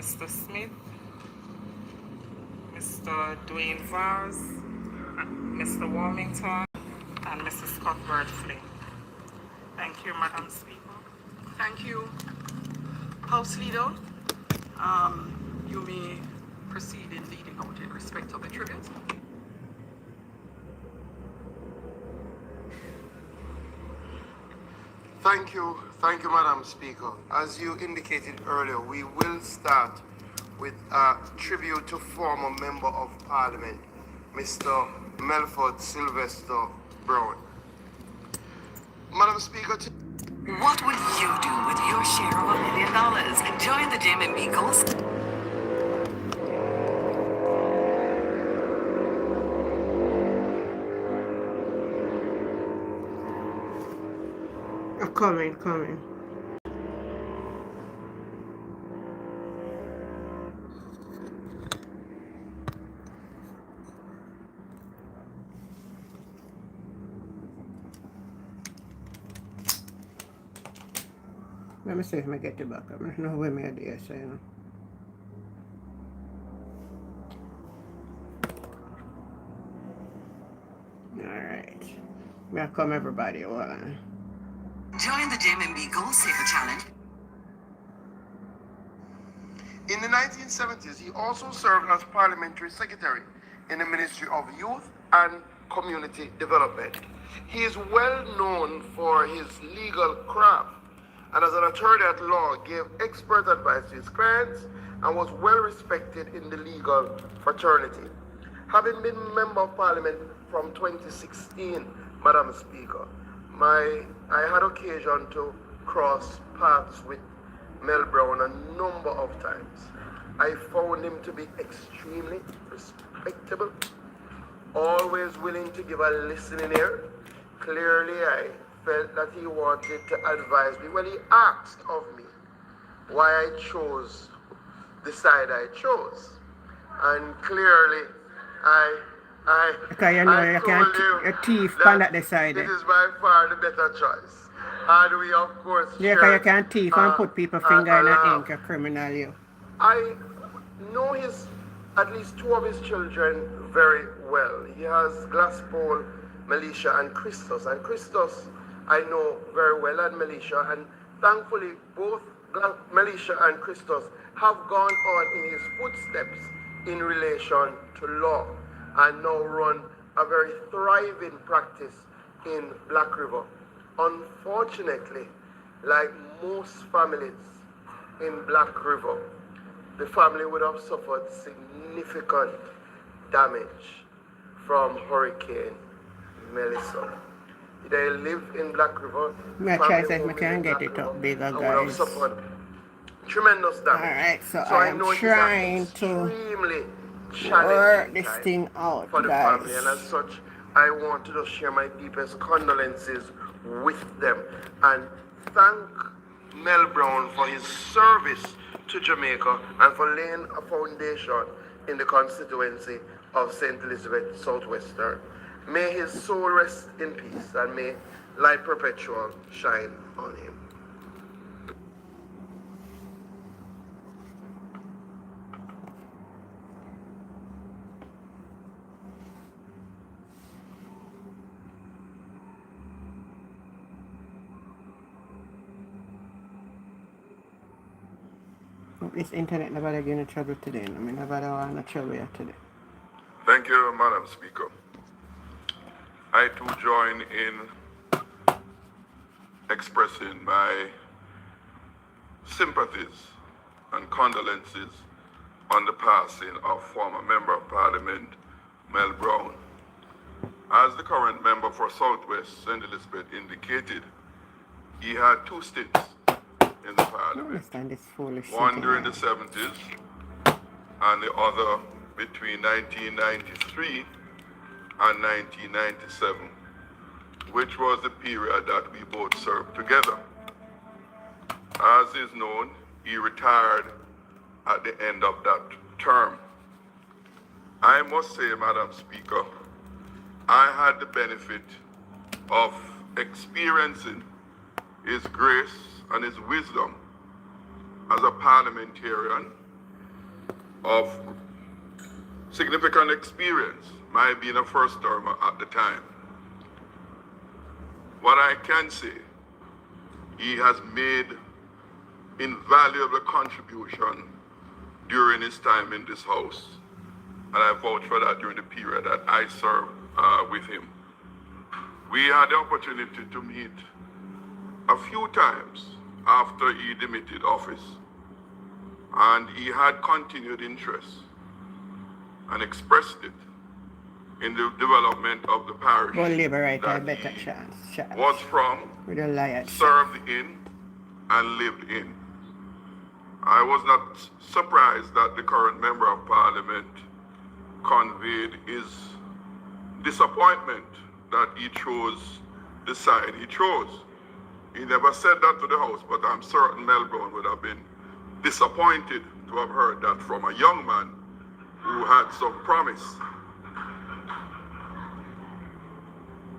Mr. Smith, Mr. Dwayne Vars, Mr. Warmington, and Mrs. Cuthbert Flynn. Thank you, Madam Speaker. Thank you, House Leader. You may proceed in leading out in respect of the tribute. Thank you, Madam Speaker. As you indicated earlier, we will start with a tribute to former Member of Parliament, Mr. Melford Sylvester Brown. Madam Speaker, what would you do with your share of $1 million? Join the JMB Goals. Coming. Let me see if I get it back. I don't know where my idea is, you know. Alright. Welcome everybody. Hold on. Join the JMB Goal Saver Challenge. in the 1970s, he also served as Parliamentary Secretary in the Ministry of Youth and Community Development. He is well known for his legal craft, and as an attorney at law, gave expert advice to his clients and was well respected in the legal fraternity. Having been Member of Parliament from 2016, Madam Speaker, I had occasion to cross paths with Mel Brown a number of times. I found him to be extremely respectable, always willing to give a listening ear. Clearly, I felt that he wanted to advise me. Well, he asked of me why I chose the side I chose. And clearly, because you know you can't thief on that side. This is by far the better choice. And we, of course, yeah, because you can't thief and put people finger in the ink, a criminal you. I know at least two of his children very well. He has Glasspool, Melisha, and Christos. And Christos I know very well, and Melisha. And thankfully, both Melisha and Christos have gone on in his footsteps in relation to law and now run a very thriving practice in Black River. Unfortunately, like most families in Black River, the family would have suffered significant damage from Hurricane Melissa. They live in Black River. I try to say I can't get it up bigger, guys. Would have suffered tremendous damage. Alright, so I'm trying to work this thing out, for the guys. family, and as such, I want to just share my deepest condolences with them and thank Mel Brown for his service to Jamaica and for laying a foundation in the constituency of St. Elizabeth Southwestern. May his soul rest in peace and may light perpetual shine on him. This internet never getting in trouble today. I mean, never want to trouble today. Thank you, Madam Speaker. I too join in expressing my sympathies and condolences on the passing of former Member of Parliament Mel Brown. As the current member for Southwest St. Elizabeth indicated, he had two stints in the Parliament. One during the 70s and the other between 1993 and 1997, which was the period that we both served together. As is known, he retired at the end of that term. I must say, Madam Speaker, I had the benefit of experiencing his grace and his wisdom as a parliamentarian of significant experience, my being a first termer at the time. What I can say, he has made invaluable contribution during his time in this house. And I vouch for that during the period that I served with him. We had the opportunity to meet a few times after he demitted office. And he had continued interest and expressed it in the development of the parish Go liberate a that better he chance. was from, With a liar. served in, and lived in. I was not surprised that the current Member of Parliament conveyed his disappointment that he chose the side he chose. He never said that to the House, but I'm certain Mel Brown would have been disappointed to have heard that from a young man who had some promise.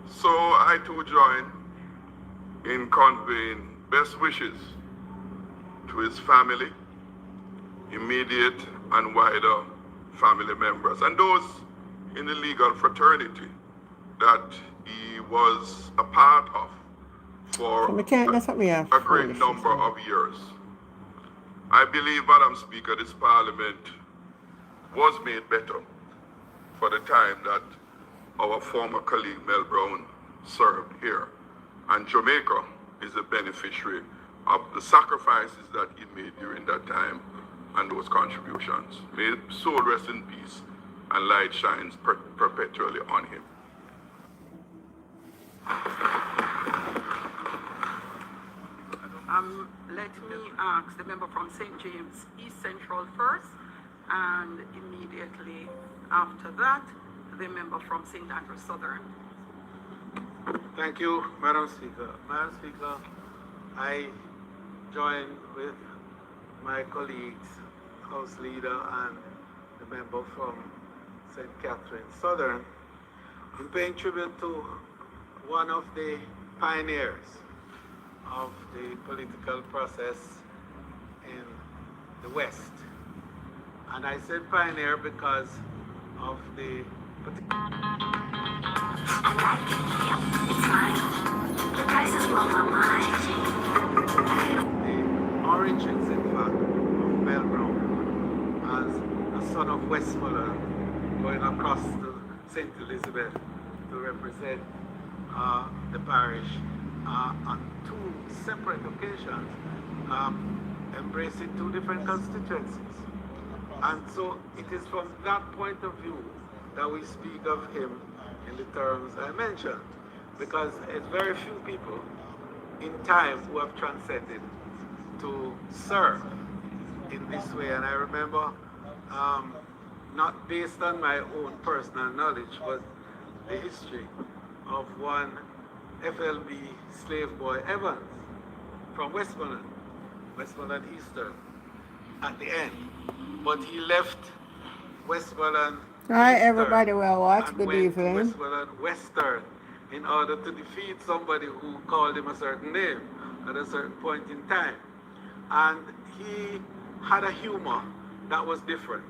So I too join in conveying best wishes to his family, immediate and wider family members, and those in the legal fraternity that he was a part of for a great number of years. I believe, Madam Speaker, this Parliament was made better for the time that our former colleague Mel Brown served here. And Jamaica is a beneficiary of the sacrifices that he made during that time and those contributions. May his soul rest in peace and light shines perpetually on him. Let me ask the member from St. James East Central first, and immediately after that, the member from St. Andrews Southern. Thank you, Madam Speaker. Madam Speaker, I join with my colleagues, House Leader and the member from St. Catherine Southern, in paying tribute to one of the pioneers of the political process in the West. And I said pioneer because of the the origins, in fact, of Mel Brown as a son of Westmoreland going across to St. Elizabeth to represent the parish on two separate occasions, embracing two different constituencies. And so it is from that point of view that we speak of him in the terms I mentioned, because it's very few people in time who have transcended to serve in this way. And I remember, not based on my own personal knowledge, but the history of one FLB slave boy, Evans, from Westmoreland Eastern, at the end. But he left Westmoreland Hi Eastern everybody, well watch. and Good went to evening. Westmoreland Western in order to defeat somebody who called him a certain name at a certain point in time. And he had a humor that was different.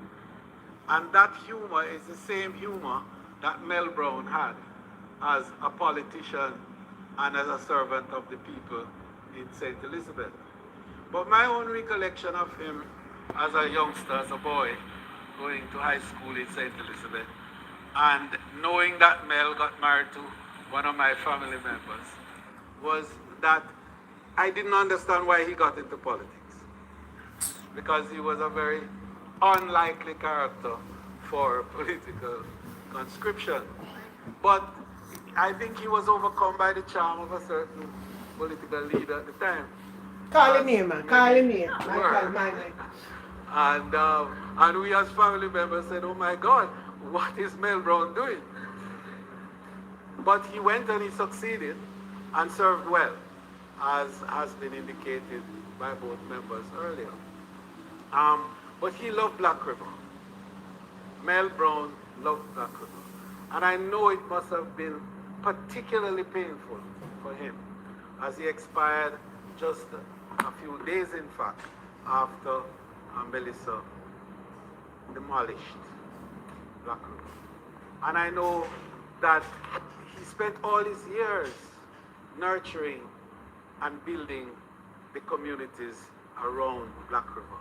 And that humor is the same humor that Mel Brown had as a politician and as a servant of the people in St. Elizabeth. But my own recollection of him as a youngster, as a boy, going to high school in St. Elizabeth, and knowing that Mel got married to one of my family members, was that I didn't understand why he got into politics. Because he was a very unlikely character for political conscription. But I think he was overcome by the charm of a certain political leader at the time. Call him here, man. Call him here. And we as family members said, oh my God, what is Mel Brown doing? But he went and he succeeded and served well, as has been indicated by both members earlier. But he loved Black River. Mel Brown loved Black River. And I know it must have been particularly painful for him as he expired just a few days, in fact, after Melissa demolished Black River. And I know that he spent all his years nurturing and building the communities around Black River,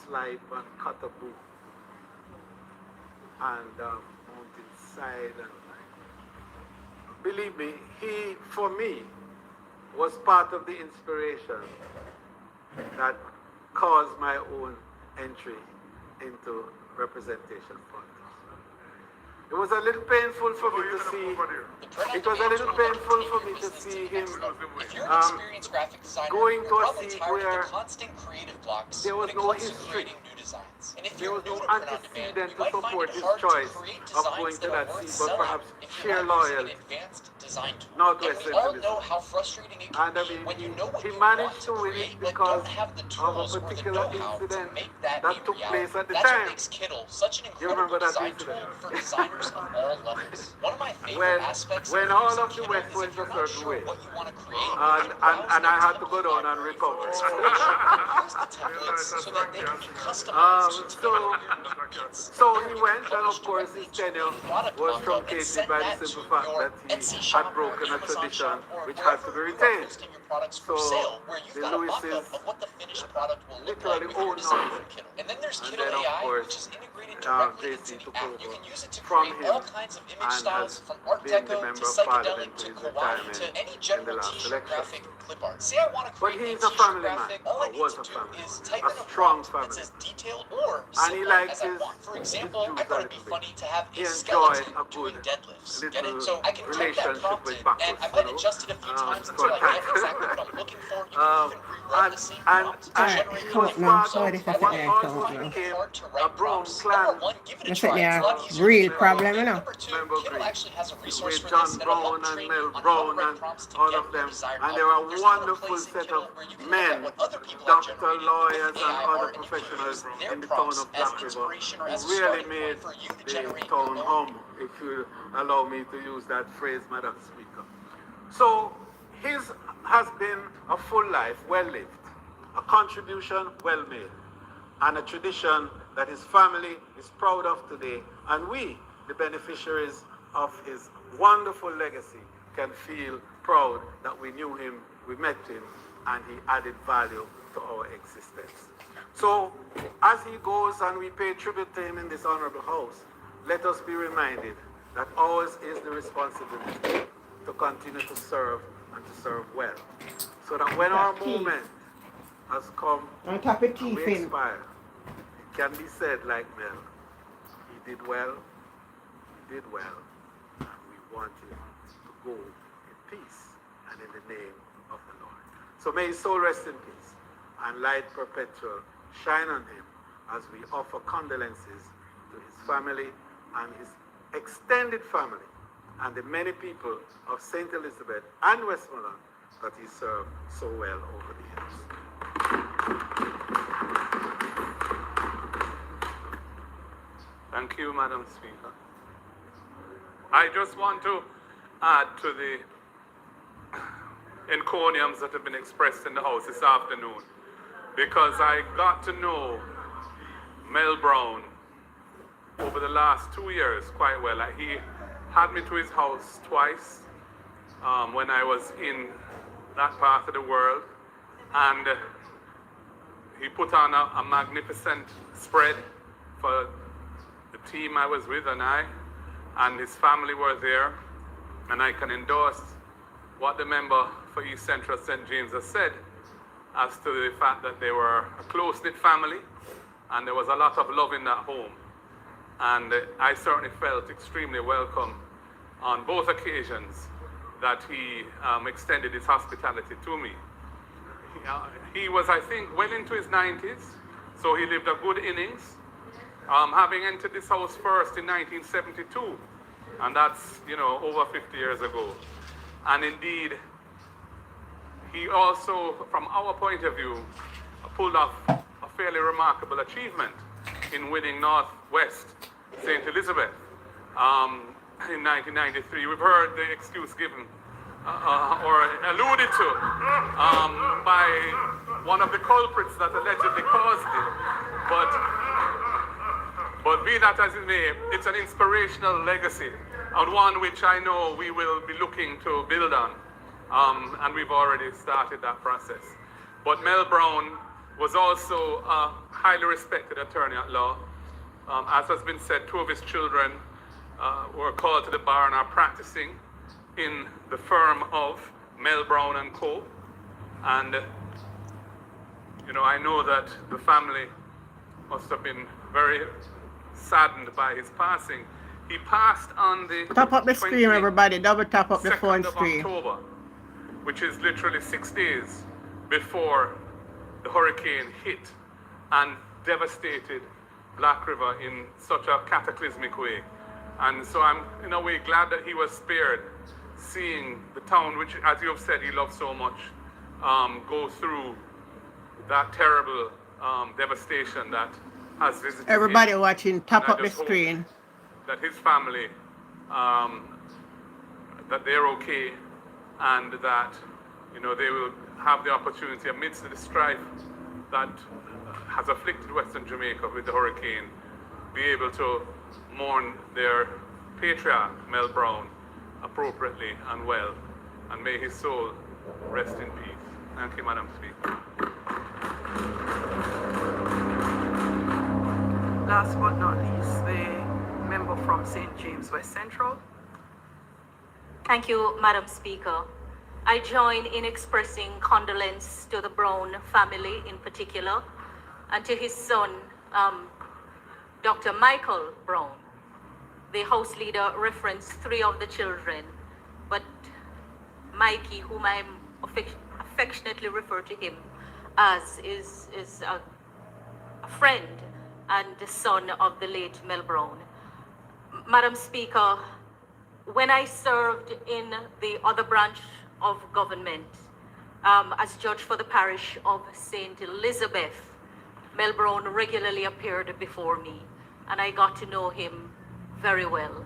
Slipe and Cotaboo, and Mountainside. And believe me, he, for me, was part of the inspiration that caused my own entry into representation politics. It was a little painful for me to see. It was a little painful for me to see him If you're an experienced graphic designer, going to you're a probably seat tired of where the constant creative blocks there was when it no comes to history. creating new designs. And if there you're was new no to print on demand, antecedent you to might find support it his hard choice to create of going designs to that that are worth seat, but selling perhaps if sheer you're not using loyalty. an advanced design tool. Northwest And we all Centralism. know how frustrating it And can I be mean, when you know what he you want managed to to win create it but because don't have the of a tools or the particular know-how to incident make that that a took reality. place at the That's time. what makes Kittle such an You incredible remember that design incident? tool for designers of all levels. One of my favorite When- aspects when of all using of the Kittle West is went if you're a not certain sure way. what you want to create, And I had to go down and recover. use the templates so that they can be customized to their needs. So he went, and of course his tenure was truncated by the simple fact that he had broken a tradition which had to be retained. So the Lewises what the finished product will look literally like with your owned design it. for Kittle. And then there's And Kittle then, of AI, course, which is integrated directly JC into took the app. over You can use it to from create him all kinds of image and styles, has from Art been the Deco member to of psychedelic Parliament to to his kawaii retirement to any in general the last t-shirt election. graphic clip art. Say I want to But create he's a a t-shirt family man, graphic, all I or need was to a do family is man, type a in a strong prompt family. that's as detailed or And he simple liked as I his- want. For his example, Jews I a thought it'd be little funny to have He a enjoyed skeleton a doing good deadlifts. little Get it? So I can type that relationship prompt with in, backwards, and I you might know. adjust it a few times until I get exactly what I'm looking for. You can even rerun the same prompt to Alright, generate cut different now. prompts. Sorry, this By is the the way, air if count you're now. finding it hard to A write brown prompts, clan. number one, give it a That's try. it, It's a lot yeah. easier to Real do. problem, you know. Number two, Member Kittle Green. actually has a resource With for John this that'll Brown help and train Mel you on how to Brown write and prompts to all get of your them. desired And there are output. There's even a wonderful place in set Kittle of where you can look men, at what other people have Dr. generated lawyers with and AI other art, and you can professionals use their in the town prompts of as Black River inspiration or as a who really starting made point for you to the generate town your hum, if you allow me to use that phrase, Madam Speaker. So his has been a full life, well lived, a contribution well made, and a tradition that his family is proud of today, and we, the beneficiaries of his wonderful legacy, can feel proud that we knew him, we met him, and he added value to our existence. So, as he goes and we pay tribute to him in this honorable house, let us be reminded that ours is the responsibility to continue to serve and to serve well. So that when our moment has come On top of and teeth we in. expire, it can be said like Mel, he did well, and we want him to go in peace and in the name of the Lord. So may his soul rest in peace, and light perpetual shine on him as we offer condolences to his family and his extended family and the many people of St. Elizabeth and Westmoreland that he served so well over the years. Thank you, Madam Speaker. I just want to add to the encomiums that have been expressed in the House this afternoon, because I got to know Mel Brown over the last 2 years quite well. He had me to his house twice when I was in that part of the world, and he put on a magnificent spread for the team I was with, and his family were there, and I can endorse what the member for East Central St. James has said as to the fact that they were a close-knit family and there was a lot of love in that home. And I certainly felt extremely welcome on both occasions that he extended his hospitality to me. He was, I think, well into his 90s, so he lived a good innings, having entered this house first in 1972, and that's, over 50 years ago. And indeed, he also, from our point of view, pulled off a fairly remarkable achievement in winning Northwest St. Elizabeth in 1993. We've heard the excuse given or alluded to by one of the culprits that allegedly caused it. But be that as it may, it's an inspirational legacy, and one which I know we will be looking to build on, and we've already started that process. But Mel Brown was also a highly respected attorney at law. As has been said, 2 of his children were called to the bar and are practicing in the firm of Mel Brown and Co. And, you know, I know that the family must have been very saddened by his passing. He passed on the Top up the screen, everybody. Double tap up the phone 2nd of screen. October, which is literally 6 days before the hurricane hit and devastated Black River in such a cataclysmic way. And so I'm, in a way, glad that he was spared, seeing the town, which, as you have said, he loved so much, go through that terrible devastation that has visited Everybody him. watching, tap And I up the just hope screen. that his family, that they're okay, and that, you know, they will have the opportunity amidst the strife that has afflicted Western Jamaica with the hurricane, be able to mourn their patriarch, Mel Brown, appropriately and well, and may his soul rest in peace. Thank you, Madam Speaker. Last but not least, the member from St. James West Central. Thank you, Madam Speaker. I join in expressing condolence to the Brown family in particular, and to his son, Dr. Michael Brown. The House Leader referenced 3 of the children, but Mikey, whom I affectionately refer to him as, is a friend and the son of the late Mel Brown. Madam Speaker, when I served in the other branch of government as judge for the parish of St. Elizabeth, Mel Brown regularly appeared before me, and I got to know him very well.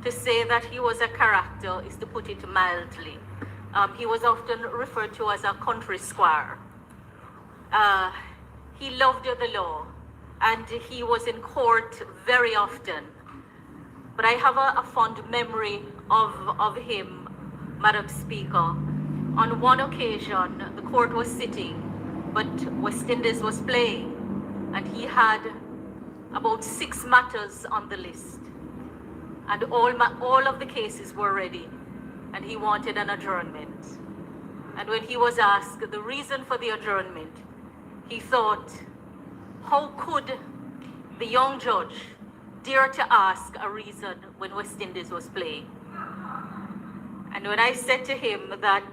To say that he was a character is to put it mildly. He was often referred to as a country squire. He loved the law, and he was in court very often. But I have a fond memory of him, Madam Speaker. On one occasion, the court was sitting, but West Indies was playing, and he had about 6 matters on the list. And all of the cases were ready, and he wanted an adjournment. And when he was asked the reason for the adjournment, he thought, how could the young judge dare to ask a reason when West Indies was playing? And when I said to him that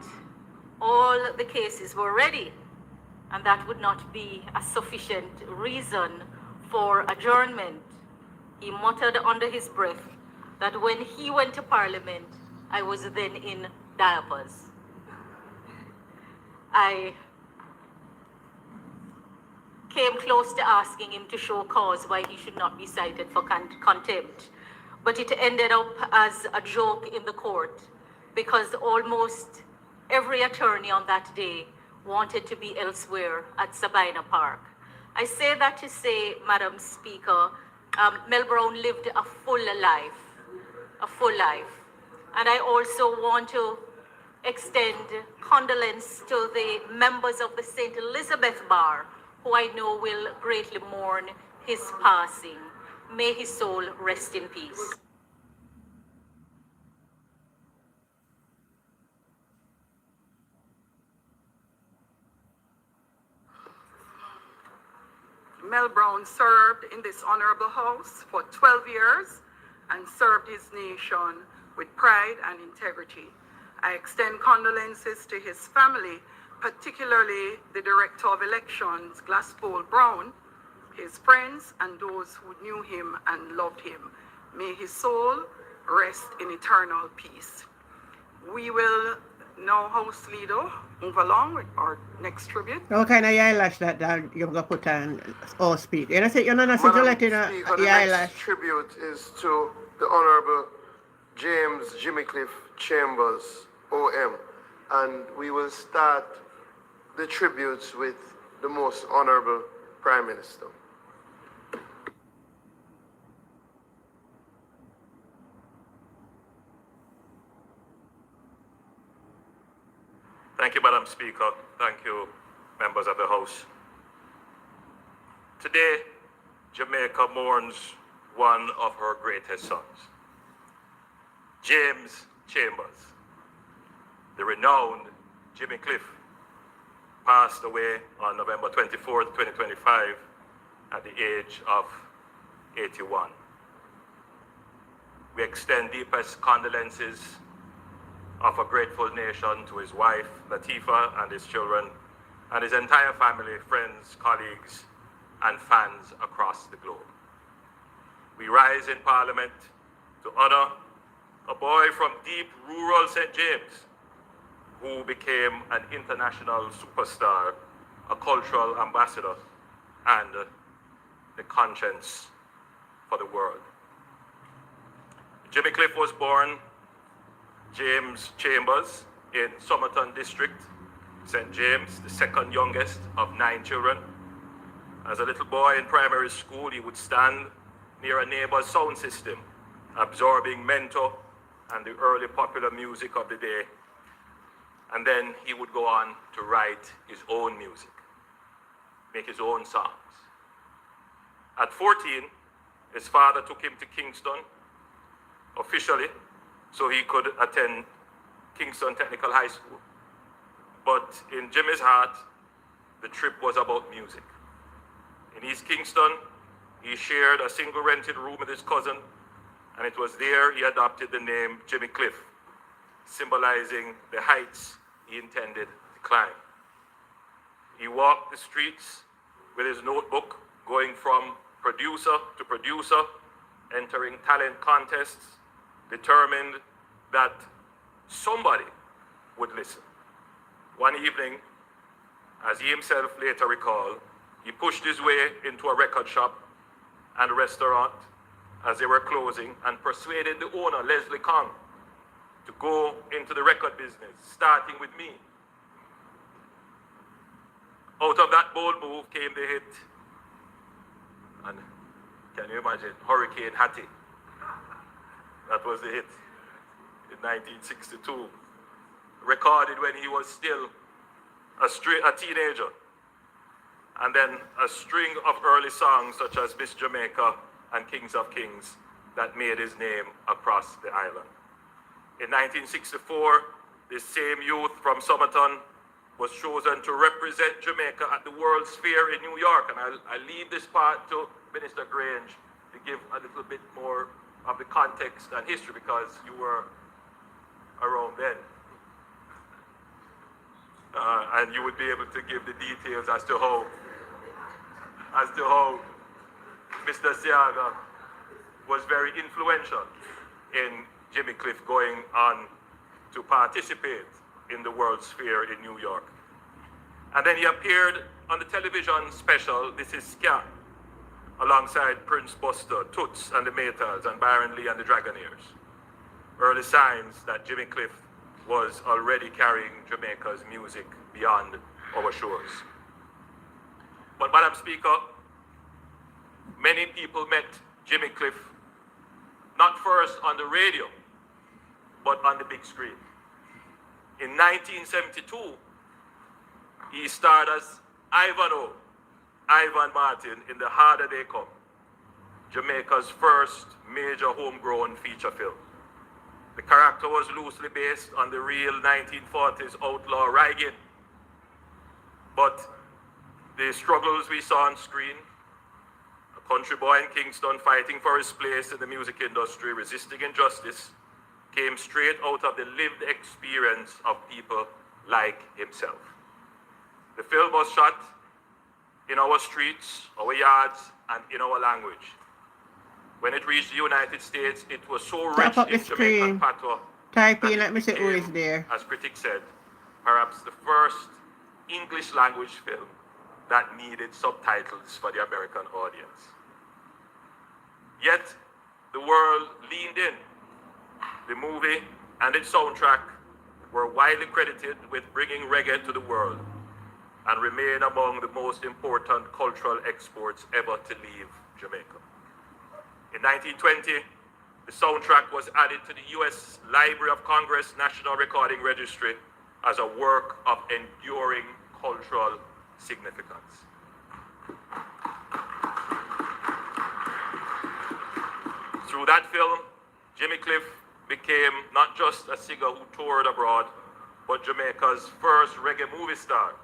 all the cases were ready, and that would not be a sufficient reason for adjournment, he muttered under his breath that when he went to Parliament, I was then in diapers. I came close to asking him to show cause why he should not be cited for contempt, but it ended up as a joke in the court, because almost every attorney on that day wanted to be elsewhere at Sabina Park. I say that to say, Madam Speaker, Mel Brown lived a full life. And I also want to extend condolence to the members of the St. Elizabeth Bar, who I know will greatly mourn his passing. May his soul rest in peace. Mel Brown served in this honorable house for 12 years and served his nation with pride and integrity. I extend condolences to his family, particularly the Director of Elections, Glasspool Brown, his friends, and those who knew him and loved him. May his soul rest in eternal peace. We will now, House Leader, move along with our next tribute. What kind of eyelash that you're going to put on all speak? You know, you're not Madam Speaker, Speaker, the next tribute is to the Honorable James Jimmy Cliff Chambers, OM. And we will start the tributes with the most Honorable Prime Minister. you, Madam Speaker. Thank you, members of the House. Today, Jamaica mourns one of her greatest sons, James Chambers. The renowned Jimmy Cliff passed away on November 24th, 2025 at the age of 81. We extend deepest condolences of a grateful nation to his wife, Latifah, and his children, and his entire family, friends, colleagues, and fans across the globe. We rise in Parliament to honor a boy from deep rural St. James who became an international superstar, a cultural ambassador, and the conscience for the world. Jimmy Cliff was born James Chambers in Somerton District, St. James, the second youngest of 9 children. As a little boy in primary school, he would stand near a neighbor's sound system, absorbing Mento and the early popular music of the day. And then he would go on to write his own music, make his own songs. At 14, his father took him to Kingston officially so he could attend Kingston Technical High School. But in Jimmy's heart, the trip was about music. In East Kingston, he shared a single rented room with his cousin, and it was there he adopted the name Jimmy Cliff, symbolizing the heights he intended to climb. He walked the streets with his notebook, going from producer to producer, entering talent contests, determined that somebody would listen. One evening, as he himself later recalled, he pushed his way into a record shop and restaurant as they were closing and persuaded the owner, Leslie Kong, to go into the record business, starting with me. Out of that bold move came the hit, and can you imagine, Hurricane Hattie? That was the hit in 1962, recorded when he was still a teenager. And then a string of early songs such as Miss Jamaica and Kings of Kings that made his name across the island. In 1964, this same youth from Somerton was chosen to represent Jamaica at the World's Fair in New York. And I leave this part to Minister Grange to give a little bit more of the context and history, because you were around then. And you would be able to give the details as to how Mr. Siaga was very influential in Jimmy Cliff going on to participate in the World's Fair in New York. And then he appeared on the television special, This Is Ska, alongside Prince Buster, Toots and the Maytals, and Byron Lee and the Dragonaires. Early signs that Jimmy Cliff was already carrying Jamaica's music beyond our shores. But Madam Speaker, many people met Jimmy Cliff not first on the radio, but on the big screen. In 1972, he starred as Ivan Martin in The Harder They Come, Jamaica's first major homegrown feature film. The character was loosely based on the real 1940s outlaw Reagan, but the struggles we saw on screen, a country boy in Kingston fighting for his place in the music industry, resisting injustice, came straight out of the lived experience of people like himself. The film was shot in our streets, our yards, and in our language. When it reached the United States, it was so rich in Jamaican patois. Type in, let me see who is there. As critics said, perhaps the first English language film that needed subtitles for the American audience. Yet, the world leaned in. The movie and its soundtrack were widely credited with bringing reggae to the world and remain among the most important cultural exports ever to leave Jamaica. In 1920, the soundtrack was added to the U.S. Library of Congress National Recording Registry as a work of enduring cultural significance. Through that film, Jimmy Cliff became not just a singer who toured abroad, but Jamaica's first reggae movie star,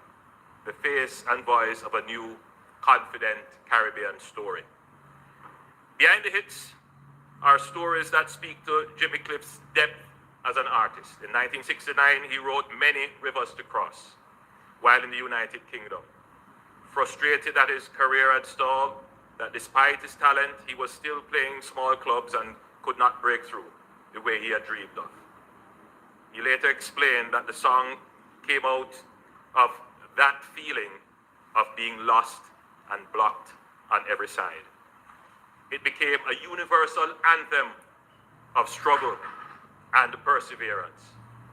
the face and voice of a new, confident Caribbean story. Behind the hits are stories that speak to Jimmy Cliff's depth as an artist. In 1969, he wrote Many Rivers to Cross while in the United Kingdom. Frustrated that his career had stalled, that despite his talent, he was still playing small clubs and could not break through the way he had dreamed of. He later explained that the song came out of that feeling of being lost and blocked on every side. It became a universal anthem of struggle and perseverance,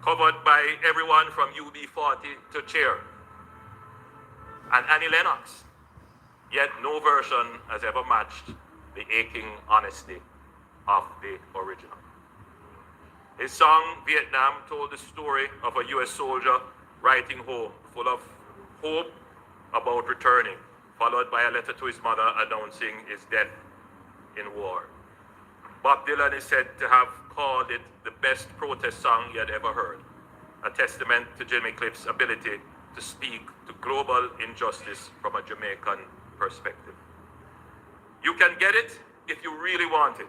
covered by everyone from UB40 to Cheer and Annie Lennox. Yet no version has ever matched the aching honesty of the original. His song, Vietnam, told the story of a US soldier writing home, full of hope about returning, followed by a letter to his mother announcing his death in war. Bob Dylan is said to have called it the best protest song he had ever heard, a testament to Jimmy Cliff's ability to speak to global injustice from a Jamaican perspective. You can get it if you really want it.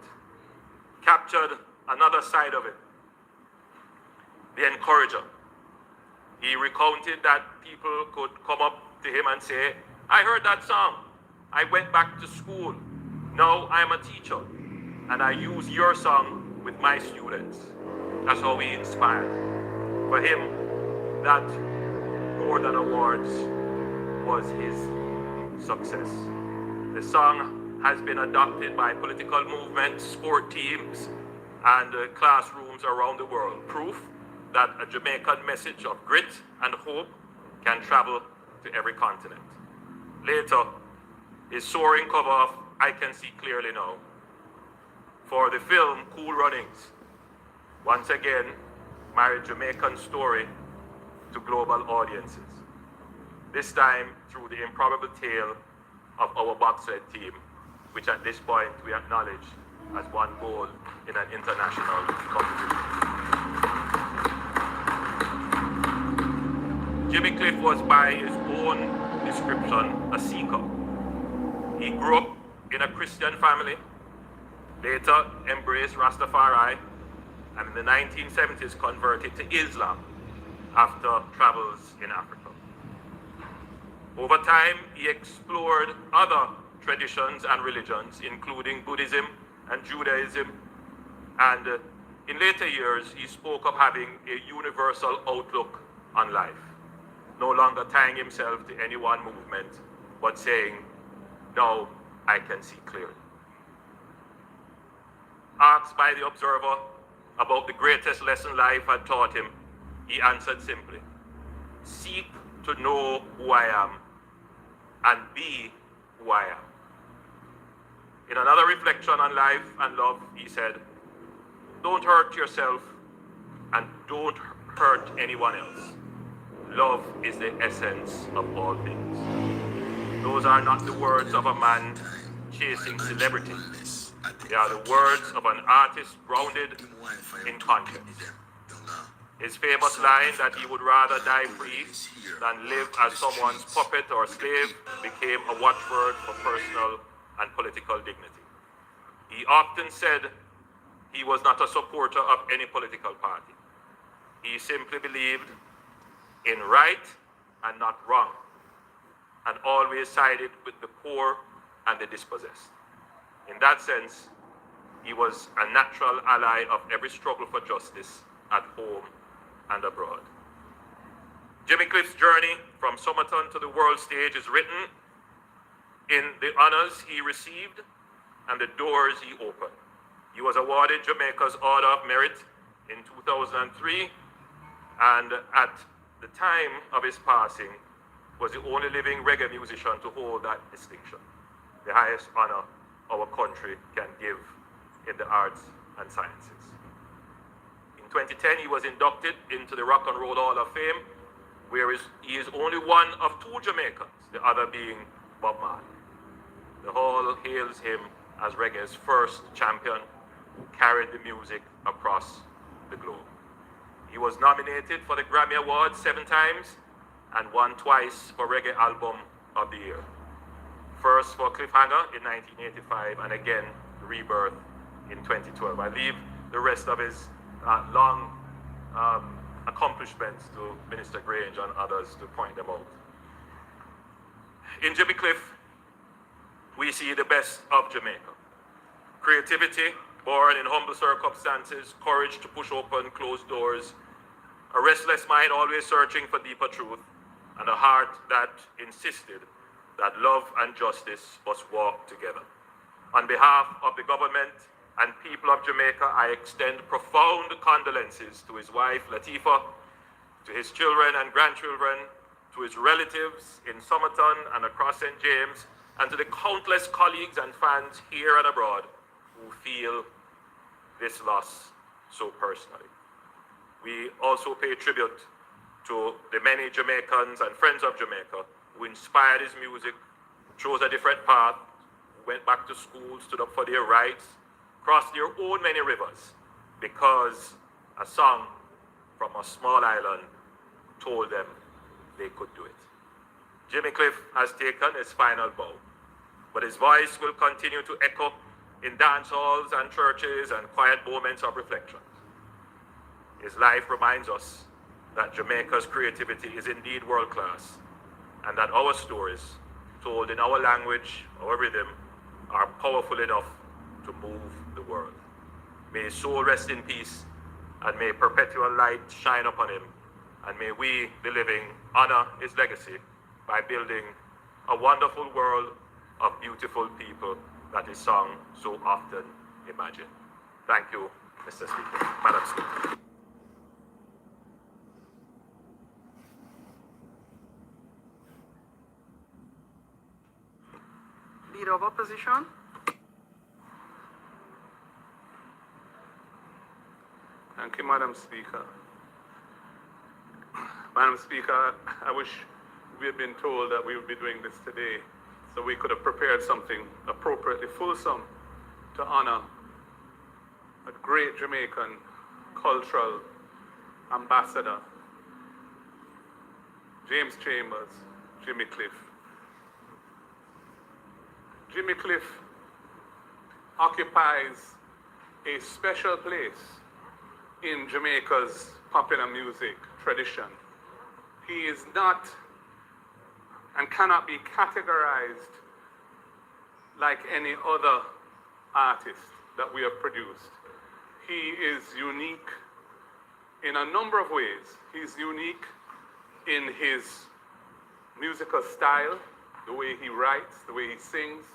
Captured another side of it, the encourager. He recounted that people could come up to him and say, I heard that song. I went back to school. Now I'm a teacher. And I use your song with my students. That's how he inspired. For him, that more than awards was his success. The song has been adopted by political movements, sport teams, and classrooms around the world. Proof that a Jamaican message of grit and hope can travel to every continent. Later, his soaring cover of I Can See Clearly Now for the film Cool Runnings once again married Jamaican story to global audiences. This time through the improbable tale of our bobsled team, which at this point we acknowledge as won gold in an international competition. Jimmy Cliff was, by his own description, a seeker. He grew up in a Christian family, later embraced Rastafari, and in the 1970s converted to Islam after travels in Africa. Over time, he explored other traditions and religions, including Buddhism and Judaism, and in later years, he spoke of having a universal outlook on life, no longer tying himself to any one movement, but saying, now I can see clearly. Asked by the Observer about the greatest lesson life had taught him, he answered simply, seek to know who I am and be who I am. In another reflection on life and love, he said, don't hurt yourself and don't hurt anyone else. Love is the essence of all things. Those are not the words of a man chasing celebrity. They are the words of an artist grounded in context. His famous line that he would rather die free than live as someone's puppet or slave became a watchword for personal and political dignity. He often said he was not a supporter of any political party. He simply believed in right and not wrong, and always sided with the poor and the dispossessed. In that sense, he was a natural ally of every struggle for justice at home and abroad. Jimmy Cliff's journey from Somerton to the world stage is written in the honors he received and the doors he opened. He was awarded Jamaica's Order of Merit in 2003, and at the time of his passing, was the only living reggae musician to hold that distinction, the highest honor our country can give in the arts and sciences. In 2010, he was inducted into the Rock and Roll Hall of Fame, where he is only one of 2 Jamaicans, the other being Bob Marley. The Hall hails him as reggae's first champion who carried the music across the globe. He was nominated for the Grammy Awards 7 times and won twice for Reggae Album of the Year. First for Cliffhanger in 1985 and again Rebirth in 2012. I leave the rest of his long accomplishments to Minister Grange and others to point them out. In Jimmy Cliff, we see the best of Jamaica. Creativity, born in humble circumstances, courage to push open closed doors, a restless mind always searching for deeper truth, and a heart that insisted that love and justice must walk together. On behalf of the government and people of Jamaica, I extend profound condolences to his wife, Latifah, to his children and grandchildren, to his relatives in Somerton and across St. James, and to the countless colleagues and fans here and abroad who feel this loss so personally. We also pay tribute to the many Jamaicans and friends of Jamaica who inspired his music, chose a different path, went back to school, stood up for their rights, crossed their own many rivers, because a song from a small island told them they could do it. Jimmy Cliff has taken his final bow, but his voice will continue to echo in dance halls and churches and quiet moments of reflection. His life reminds us that Jamaica's creativity is indeed world-class, and that our stories, told in our language, our rhythm, are powerful enough to move the world. May his soul rest in peace, and may perpetual light shine upon him, and may we, the living, honor his legacy by building a wonderful world of beautiful people that his song so often imagined. Thank you, Mr. Speaker, Madam Speaker. Leader of Opposition. Thank you, Madam Speaker. Madam Speaker, I wish we had been told that we would be doing this today, so we could have prepared something appropriately fulsome to honor a great Jamaican cultural ambassador, James Chambers, Jimmy Cliff. Jimmy Cliff occupies a special place in Jamaica's popular music tradition. He is not and cannot be categorized like any other artist that we have produced. He is unique in a number of ways. He's unique in his musical style, the way he writes, the way he sings.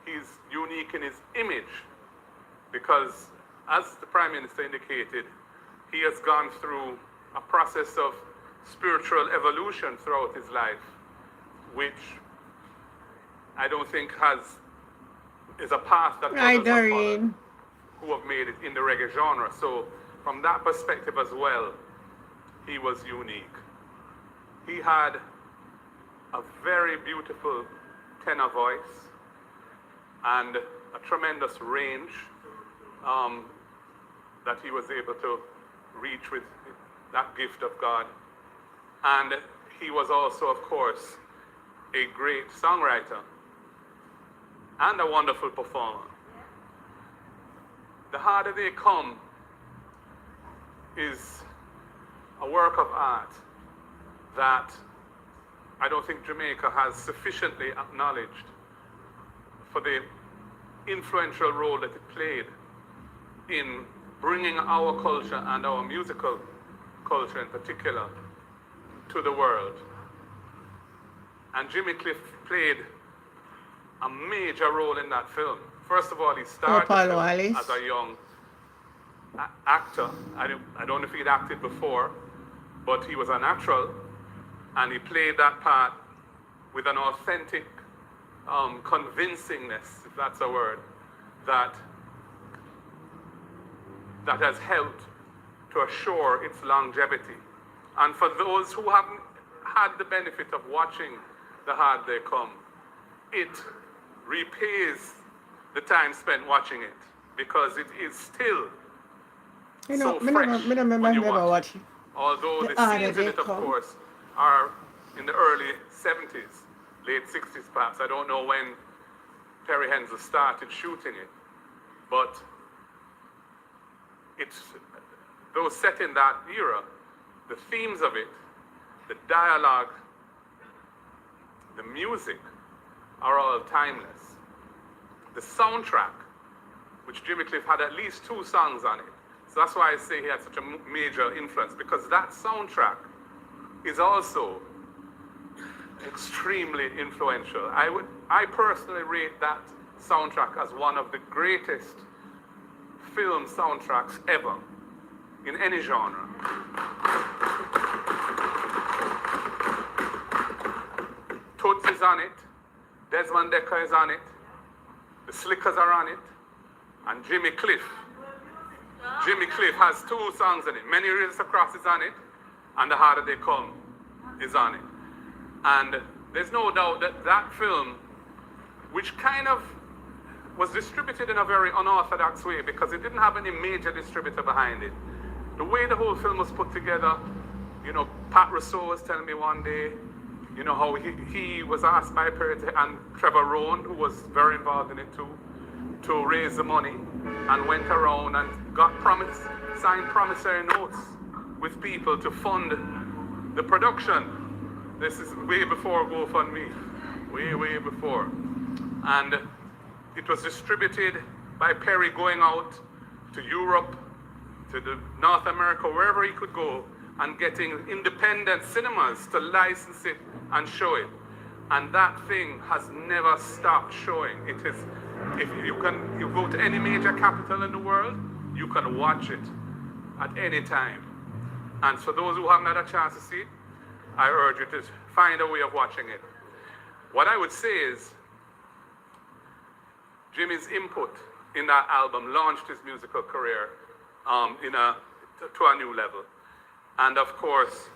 He's unique in his image because, as the Prime Minister indicated, he has gone through a process of spiritual evolution throughout his life, which I don't think is a path that others have followed who have made it in the reggae genre. So from that perspective as well, he was unique. He had a very beautiful tenor voice and a tremendous range that he was able to reach with that gift of God. And he was also, of course, a great songwriter and a wonderful performer. The Harder They Come is a work of art that I don't think Jamaica has sufficiently acknowledged for the influential role that it played in bringing our culture and our musical culture in particular to the world. And Jimmy Cliff played a major role in that film. First of all, he started as a young actor. I don't know if he'd acted before, but he was a natural, and he played that part with an authentic convincingness, if that's a word, that has helped to assure its longevity. And for those who haven't had the benefit of watching The Hard Day Come, it repays the time spent watching it because it is still so fresh when you watch it. Although the scenes in it, of course, are in the early 70s, late 60s perhaps. I don't know when Terry Hensel started shooting it, but though set in that era, the themes of it, the dialogue, the music are all timeless. The soundtrack, which Jimmy Cliff had at least 2 songs on it, so that's why I say he had such a major influence, because that soundtrack is also extremely influential. I personally rate that soundtrack as one of the greatest film soundtracks ever in any genre. Toots is on it, Desmond Dekker is on it, the Slickers are on it, and Jimmy Cliff. Jimmy Cliff has 2 songs in it. Many Rivers Across is on it, and The Harder They Come is on it. And there's no doubt that that film, which kind of was distributed in a very unorthodox way because it didn't have any major distributor behind it. The way the whole film was put together, you know, Pat Rousseau was telling me one day, you know, how he was asked by Perry and Trevor Rowan, who was very involved in it too, to raise the money, and went around and got signed promissory notes with people to fund the production. This is way before GoFundMe, way before. And it was distributed by Perry going out to Europe, to North America, wherever he could go, and getting independent cinemas to license it and show it. And that thing has never stopped showing. It is, if you go to any major capital in the world, you can watch it at any time. And for those who haven't had a chance to see it, I urge you to find a way of watching it. What I would say is, Jimmy's input in that album launched his musical career to a new level. And of course,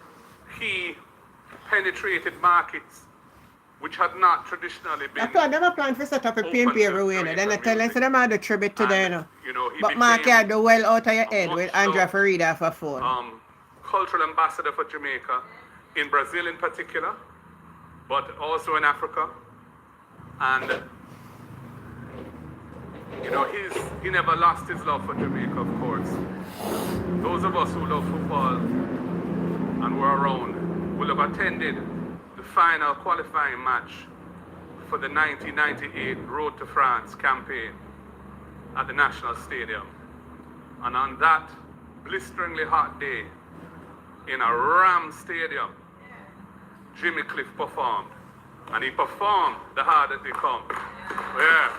he penetrated markets which had not traditionally been. They were planning to set up a PNP everywhere, then they tell us them had a tribute to them. But Mark had the well out of your head with Andrea Farida for phone. Cultural ambassador for Jamaica, in Brazil in particular, but also in Africa. And you know, he never lost his love for Jamaica, of course. Those of us who love football and were around will have attended the final qualifying match for the 1998 Road to France campaign at the National Stadium. And on that blisteringly hot day, in a Ram Stadium, Jimmy Cliff performed. And he performed The Harder They Come. Yeah.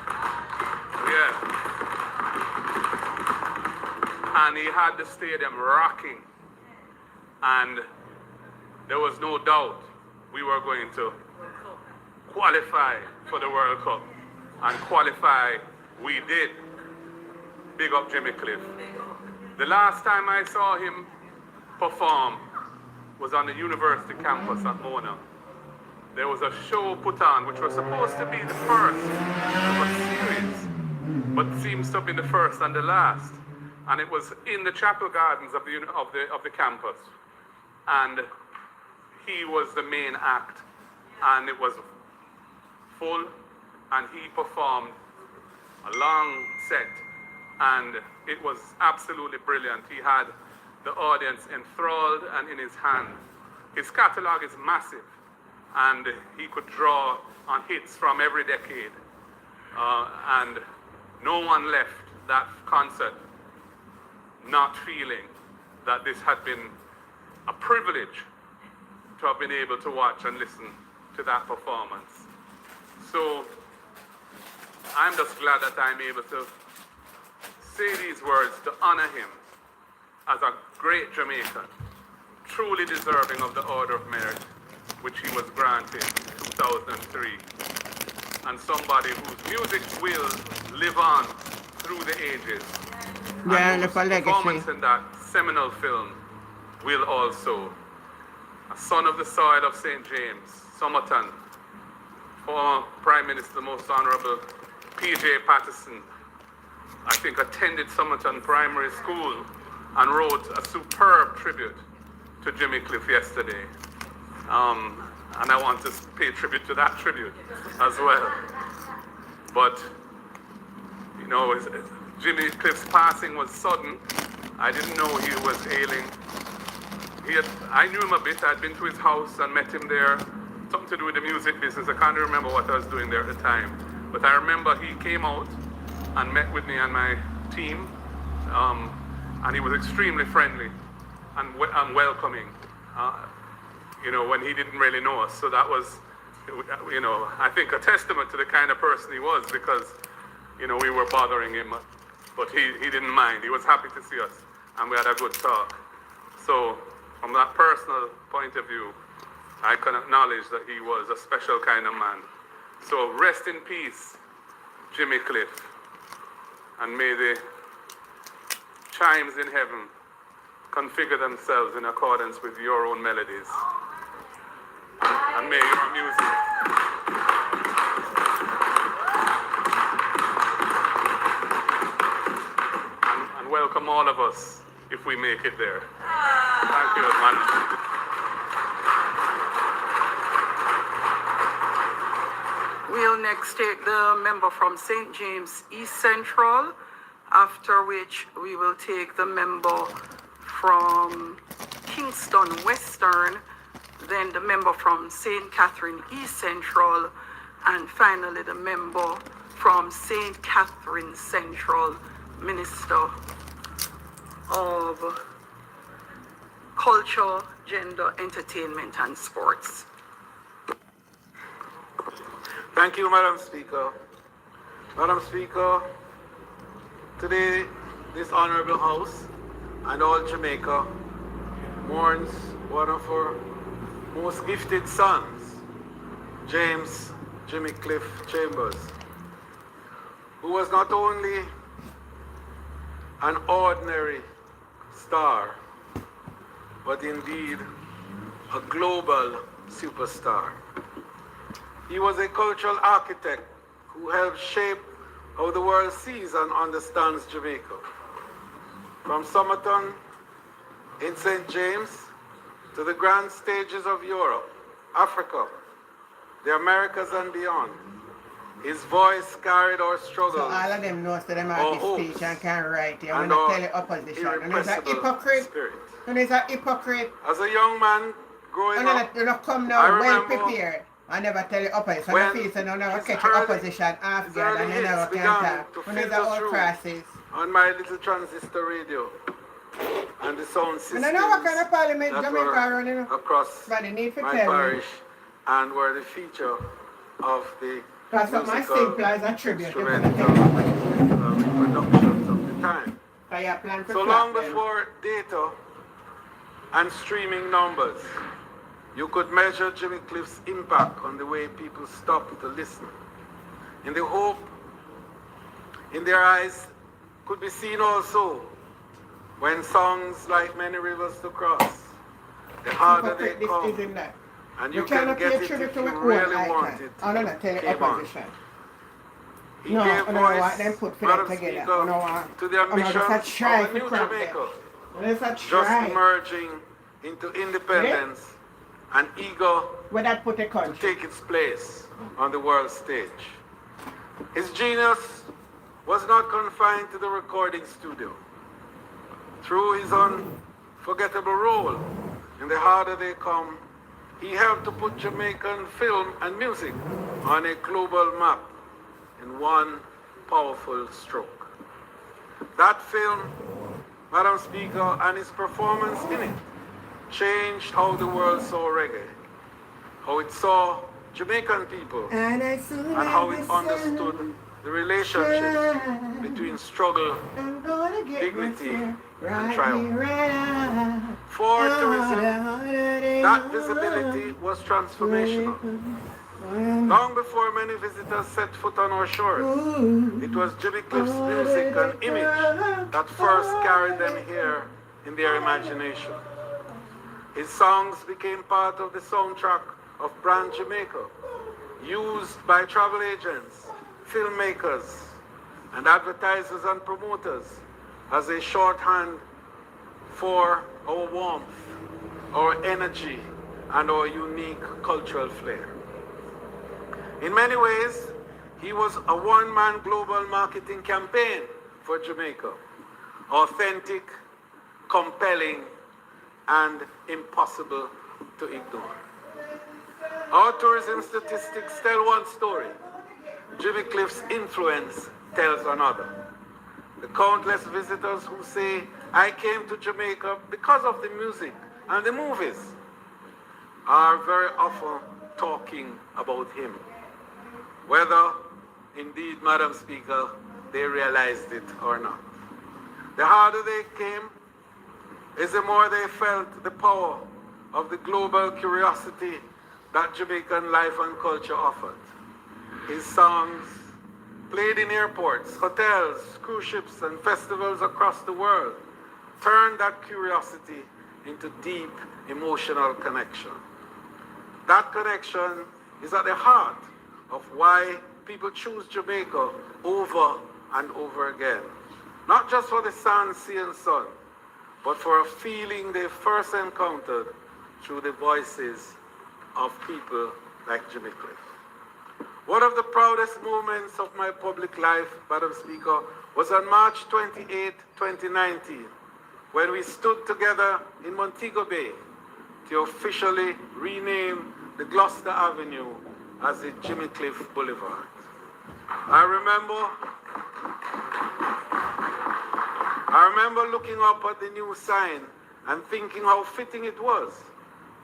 And he had the stadium rocking. And there was no doubt we were going to qualify for the World Cup. And qualify we did. Big up Jimmy Cliff. The last time I saw him perform was on the university campus at Mona. There was a show put on which was supposed to be the first of a series, but seems to have been the first and the last. And it was in the chapel gardens of the campus. And he was the main act. And it was full, and he performed a long set. And it was absolutely brilliant. He had the audience enthralled and in his hand. His catalog is massive, and he could draw on hits from every decade. And no one left that concert not feeling that this had been a privilege to have been able to watch and listen to that performance. So I'm just glad that I'm able to say these words to honor him as a great Jamaican, truly deserving of the Order of Merit, which he was granted in 2003, and somebody whose music will live on through the ages. Yeah, and whose performance in that seminal film, will also. A son of the soil of St. James, Somerton, former Prime Minister, Most Honorable P.J. Patterson, I think attended Somerton Primary School and wrote a superb tribute to Jimmy Cliff yesterday. And I want to pay tribute to that tribute as well. But, you know, Jimmy Cliff's passing was sudden. I didn't know he was ailing. I knew him a bit. I'd been to his house and met him there. Something to do with the music business. I can't remember what I was doing there at the time. But I remember he came out and met with me and my team. And he was extremely friendly and welcoming, you know, when he didn't really know us. So that was, you know, I think a testament to the kind of person he was, because, you know, we were bothering him. But he didn't mind. He was happy to see us. And we had a good talk. So from that personal point of view, I can acknowledge that he was a special kind of man. So rest in peace, Jimmy Cliff. And may the chimes in heaven configure themselves in accordance with your own melodies. And may your music and welcome all of us if we make it there. Thank you, man. We'll next take the member from St. James East Central, after which we will take the member from Kingston Western, then the member from St. Catherine East Central, and finally the member from St. Catherine Central, Minister of Culture, Gender, Entertainment and Sports. Thank you, Madam Speaker. Madam Speaker, today this Honorable House and all Jamaica mourns one of our most gifted sons, James Jimmy Cliff Chambers, who was not only an ordinary star, but indeed a global superstar. He was a cultural architect who helped shape how the world sees and understands Jamaica. From Somerton in St. James to the grand stages of Europe, Africa, the Americas and beyond, his voice carried our struggles. So all of them know that them have the speech and can write it. I'm going to tell the opposition. And there's a hypocrite. Spirit. And there's a hypocrite. As a young man growing up, you don't come now well prepared. I never tell the opposition. I feel so I never catch the opposition half guard and you never can talk. When there's all crosses. On my little transistor radio and the sound system. And I know what kind of parliament Jamaica running across my parish and were the feature of the musical productions of the time. So long before data and streaming numbers, you could measure Jimmy Cliff's impact on the way people stopped to listen. In the hope in their eyes could be seen also when songs like Many Rivers to Cross, the harder they come, and you can get it if you really want it, came on. He gave voice, Madam Speaker, to the ambitions of a new Jamaica, just emerging into independence and eager to take its place on the world stage. His genius was not confined to the recording studio. Through his unforgettable role in The Harder They Come, he helped to put Jamaican film and music on a global map in one powerful stroke. That film, Madam Speaker, and his performance in it changed how the world saw reggae, how it saw Jamaican people, and how it understood the relationship between struggle, dignity, and triumph. For tourism, that visibility was transformational. Long before many visitors set foot on our shores, it was Jimmy Cliff's music and image that first carried them here in their imagination. His songs became part of the soundtrack of Brand Jamaica, used by travel agents, filmmakers, and advertisers and promoters as a shorthand for our warmth, our energy, and our unique cultural flair. In many ways, he was a one-man global marketing campaign for Jamaica, authentic, compelling, and impossible to ignore. Our tourism statistics tell one story. Jimmy Cliff's influence tells another. The countless visitors who say, I came to Jamaica because of the music and the movies, are very often talking about him. Whether indeed, Madam Speaker, they realized it or not. The harder they came, is the more they felt the power of the global curiosity that Jamaican life and culture offered. His songs, played in airports, hotels, cruise ships, and festivals across the world, turned that curiosity into deep emotional connection. That connection is at the heart of why people choose Jamaica over and over again. Not just for the sound, sea, and sun, but for a feeling they first encountered through the voices of people like Jimmy Cliff. One of the proudest moments of my public life, Madam Speaker, was on March 28, 2019, when we stood together in Montego Bay to officially rename the Gloucester Avenue as the Jimmy Cliff Boulevard. I remember looking up at the new sign and thinking how fitting it was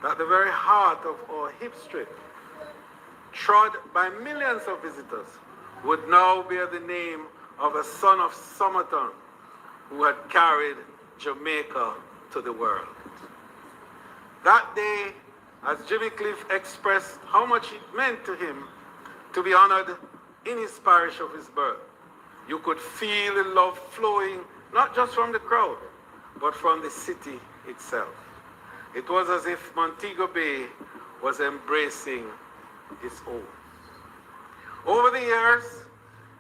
that the very heart of our hip strip, trod by millions of visitors, would now bear the name of a son of Somerton who had carried Jamaica to the world. That day, as Jimmy Cliff expressed how much it meant to him to be honored in his parish of his birth, you could feel the love flowing not just from the crowd, but from the city itself. It was as if Montego Bay was embracing its own. Over the years,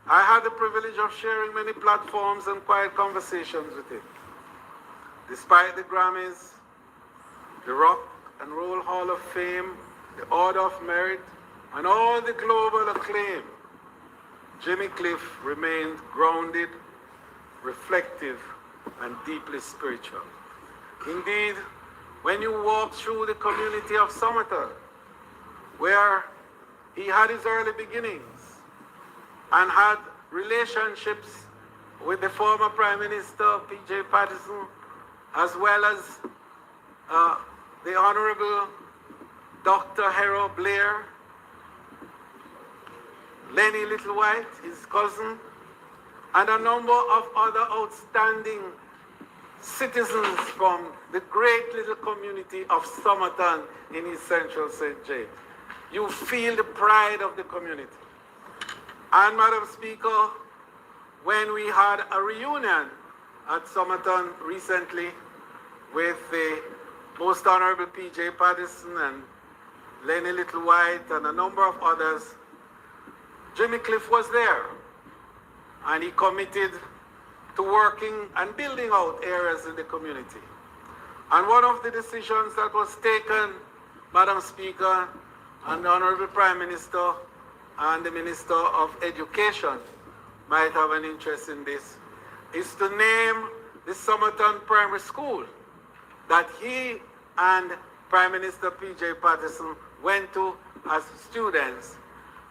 I had the privilege of sharing many platforms and quiet conversations with him. Despite the Grammys, the Rock and Roll Hall of Fame, the Order of Merit, and all the global acclaim, Jimmy Cliff remained grounded, reflective, and deeply spiritual. Indeed, when you walk through the community of Somerton, where he had his early beginnings and had relationships with the former Prime Minister, P.J. Patterson, as well as the Honorable Dr. Harold Blair, Lenny Littlewhite, his cousin, and a number of other outstanding citizens from the great little community of Somerton in East Central St. James. You feel the pride of the community. And Madam Speaker, when we had a reunion at Somerton recently with the Most Honorable P.J. Patterson and Lenny Littlewhite and a number of others, Jimmy Cliff was there, and he committed to working and building out areas in the community. And one of the decisions that was taken, Madam Speaker, and the Honorable Prime Minister and the Minister of Education might have an interest in this, is to name the Somerton Primary School that he and Prime Minister P.J. Patterson went to as students,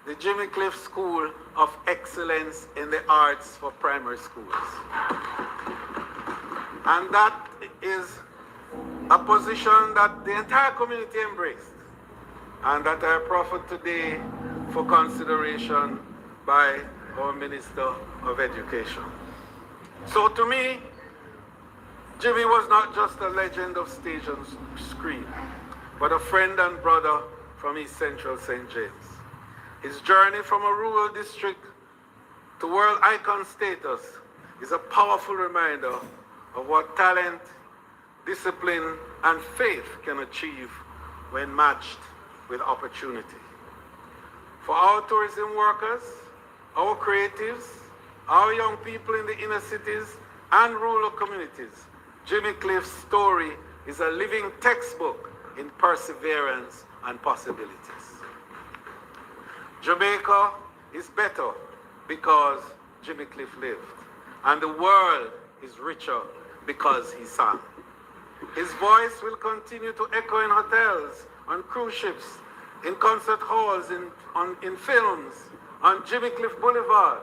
the Jimmy Cliff School of Excellence in the Arts for Primary Schools. And that is a position that the entire community embraced, and that I proffer today for consideration by our Minister of Education. So to me, Jimmy was not just a legend of stage and screen, but a friend and brother from East Central St. James. His journey from a rural district to world icon status is a powerful reminder of what talent, discipline, and faith can achieve when matched with opportunity. For our tourism workers, our creatives, our young people in the inner cities and rural communities, Jimmy Cliff's story is a living textbook in perseverance and possibilities. Jamaica is better because Jimmy Cliff lived, and the world is richer because he sang. His voice will continue to echo in hotels, on cruise ships, in concert halls, in films, on Jimmy Cliff Boulevard,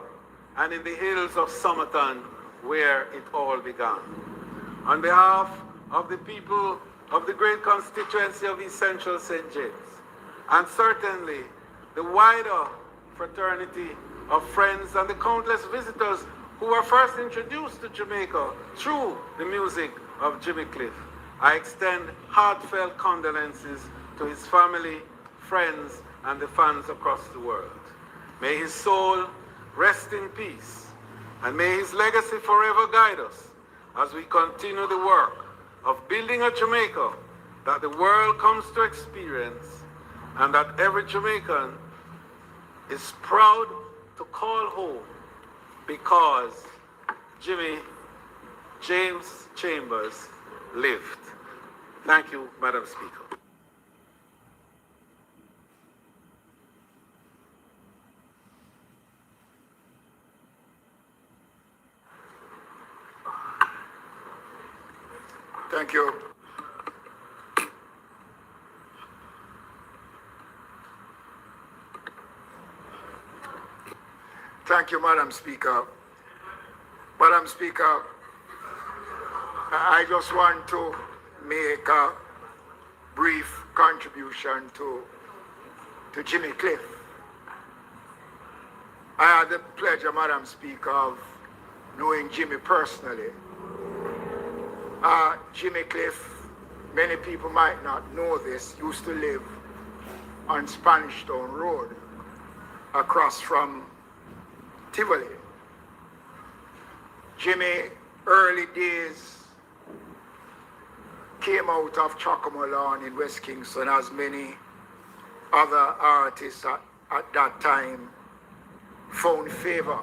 and in the hills of Somerton, where it all began. On behalf of the people of the great constituency of East Central St. James, and certainly the wider fraternity of friends and the countless visitors who were first introduced to Jamaica through the music of Jimmy Cliff, I extend heartfelt condolences to his family, friends, and the fans across the world. May his soul rest in peace, and may his legacy forever guide us as we continue the work of building a Jamaica that the world comes to experience and that every Jamaican is proud to call home because James Chambers lived. Thank you, Madam Speaker. Thank you. Thank you, Madam Speaker. Madam Speaker, I just want to make a brief contribution to Jimmy Cliff. I had the pleasure, Madam Speaker, of knowing Jimmy personally. Jimmy Cliff, many people might not know this, used to live on Spanish Town Road across from Tivoli. Jimmy, early days, came out of Chocomolon in West Kingston, as many other artists at that time found favor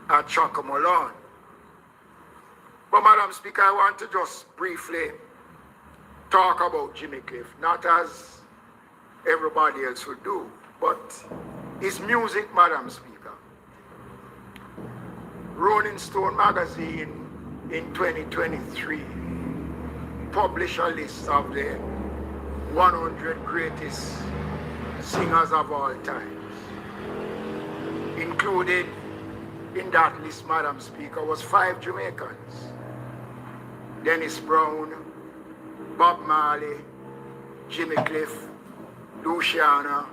at Chocomolon. But Madam Speaker, I want to just briefly talk about Jimmy Cliff, not as everybody else would do, but his music, Madam Speaker. Rolling Stone magazine in 2023 published a list of the 100 greatest singers of all times. Included in that list, Madam Speaker, was 5 Jamaicans: Dennis Brown, Bob Marley, Jimmy Cliff, Luciana,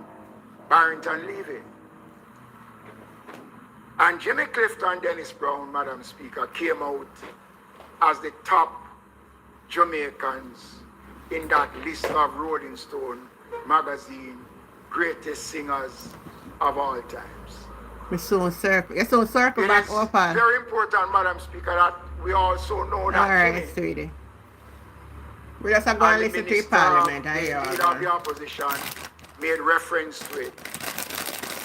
Barrington Levy. And Jimmy Cliff and Dennis Brown, Madam Speaker, came out as the top Jamaicans in that list of Rolling Stone magazine greatest singers of all times. You're so circle back up. It's very important, Madam Speaker, that we also know that. All right, sweetie. We just have to go and listen to the Parliament. The leader of the opposition made reference to it.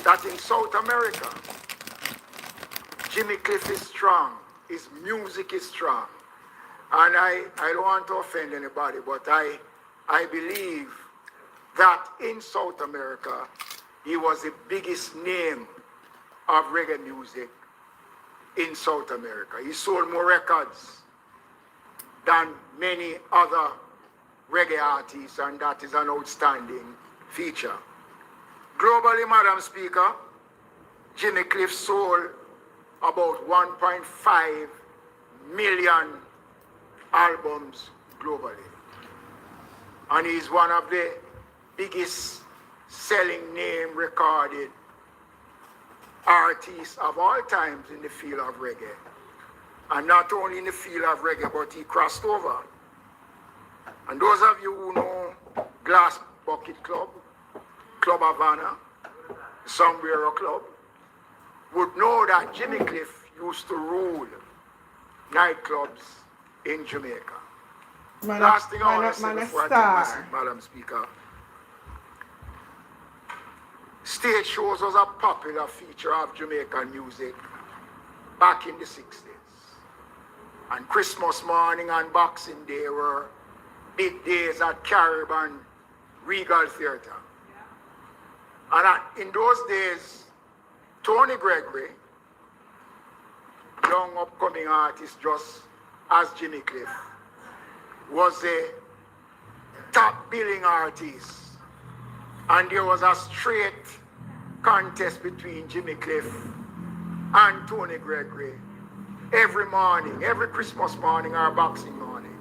That in South America, Jimmy Cliff is strong. His music is strong. And I don't want to offend anybody, but I believe that in South America, he was the biggest name of reggae music in South America. He sold more records than many other reggae artists, and that is an outstanding feature. Globally, Madam Speaker, Jimmy Cliff sold about 1.5 million albums globally. And he's one of the biggest selling name recorded artists of all times in the field of reggae. And not only in the field of reggae, but he crossed over. And those of you who know Glass Bucket Club, Club Havana, Sombrero Club, would know that Jimmy Cliff used to rule nightclubs in Jamaica. Last thing I want to say before I take my seat, Madam Speaker. Stage shows was a popular feature of Jamaican music back in the 60s. And Christmas morning and Boxing Day were big days at Caribbean Regal Theatre. And in those days, Tony Gregory, young upcoming artist just as Jimmy Cliff, was a top billing artist. And there was a straight contest between Jimmy Cliff and Tony Gregory every morning, every Christmas morning or Boxing morning,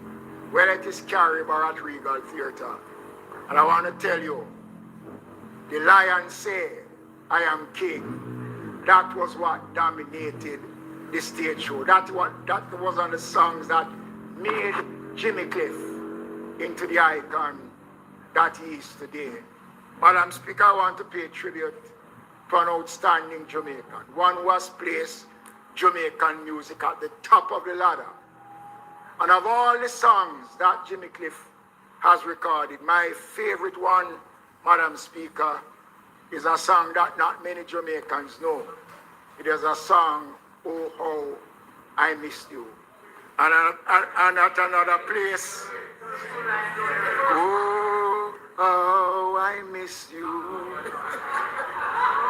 whether it is Carib or at Regal Theatre. And I want to tell you, the lion say, I am king. That was what dominated the stage show. That was on the songs that made Jimmy Cliff into the icon that he is today. Madam Speaker, I want to pay tribute to an outstanding Jamaican, one who has placed Jamaican music at the top of the ladder. And of all the songs that Jimmy Cliff has recorded, my favorite one, Madam Speaker, is a song that not many Jamaicans know. It is a song, Oh How I Missed You. And at another place, oh, how I miss you.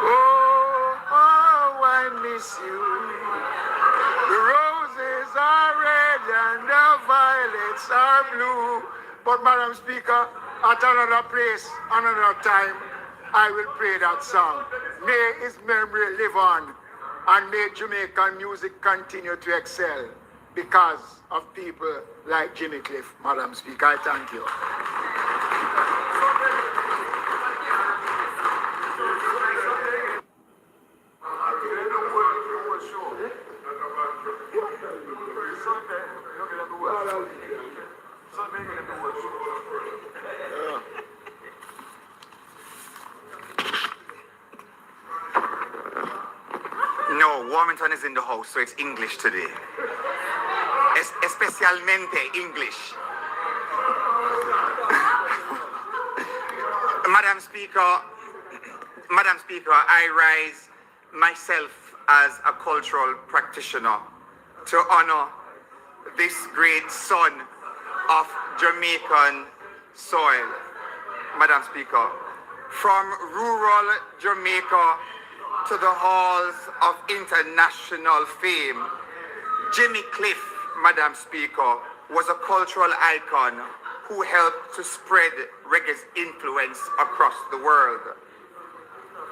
Oh, how I miss you. The roses are red and the violets are blue. But Madam Speaker, at another place, another time, I will play that song. May his memory live on, and may Jamaican music continue to excel because of people like Jimmy Cliff. Madam Speaker, I thank you. No, Warmington is in the house, so it's English today. Especialmente English. Madam Speaker, I rise myself as a cultural practitioner to honor this great son of Jamaican soil. Madam Speaker, from rural Jamaica to the halls of international fame, Jimmy Cliff, Madam Speaker, was a cultural icon who helped to spread reggae's influence across the world.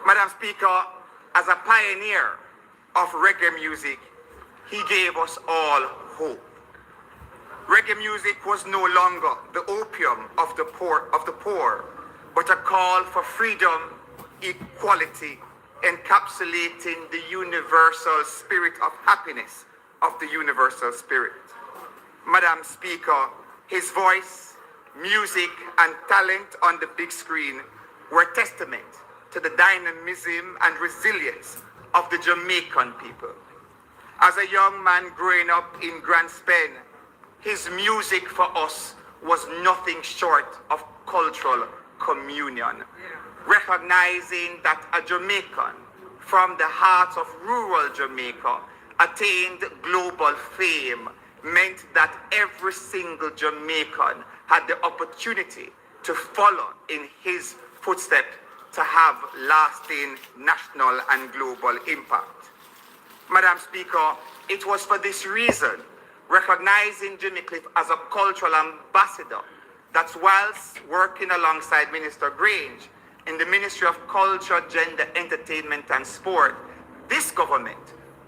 Madam Speaker, as a pioneer of reggae music, he gave us all hope. Reggae music was no longer the opium of the poor, but a call for freedom, equality, encapsulating the universal spirit of happiness of the universal spirit. Madam Speaker, his voice, music, and talent on the big screen were testament to the dynamism and resilience of the Jamaican people. As a young man growing up in Grand Spain, his music for us was nothing short of cultural communion. Recognizing that a Jamaican from the heart of rural Jamaica attained global fame meant that every single Jamaican had the opportunity to follow in his footsteps to have lasting national and global impact. Madam Speaker, it was for this reason, recognizing Jimmy Cliff as a cultural ambassador, that whilst working alongside Minister Grange in the Ministry of Culture, Gender, Entertainment and Sport, this government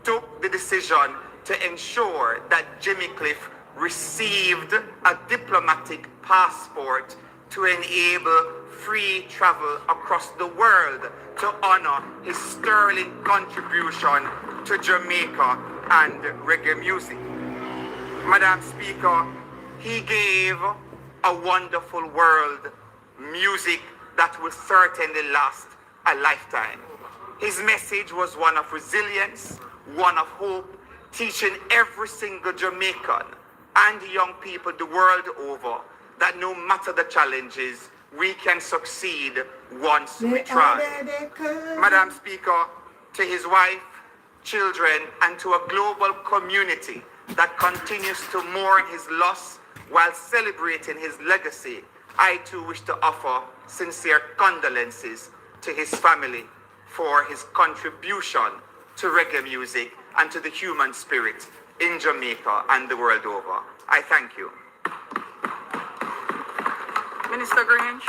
took the decision to ensure that Jimmy Cliff received a diplomatic passport to enable free travel across the world to honor his sterling contribution to Jamaica and reggae music. Madam Speaker, he gave a wonderful world music that will certainly last a lifetime. His message was one of resilience, one of hope, teaching every single Jamaican and young people the world over that no matter the challenges, we can succeed once we try. Madam Speaker, to his wife, children, and to a global community that continues to mourn his loss while celebrating his legacy, I too wish to offer sincere condolences to his family for his contribution to reggae music and to the human spirit in Jamaica and the world over. I thank you. Minister Grange.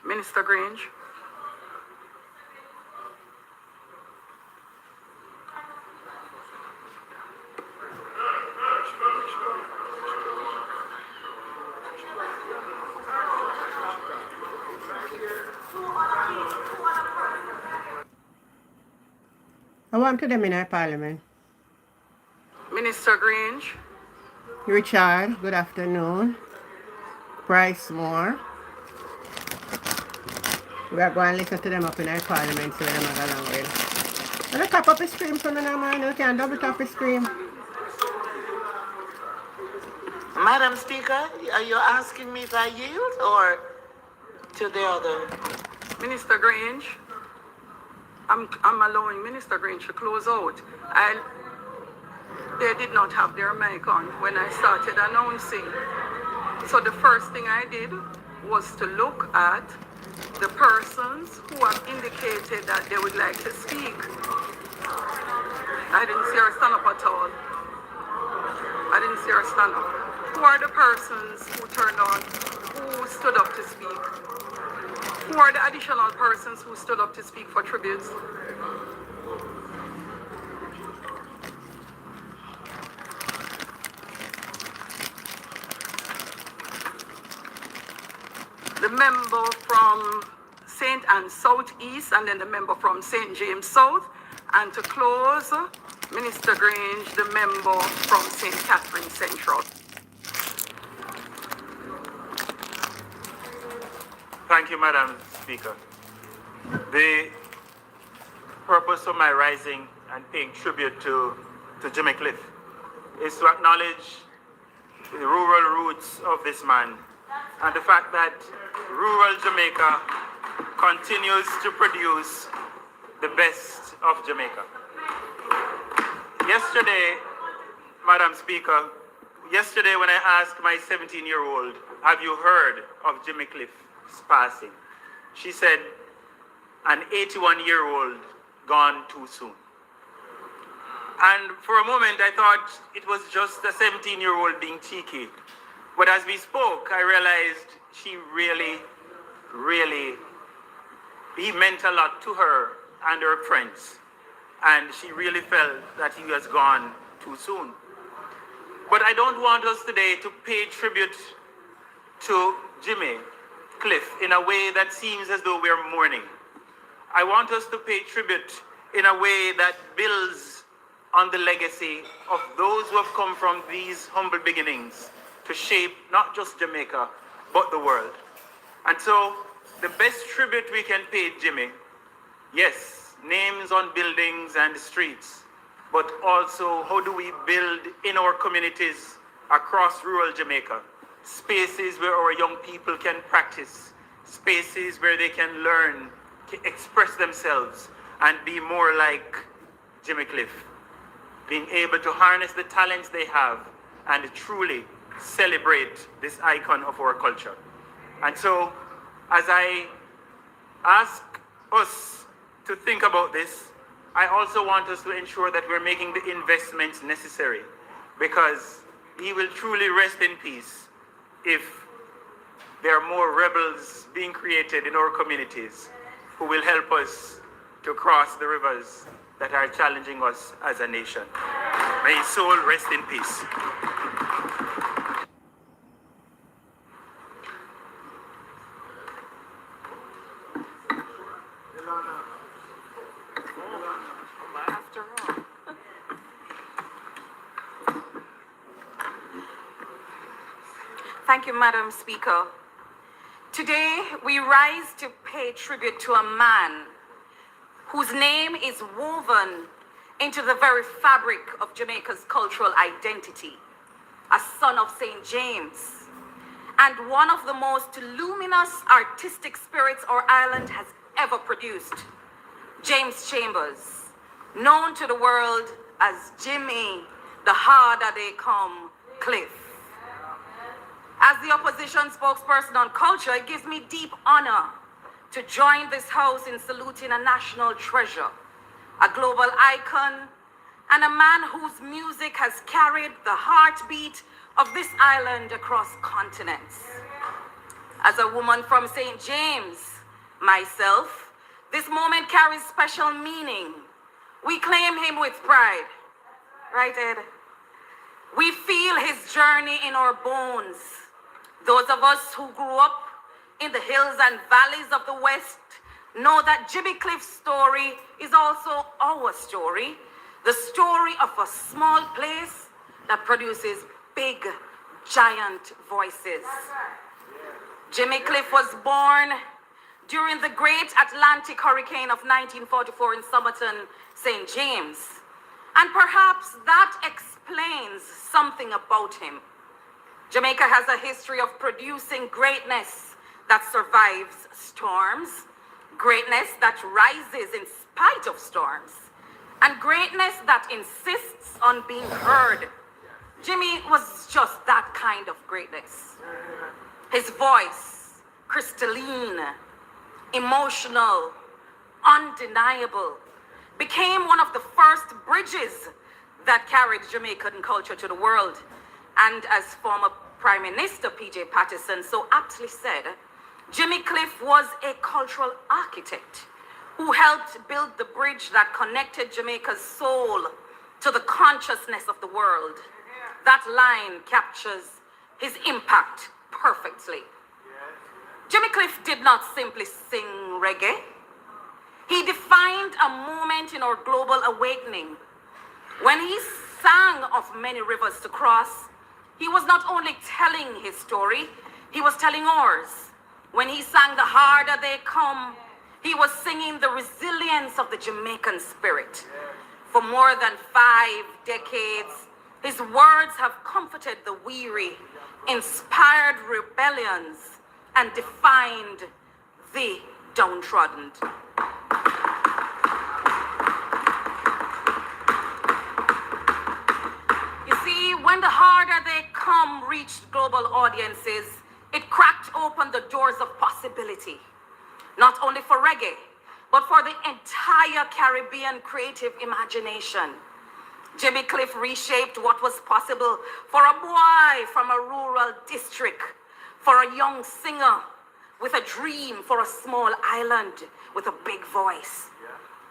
Minister Grange. I want to them in our parliament. Minister Grange. Richard, good afternoon. Price Moore. We are going to listen to them up in our parliament so them are along with. And I tap up the screen so no man, you can double tap the screen. Madam Speaker, are you asking me if I yield or to the other? Minister Grange. I'm allowing Minister Grange to close out. They did not have their mic on when I started announcing. So the first thing I did was to look at the persons who have indicated that they would like to speak. I didn't see her stand up at all. I didn't see her stand up. Who are the persons who turned on, who stood up to speak? Who are the additional persons who stood up to speak for tributes? The member from St. Anne South East, and then the member from St. James South, and to close, Minister Grange, the member from St. Catherine Central. Thank you, Madam Speaker. The purpose of my rising and paying tribute to Jimmy Cliff is to acknowledge the rural roots of this man and the fact that rural Jamaica continues to produce the best of Jamaica. Yesterday, Madam Speaker, when I asked my 17-year-old, have you heard of Jimmy Cliff's passing? She said, an 81-year-old gone too soon. And for a moment, I thought it was just a 17-year-old being cheeky. But as we spoke, I realized she he meant a lot to her and her friends. And she really felt that he was gone too soon. But I don't want us today to pay tribute to Jimmy Cliff in a way that seems as though we're mourning. I want us to pay tribute in a way that builds on the legacy of those who have come from these humble beginnings to shape not just Jamaica, but the world. And so the best tribute we can pay Jimmy, yes, names on buildings and streets, but also how do we build in our communities across rural Jamaica, spaces where our young people can practice, spaces where they can learn to express themselves and be more like Jimmy Cliff, being able to harness the talents they have and truly celebrate this icon of our culture. And so, as I ask us to think about this, I also want us to ensure that we're making the investments necessary, because he will truly rest in peace if there are more rebels being created in our communities who will help us to cross the rivers that are challenging us as a nation. May his soul rest in peace. Thank you, Madam Speaker. Today, we rise to pay tribute to a man whose name is woven into the very fabric of Jamaica's cultural identity, a son of St. James, and one of the most luminous artistic spirits our island has ever produced, James Chambers, known to the world as Jimmy, the harder they come, Cliff. As the opposition spokesperson on culture, it gives me deep honor to join this house in saluting a national treasure, a global icon, and a man whose music has carried the heartbeat of this island across continents. As a woman from St. James, myself, this moment carries special meaning. We claim him with pride. Right, Ed? We feel his journey in our bones. Those of us who grew up in the hills and valleys of the West know that Jimmy Cliff's story is also our story, the story of a small place that produces big, giant voices. Jimmy Cliff was born during the great Atlantic hurricane of 1944 in Somerton, St. James. And perhaps that explains something about him. Jamaica has a history of producing greatness that survives storms, greatness that rises in spite of storms, and greatness that insists on being heard. Jimmy was just that kind of greatness. His voice, crystalline, emotional, undeniable, became one of the first bridges that carried Jamaican culture to the world. And as former Prime Minister P.J. Patterson so aptly said, Jimmy Cliff was a cultural architect who helped build the bridge that connected Jamaica's soul to the consciousness of the world. That line captures his impact perfectly. Jimmy Cliff did not simply sing reggae. He defined a moment in our global awakening. When he sang of many rivers to cross, he was not only telling his story, he was telling ours. When he sang The Harder They Come, he was singing the resilience of the Jamaican spirit. For more than 5 decades, his words have comforted the weary, inspired rebellions, and defined the downtrodden. You see, when The Harder They Come reached global audiences, it cracked open the doors of possibility, not only for reggae, but for the entire Caribbean creative imagination. Jimmy Cliff reshaped what was possible for a boy from a rural district, for a young singer with a dream for a small island with a big voice.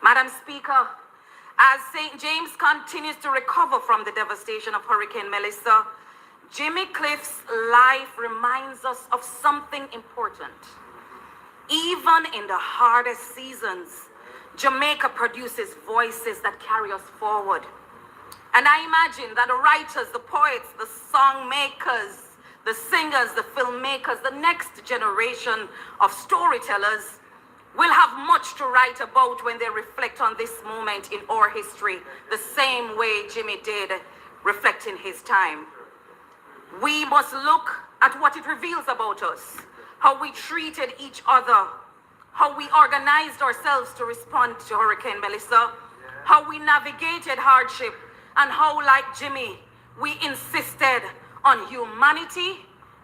Madam Speaker, as St. James continues to recover from the devastation of Hurricane Melissa, Jimmy Cliff's life reminds us of something important. Even in the hardest seasons, Jamaica produces voices that carry us forward. And I imagine that the writers, the poets, the song makers, the singers, the filmmakers, the next generation of storytellers will have much to write about when they reflect on this moment in our history, the same way Jimmy did, reflecting his time. We must look at what it reveals about us, how we treated each other, how we organized ourselves to respond to Hurricane Melissa, how we navigated hardship, and how, like Jimmy, we insisted on humanity,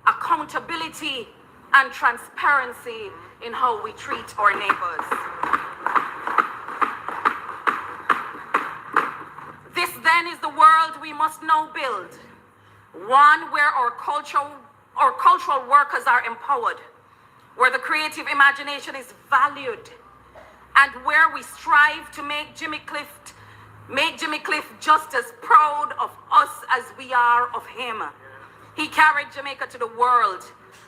accountability, and transparency in how we treat our neighbors. This then is the world we must now build, one where our cultural workers are empowered, where the creative imagination is valued, and where we strive to make Jimmy Cliff just as proud of us as we are of him. He carried Jamaica to the world.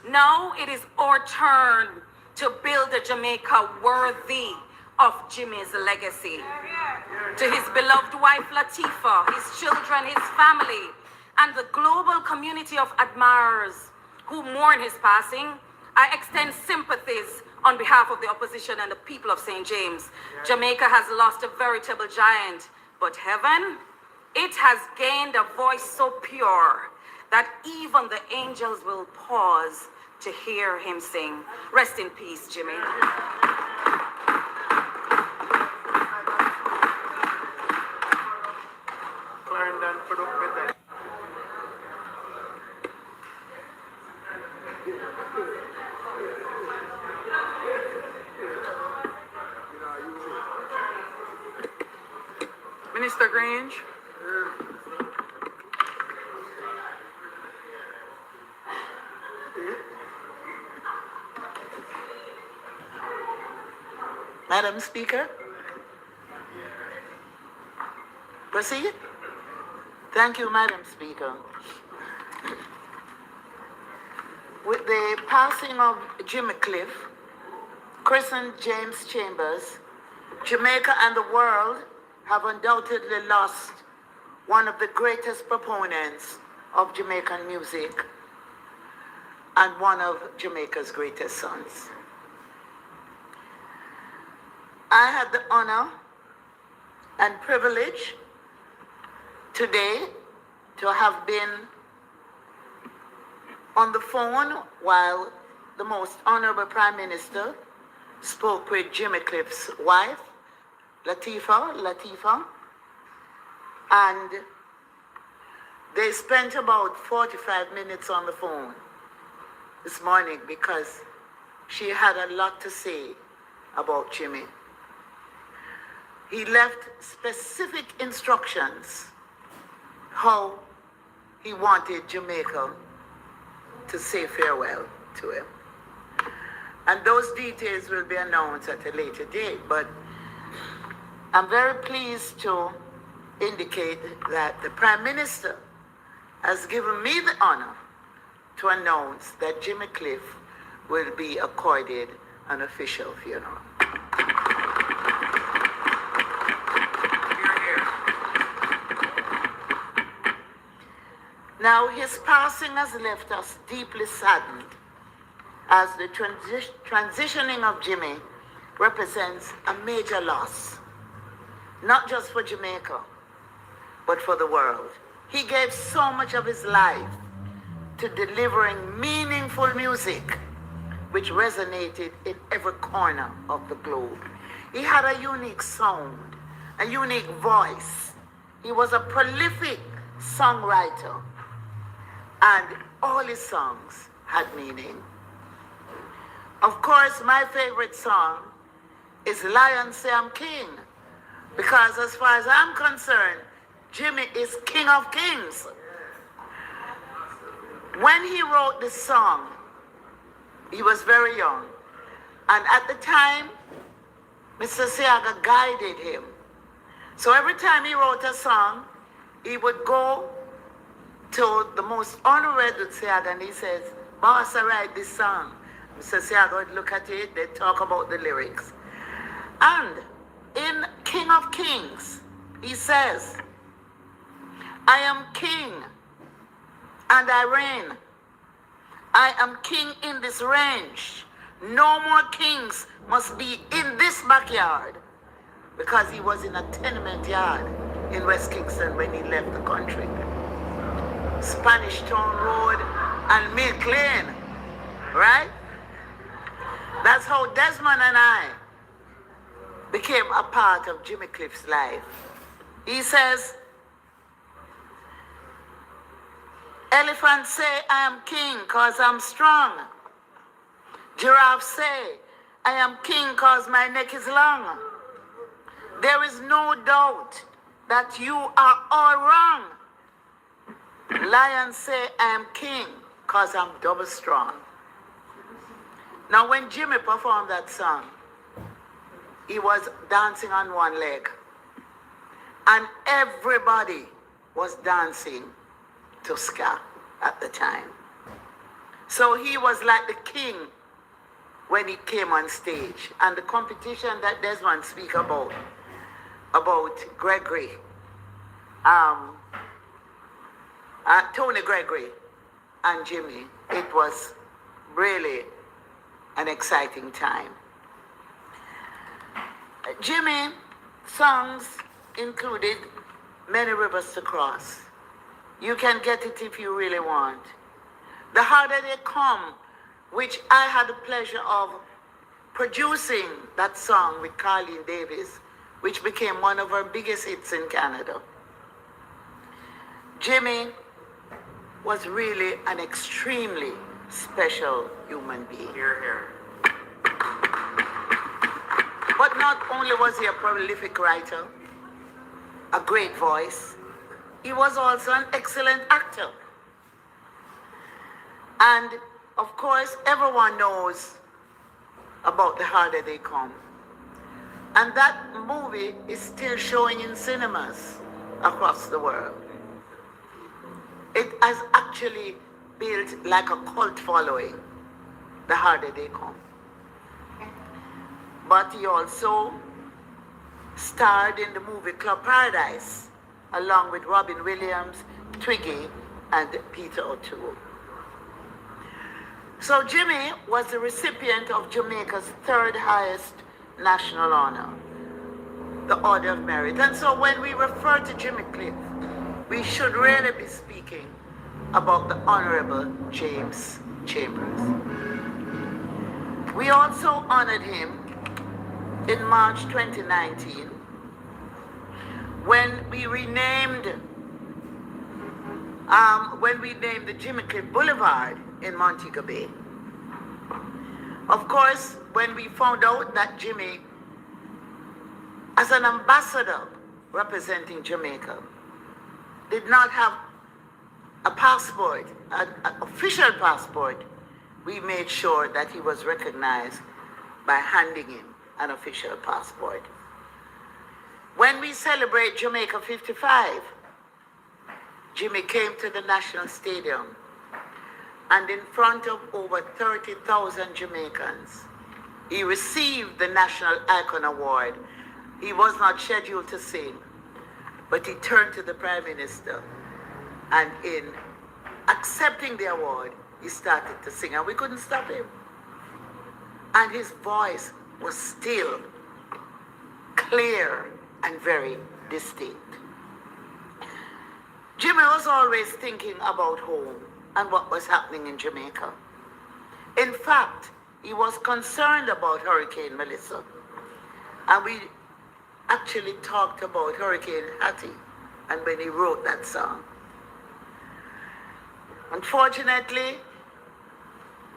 Now it is our turn to build a Jamaica worthy of Jimmy's legacy. To his beloved wife Latifah, his children, his family, and the global community of admirers who mourn his passing, I extend sympathies on behalf of the opposition and the people of St. James. Jamaica has lost a veritable giant, But heaven, it has gained a voice so pure that even the angels will pause to hear him sing. Rest in peace, Jimmy. Clarendon, put up with that. Minister Grange. Madam Speaker. Proceed. Thank you, Madam Speaker. With the passing of Jimmy Cliff, christened James Chambers, Jamaica and the world have undoubtedly lost one of the greatest proponents of Jamaican music and one of Jamaica's greatest sons. I had the honor and privilege today to have been on the phone while the most honorable Prime Minister spoke with Jimmy Cliff's wife, Latifah, and they spent about 45 minutes on the phone this morning because she had a lot to say about Jimmy. He left specific instructions how he wanted Jamaica to say farewell to him. And those details will be announced at a later date, but I'm very pleased to indicate that the Prime Minister has given me the honor to announce that Jimmy Cliff will be accorded an official funeral. Now, his passing has left us deeply saddened, as the transitioning of Jimmy represents a major loss, not just for Jamaica, but for the world. He gave so much of his life to delivering meaningful music, which resonated in every corner of the globe. He had a unique sound, a unique voice. He was a prolific songwriter, and all his songs had meaning. Of course, my favorite song is Lion Say I'm King, because as far as I'm concerned, Jimmy is King of Kings. When he wrote this song, he was very young. And at the time, Mr. Seaga guided him. So every time he wrote a song, he would go to the most honorable Seaga and he says, "Boss, I write this song." Mr. Seaga would look at it, they'd talk about the lyrics. And in King of Kings, he says, "I am king and I reign. I am king in this range. No more kings must be in this backyard," because he was in a tenement yard in West Kingston when he left the country. Spanish Town Road and Milk Lane, right? That's how Desmond and I became a part of Jimmy Cliff's life. He says, "Elephants say I am king cause I'm strong. Giraffes say I am king cause my neck is long. There is no doubt that you are all wrong. Lions say I am king cause I'm double strong." Now when Jimmy performed that song, he was dancing on one leg. And everybody was dancing to ska at the time. So he was like the king when he came on stage. And the competition that Desmond speak about Gregory, Tony Gregory and Jimmy, it was really an exciting time. Jimmy songs included Many Rivers to Cross. You can get it if you really want. The Harder They Come, which I had the pleasure of producing that song with Carleen Davis, which became one of her biggest hits in Canada. Jimmy was really an extremely special human being. Hear, hear. But not only was he a prolific writer, a great voice, he was also an excellent actor. And of course, everyone knows about The Harder They Come. And that movie is still showing in cinemas across the world. It has actually built like a cult following, The Harder They Come. But he also starred in the movie Club Paradise, along with Robin Williams, Twiggy, and Peter O'Toole. So Jimmy was the recipient of Jamaica's third highest national honor, the Order of Merit. And so when we refer to Jimmy Cliff, we should really be speaking about the Honorable James Chambers. We also honored him in March 2019 when we named the Jimmy Cliff Boulevard in Montego Bay. Of course, when we found out that Jimmy, as an ambassador representing Jamaica, did not have a passport, an official passport, we made sure that he was recognized by handing him an official passport. When we celebrate Jamaica 55, Jimmy came to the National Stadium and in front of over 30,000 Jamaicans, he received the National Icon Award. He was not scheduled to sing, but he turned to the Prime Minister and in accepting the award, he started to sing and we couldn't stop him. And his voice was still clear and very distinct. Jimmy was always thinking about home and what was happening in Jamaica. In fact, he was concerned about Hurricane Melissa. And we actually talked about Hurricane Hattie and when he wrote that song. Unfortunately,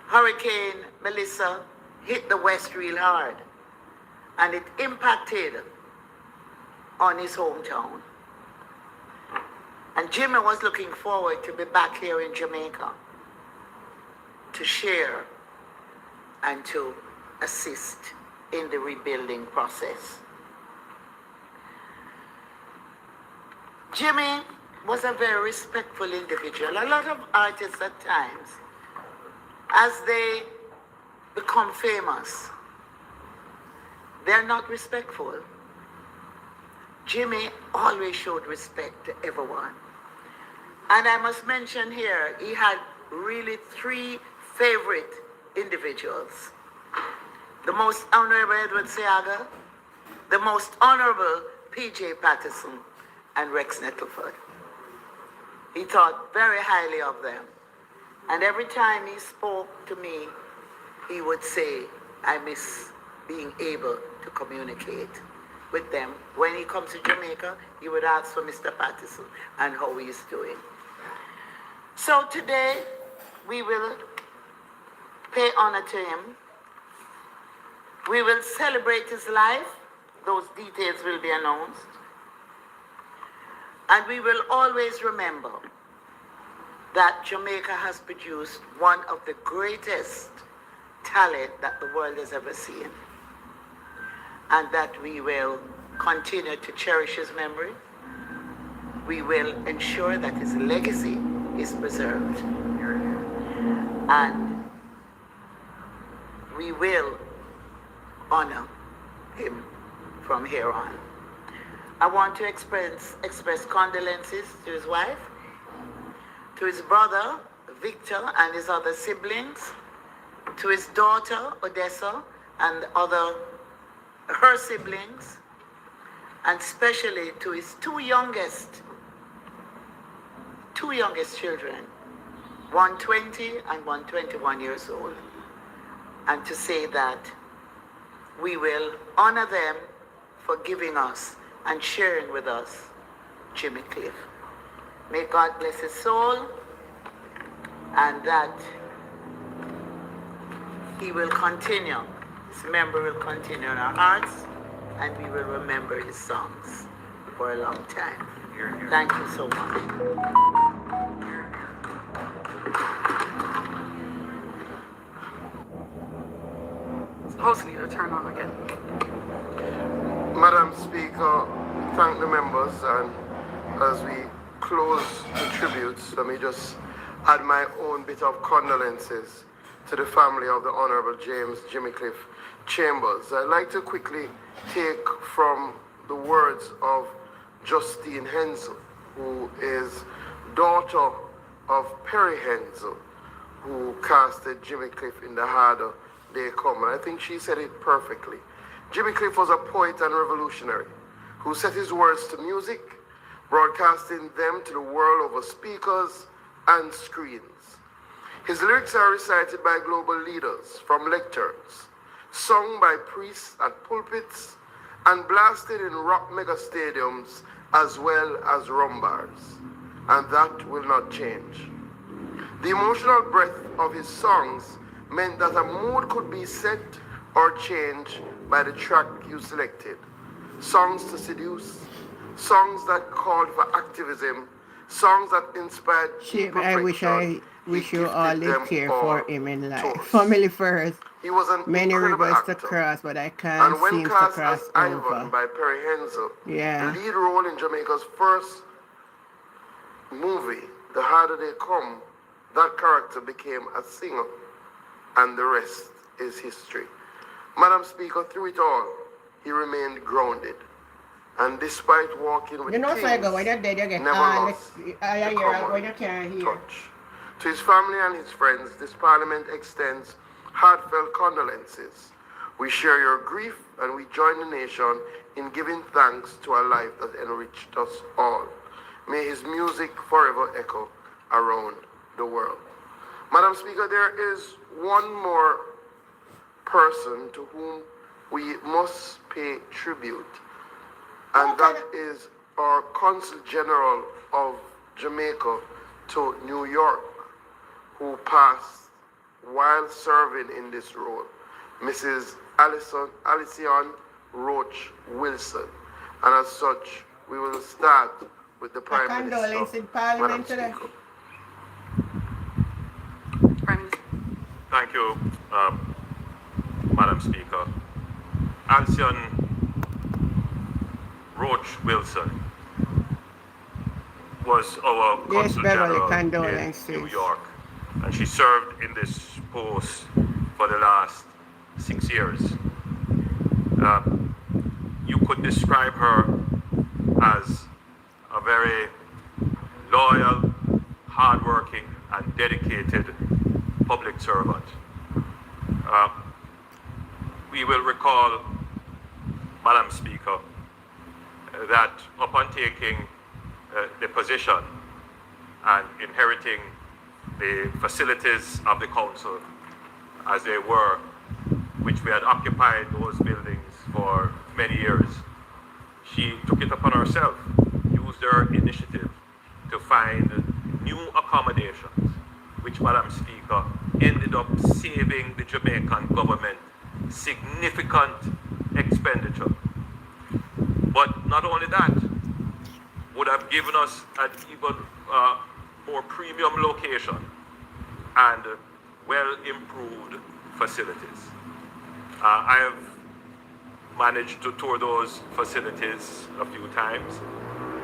Hurricane Melissa hit the West real hard and it impacted on his hometown. And Jimmy was looking forward to be back here in Jamaica to share and to assist in the rebuilding process. Jimmy was a very respectful individual. A lot of artists at times, as they become famous, they're not respectful. Jimmy always showed respect to everyone. And I must mention here, he had really three favorite individuals. The most honorable Edward Seaga, the most honorable P.J. Patterson, and Rex Nettleford. He thought very highly of them. And every time he spoke to me, he would say, I miss being able to communicate with them. When he comes to Jamaica, he would ask for Mr. Patterson and how he is doing. So today, we will pay honor to him. We will celebrate his life. Those details will be announced. And we will always remember that Jamaica has produced one of the greatest talent that the world has ever seen. And that we will continue to cherish his memory. We will ensure that his legacy is preserved. And we will honor him from here on. I want to express condolences to his wife, to his brother, Victor, and his other siblings, to his daughter, Odessa, and her siblings, and especially to his two youngest children, one 20 and one 21 years old, and to say that we will honor them for giving us and sharing with us Jimmy Cliff. May God bless his soul, and that he will continue, his memory will continue in our hearts, and we will remember his songs for a long time. Thank you so much. Host leader, turn on again. Madam Speaker, thank the members, and as we close the tributes, let me just add my own bit of condolences to the family of the Honorable James Jimmy Cliff Chambers. I'd like to quickly take from the words of Justine Hensel, who is daughter of Perry Hensel, who casted Jimmy Cliff in The Harder They Come. And I think she said it perfectly. Jimmy Cliff was a poet and revolutionary who set his words to music, broadcasting them to the world over speakers and screens. His lyrics are recited by global leaders from lecterns, sung by priests at pulpits, and blasted in rock mega stadiums as well as rum bars. And that will not change. The emotional breadth of his songs meant that a mood could be set or changed by the track you selected. Songs to seduce, songs that called for activism, songs that inspired I wish you all lived here for him in life. Family first. He was an many rivers to cross, but I can't seem to cross as Ivan by Perry Hensel, yeah, the lead role in Jamaica's first movie, The Harder They Come, that character became a singer, and the rest is history. Madam Speaker, through it all, he remained grounded. And despite walking with kings, never lost the common touch. To his family and his friends, this Parliament extends heartfelt condolences. We share your grief, and we join the nation in giving thanks to a life that enriched us all. May his music forever echo around the world. Madam Speaker, there is one more person to whom we must pay tribute, and that is our Consul General of Jamaica to New York, who passed while serving in this role, Mrs. Alison Roach Wilson. And as such, we will start with the Prime Minister. In Parliament today. Thank you, Madam Speaker. Alison Roach Wilson was our Consul General in New York, and she served in this post for the last 6 years. You could describe her as a very loyal, hardworking, and dedicated public servant. We will recall, Madam Speaker, that upon taking the position and inheriting the facilities of the council as they were, which we had occupied those buildings for many years, she took it upon herself, used her initiative to find new accommodations, which, Madam Speaker, ended up saving the Jamaican government significant expenditure. But not only that, would have given us an even more premium location and well improved facilities. I have managed to tour those facilities a few times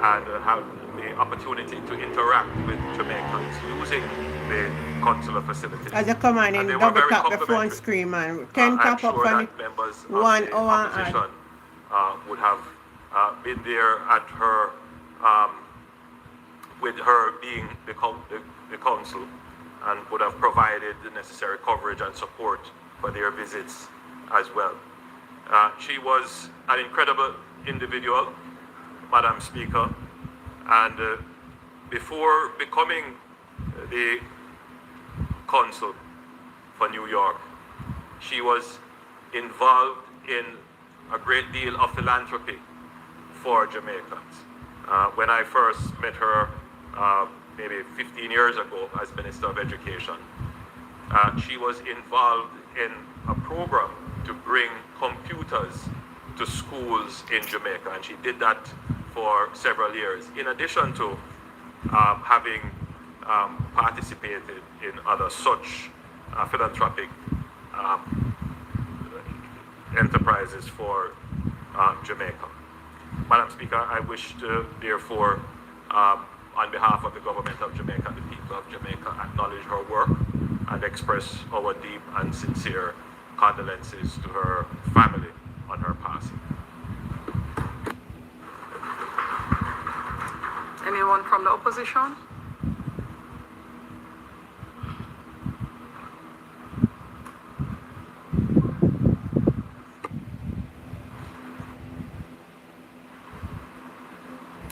and have the opportunity to interact with Jamaicans using the consular facilities. As you come on in, double tap the phone screen, man. 10 tap up on it. Members of 1 the hour opposition would have been there at her, with her being the consul, and would have provided the necessary coverage and support for their visits as well. She was an incredible individual Madam Speaker, and before becoming the consul for New York, she was involved in a great deal of philanthropy for Jamaicans. When I first met her maybe 15 years ago as Minister of Education, she was involved in a program to bring computers to schools in Jamaica, and she did that for several years, in addition to having participated in other such philanthropic enterprises for Jamaica. Madam Speaker, I wish to therefore, on behalf of the government of Jamaica and the people of Jamaica, acknowledge her work and express our deep and sincere condolences to her family on her passing. Anyone from the opposition?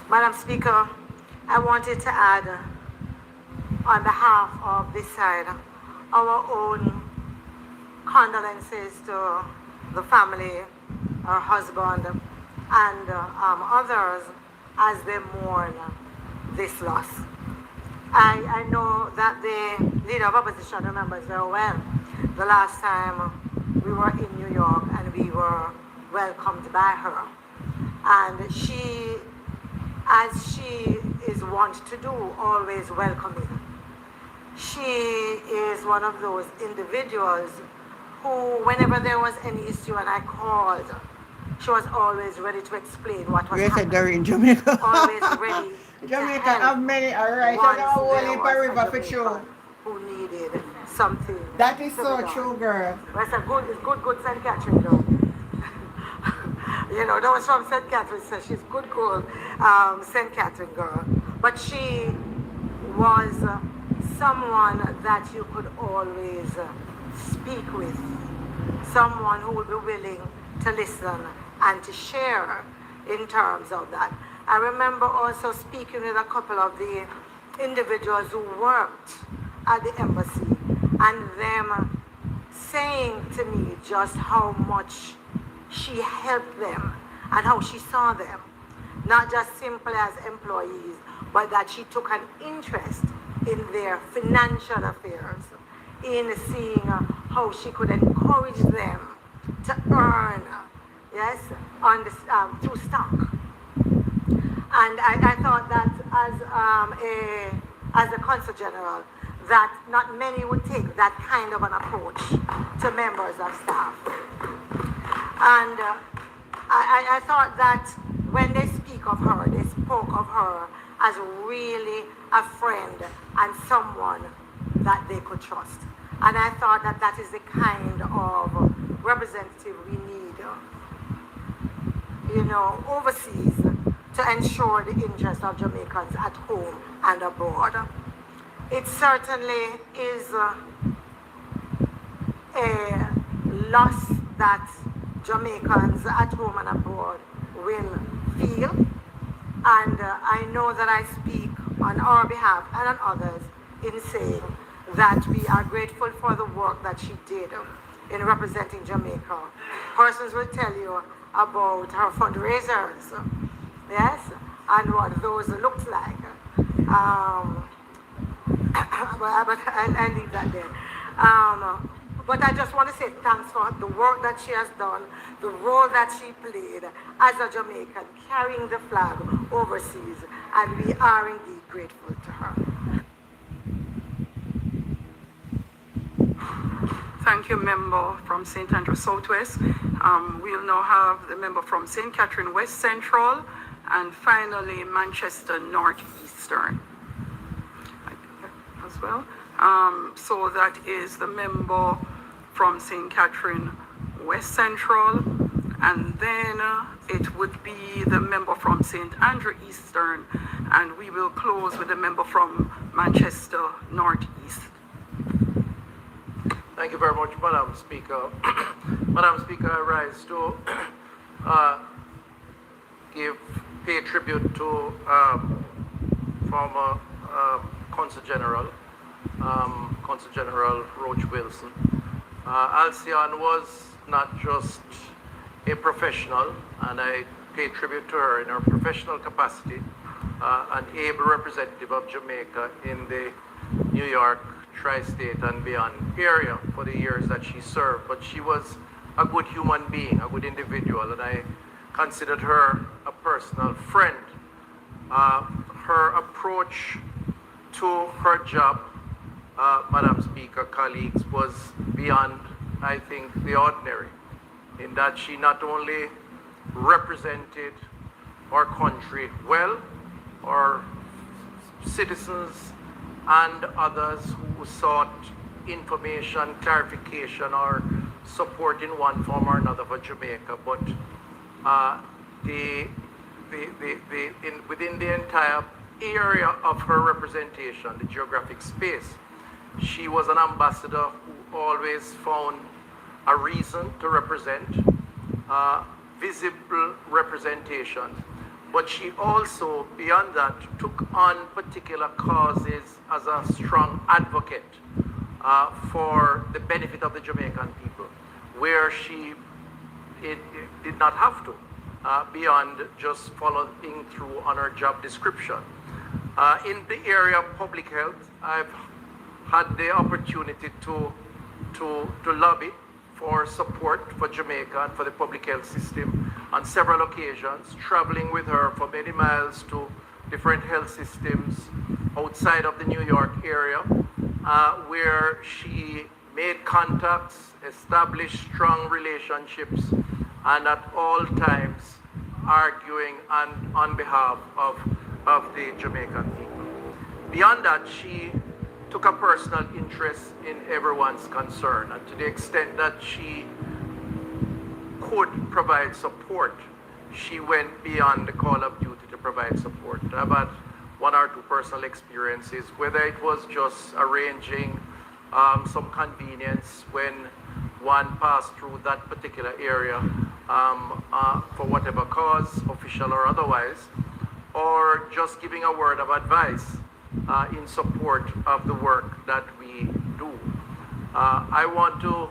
Madam Speaker, I wanted to add, on behalf of this side, our own condolences to the family, her husband, and others as they mourn this loss. I know that the leader of opposition remembers very well the last time we were in New York and we were welcomed by her. And she, as she is wont to do, always welcoming. She is one of those individuals who, whenever there was any issue and I called, she was always ready to explain what was happening. They're in Jamaica. Always ready. Jamaica have many, alright. I know only per river for sure. Who needed something. That is so true, girl. That's a good St. Catherine girl. You know, that was from St. Catherine, so she's good St. Catherine girl. But she was someone that you could always speak with. Someone who would be willing to listen and to share in terms of that. I remember also speaking with a couple of the individuals who worked at the embassy and them saying to me just how much she helped them and how she saw them, not just simply as employees, but that she took an interest in their financial affairs, in seeing how she could encourage them to earn, yes, on this, through stock. And I thought that as a Consul General, that not many would take that kind of an approach to members of staff. And I thought that when they speak of her, they spoke of her as really a friend and someone that they could trust. And I thought that that is the kind of representative we need, you know, overseas to ensure the interests of Jamaicans at home and abroad. It certainly is a loss that Jamaicans at home and abroad will feel. And I know that I speak on our behalf and on others in saying that we are grateful for the work that she did in representing Jamaica. Persons will tell you about her fundraisers, yes, and what those looked like. But I'll leave that there. But I just want to say thanks for the work that she has done, the role that she played as a Jamaican, carrying the flag overseas, and we are indeed grateful to her. Thank you, member from St. Andrew Southwest. We'll now have the member from St. Catherine West Central, and finally Manchester Northeastern as well. So that is the member from St. Catherine West Central, and then it would be the member from St. Andrew Eastern, and we will close with the member from Manchester Northeast. Thank you very much, Madam Speaker. Madam Speaker, I rise to give pay tribute to former Consul General Roach Wilson. Alcione was not just a professional, and I pay tribute to her in her professional capacity, an able representative of Jamaica in the New York, tri-state and beyond area for the years that she served. But she was a good human being, a good individual, and I considered her a personal friend. Her approach to her job, Madam Speaker, colleagues, was beyond, I think, the ordinary, in that she not only represented our country well, our citizens and others who sought information, clarification, or support in one form or another for Jamaica, but within the entire area of her representation, the geographic space, she was an ambassador who always found a reason to represent, visible representation. But she also, beyond that, took on particular causes as a strong advocate for the benefit of the Jamaican people, where she did not have to, beyond just following through on her job description. In the area of public health, I've had the opportunity to lobby for support for Jamaica and for the public health system on several occasions, traveling with her for many miles to different health systems outside of the New York area, where she made contacts, established strong relationships, and at all times arguing on behalf of the Jamaican people. Beyond that, she took a personal interest in everyone's concern, and to the extent that she could provide support, she went beyond the call of duty to provide support. I've had one or two personal experiences, whether it was just arranging some convenience when one passed through that particular area for whatever cause, official or otherwise, or just giving a word of advice in support of the work that we do. I want to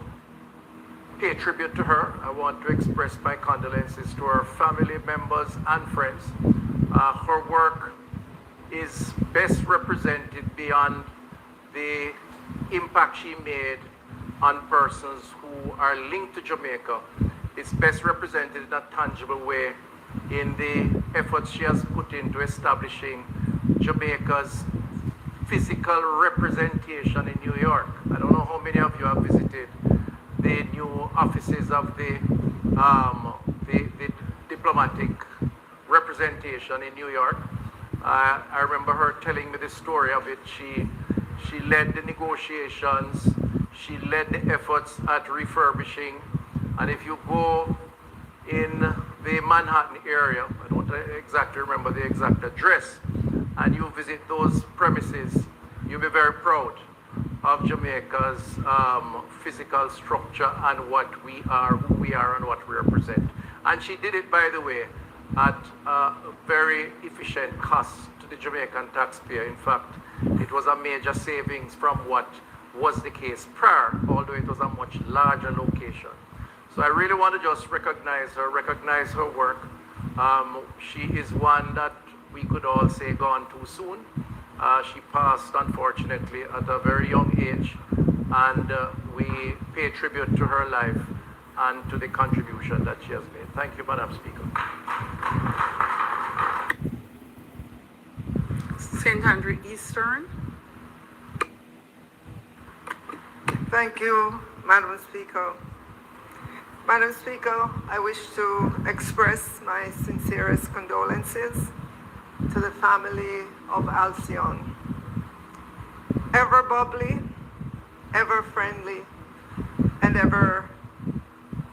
pay tribute to her. I want to express my condolences to her family members and friends. Her work is best represented beyond the impact she made on persons who are linked to Jamaica. It's best represented in a tangible way in the efforts she has put into establishing Jamaica's physical representation in New York. I don't know how many of you have visited the new offices of the diplomatic representation in New York. I remember her telling me the story of it. She led the negotiations, she led the efforts at refurbishing, and if you go in the Manhattan area, I don't exactly remember the exact address, and you visit those premises, you'll be very proud of Jamaica's physical structure and what we are, who we are, and what we represent. And she did it, by the way, at a very efficient cost to the Jamaican taxpayer. In fact, it was a major savings from what was the case prior, although it was a much larger location. So I really want to just recognize her work. She is one that we could all say gone too soon. She passed, unfortunately, at a very young age, and we pay tribute to her life and to the contribution that she has made. Thank you, Madam Speaker. St. Andrew Eastern. Thank you, Madam Speaker. Madam Speaker, I wish to express my sincerest condolences to the family of Alcione. Ever bubbly, ever friendly, and ever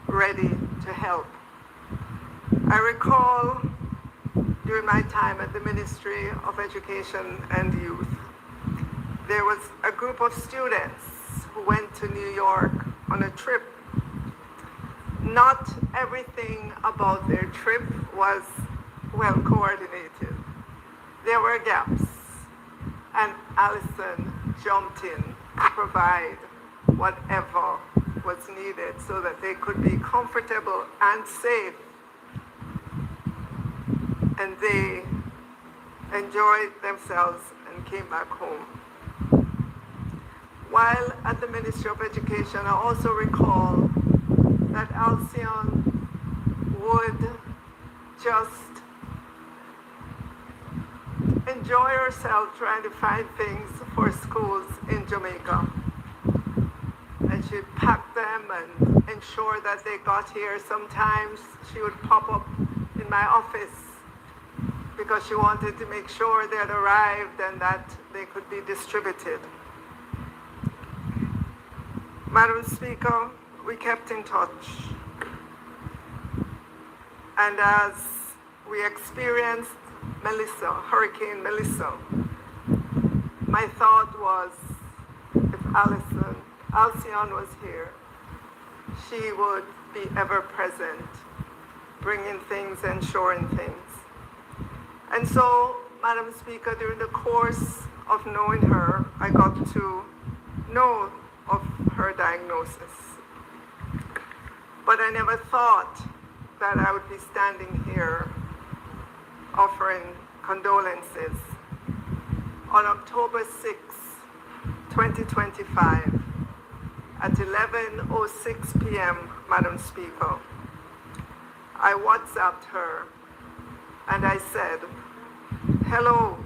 ready to help. I recall during my time at the Ministry of Education and Youth, there was a group of students who went to New York on a trip. Not everything about their trip was well coordinated. There were gaps, and Alison jumped in to provide whatever was needed so that they could be comfortable and safe. And they enjoyed themselves and came back home. While at the Ministry of Education, I also recall that Alcyon would just enjoy herself trying to find things for schools in Jamaica. And she'd pack them and ensure that they got here. Sometimes she would pop up in my office because she wanted to make sure they had arrived and that they could be distributed. Madam Speaker, we kept in touch. And as we experienced Hurricane Melissa, my thought was, if Alcyon was here, she would be ever present, bringing things, ensuring things. And so, Madam Speaker, during the course of knowing her, I got to know of her diagnosis. But I never thought that I would be standing here offering condolences. On October 6, 2025, at 11:06 p.m., Madam Speaker, I WhatsApped her and I said, "Hello,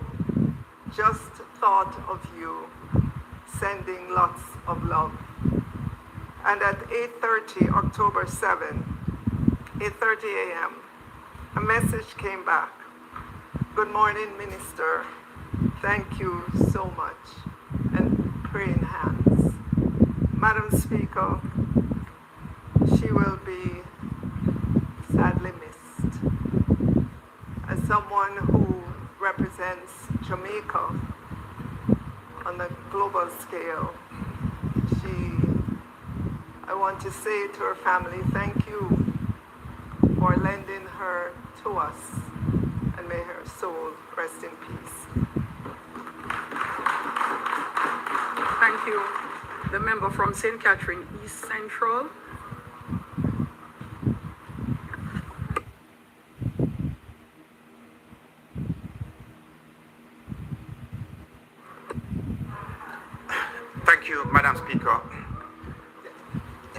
just thought of you, sending lots of love." And at 8:30, October 7, 8:30 a.m., a message came back. "Good morning, Minister. Thank you so much." And praying hands. Madam Speaker, she will be sadly missed. As someone who represents Jamaica on a global scale, I want to say to her family, thank you for lending her to us, and may her soul rest in peace. Thank you. The member from St. Catherine East Central. Thank you, Madam Speaker.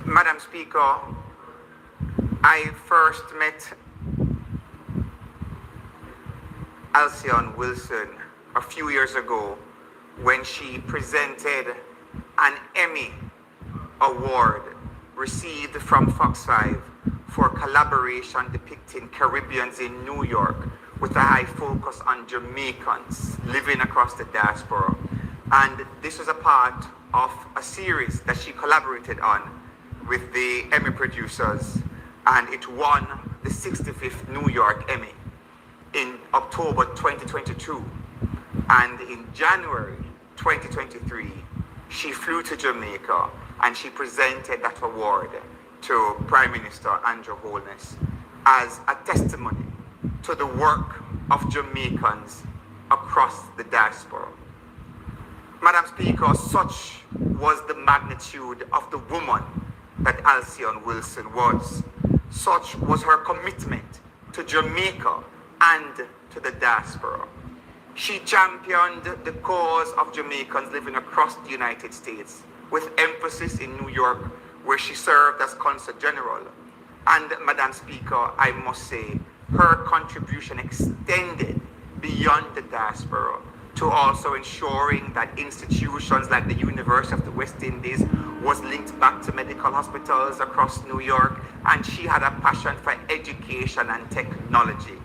Madam Speaker, I first met Alcyon Wilson a few years ago when she presented an Emmy Award received from Fox 5 for collaboration depicting Caribbeans in New York with a high focus on Jamaicans living across the diaspora. And this was a part of a series that she collaborated on with the Emmy producers, and it won the 65th New York Emmy in October 2022. And in January 2023, she flew to Jamaica and she presented that award to Prime Minister Andrew Holness as a testimony to the work of Jamaicans across the diaspora. Madam Speaker, such was the magnitude of the woman that Alcyon Wilson was. Such was her commitment to Jamaica and to the diaspora. She championed the cause of Jamaicans living across the United States, with emphasis in New York, where she served as Consul General. And Madam Speaker, I must say, her contribution extended beyond the diaspora to also ensuring that institutions like the University of the West Indies was linked back to medical hospitals across New York, and she had a passion for education and technology.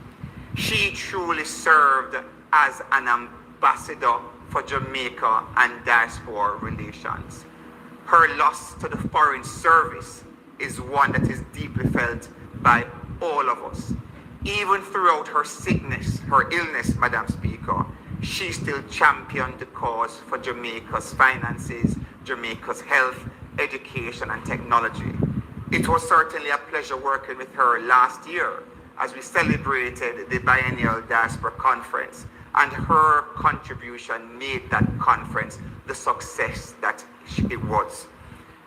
She truly served as an ambassador for Jamaica and diaspora relations. Her loss to the Foreign Service is one that is deeply felt by all of us. Even throughout her sickness, her illness, Madam Speaker, she still championed the cause for Jamaica's finances, Jamaica's health, education, and technology. It was certainly a pleasure working with her last year as we celebrated the biennial diaspora conference, and her contribution made that conference the success that it was.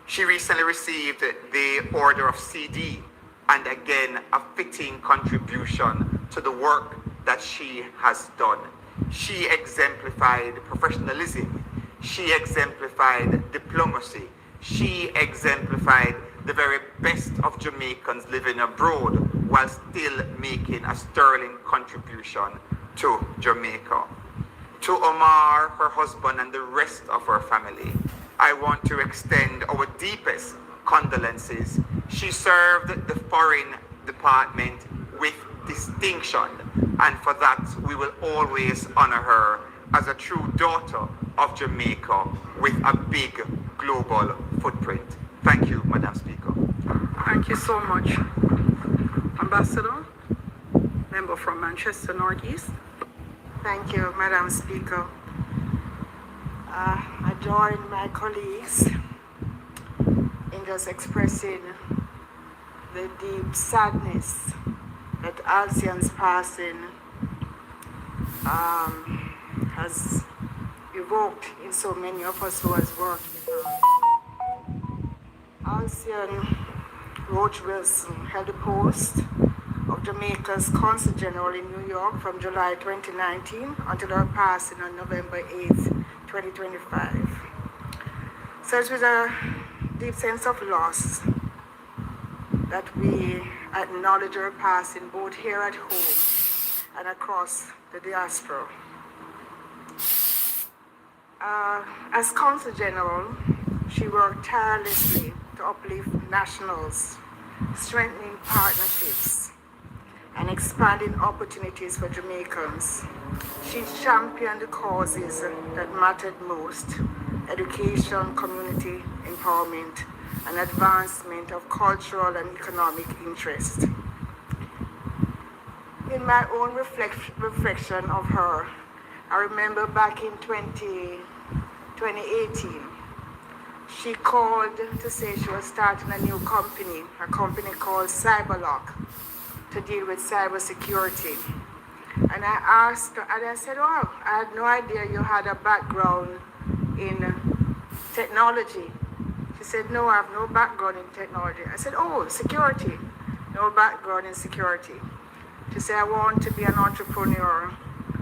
She recently received the Order of CD, and again, a fitting contribution to the work that she has done. She exemplified professionalism. She exemplified diplomacy. She exemplified the very best of Jamaicans living abroad while still making a sterling contribution to Jamaica. To Omar, her husband, and the rest of her family, I want to extend our deepest condolences. She served the Foreign Department with distinction, and for that we will always honor her as a true daughter of Jamaica with a big global footprint. Thank you, Madam Speaker. Thank you so much. Ambassador, member from Manchester Northeast. Thank you, Madam Speaker. I join my colleagues in just expressing the deep sadness that Alcian's passing has evoked in so many of us who has worked with her. Alcian Roach Wilson held the post of Jamaica's Consul General in New York from July 2019 until her passing on November 8th, 2025. So it was a deep sense of loss that we acknowledge her passing both here at home and across the diaspora. As Consul General, she worked tirelessly to uplift nationals, strengthening partnerships, and expanding opportunities for Jamaicans. She championed the causes that mattered most: education, community empowerment, and advancement of cultural and economic interest. In my own reflection of her, I remember back in 2018, she called to say she was starting a new company, a company called Cyberlock, to deal with cybersecurity. And I asked her, and I said, oh, I had no idea you had a background in technology. She said, no, I have no background in technology. I said, oh, security. No background in security. She said, I want to be an entrepreneur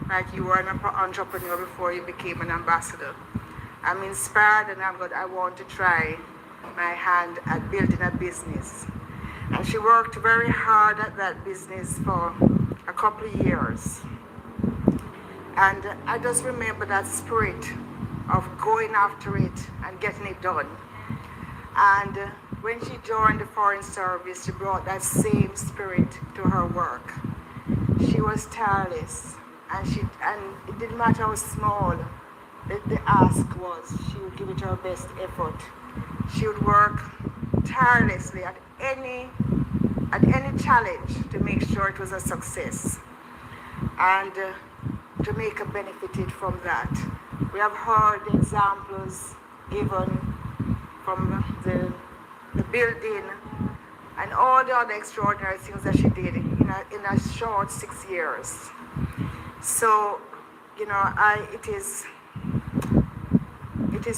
like you were an entrepreneur before you became an ambassador. I'm inspired and I want to try my hand at building a business. And she worked very hard at that business for a couple of years. And I just remember that spirit of going after it and getting it done. And when she joined the Foreign Service, she brought that same spirit to her work. She was tireless, and it didn't matter how small the ask was, she would give it her best effort. She would work tirelessly at any challenge to make sure it was a success. And Jamaica benefited from that. We have heard examples given from the building and all the other extraordinary things that she did in a short 6 years. So, you know, it is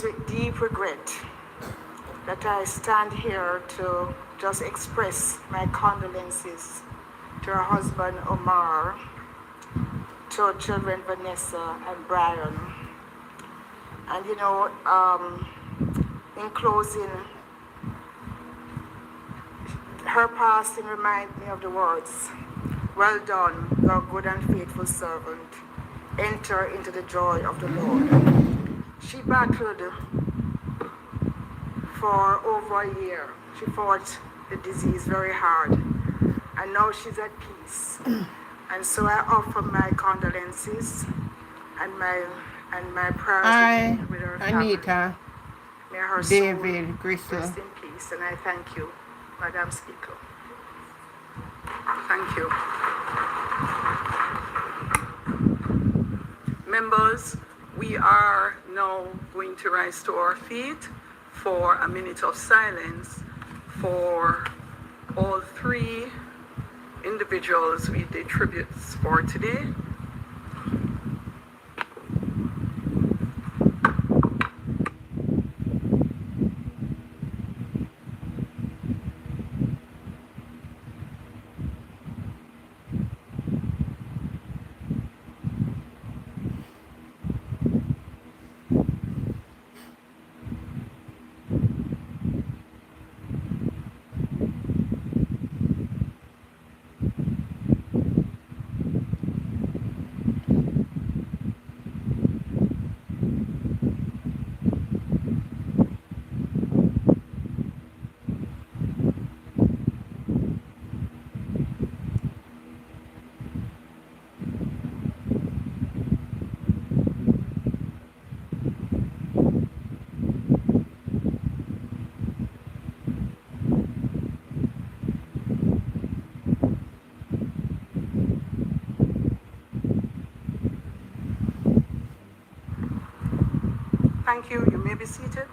with deep regret that I stand here to just express my condolences to her husband Omar, to her children Vanessa and Brian. And you know, in closing, her passing reminds me of the words, "Well done, thou good and faithful servant. Enter into the joy of the Lord." She battled for over a year. She fought the disease very hard, and now she's at peace. And so I offer my condolences and my prayers with her family. Anita, May her David, soul Gristle. rest in peace, and I thank you, Madam Speaker. Thank you. Members, we are now going to rise to our feet for a minute of silence for all three individuals we did tributes for today. Thank you. You may be seated.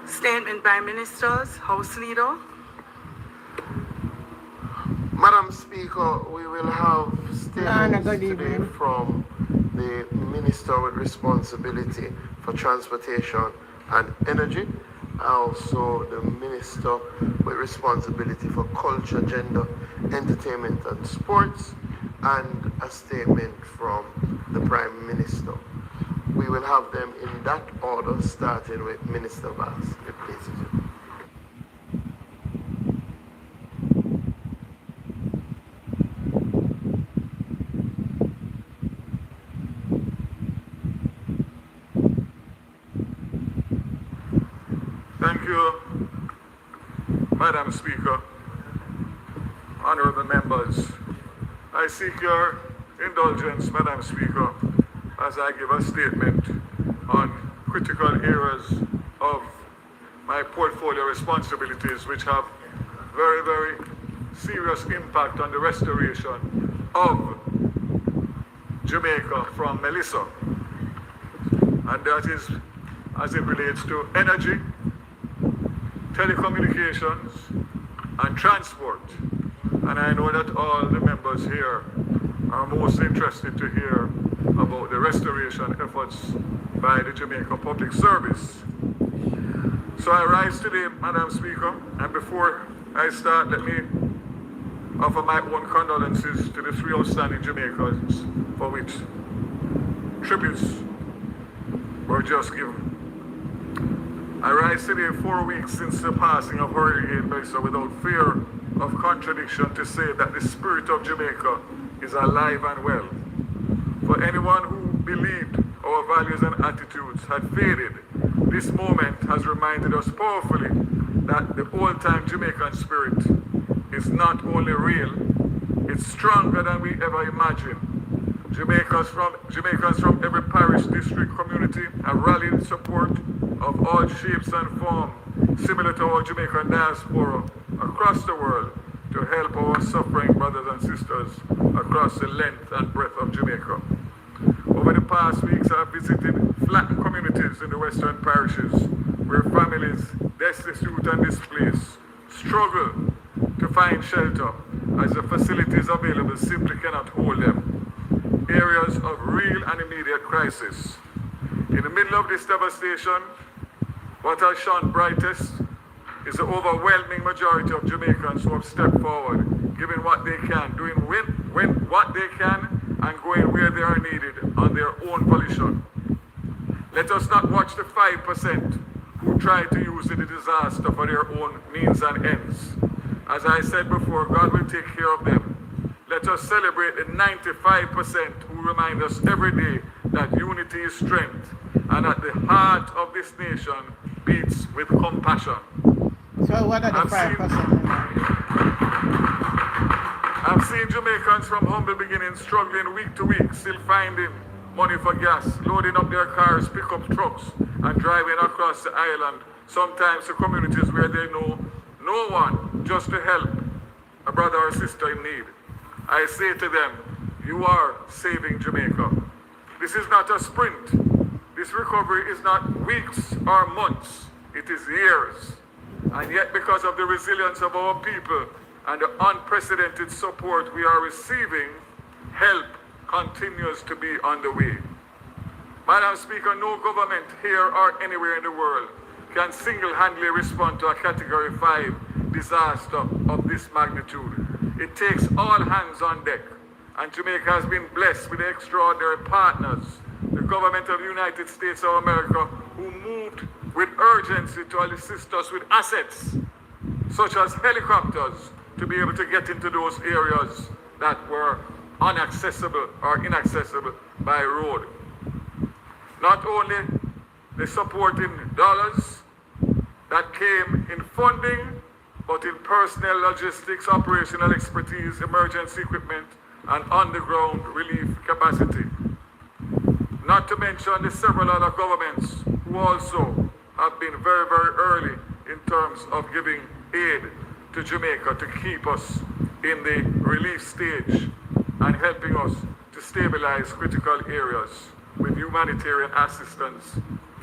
Statement by Ministers, House Leader. Madam Speaker, we will have statements today from the Minister with responsibility for transportation and energy, also the Minister with responsibility for culture, gender, entertainment and sports, and a statement from the Prime Minister. We will have them in that order, starting with Minister Vaz. Please. Thank you, Madam Speaker. Honorable members, I seek your indulgence, Madam Speaker, as I give a statement on critical areas of my portfolio responsibilities which have very, very serious impact on the restoration of Jamaica from Melissa. And that is as it relates to energy, telecommunications, and transport. And I know that all the members here are most interested to hear about the restoration efforts by the Jamaica Public Service. So I rise today, Madam Speaker, and before I start, let me offer my own condolences to the three outstanding Jamaicans for which tributes were just given. I rise today 4 weeks since the passing of Hurricane Melissa without fear of contradiction to say that the spirit of Jamaica is alive and well. For anyone who believed our values and attitudes had faded, this moment has reminded us powerfully that the old-time Jamaican spirit is not only real, it's stronger than we ever imagined. Jamaicans from every parish, district, community have rallied in support of all shapes and forms, similar to our Jamaican diaspora across the world, to help our suffering brothers and sisters across the length and breadth of Jamaica. Over the past weeks, I have visited flattened communities in the western parishes where families destitute and displaced struggle to find shelter as the facilities available simply cannot hold them. Areas of real and immediate crisis. In the middle of this devastation, what has shone brightest is the overwhelming majority of Jamaicans who have stepped forward, giving what they can, doing what they can, and going where they are needed on their own volition. Let us not watch the 5% who try to use the disaster for their own means and ends. As I said before, God will take care of them. Let us celebrate the 95% who remind us every day that unity is strength, and at the heart of this nation beats with compassion. So what are the 5%? I've seen Jamaicans from humble beginnings struggling week to week, still finding money for gas, loading up their cars, pickup trucks, and driving across the island, sometimes to communities where they know no one, just to help a brother or sister in need. I say to them, you are saving Jamaica. This is not a sprint. This recovery is not weeks or months. It is years. And yet, because of the resilience of our people and the unprecedented support we are receiving, help continues to be on the way. Madam Speaker, no government here or anywhere in the world can single-handedly respond to a Category 5 disaster of this magnitude. It takes all hands on deck, and Jamaica has been blessed with extraordinary partners, the government of the United States of America, who moved with urgency to assist us with assets, such as helicopters, to be able to get into those areas that were inaccessible by road. Not only the support in dollars that came in funding, but in personnel, logistics, operational expertise, emergency equipment, and underground relief capacity. Not to mention the several other governments who also have been very, very early in terms of giving aid to Jamaica to keep us in the relief stage and helping us to stabilize critical areas with humanitarian assistance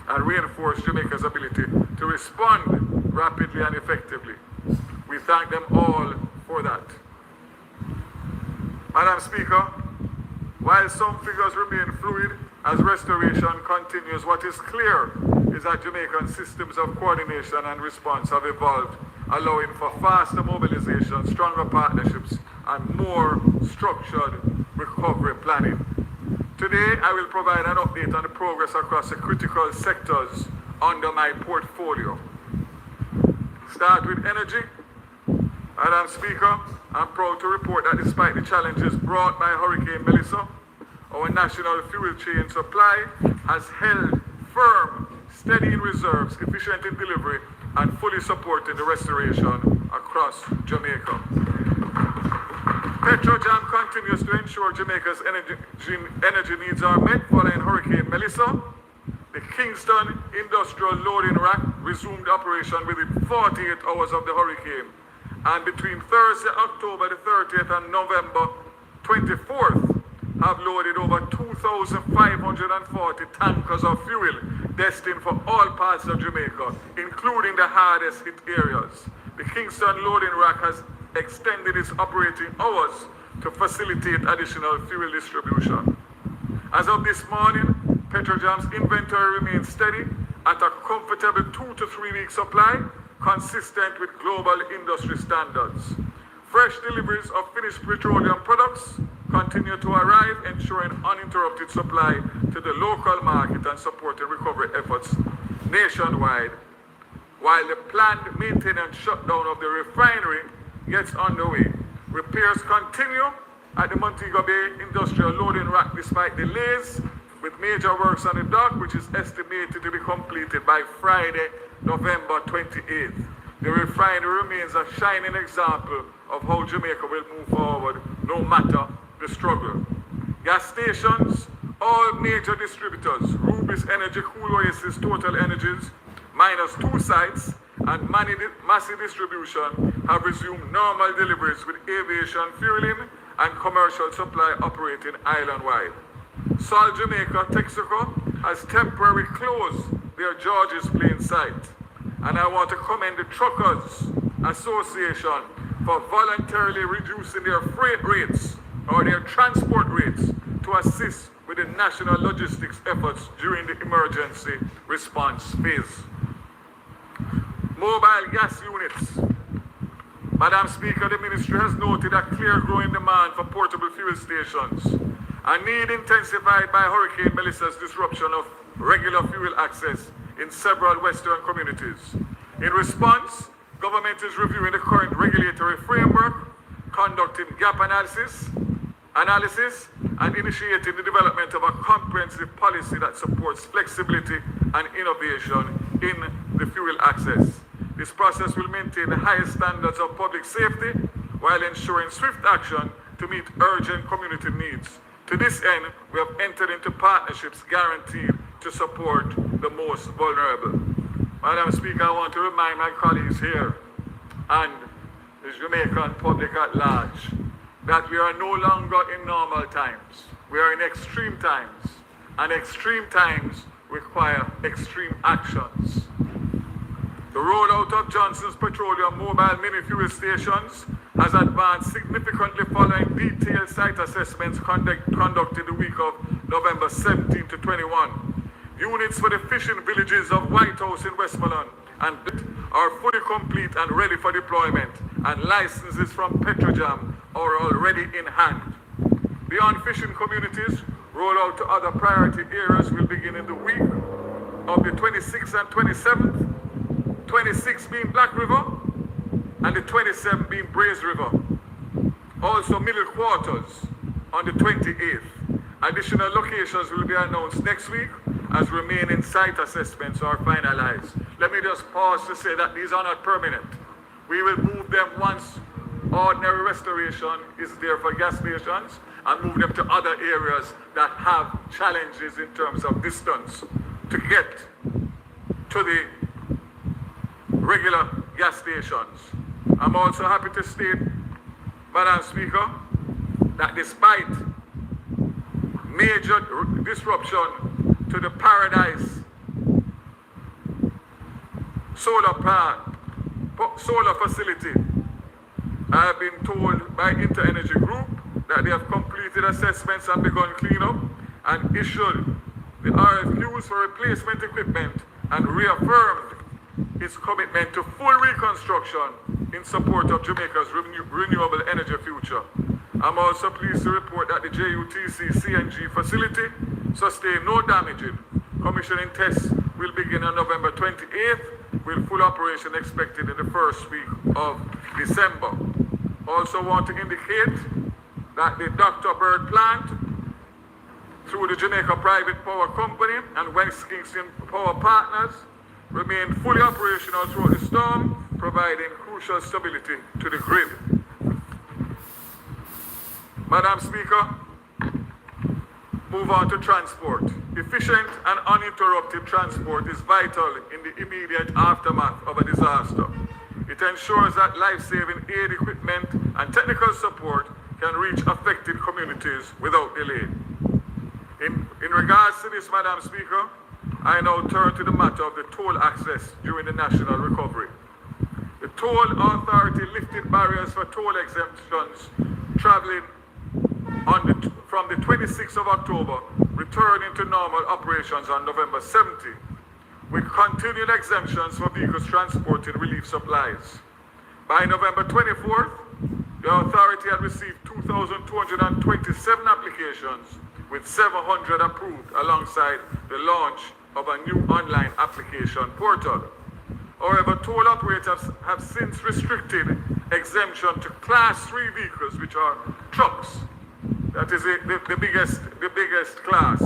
and reinforce Jamaica's ability to respond rapidly and effectively. We thank them all for that. Madam Speaker, while some figures remain fluid as restoration continues, what is clear is that Jamaican systems of coordination and response have evolved, allowing for faster mobilization, stronger partnerships, and more structured recovery planning. Today, I will provide an update on the progress across the critical sectors under my portfolio. Start with energy. Madam Speaker, I'm proud to report that despite the challenges brought by Hurricane Melissa, our national fuel chain supply has held firm, steady in reserves, efficient in delivery, and fully supported the restoration across Jamaica. Petrojam continues to ensure Jamaica's energy needs are met following Hurricane Melissa. The Kingston Industrial Loading Rack resumed operation within 48 hours of the hurricane, and between Thursday, October the 30th and November 24th, have loaded over 2,540 tankers of fuel destined for all parts of Jamaica, including the hardest hit areas. The Kingston Loading Rack has extended its operating hours to facilitate additional fuel distribution. As of this morning, Petrojam's inventory remains steady at a comfortable 2 to 3 week supply, consistent with global industry standards. Fresh deliveries of finished petroleum products continue to arrive, ensuring uninterrupted supply to the local market and supporting recovery efforts nationwide, while the planned maintenance shutdown of the refinery gets underway. Repairs continue at the Montego Bay Industrial Loading Rack despite delays, with major works on the dock, which is estimated to be completed by Friday, November 28th. The refinery remains a shining example of how Jamaica will move forward, no matter the struggle. Gas stations, all major distributors, Rubis Energy, Cool Oasis, Total Energies, minus 2 sites, and Massey Distribution have resumed normal deliveries with aviation fueling and commercial supply operating island-wide. Sol Jamaica, Texaco, has temporarily closed their Georges Plain site. And I want to commend the Truckers Association for voluntarily reducing their freight rates or their transport rates to assist with the national logistics efforts during the emergency response phase. Mobile gas units. Madam Speaker, the Ministry has noted a clear growing demand for portable fuel stations, a need intensified by Hurricane Melissa's disruption of regular fuel access in several Western communities. In response, government is reviewing the current regulatory framework, conducting gap analysis, and initiating the development of a comprehensive policy that supports flexibility and innovation in the fuel access. This process will maintain the highest standards of public safety while ensuring swift action to meet urgent community needs. To this end, we have entered into partnerships guaranteed to support the most vulnerable. Madam Speaker, I want to remind my colleagues here and the Jamaican public at large that we are no longer in normal times. We are in extreme times, and extreme times require extreme actions. The rollout of Johnson's Petroleum mobile mini-fuel stations has advanced significantly following detailed site assessments conducted the week of November 17 to 21. Units for the fishing villages of White House in Westmoreland and are fully complete and ready for deployment, and licenses from Petrojam are already in hand. Beyond fishing communities, rollout to other priority areas will begin in the week of the 26th and 27th, 26th being Black River, and the 27th being Braze River. Also middle quarters on the 28th. Additional locations will be announced next week as remaining site assessments are finalized. Let me just pause to say that these are not permanent. We will move them once ordinary restoration is there for gas stations and move them to other areas that have challenges in terms of distance to get to the regular gas stations. I'm also happy to state, Madam Speaker, that despite major disruption to the Paradise solar facility, I have been told by Inter-Energy Group that they have completed assessments and begun cleanup and issued the RFQs for replacement equipment and reaffirmed its commitment to full reconstruction in support of Jamaica's renewable energy future. I'm also pleased to report that the JUTC CNG facility sustained no damaging. Commissioning tests will begin on November 28th, with full operation expected in the first week of December. Also want to indicate that the Dr. Bird plant, through the Jamaica Private Power Company and West Kingston Power Partners, remain fully operational throughout the storm, providing crucial stability to the grid. Madam Speaker, move on to transport. Efficient and uninterrupted transport is vital in the immediate aftermath of a disaster. It ensures that life-saving aid equipment and technical support can reach affected communities without delay. In regards to this, Madam Speaker, I now turn to the matter of the toll access during the national recovery. The Toll Authority lifted barriers for toll exemptions traveling from the 26th of October, returning to normal operations on November 17, with continued exemptions for vehicles transporting relief supplies. By November 24th, the authority had received 2,227 applications, with 700 approved alongside the launch of a new online application portal. However, toll operators have since restricted exemption to Class 3 vehicles, which are trucks. That is the biggest class,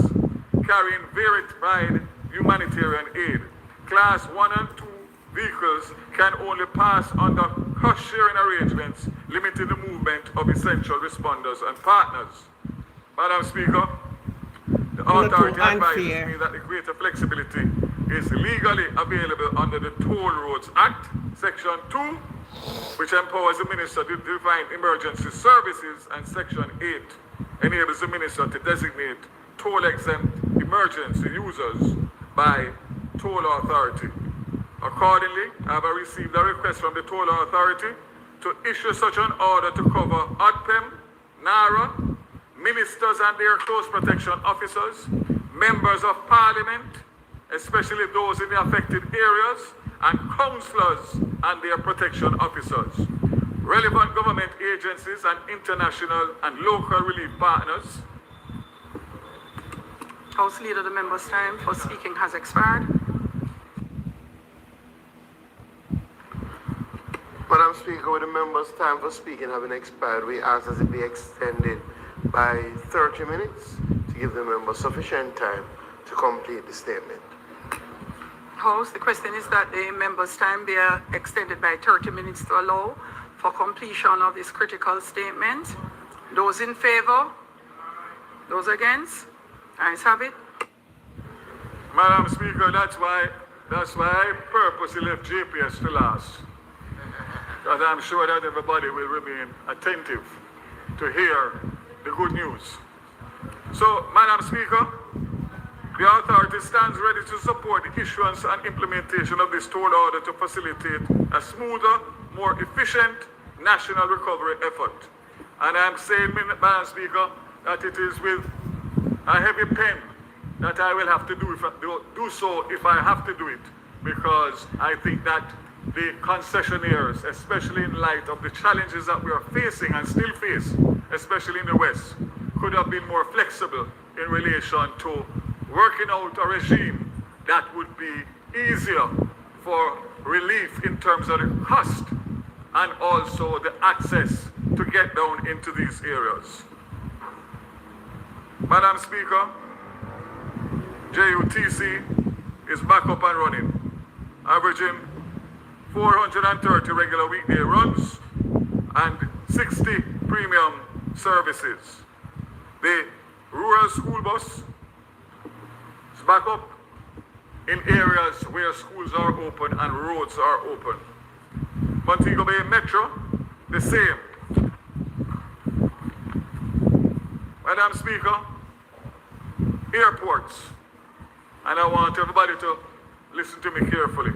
carrying verified humanitarian aid. Class 1 and 2 vehicles can only pass under cost-sharing arrangements, limiting the movement of essential responders and partners. Madam Speaker, the authority advises me that the greater flexibility is legally available under the Toll Roads Act, Section 2, which empowers the Minister to define emergency services, and Section 8 enables the Minister to designate toll-exempt emergency users by Toll Authority. Accordingly, I have received a request from the Toll Authority to issue such an order to cover ODPEM, NARA, ministers and their close protection officers, members of Parliament, especially those in the affected areas, and councillors and their protection officers, relevant government agencies and international and local relief partners. House Leader, the member's time for speaking has expired. Madam Speaker, with the member's time for speaking having expired, we ask that it be extended by 30 minutes to give the member sufficient time to complete the statement. House, the question is that the members' time be extended by 30 minutes to allow for completion of this critical statement. Those in favor? Those against? Ayes have it. Madam Speaker, that's why I purposely left JPS to last. Because I'm sure that everybody will remain attentive to hear the good news. So, Madam Speaker, the authority stands ready to support the issuance and implementation of this toll order to facilitate a smoother, more efficient national recovery effort. And I'm saying, Madam Speaker, that it is with a heavy pen that I will have to do so if I have to do it, because I think that the concessionaires, especially in light of the challenges that we are facing and still face, especially in the West, could have been more flexible in relation to working out a regime that would be easier for relief in terms of the cost and also the access to get down into these areas. Madam Speaker, JUTC is back up and running, averaging 430 regular weekday runs and 60 premium services. The rural school bus is back up in areas where schools are open and roads are open. Montego Bay Metro, the same. Madam Speaker, airports, and I want everybody to listen to me carefully.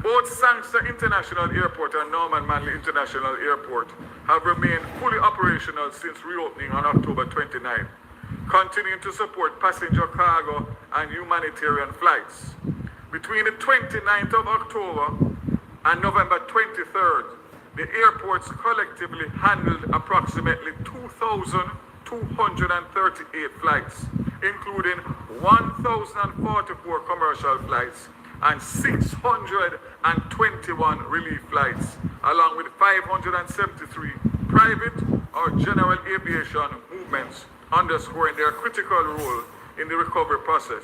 Both Sangster International Airport and Norman Manley International Airport have remained fully operational since reopening on October 29, continuing to support passenger, cargo, and humanitarian flights. Between the 29th of October and November 23rd, the airports collectively handled approximately 2,238 flights, including 1,044 commercial flights and 621 relief flights, along with 573 private or general aviation movements, underscoring their critical role in the recovery process.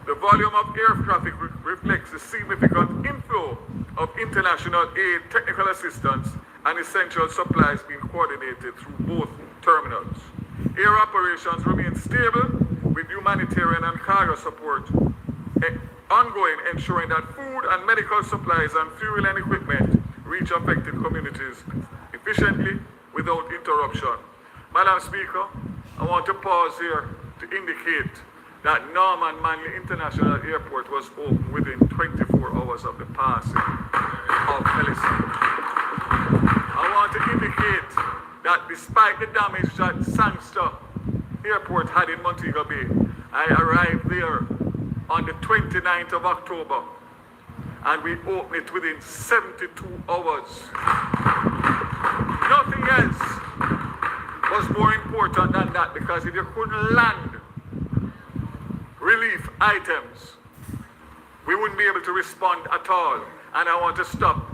The volume of air traffic reflects the significant inflow of international aid, technical assistance, and essential supplies being coordinated through both terminals. Air operations remain stable, with humanitarian and cargo support ongoing, ensuring that food and medical supplies and fuel and equipment reach affected communities efficiently without interruption. Madam Speaker, I want to pause here to indicate that Norman Manley International Airport was open within 24 hours of the passing of Ellison. I want to indicate that despite the damage that Sangster Airport had in Montego Bay, I arrived there on the 29th of October, and we opened it within 72 hours. Nothing else was more important than that, because if you couldn't land relief items, we wouldn't be able to respond at all. And I want to stop,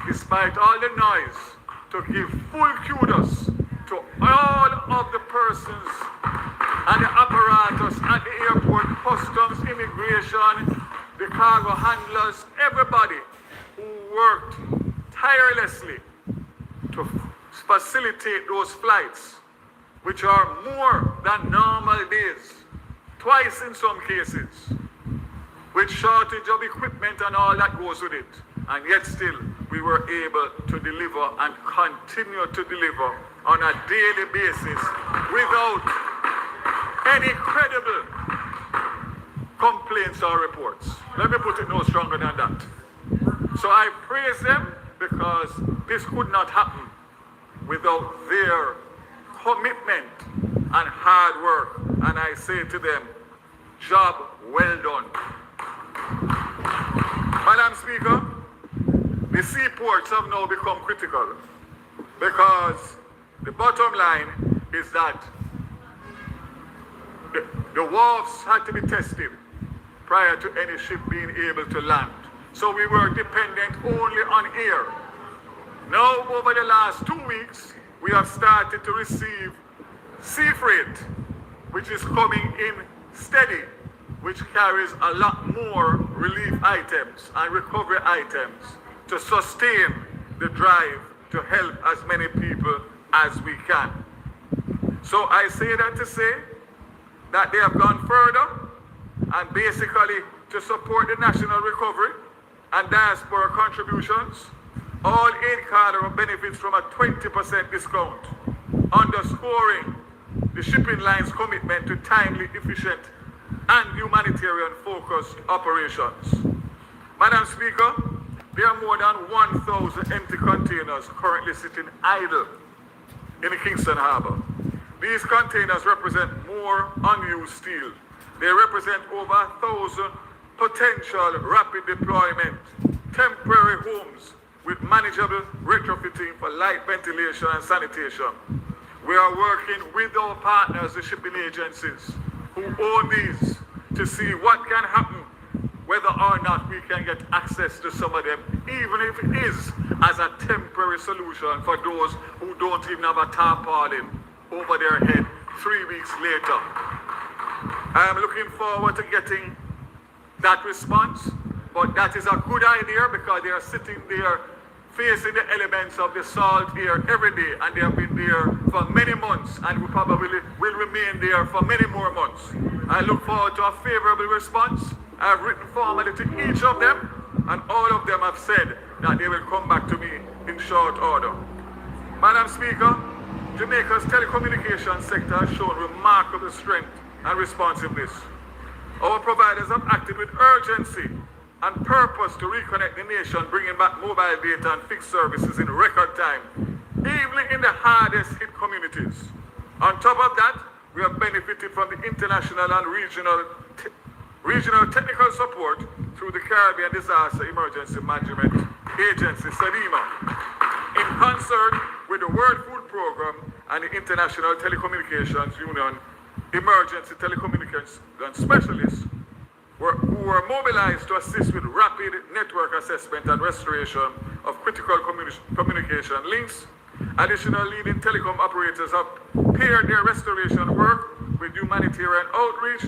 despite all the noise, to give full kudos to all of the persons and the apparatus at the airport, customs, immigration, the cargo handlers, everybody who worked tirelessly to facilitate those flights, which are more than normal days, twice in some cases, with shortage of equipment and all that goes with it. And yet still, we were able to deliver and continue to deliver on a daily basis without any credible complaints or reports. Let me put it no stronger than that. So I praise them, because this could not happen without their commitment and hard work. And I say to them, job well done. Madam Speaker, the seaports have now become critical, because the bottom line is that the wharves had to be tested prior to any ship being able to land. So we were dependent only on air. Now, over the last 2 weeks, we have started to receive sea freight, which is coming in steady, which carries a lot more relief items and recovery items to sustain the drive to help as many people as we can. So I say that to say that they have gone further and basically to support the national recovery and diaspora contributions, all aid carders benefits from a 20% discount, underscoring the shipping line's commitment to timely, efficient, and humanitarian-focused operations. Madam Speaker, there are more than 1,000 empty containers currently sitting idle in the Kingston Harbour. These containers represent more unused steel. They represent over 1,000 potential rapid deployment, temporary homes with manageable retrofitting for light ventilation and sanitation. We are working with our partners, the shipping agencies, who own these, to see what can happen, whether or not we can get access to some of them, even if it is as a temporary solution for those who don't even have a tarpaulin over their head 3 weeks later. I am looking forward to getting that response, but that is a good idea because they are sitting there facing the elements of the salt air every day, and they have been there for many months and will probably will remain there for many more months. I look forward to a favorable response. I have written formally to each of them, and all of them have said that they will come back to me in short order. Madam Speaker, Jamaica's telecommunications sector has shown remarkable strength and responsiveness. Our providers have acted with urgency and purpose to reconnect the nation, bringing back mobile data and fixed services in record time, even in the hardest hit communities. On top of that, we have benefited from the international and regional technical support through the Caribbean Disaster Emergency Management Agency, SEDEMA, in concert with the World Food Programme and the International Telecommunications Union emergency telecommunications specialists who were mobilized to assist with rapid network assessment and restoration of critical communication links. Additional leading telecom operators have paired their restoration work with humanitarian outreach,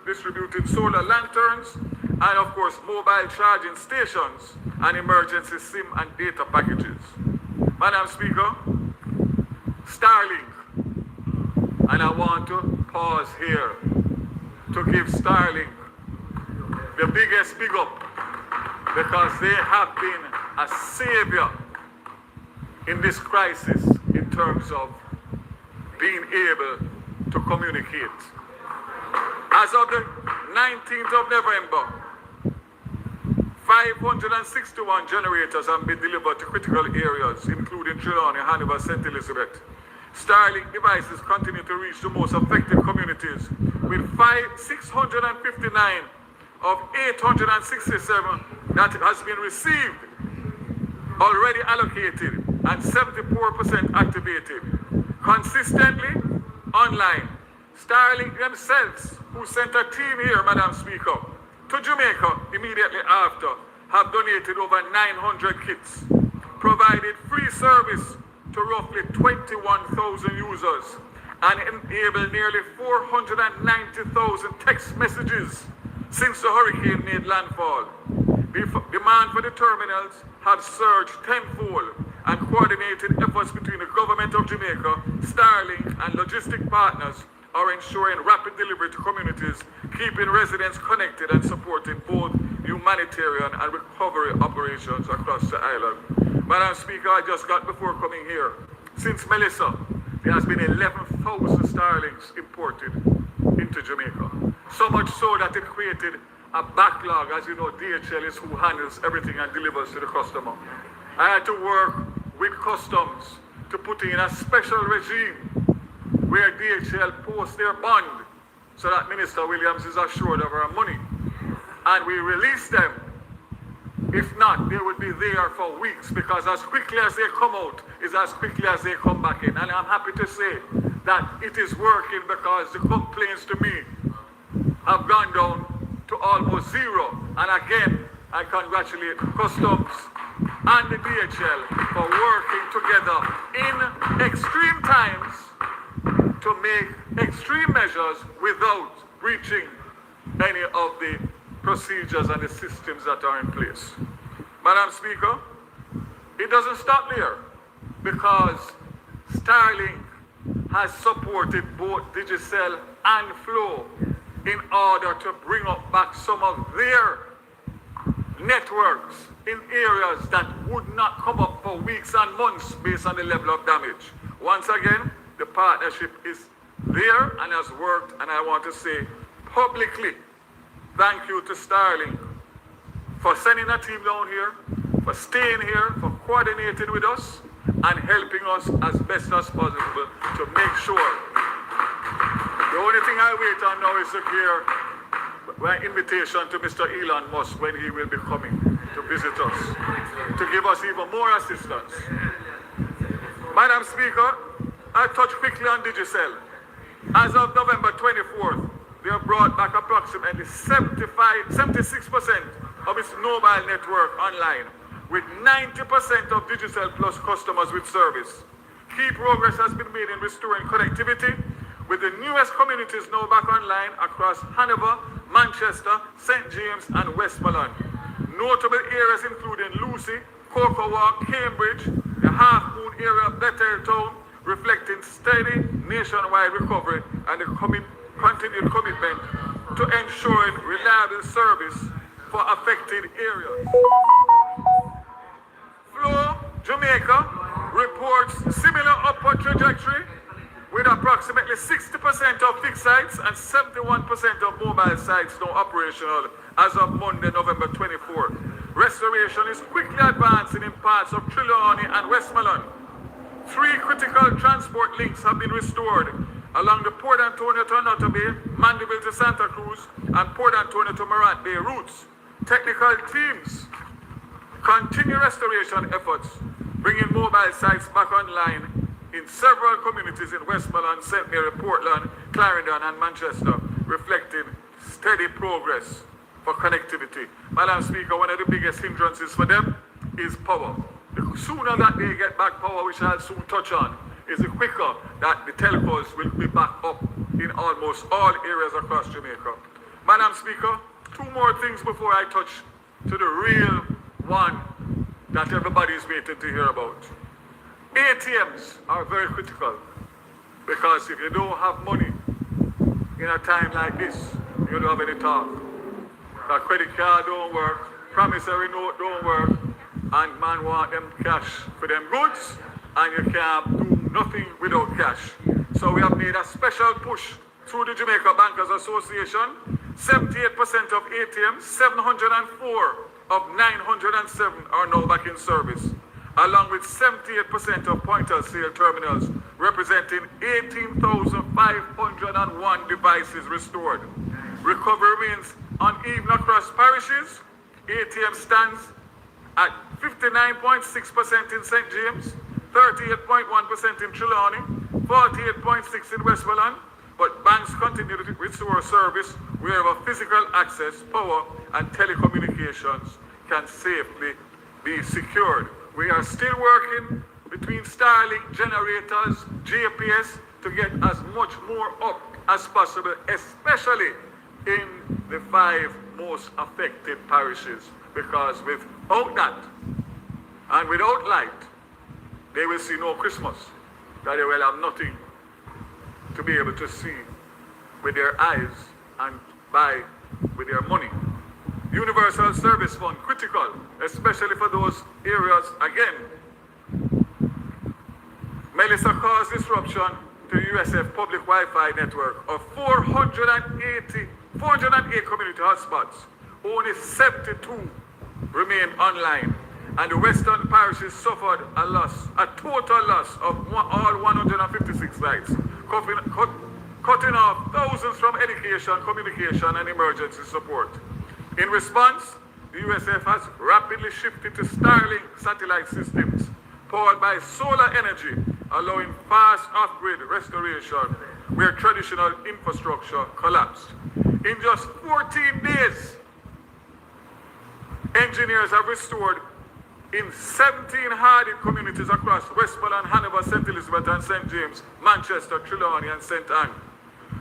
distributing solar lanterns, and of course mobile charging stations and emergency SIM and data packages. Madam Speaker, Starlink, and I want to pause here to give Starlink the biggest big up, because they have been a savior in this crisis in terms of being able to communicate. As of the 19th of November, 561 generators have been delivered to critical areas, including Trelawney, Hanover, St. Elizabeth. Starlink devices continue to reach the most affected communities, with 659 of 867 that has been received, already allocated, and 74% activated. Consistently online. Starlink themselves, who sent a team here, Madam Speaker, to Jamaica immediately after, have donated over 900 kits, provided free service to roughly 21,000 users, and enabled nearly 490,000 text messages since the hurricane made landfall. Demand for the terminals have surged tenfold, and coordinated efforts between the government of Jamaica, Starlink, and logistic partners are ensuring rapid delivery to communities, keeping residents connected and supporting both humanitarian and recovery operations across the island. Madam Speaker, I just got before coming here, since Melissa, there has been 11,000 Starlinks imported into Jamaica. So much so that it created a backlog. As you know, DHL is who handles everything and delivers to the customer. I had to work with customs to put in a special regime where DHL posts their bond so that Minister Williams is assured of our money. And we release them. If not, they will be there for weeks, because as quickly as they come out is as quickly as they come back in. And I'm happy to say that it is working, because the complaints to me have gone down to almost zero. And again, I congratulate Customs and the DHL for working together in extreme times to make extreme measures without breaching any of the procedures and the systems that are in place. Madam Speaker, it doesn't stop there, because Starlink has supported both Digicel and Flow in order to bring up back some of their networks in areas that would not come up for weeks and months based on the level of damage. Once again, the partnership is there and has worked, and I want to say publicly, thank you to Starlink for sending a team down here, for staying here, for coordinating with us, and helping us as best as possible to make sure. The only thing I wait on now is to hear my invitation to Mr. Elon Musk when he will be coming to visit us, to give us even more assistance. Madam Speaker, I touch quickly on Digicel. As of November 24th, they have brought back approximately 76% of its mobile network online, with 90% of Digicel Plus customers with service. Key progress has been made in restoring connectivity, with the newest communities now back online across Hanover, Manchester, St. James, and Westmoreland. Notable areas including Lucy, Cocoa Walk, Cambridge, the Half Moon area of Bettertown, reflecting steady nationwide recovery and the continued commitment to ensuring reliable service for affected areas. Flow, Jamaica, reports similar upward trajectory, with approximately 60% of fixed sites and 71% of mobile sites now operational as of Monday, November 24th. Restoration is quickly advancing in parts of Trelawney and Westmoreland. 3 critical transport links have been restored along the Port Antonio to Nutter Bay, Mandeville to Santa Cruz, and Port Antonio to Morant Bay routes. Technical teams continue restoration efforts, bringing mobile sites back online in several communities in Westmoreland, St. Mary, Portland, Clarendon, and Manchester, reflecting steady progress for connectivity. Madam Speaker, one of the biggest hindrances for them is power. The sooner that they get back power, which I'll soon touch on, is the quicker that the telcos will be back up in almost all areas across Jamaica. Madam Speaker, 2 more things before I touch to the real one that everybody is waiting to hear about. ATMs are very critical, because if you don't have money in a time like this, you don't have any talk. The credit card don't work, promissory note don't work, and man want them cash for them goods, and you can't do nothing without cash. So we have made a special push through the Jamaica Bankers Association. 78% of ATMs, 704 of 907 are now back in service, along with 78% of point-of-sale terminals, representing 18,501 devices restored. Recovery remains uneven across parishes. ATM stands at 59.6% in St. James, 38.1% in Trelawney, 48.6% in Westmoreland, but banks continue to restore service wherever physical access, power, and telecommunications can safely be secured. We are still working between Starlink generators, GPS, to get as much more up as possible, especially in the 5 most affected parishes, because without that and without light, they will see no Christmas, that they will have nothing to be able to see with their eyes and buy with their money. Universal Service Fund, critical, especially for those areas. Again, Melissa caused disruption to USF public Wi-Fi network of 408 community hotspots. Only 72 remain online, and the western parishes suffered a total loss of all 156 sites, cutting off thousands from education, communication, and emergency support. In response, the USF has rapidly shifted to Starlink satellite systems powered by solar energy, allowing fast off-grid restoration where traditional infrastructure collapsed. In just 14 days, engineers have restored in 17 hard-hit communities across Westmoreland, Hanover, St. Elizabeth, and St. James, Manchester, Trelawney, and St. Anne.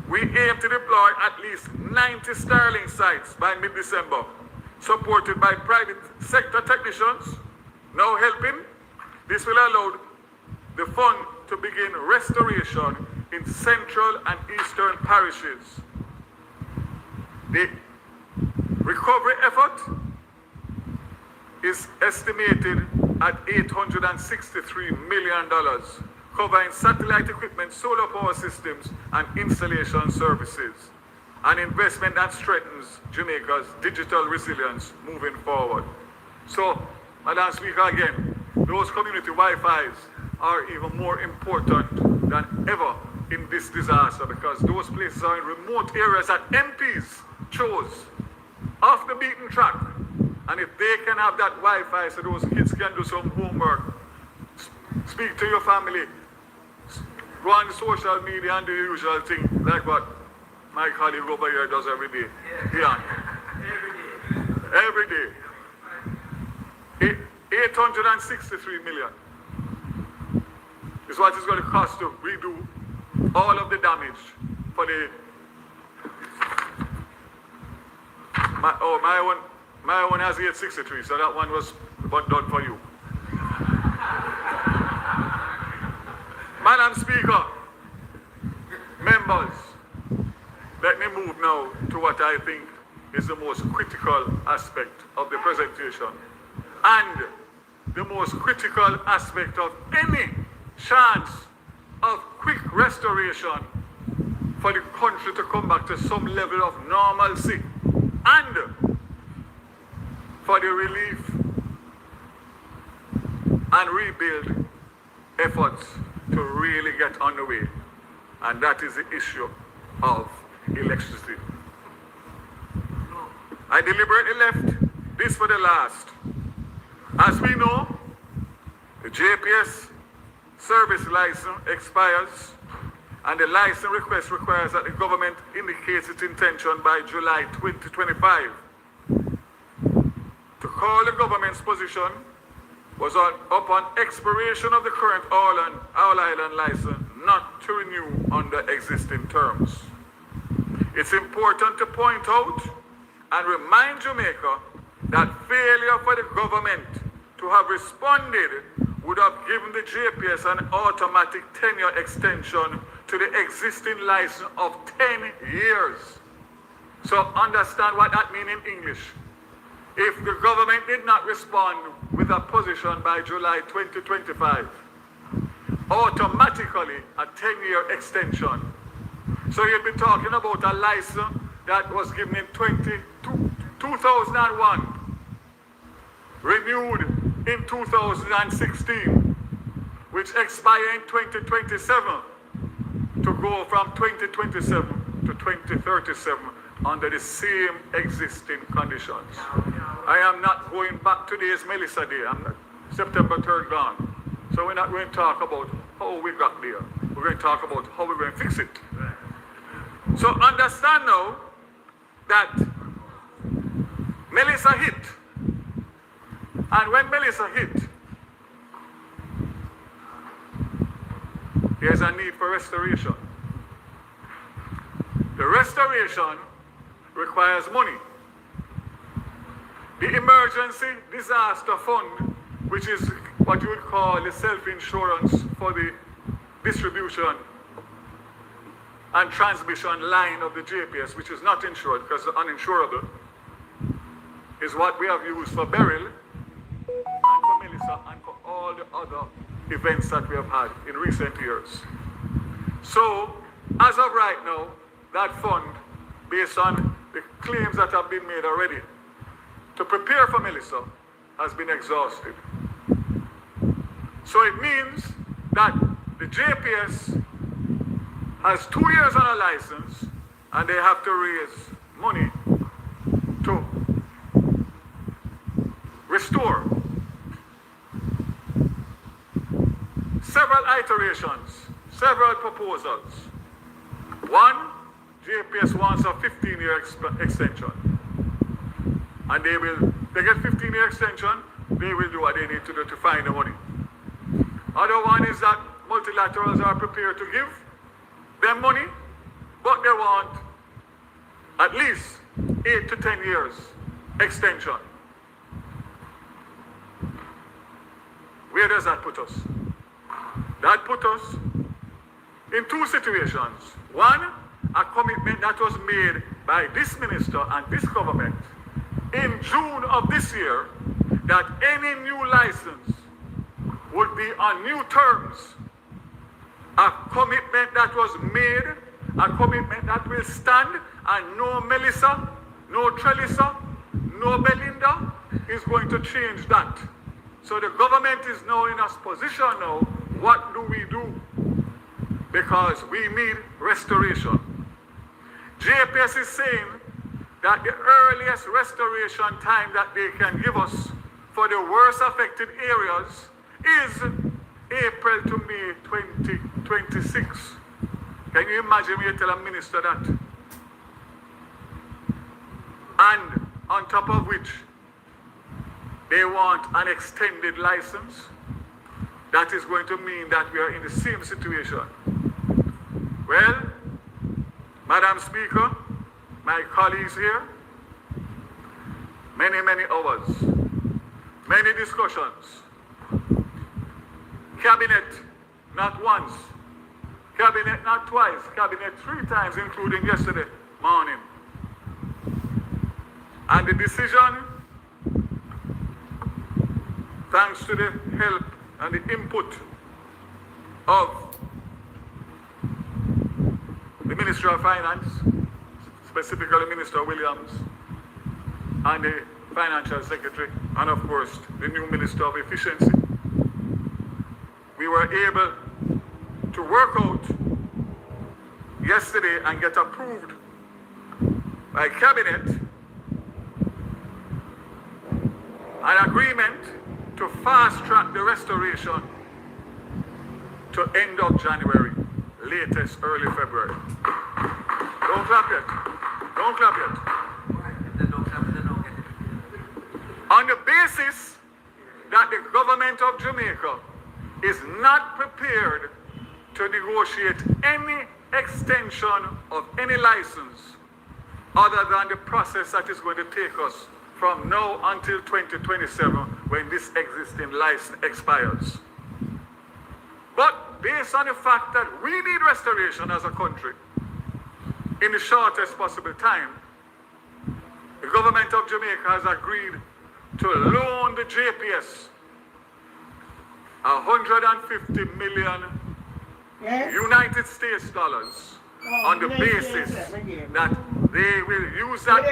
We aim to deploy at least 90 Starlink sites by mid-December, supported by private sector technicians now helping. This will allow the fund to begin restoration in central and eastern parishes. The recovery effort is estimated at $863 million, covering satellite equipment, solar power systems, and installation services, an investment that strengthens Jamaica's digital resilience moving forward. So, Madam Speaker, again, those community Wi-Fis are even more important than ever in this disaster, because those places are in remote areas that MPs chose off the beaten track. And if they can have that Wi-Fi so those kids can do some homework, speak to your family, go on social media and do the usual thing, like what my colleague over here does every day. Yeah. Every day. 863 million is what it's going to cost to redo all of the damage for the... My one has 863, so that one was done for you. Madam Speaker, members, let me move now to what I think is the most critical aspect of the presentation and the most critical aspect of any chance of quick restoration for the country to come back to some level of normalcy and for the relief and rebuild efforts to really get underway. And that is the issue of electricity. I deliberately left this for the last. As we know, the JPS service license expires and the license request requires that the government indicates its intention by July 2025. To call the government's position was upon expiration of the current All Island license not to renew under existing terms. It's important to point out and remind Jamaica that failure for the government to have responded would have given the JPS an automatic 10-year extension to the existing license of 10 years. So understand what that means in English. If the government did not respond with a position by July 2025, automatically a 10-year extension. So you'd be talking about a license that was given in 2001, renewed in 2016, which expired in 2027, to go from 2027 to 2037 under the same existing conditions. I am not going back. Today is Melissa Day. September 3rd gone. So we're not going to talk about how we got there. We're going to talk about how we're going to fix it. So understand now that Melissa hit. And when Melissa hit, there's a need for restoration. The restoration requires money. The Emergency Disaster Fund, which is what you would call the self-insurance for the distribution and transmission line of the JPS, which is not insured because it's uninsurable, is what we have used for Beryl and for Melissa and for all the other events that we have had in recent years. So, as of right now, that fund, based on the claims that have been made already, to prepare for Melissa, has been exhausted. So it means that the JPS has 2 years on a license and they have to raise money to restore. Several iterations, several proposals. One, JPS wants a 15-year extension. And they get 15-year extension, they will do what they need to do to find the money. Other one is that multilaterals are prepared to give them money, but they want at least 8 to 10 years extension. Where does that put us? That put us in two situations. One, a commitment that was made by this minister and this government in June of this year that any new license would be on new terms. A commitment that was made, a commitment that will stand, and no Melissa, no Trelissa, no Belinda is going to change that. So the government is now in a position now, what do we do? Because we need restoration. JPS is saying that the earliest restoration time that they can give us for the worst affected areas is April to May 2026. Can you imagine me tell a minister that? And on top of which, they want an extended license. That is going to mean that we are in the same situation. Well, Madam Speaker, my colleagues here, many hours, many discussions. Cabinet, not once. Cabinet, not twice. Cabinet 3 times, including yesterday morning. And the decision, thanks to the help and the input of the Ministry of Finance, specifically Minister Williams, and the Financial Secretary, and of course the new Minister of Efficiency, we were able to work out yesterday and get approved by Cabinet an agreement to fast-track the restoration to end of January, latest early February. Don't clap yet. Don't clap yet. On the basis that the government of Jamaica is not prepared to negotiate any extension of any license other than the process that is going to take us from now until 2027 when this existing license expires. But based on the fact that we need restoration as a country in the shortest possible time, the government of Jamaica has agreed to loan the JPS $150 million United States dollars on the basis that they will use that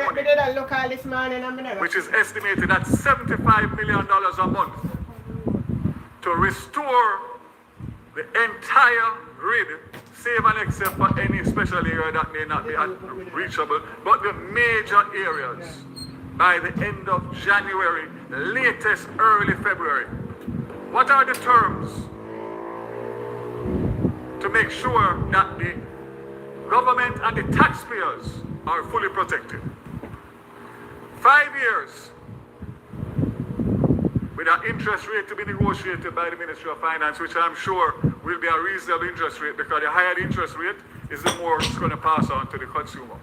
money, which is estimated at $75 million a month, to restore the entire grid, save and except for any special area that may not be reachable, but the major areas by the end of January, latest early February. What are the terms to make sure that the government and the taxpayers are fully protected? 5 years with an interest rate to be negotiated by the Ministry of Finance, which I'm sure will be a reasonable interest rate, because the higher the interest rate is the more it's going to pass on to the consumer.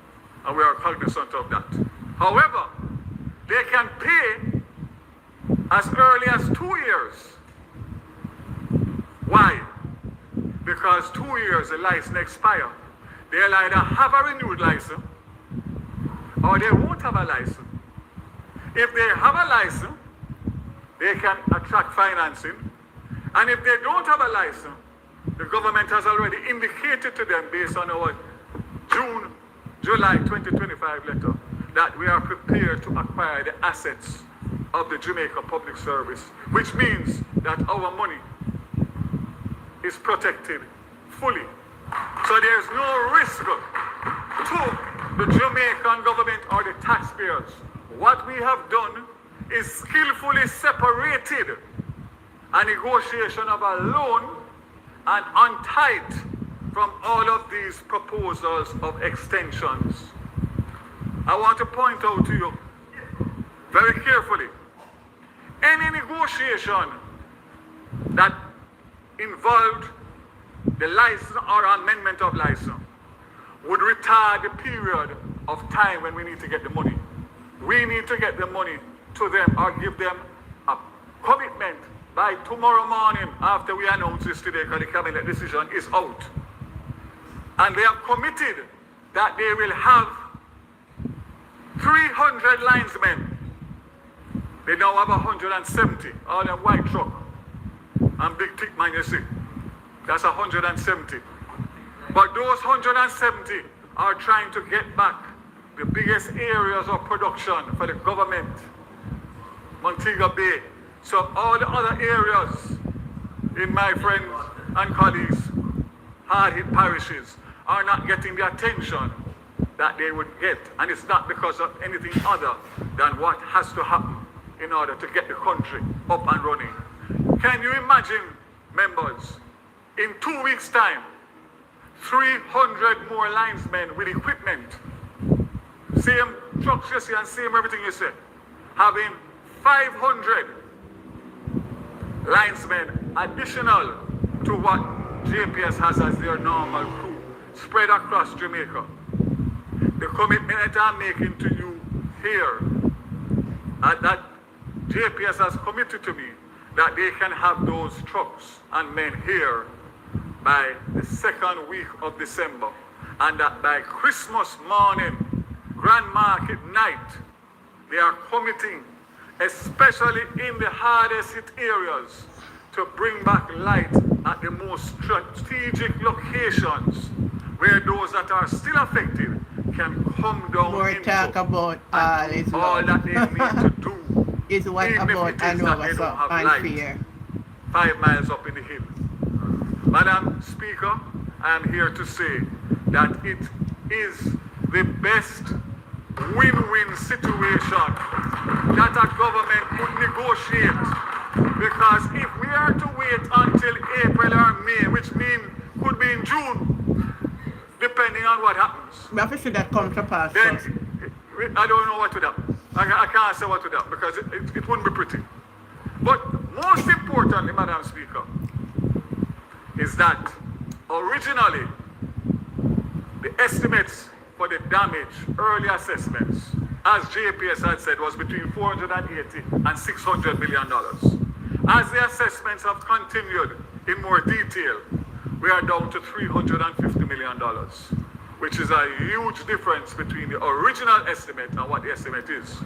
And we are cognizant of that. However, they can pay as early as 2 years. Why? Because 2 years the license expires. They'll either have a renewed license or they won't have a license. If they have a license, they can attract financing. And if they don't have a license, the government has already indicated to them, based on our July 2025 letter, that we are prepared to acquire the assets of the Jamaica Public Service, which means that our money is protected fully. So there's no risk to the Jamaican government or the taxpayers. What we have done is skillfully separated a negotiation of a loan and untied from all of these proposals of extensions. I want to point out to you very carefully, any negotiation that involved the license or amendment of license would retard the period of time when we need to get the money. We need to get the money to them or give them a commitment by tomorrow morning after we announce this today, because the cabinet decision is out. And they have committed that they will have 300 linesmen. They now have 170, all in white truck. And big thick man, you see. That's 170. But those 170 are trying to get back the biggest areas of production for the government, Montego Bay. So all the other areas in my friends and colleagues, hard-hit parishes, are not getting the attention that they would get. And it's not because of anything other than what has to happen in order to get the country up and running. Can you imagine, members, in 2 weeks' time, 300 more linesmen with equipment, same trucks you see and same everything you see, having 500 linesmen additional to what JPS has as their normal crew, spread across Jamaica. The commitment that I'm making to you here, that JPS has committed to me, that they can have those trucks and men here by the second week of December, and that by Christmas morning, Grand Market night, they are committing, especially in the hardest hit areas, to bring back light at the most strategic locations where those that are still affected can come down More into talk about all that they need to do. Is what even about if it is that they Anova don't have and light fear. 5 miles up in the hill. Madam Speaker, I am here to say that it is the best win-win situation that a government could negotiate. Because if we are to wait until April or May, which could be in June, depending on what happens. We have to see that come to pass. Then I don't know what to do. I can't say what to do because it wouldn't be pretty. But most importantly, Madam Speaker, is that originally the estimates for the damage, early assessments, as JPS had said, was between $480 and $600 million. As the assessments have continued in more detail, we are down to $350 million, which is a huge difference between the original estimate and what the estimate is.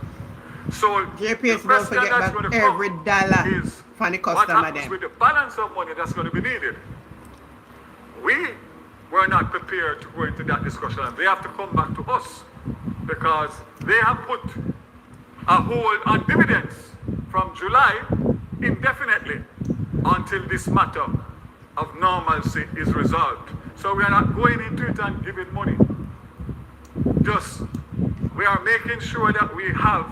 So JPS don't forget back every dollar for the customer. What happens with the balance of money that's going to be needed? We were not prepared to go into that discussion. They have to come back to us because they have put a hold on dividends from July indefinitely until this matter of normalcy is resolved. So we are not going into it and giving money. Just we are making sure that we have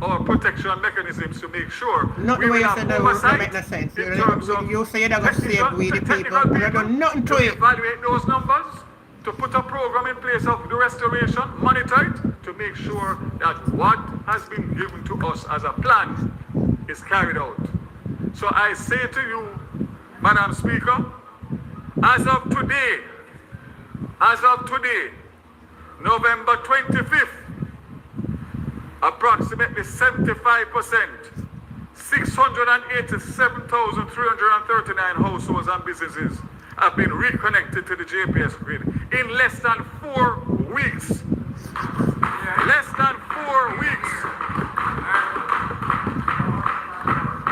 our protection mechanisms to make sure not we the way will you said that would make no sense. You say you're going to save we the people. You're doing nothing to it. Evaluate those numbers, to put a program in place of the restoration, monitor it, to make sure that what has been given to us as a plan is carried out. So I say to you, Madam Speaker, as of today, November 25th, approximately 75%, 687,339 households and businesses have been reconnected to the JPS grid in less than 4 weeks. Less than 4 weeks.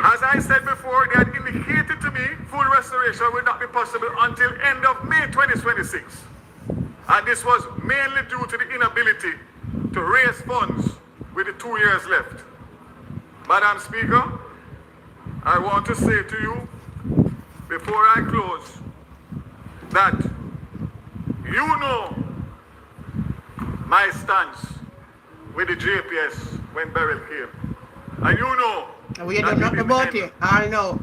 As I said before, they had indicated to me full restoration will not be possible until end of May 2026. And this was mainly due to the inability to raise funds with the 2 years left. Madam Speaker, I want to say to you, before I close, that you know my stance with the JPS when Beryl came. And you know we don't know about it. I know.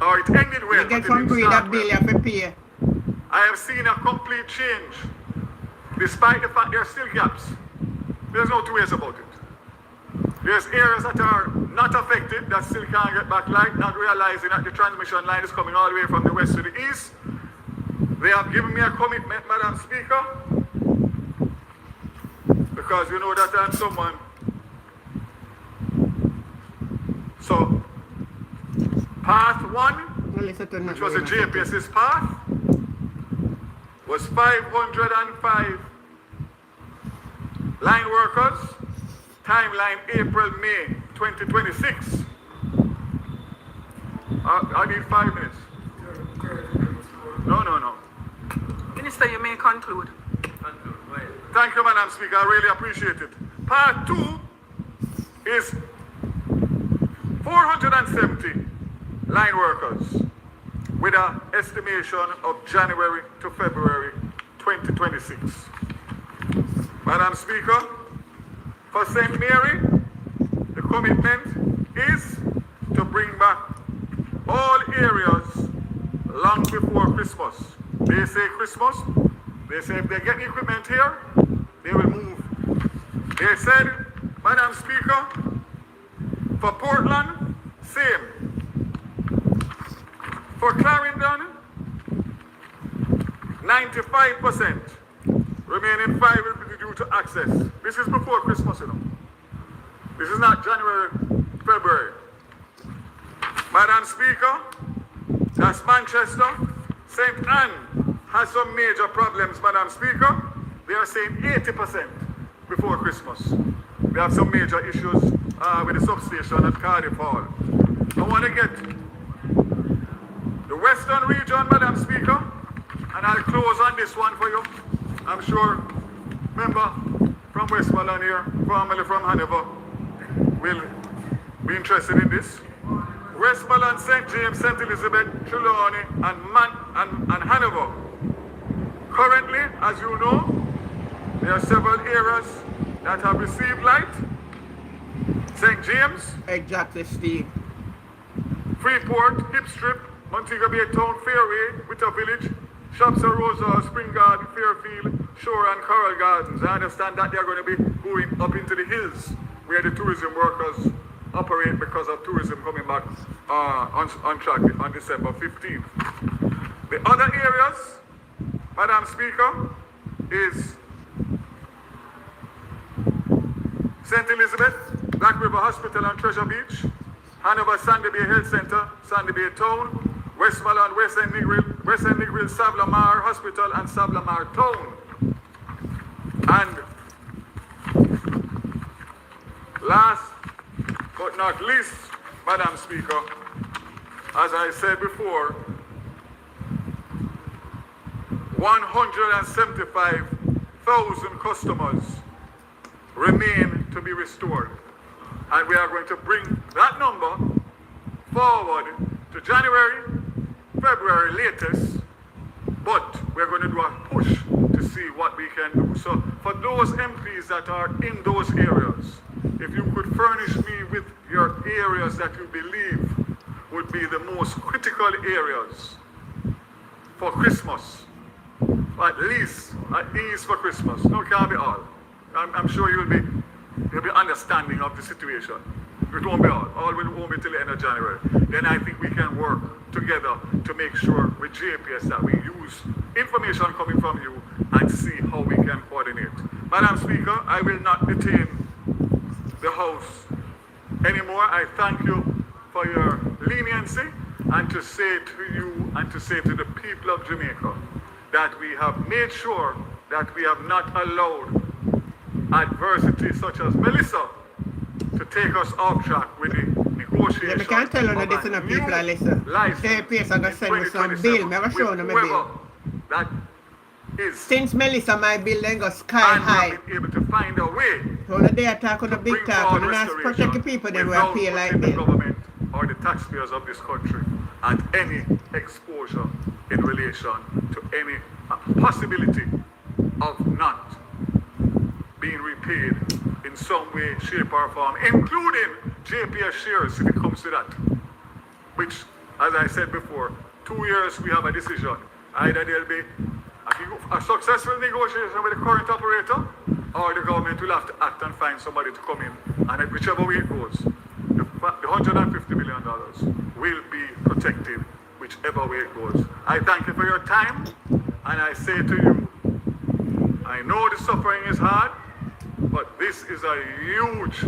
Or it ended well. You get from green that bill you have to pay. I have seen a complete change, despite the fact there are still gaps. There's no two ways about it. There's areas that are not affected that still can't get back light, not realizing that the transmission line is coming all the way from the west to the east. They have given me a commitment, Madam Speaker, because you know that I'm someone. So, path 1, which was a JPS's path, was 505 line workers, timeline April-May 2026. I need 5 minutes. No. Minister, you may conclude. Thank you, Madam Speaker. I really appreciate it. Part 2 is 470 line workers with an estimation of January to February 2026. Madam Speaker, for St. Mary, the commitment is to bring back all areas long before Christmas. They say Christmas, they say if they get equipment here, they will move. They said, Madam Speaker, for Portland, same. For Clarendon, 95%. Remaining 5 will be due to access. This is before Christmas, you know. This is not January, February. Madam Speaker, that's Manchester. St. Anne has some major problems, Madam Speaker. They are saying 80% before Christmas. We have some major issues with the substation at Cardiff Hall. I want to get the Western region, Madam Speaker, and I'll close on this one for you. I'm sure member from Westmoreland here, family from Hanover, will be interested in this. Westmoreland, St. James, St. Elizabeth, Trelawney, and Hanover. Currently, as you know, there are several areas that have received light. St. James. Exactly, Steve. Freeport, Hip Strip, Montego Bay Town, Fairway, Witter Village, Shops of Rosa, Spring Garden, Fairfield, Shore and Coral Gardens. I understand that they're going to be going up into the hills where the tourism workers operate because of tourism coming back on track on December 15th. The other areas, Madam Speaker, is St. Elizabeth, Black River Hospital and Treasure Beach, Hanover Sandy Bay Health Center, Sandy Bay Town, Westmoreland, West End Negril, Savlamar Hospital and Savlamar Town. And last but not least, Madam Speaker, as I said before, 175,000 customers remain to be restored. And we are going to bring that number forward to January, February latest, but we're going to do a push to see what we can do. So for those MPs that are in those areas, if you could furnish me with your areas that you believe would be the most critical areas for Christmas, at least for Christmas. No, it can't be all. I'm sure you'll be understanding of the situation. It won't be all. All won't be till the end of January. Then I think we can work together to make sure with JPS that we use information coming from you and see how we can coordinate. Madam Speaker, I will not detain the House anymore. I thank you for your leniency and to say to you and to say to the people of Jamaica that we have made sure that we have not allowed adversity such as Melissa to take us off track with the negotiation. Yeah, I can't tell you this to the people that listen. JPS are going to send me some bill. I'm going to show them my bill. Since Melissa, my bill then go sky high. Able to find a way. So they attack on the big talk and not protect the people that will pay like the bill. government or the taxpayers of this country and any exposure in relation to any possibility of not being repaid in some way, shape or form, including JPS shares if it comes to that. Which, as I said before, 2 years we have a decision. Either there'll be a successful negotiation with the current operator, or the government will have to act and find somebody to come in. And whichever way it goes, the $150 million will be protected, whichever way it goes. I thank you for your time, and I say to you, I know the suffering is hard, But this is a huge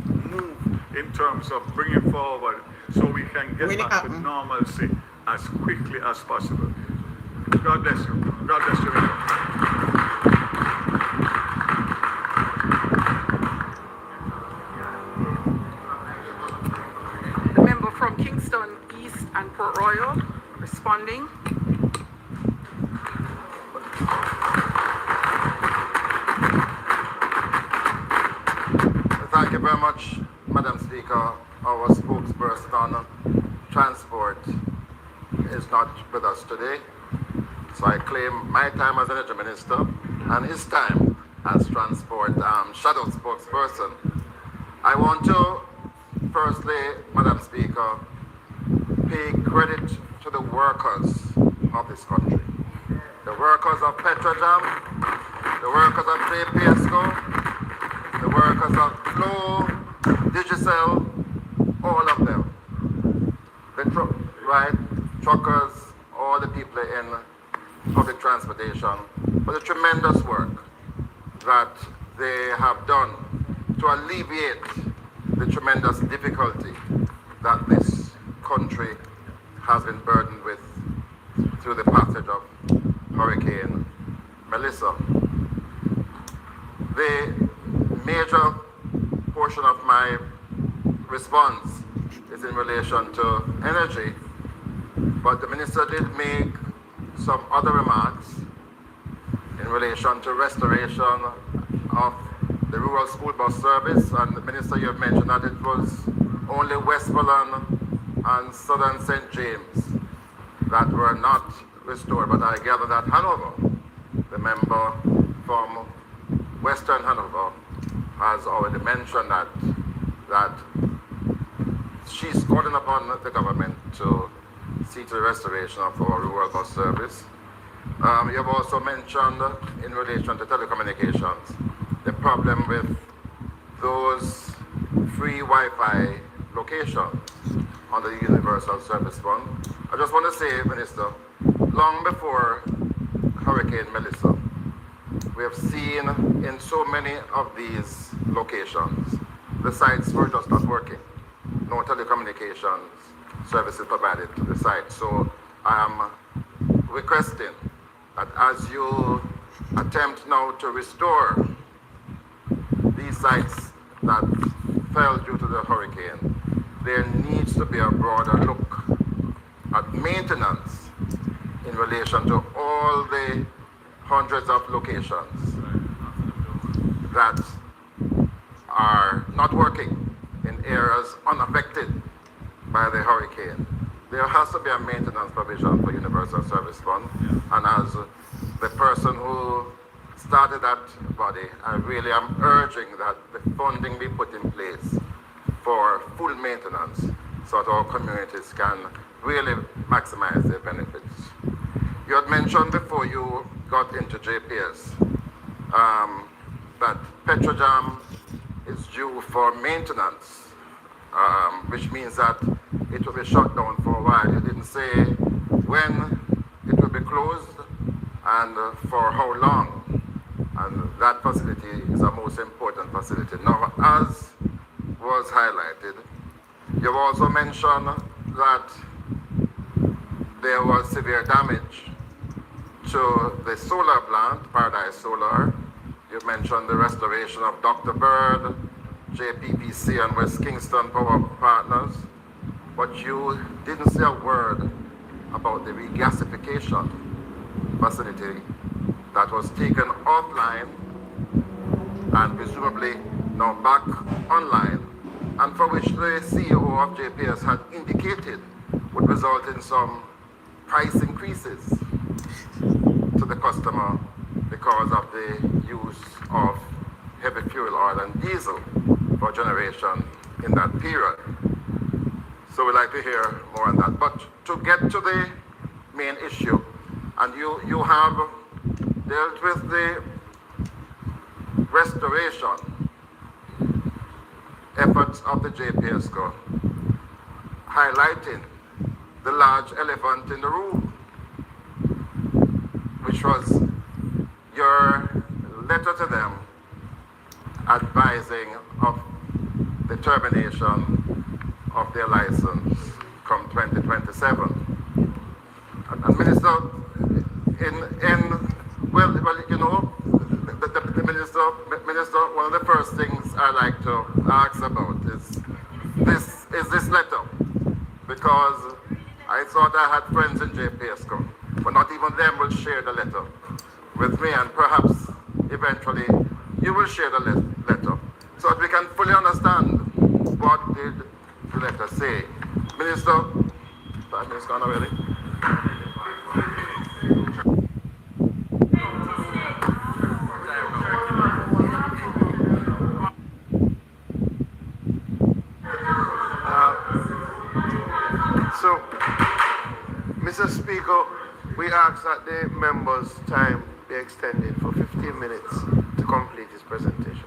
move in terms of bringing forward so we can get back to normalcy as quickly as possible. God bless you. God bless you. The member from Kingston East and Port Royal responding. Thank you very much, Madam Speaker. Our spokesperson on transport is not with us today. So I claim my time as Energy Minister and his time as transport shadow spokesperson. I want to, firstly, Madam Speaker, pay credit to the workers of this country. The workers of Petrojam, the workers of JPSCO, the workers of Flow, Digicel, all of them. Truckers, all the people in public transportation, for the tremendous work that they have done to alleviate the tremendous difficulty that this country has been burdened with through the passage of Hurricane Melissa. The major portion of my response is in relation to energy, but the minister did make some other remarks in relation to restoration of the rural school bus service, and the minister, you have mentioned that it was only Westmoreland and Southern St. James that were not restored, but I gather that Hanover, the member from Western Hanover, has already mentioned that she's calling upon the government to see to the restoration of our rural bus service. You have also mentioned in relation to telecommunications the problem with those free Wi-Fi locations under the Universal Service Fund. I just want to say, Minister, long before Hurricane Melissa, we have seen in so many of these locations, the sites were just not working. No telecommunications services provided to the site. So I am requesting that as you attempt now to restore these sites that fell due to the hurricane, there needs to be a broader look at maintenance in relation to all the hundreds of locations that are not working in areas unaffected by the hurricane. There has to be a maintenance provision for Universal Service Fund, and as the person who started that body, I really am urging that the funding be put in place for full maintenance so that our communities can really maximize their benefits. You had mentioned before you got into JPS that Petrojam is due for maintenance, which means that it will be shut down for a while. You didn't say when it will be closed and for how long. And that facility is a most important facility. Now, as was highlighted, you've also mentioned that there was severe damage to the solar plant, Paradise Solar. You mentioned the restoration of Dr. Bird, JPPC and West Kingston Power Partners, but you didn't say a word about the regasification facility that was taken offline and presumably now back online, and for which the CEO of JPS had indicated would result in some price increases to the customer because of the use of heavy fuel oil and diesel for generation in that period. So we'd like to hear more on that. But to get to the main issue, and you have dealt with the restoration efforts of the JPSCO, highlighting the large elephant in the room, which was your letter to them advising of the termination of their license from 2027. And Minister, the Minister, one of the first things I like to ask about is this letter, because I thought I had friends in JPSCO, but not even them will share the letter with me, and perhaps eventually you will share the letter so that we can fully understand what did the letter say. Minister, 5 minutes gone already. So, Mr. Speaker, we ask that the member's time be extended for 15 minutes to complete his presentation.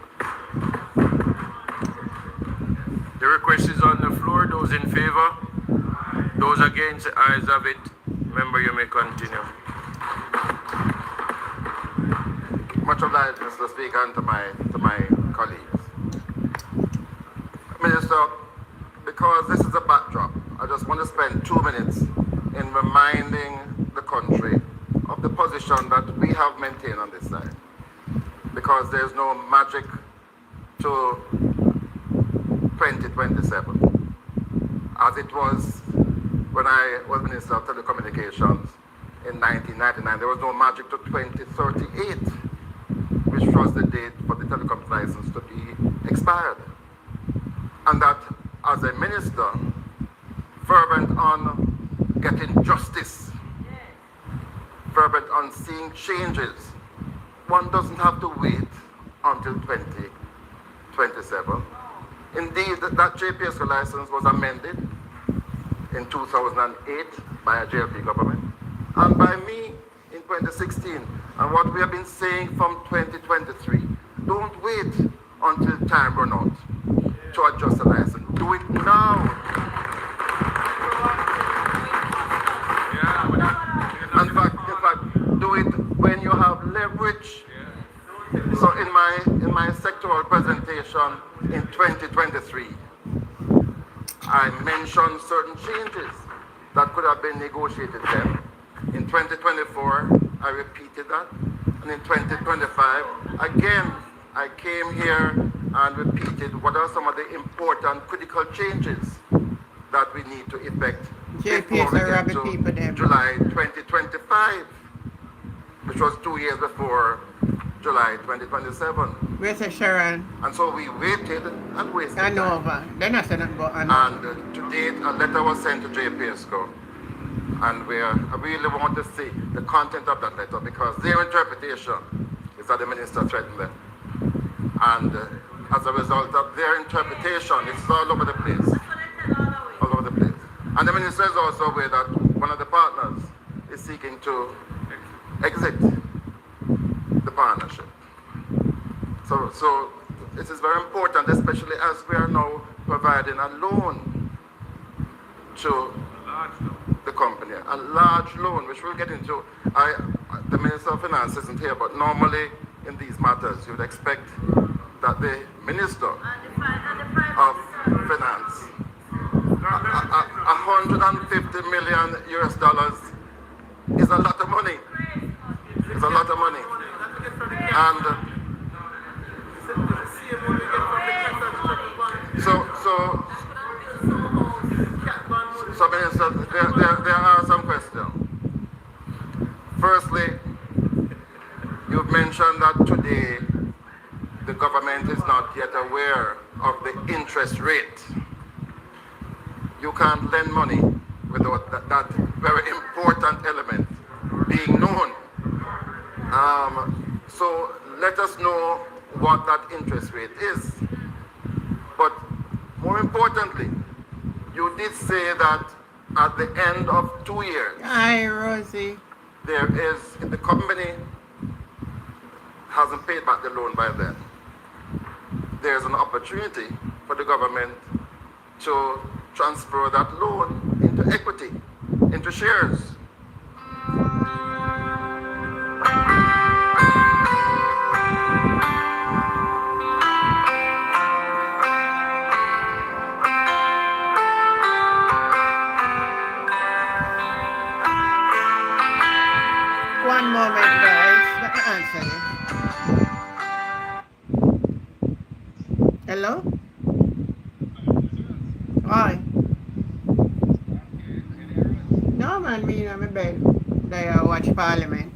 The request is on the floor. Those in favor? Those against? The ayes have it. Member, you may continue. Much obliged, Mr. Speaker, and to my colleagues. Minister, because this is a backdrop, I just want to spend 2 minutes in reminding the country of the position that we have maintained on this side. Because there's no magic to 2027, as it was when I was Minister of Telecommunications in 1999. There was no magic to 2038, which was the date for the telecom license to be expired. And that as a minister, fervent on getting justice, fervent on seeing changes, one doesn't have to wait until 2027. Indeed, that JPSCO license was amended in 2008 by a JLP government and by me in 2016. And what we have been saying from 2023, don't wait until time runs out to adjust the license. Do it now. In fact, do it when you have leverage. So in my sectoral presentation in 2023, I mentioned certain changes that could have been negotiated then. In 2024, I repeated that. And in 2025, again, I came here and repeated what are some of the important critical changes that we need to effect before we get to July 2025, which was 2 years before July 2027. Where's the Sharon? And so we waited and wasted I know time. over. Then I said go on. And to date, a letter was sent to JPSCO. And I really want to see the content of that letter, because their interpretation is that the minister threatened them. And as a result of their interpretation, it's all over the place. All over the place. And the minister is also aware that one of the partners is seeking to exit the partnership. So this is very important, especially as we are now providing a loan to the company, a large loan, which we'll get into. The Minister of Finance isn't here, but normally in these matters, you would expect that the Minister of Finance, $150 million is a lot of money. It's a lot of money. And so Minister, there are some questions. Firstly, you've mentioned that today the government is not yet aware of the interest rate. You can't lend money without that very important element being known. So let us know what that interest rate is. But more importantly, you did say that at the end of 2 years, hi, Rosie, if the company hasn't paid back the loan by then, there's an opportunity for the government to transfer that loan into equity, into shares. Hello? Why? No man, me in my bed. They watch Parliament.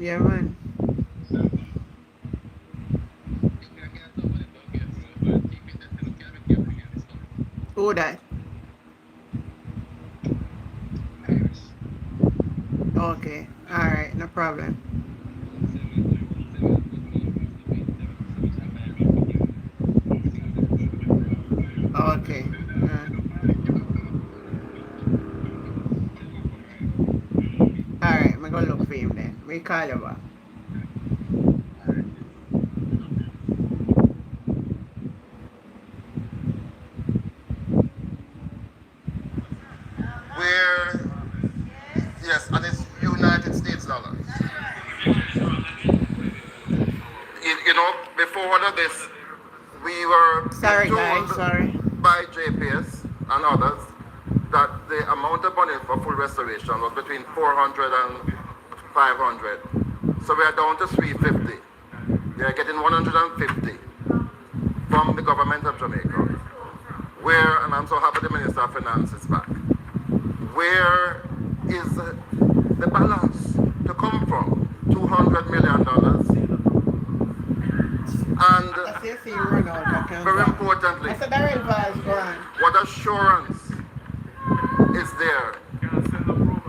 Yeah man. Who that? Okay. Alright, no problem. Okay. Alright, I'm gonna look for him then. We call you back. Where, yes, and it's United States dollars. You know, before all of this, we were told by JPS and others that the amount of money for full restoration was between 400 and 500. So we are down to 350. They are getting 150 from the government of Jamaica. Where, and I'm so happy the Minister of Finance is back. Where is the balance to come from? $200 million. And very importantly, what assurance is there?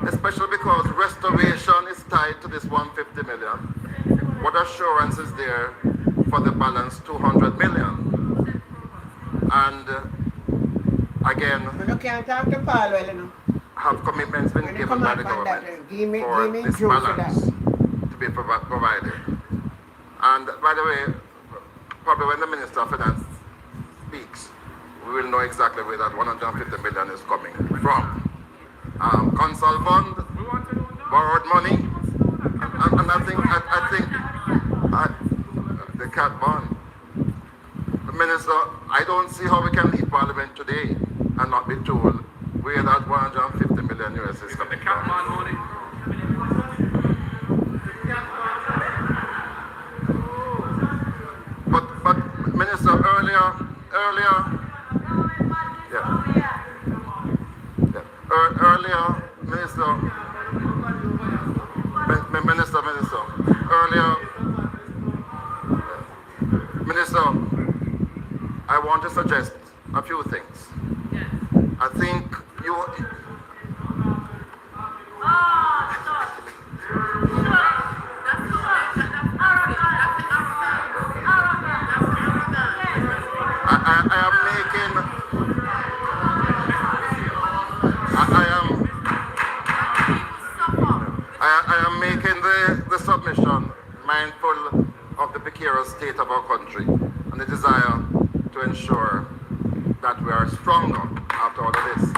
Especially because restoration is tied to this 150 million. What assurance is there for the balance 200 million? And again, have commitments been given by the government for this balance to be provided? And by the way, probably when the Minister of Finance speaks, we will know exactly where that 150 million is coming from. Consol fund, borrowed money, and I think the cat bond. The Minister, I don't see how we can leave Parliament today and not be told where that 150 million US is coming from. But Minister, earlier, Minister, I want to suggest a few things. I think you. I am making the submission mindful of the precarious state of our country and the desire to ensure that we are stronger after all of this.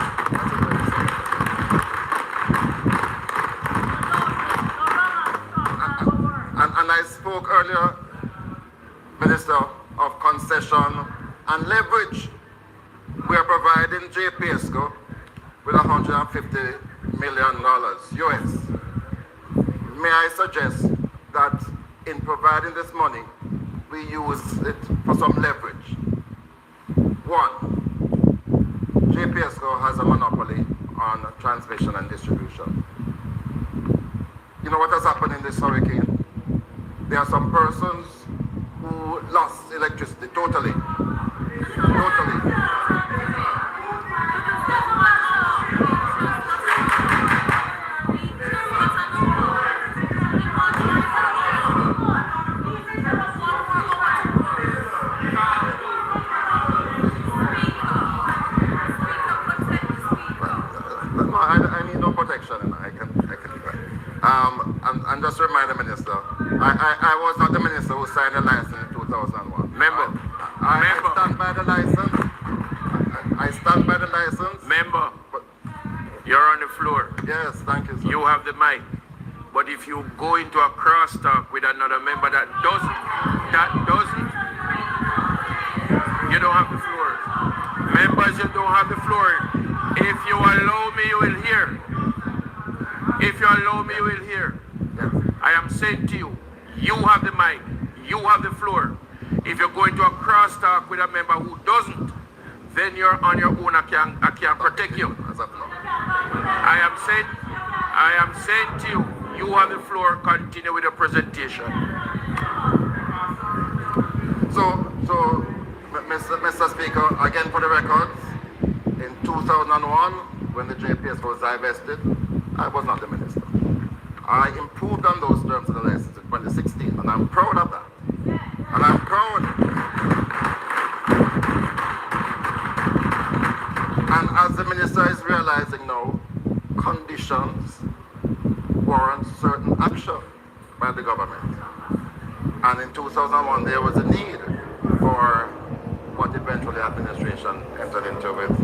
And I spoke earlier, Minister, of concession and leverage. We are providing JPSCO with $150 million US. May I suggest that in providing this money, we use it for some leverage. One, JPSCO has a monopoly on transmission and distribution. You know what has happened in this hurricane? There are some persons who lost electricity totally. I need no protection, and I can do that. And just remind the Minister, I was not the Minister who signed the license in 2001. Member. I stand by the license. I stand by the license. Member, you're on the floor. Yes, thank you, sir. You have the mic. But if you go into a crosstalk with another member that doesn't, you don't have the floor. Members, you don't have the floor. If you allow me, you will hear. If you allow me, you will hear. I am saying to you, you have the mic. You have the floor. If you're going to a crosstalk with a member who doesn't, then you're on your own. I can't protect you. I am saying to you, you have the floor. Continue with the presentation. So, Mr. Speaker, again for the records, in 2001, when the JPS was divested, I was not the minister. I improved on those terms of the license in 2016, and I'm proud of that. And I'm proud. And as the minister is realizing now, conditions warrant certain action by the government. And in 2001, there was a need for what eventually administration entered into with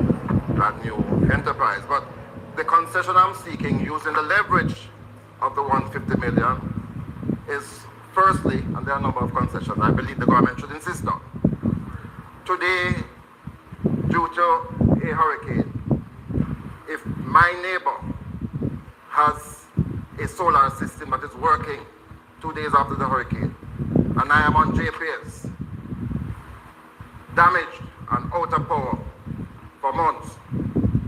that new enterprise. But the concession I'm seeking, using the leverage of the 150 million, is firstly, and there are a number of concessions I believe the government should insist on. Today, due to a hurricane, if my neighbor has a solar system that is working 2 days after the hurricane, and I am on JPS, damaged and out of power for months,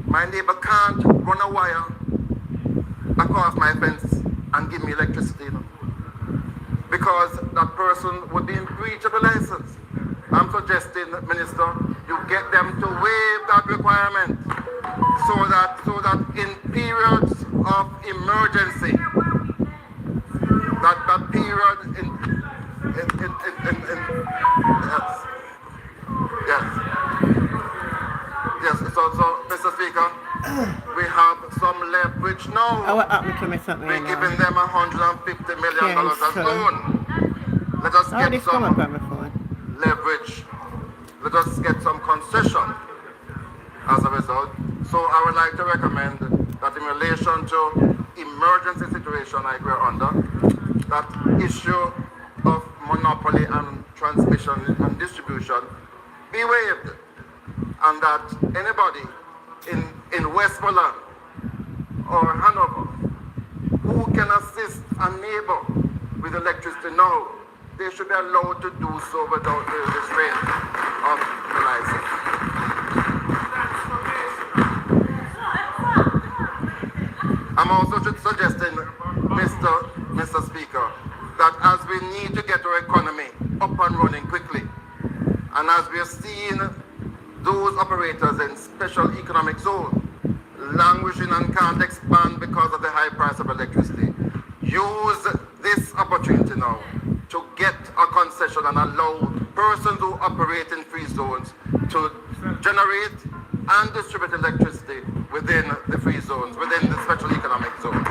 my neighbor can't run a wire across my fence and give me electricity, because that person would be in breach of the license. I'm suggesting, Minister, you get them to waive that requirement so that in periods of emergency, that period yes. So, Mr. Speaker, we have some leverage now. What happened to me something? We're giving them $150 million as loan. Let us get some leverage. Let us get some concession as a result. So I would like to recommend that in relation to emergency situation like we're under, that issue of monopoly and transmission and distribution be waived, and that anybody in Westmoreland or Hanover who can assist a neighbor with electricity now, they should be allowed to do so without the restraint of the license. I'm also suggesting, Mr. Speaker, that as we need to get our economy up and running quickly, and as we are seeing those operators in special economic zone languishing and can't expand because of the high price of electricity, use this opportunity now to get a concession and allow persons who operate in free zones to generate and distribute electricity within the free zones, within the special economic zones.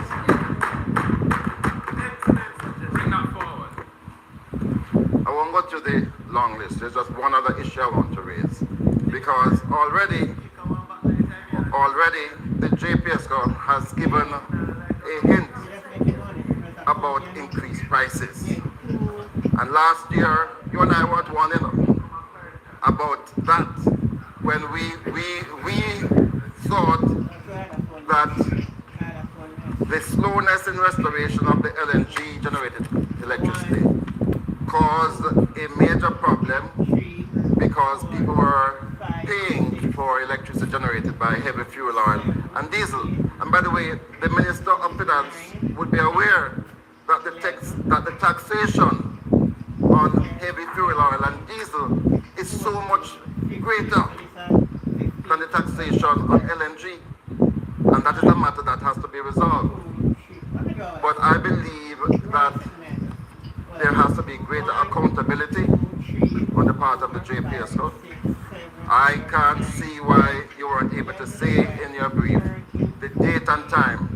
I won't go through the long list. There's just one other issue I want to raise. Because already the JPS has given a hint about increased prices. And last year, you and I were warning about that when we thought that the slowness in restoration of the LNG generated electricity caused a major problem because people were paying for electricity generated by heavy fuel oil and diesel. And by the way, the Minister of Finance would be aware that the taxation on heavy fuel oil and diesel is so much greater than the taxation on LNG. And that is a matter that has to be resolved. But I believe that there has to be greater accountability on the part of the JPS. I can't see why you weren't able to say in your brief the date and time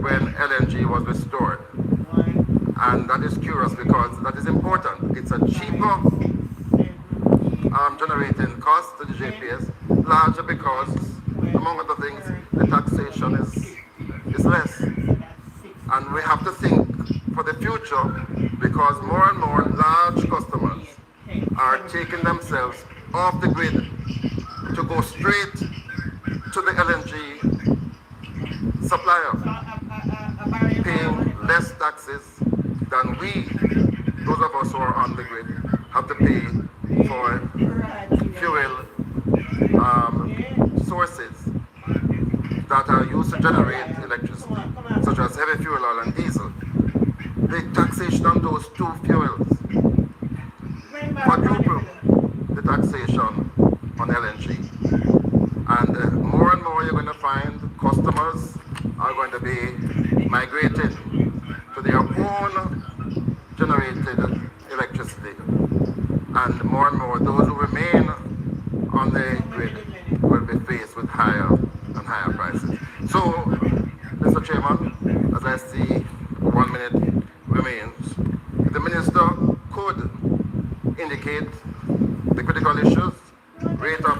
when LNG was restored. And that is curious because that is important. It's a cheaper generating cost to the JPS, larger because, among other things, the taxation is less. And we have to think for the future because more and more large customers are taking themselves off the grid to go straight to the LNG supplier, paying less taxes than we those of us who are on the grid have to pay for fuel sources that are used to generate electricity, such as heavy fuel oil and diesel. The taxation on those two fuels quadruple the taxation on LNG. And more you're going to find customers are going to be migrating to their own generated electricity. And more those who remain on the grid will be faced with higher and higher prices. So, Mr. Chairman, as I see 1 minute remains, the Minister could indicate the critical issues, rate of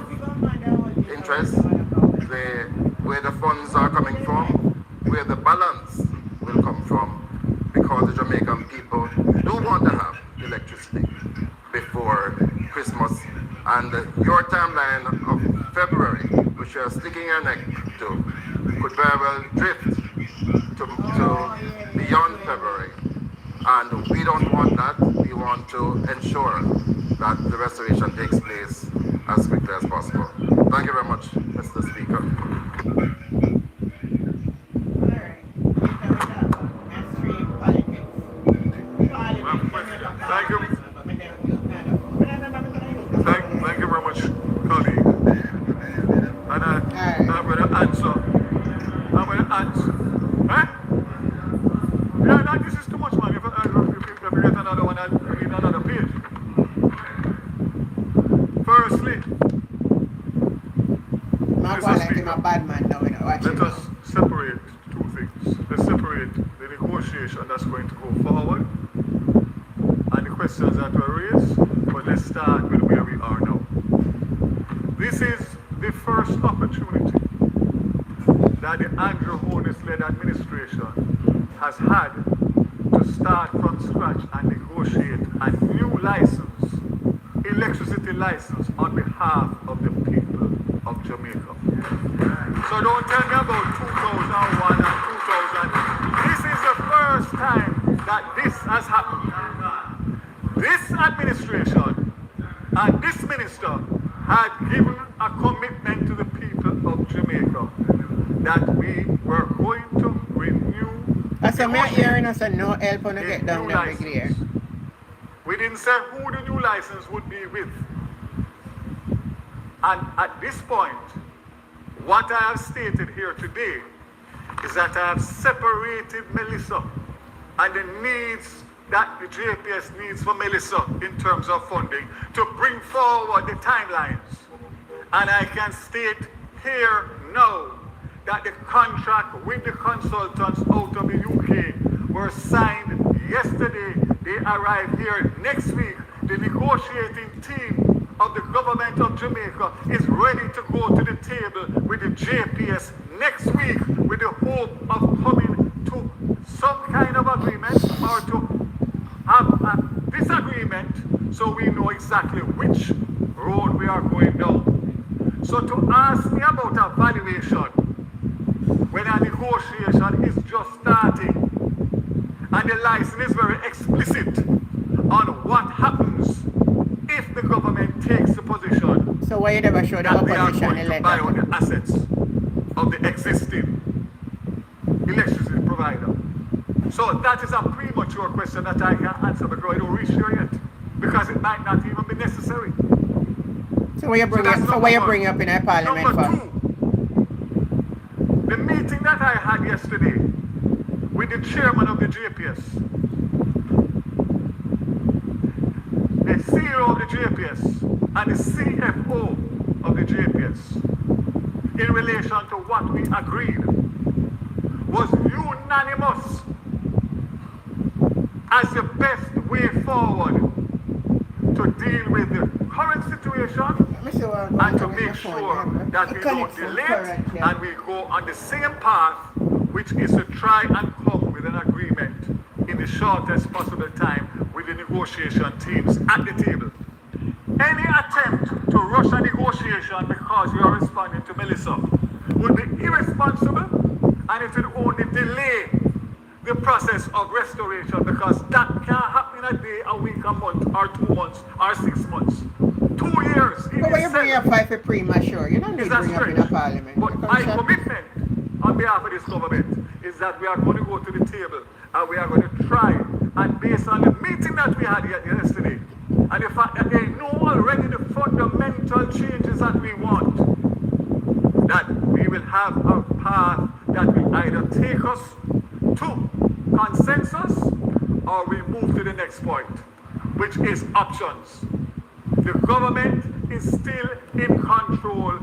interest, where the funds are coming from, where the balance will come from, because the Jamaican people do want to have electricity before Christmas. And your timeline of February, which you are sticking your neck to, could very well drift to beyond February. And we don't want that. We want to ensure that the restoration takes place as quickly as possible. Thank you very much, Mr. Speaker. Thank you very much, colleague. And I'm going to answer. Huh? Yeah, no, this is too much, man. If we get another one, I need another page. Firstly, let us separate two things. Let's separate the negotiation that's going to go forward and the questions that were raised, but let's start with where we are now. This is the first opportunity that the Andrew Holness-led administration has had to start from scratch and negotiate a new license, electricity license, on behalf of the people of Jamaica. So don't tell me about 2001 and 2000. This is the first time that this has happened. This administration and this minister had given a commitment to the people of Jamaica that we were going to renew. That's a man hearing us and no help on to get down there big there. We didn't say who the new license would be with. And at this point, what I have stated here today is that I have separated Melissa and the needs that the JPS needs for Melissa in terms of funding to bring forward the timelines. And I can state here now that the contract with the consultants out of the UK were signed yesterday. They arrive here next week. The negotiating team of the government of Jamaica is ready to go to the table with the JPS next week with the hope of coming to some kind of agreement or to have a disagreement so we know exactly which road we are going down. So to ask me about a valuation when a negotiation is just starting and the license is very explicit on what happens if the government takes the position. So why you never show the opposition in to buy out the assets of the existing electricity provider? So that is a premature question that I can't answer because I don't reach here yet. Because it might not even be necessary. So why you bring up in a parliament for? The meeting that I had yesterday with the chairman of the JPS, the CEO of the JPS, and the CFO of the JPS, in relation to what we agreed, was unanimous as the best way forward to deal with the current situation and to make sure that we don't delay it and we go on the same path, which is to try and come with an agreement in the shortest possible time with the negotiation teams at the table. Any attempt to rush a negotiation because you are responding to Melissa would be irresponsible and it will only delay the process of restoration, because that can't happen in a day, a week, a month, or 2 months, or 6 months. 2 years in But when you itself bring up five for premature, you don't need is to a bring up in a stretch. parliament. But my commitment on behalf of this government is that we are going to go to the table and we are going to try, and based on the meeting that we had yesterday, and the fact that they know already the fundamental changes that we want, that we will have a path that will either take us to consensus or we move to the next point, which is options. The government is still in control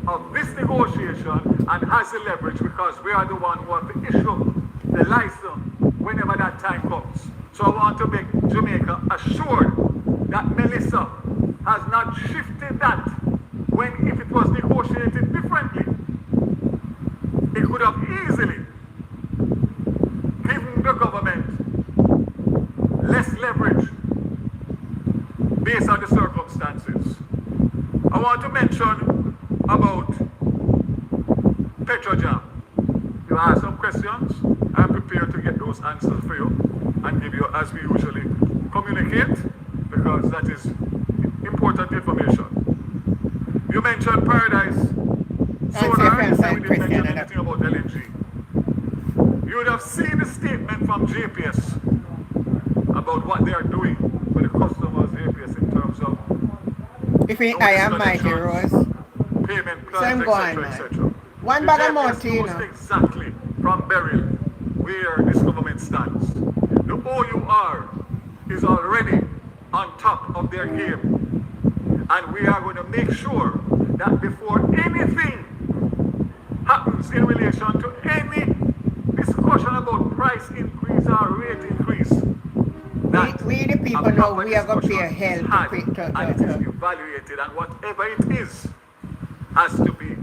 of this negotiation and has the leverage, because we are the one who have to issue the license whenever that time comes. So I want to make Jamaica assured that Melissa has not shifted that when, if it was negotiated differently, it could have easily given the government less leverage based on the circumstances. I want to mention about Petrojam. You asked some questions. I'm prepared to get those answers for you and give you as we usually communicate, because that is important information. You mentioned Paradise Solar, and we didn't mention anything about LNG. You would have seen the statement from JPS about what they are doing for the customers, JPS, in terms of I am my heroes. payment So I'm plans, going, etc. One The bag of JPS multi, you knows know. exactly from Beryl where this government stands. The OUR is already on top of their game, and we are going to make sure that before anything happens in relation to any discussion about price increase or rate increase, We the people know we are going to pay hell and it is evaluated, and whatever it is has to be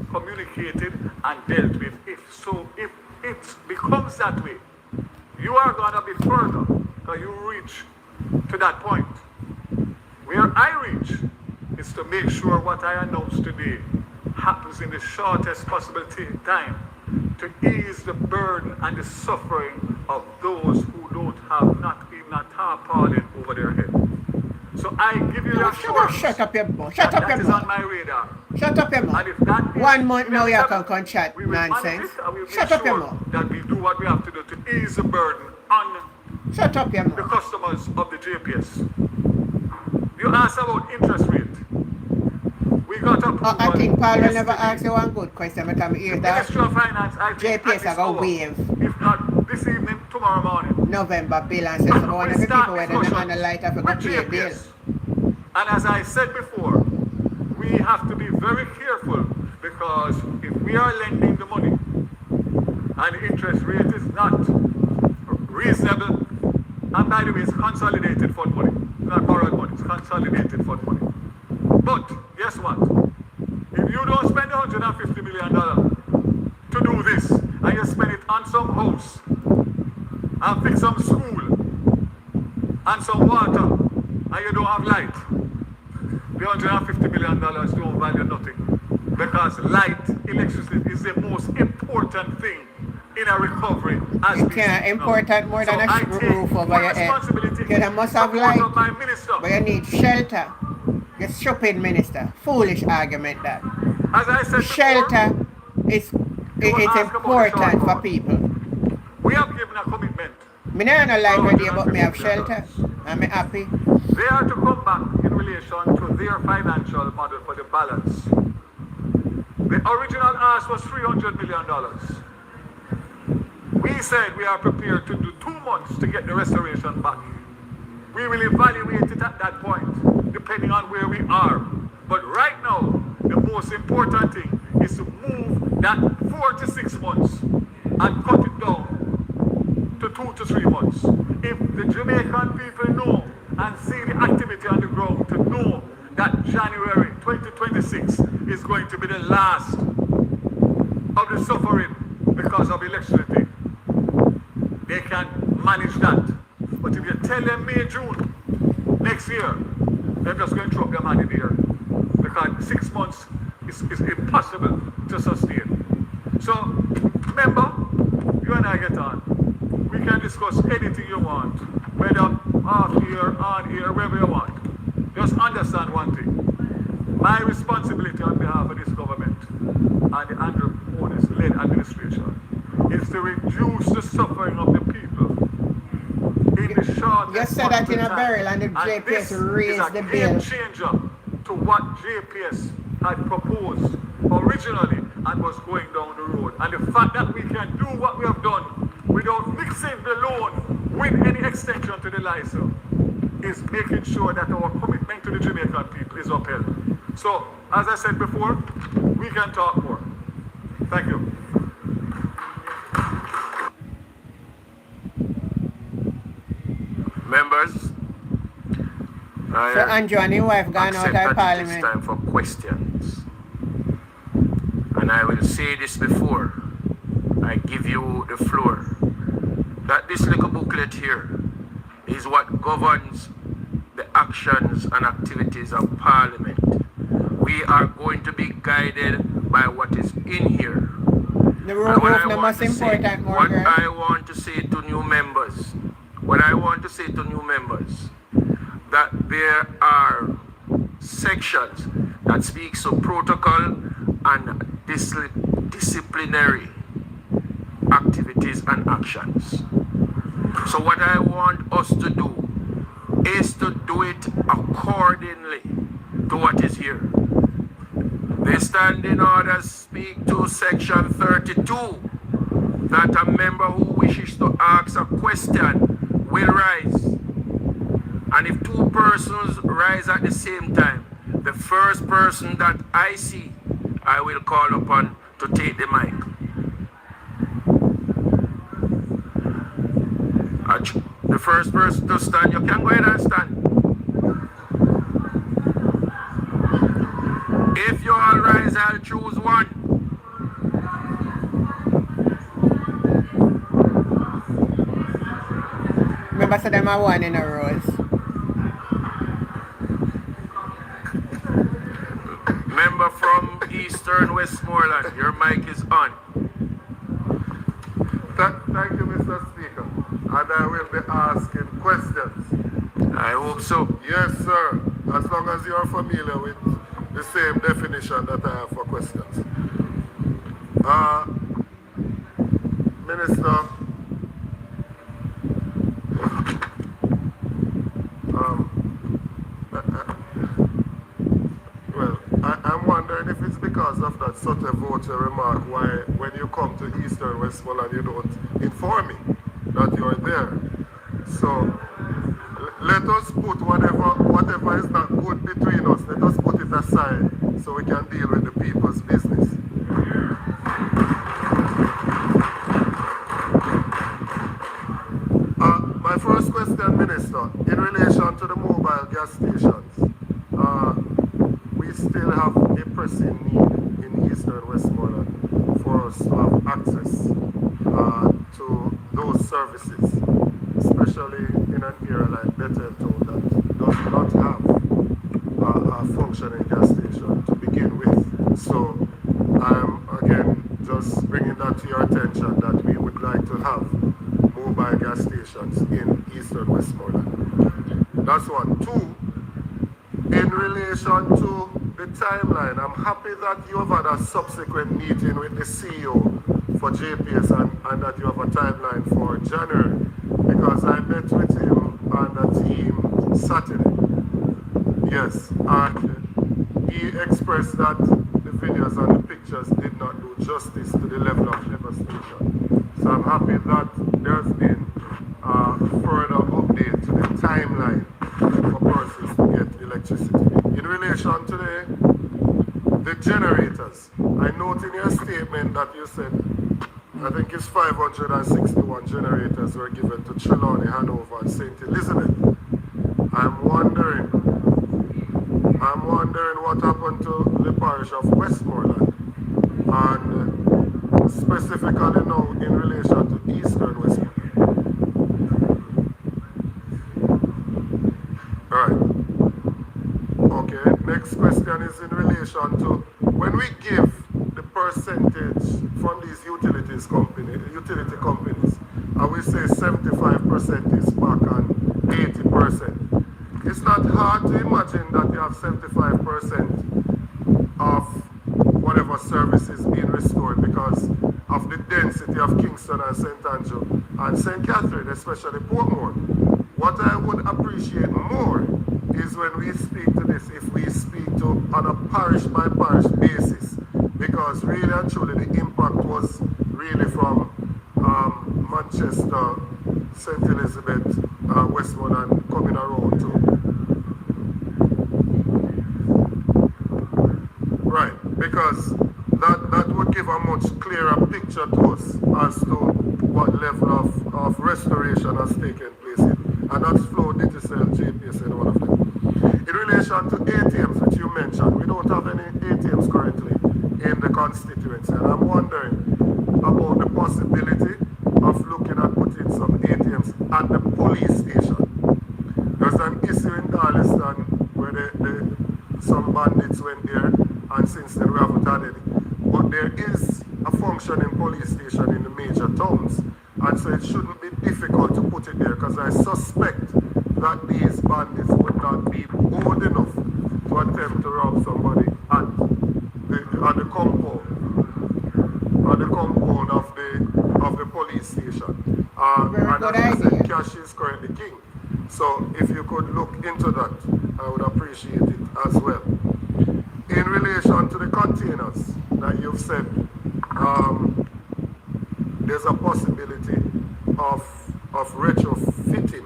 communicated and dealt with. If it becomes that way, you are going to be further, because you reach to that point. Where I reach is to make sure what I announced today happens in the shortest possible time, to ease the burden and the suffering of those who don't have not even a tarpaulin over their head. So I give you the assurance Shut up your mouth. Shut up that your is on mouth. my radar. Shut up your mouth. And if that is 1 month now you inevitable, can chat we will manage nonsense. it, and we will Shut make up your sure mouth. that we do what we have to do to ease the burden on Shut up your mouth. the customers of the JPS. You asked about interest rate. We got approval. I think Paul will yesterday. never ask you one good question, because I'm here that Ministry of Finance, I think JPS at this are going hour, to waive if not this evening, tomorrow morning. November bill and says so one of the people where they on the light have to go pay a bill. And as I said before, we have to be very careful, because if we are lending the money and the interest rate is not reasonable, and by the way, it's consolidated fund money, not borrowed money, it's consolidated fund money. But guess what? If you don't spend $150 million to do this, and you spend it on some house, and fix some school, and some water, and you don't have light, the $150 million don't value nothing. Because light, electricity is the most important thing in a recovery. As It can't important more than a roof over your head. You must have light, but you need shelter. You stupid minister. Foolish argument that. As I said shelter is important for people. We have given a commitment. Me not like idea, but me have shelter. I'm happy. They are to come back in relation to their financial model for the balance. The original ask was $300 million. We said we are prepared to do 2 months to get the restoration back. We will evaluate it at that point, depending on where we are. But right now, the most important thing is to move that 4 to 6 months and cut it down to 2 to 3 months. If the Jamaican people know and see the activity on the ground, to know that January 2026 is going to be the last of the suffering because of electricity, they can manage that. But if you tell them May, June next year, they're just going to drop their money there, because 6 months is impossible to sustain. So remember, you and I get on. we can discuss anything you want, whether off here, on here, wherever you want. Just understand one thing. My responsibility on behalf of this government and the Andrew Onis-led administration is to reduce the suffering of the people in the short You said that in a barrel and the JPS raised the bill. This is a game changer to what JPS had proposed originally and was going down the road. And the fact that we can do what we have done without mixing the loan with any extension to the license is making sure that our commitment to the Jamaican people is upheld. So, as I said before, we can talk more. Thank you. Members, So Andrew and your wife gone out of Parliament. It's time for questions. And I will say this before I give you the floor, that this little booklet here is what governs the actions and activities of Parliament. We are going to be guided by what is in here. The rule book is the most important, What I want to say to new members, that there are sections that speaks of protocol and disciplinary activities and actions. So what I want us to do is to do it accordingly to what is here. The standing orders speak to section 32, that a member who wishes to ask a question will rise. And if two persons rise at the same time, the first person that I see, I will call upon to take the mic. The first person to stand, you can go ahead and stand. If you all rise, I'll choose one. Remember, so them are one in a row. Member from Eastern Westmoreland, your mic is on. Thank you, Mr. Speaker. And I will be asking questions. I hope so. Yes, sir. As long as you are familiar with the same definition that I have for questions. Minister, I'm wondering if it's because of that sort of vote remark why when you come to Eastern Westmoreland you don't inform me that you're there. So let us put whatever is not good between us, let us put it aside so we can deal with the people's business. My first question, Minister, in relation to the mobile gas stations, we still have a pressing need in Eastern Westmoreland for us to have access to those services, especially in an area like Betheltown that does not have a functioning gas station to begin with. So I'm again just bringing that to your attention that we would like to have mobile gas stations in Eastern Westmoreland. That's one. Two, in relation to the timeline, I'm happy that you have had a subsequent meeting with the CEO for JPS and that you have a timeline for January, because I met with him and the team Saturday. Yes, and he expressed that the videos and the pictures did not do justice to the level of devastation. So I'm happy that there's been further update to the timeline for persons to get electricity. In relation to the generators, I note in your statement that you said, I think it's 561 generators were given to Trelawney, Hanover, and St. Elizabeth. I'm wondering what happened to the parish of Westmoreland, and specifically now in relation to Eastern Westmoreland. Alright. Okay, next question is in relation to when we give the percentage from these utility companies I will say 75% is back and 80%. It's not hard to imagine that you have 75% of whatever services being restored because of the density of Kingston and St. Andrew and St. Catherine, especially Portmore. What I would appreciate more is when we speak to this, if we speak to on a parish by parish basis, because really and truly the impact was really from Manchester, St. Elizabeth, Westmoreland coming around too. Right, because that would give a much clearer picture to us as to what level of restoration has taken place here. And that's Flow, Digicel, GPS, and one of them. In relation to ATMs, which you mentioned, we don't have any ATMs currently in the constituency. And I'm wondering about the possibility of looking at putting some ATMs at the police station. There's an issue in Darliston where some bandits went there, and since then we haven't had any. But there is a functioning police station in the major towns, and so it shouldn't be difficult to put it there, because I suspect that these bandits would not be bold enough to attempt to rob somebody at the compound of the police station. And as I said, cash is currently king. So if you could look into that, I would appreciate it as well. In relation to the containers that you've said, there's a possibility of retrofitting.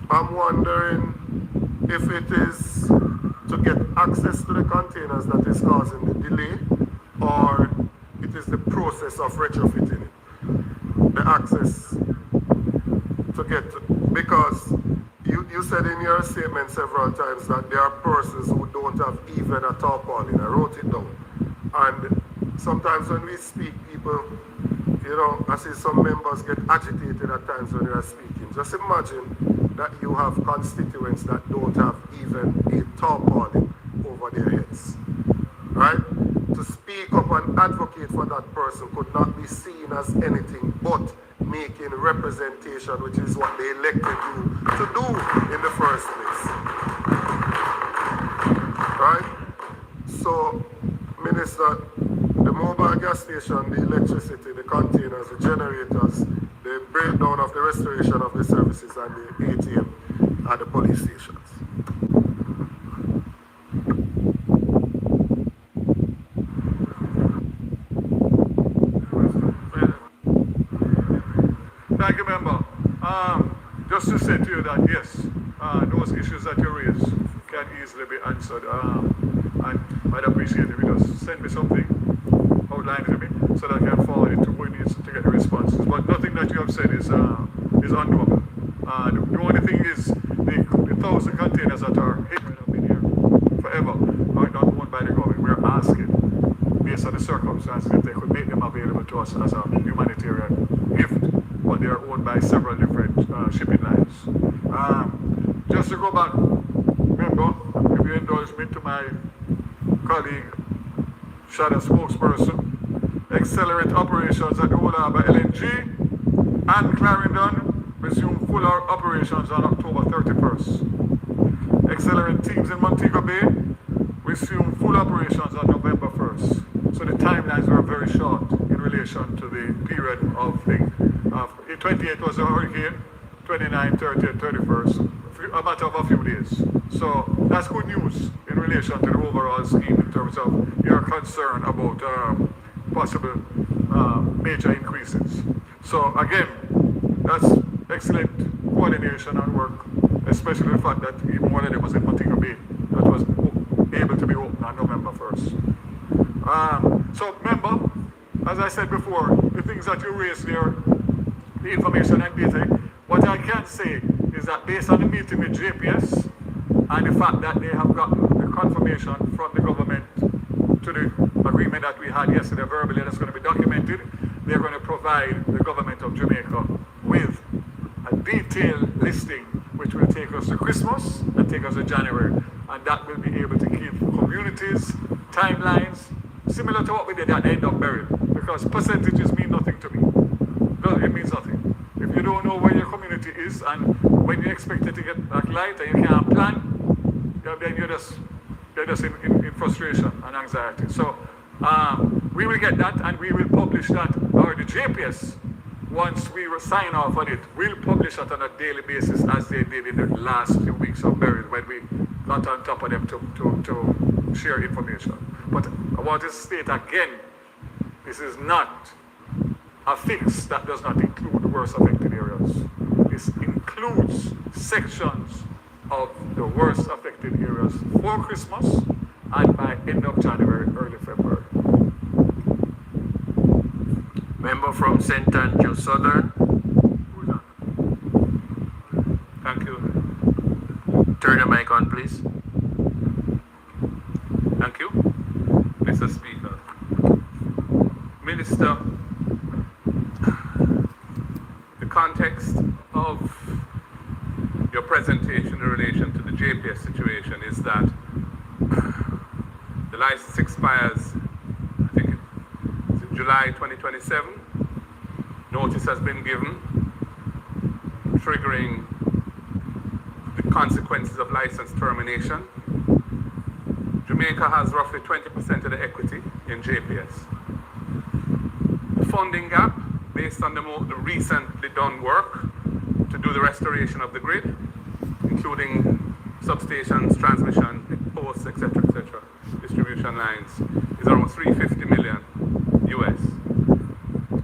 I'm wondering if it is to get access to the containers that is causing the delay, or it is the process of retrofitting it, the access to get to, because you said in your statement several times that there are persons who don't have even a tarpaulin. I wrote it down. And sometimes when we speak, people, I see some members get agitated at times when they are speaking. Just imagine that you have constituents that don't have even a tarpaulin over their heads. Right? To speak up and advocate for that person could not be seen as anything but making representation, which is what they elected you to do in the first place. Right? So, Minister, the mobile gas station, the electricity, the containers, the generators, the breakdown of the restoration of the services and the ATM at the police stations. Thank you, member. Just to say to you that yes, those issues that you raised can easily be answered. And I'd appreciate if you just send me something, outline it to me, so that I can forward it to who needs to get the responses. But nothing that you have said is unknowable. The only thing is the 1,000 containers that are hidden up in here forever are not owned by the government. We're asking, based on the circumstances, if they could make them available to us as a humanitarian gift, but they are owned by several different shipping lines. Just to go back, remember, if you indulge me, to my colleague, shadow spokesperson, accelerate operations at the Old Harbour LNG and Clarendon resume full operations on October 31st. Accelerate teams in Montego Bay resume full operations on November 1st. So the timelines were very short in relation to the period of the 28th was a hurricane, 29th, 30th, 31st, a matter of a few days. So that's good news in relation to the overall scheme in terms of your concern about possible major increases. So again, that's excellent coordination and work, especially the fact that even one of them was in Montego Bay that was able to be open on November 1st. So remember, as I said before, the things that you raised there, the information and data, what I can say is that based on the meeting with JPS and the fact that they have gotten the confirmation from the government to the agreement that we had yesterday verbally that's going to be documented, they're going to provide the government of Jamaica with a detailed listing which will take us to Christmas and take us to January, and that will be able to give communities timelines similar to what we did at the end of Beryl. because percentages mean nothing to me. No, it means nothing. If you don't know where your community is and when you expect it to get back light and you can't plan, then you're just in frustration and anxiety. So we will get that and we will publish that, or the JPS, once we will sign off on it, we'll publish that on a daily basis as they did in the last few weeks of Berry when we got on top of them to share information. But I want to state again, this is not a fix that does not include the worst affected areas. This includes sections of the worst affected areas for Christmas and by end of January, early February. Member from St. Andrew Southern. Thank you. Turn your mic on, please. Thank you, Mr. Speaker. Minister, the context of your presentation in relation to the JPS situation is that the license expires, I think it's in July 2027. Notice has been given, triggering the consequences of license termination. Jamaica has roughly 20% of the equity in JPS. The funding gap, based on the recently done work to do the restoration of the grid, including substations, transmission, posts, etc., distribution lines, is around 350 million US.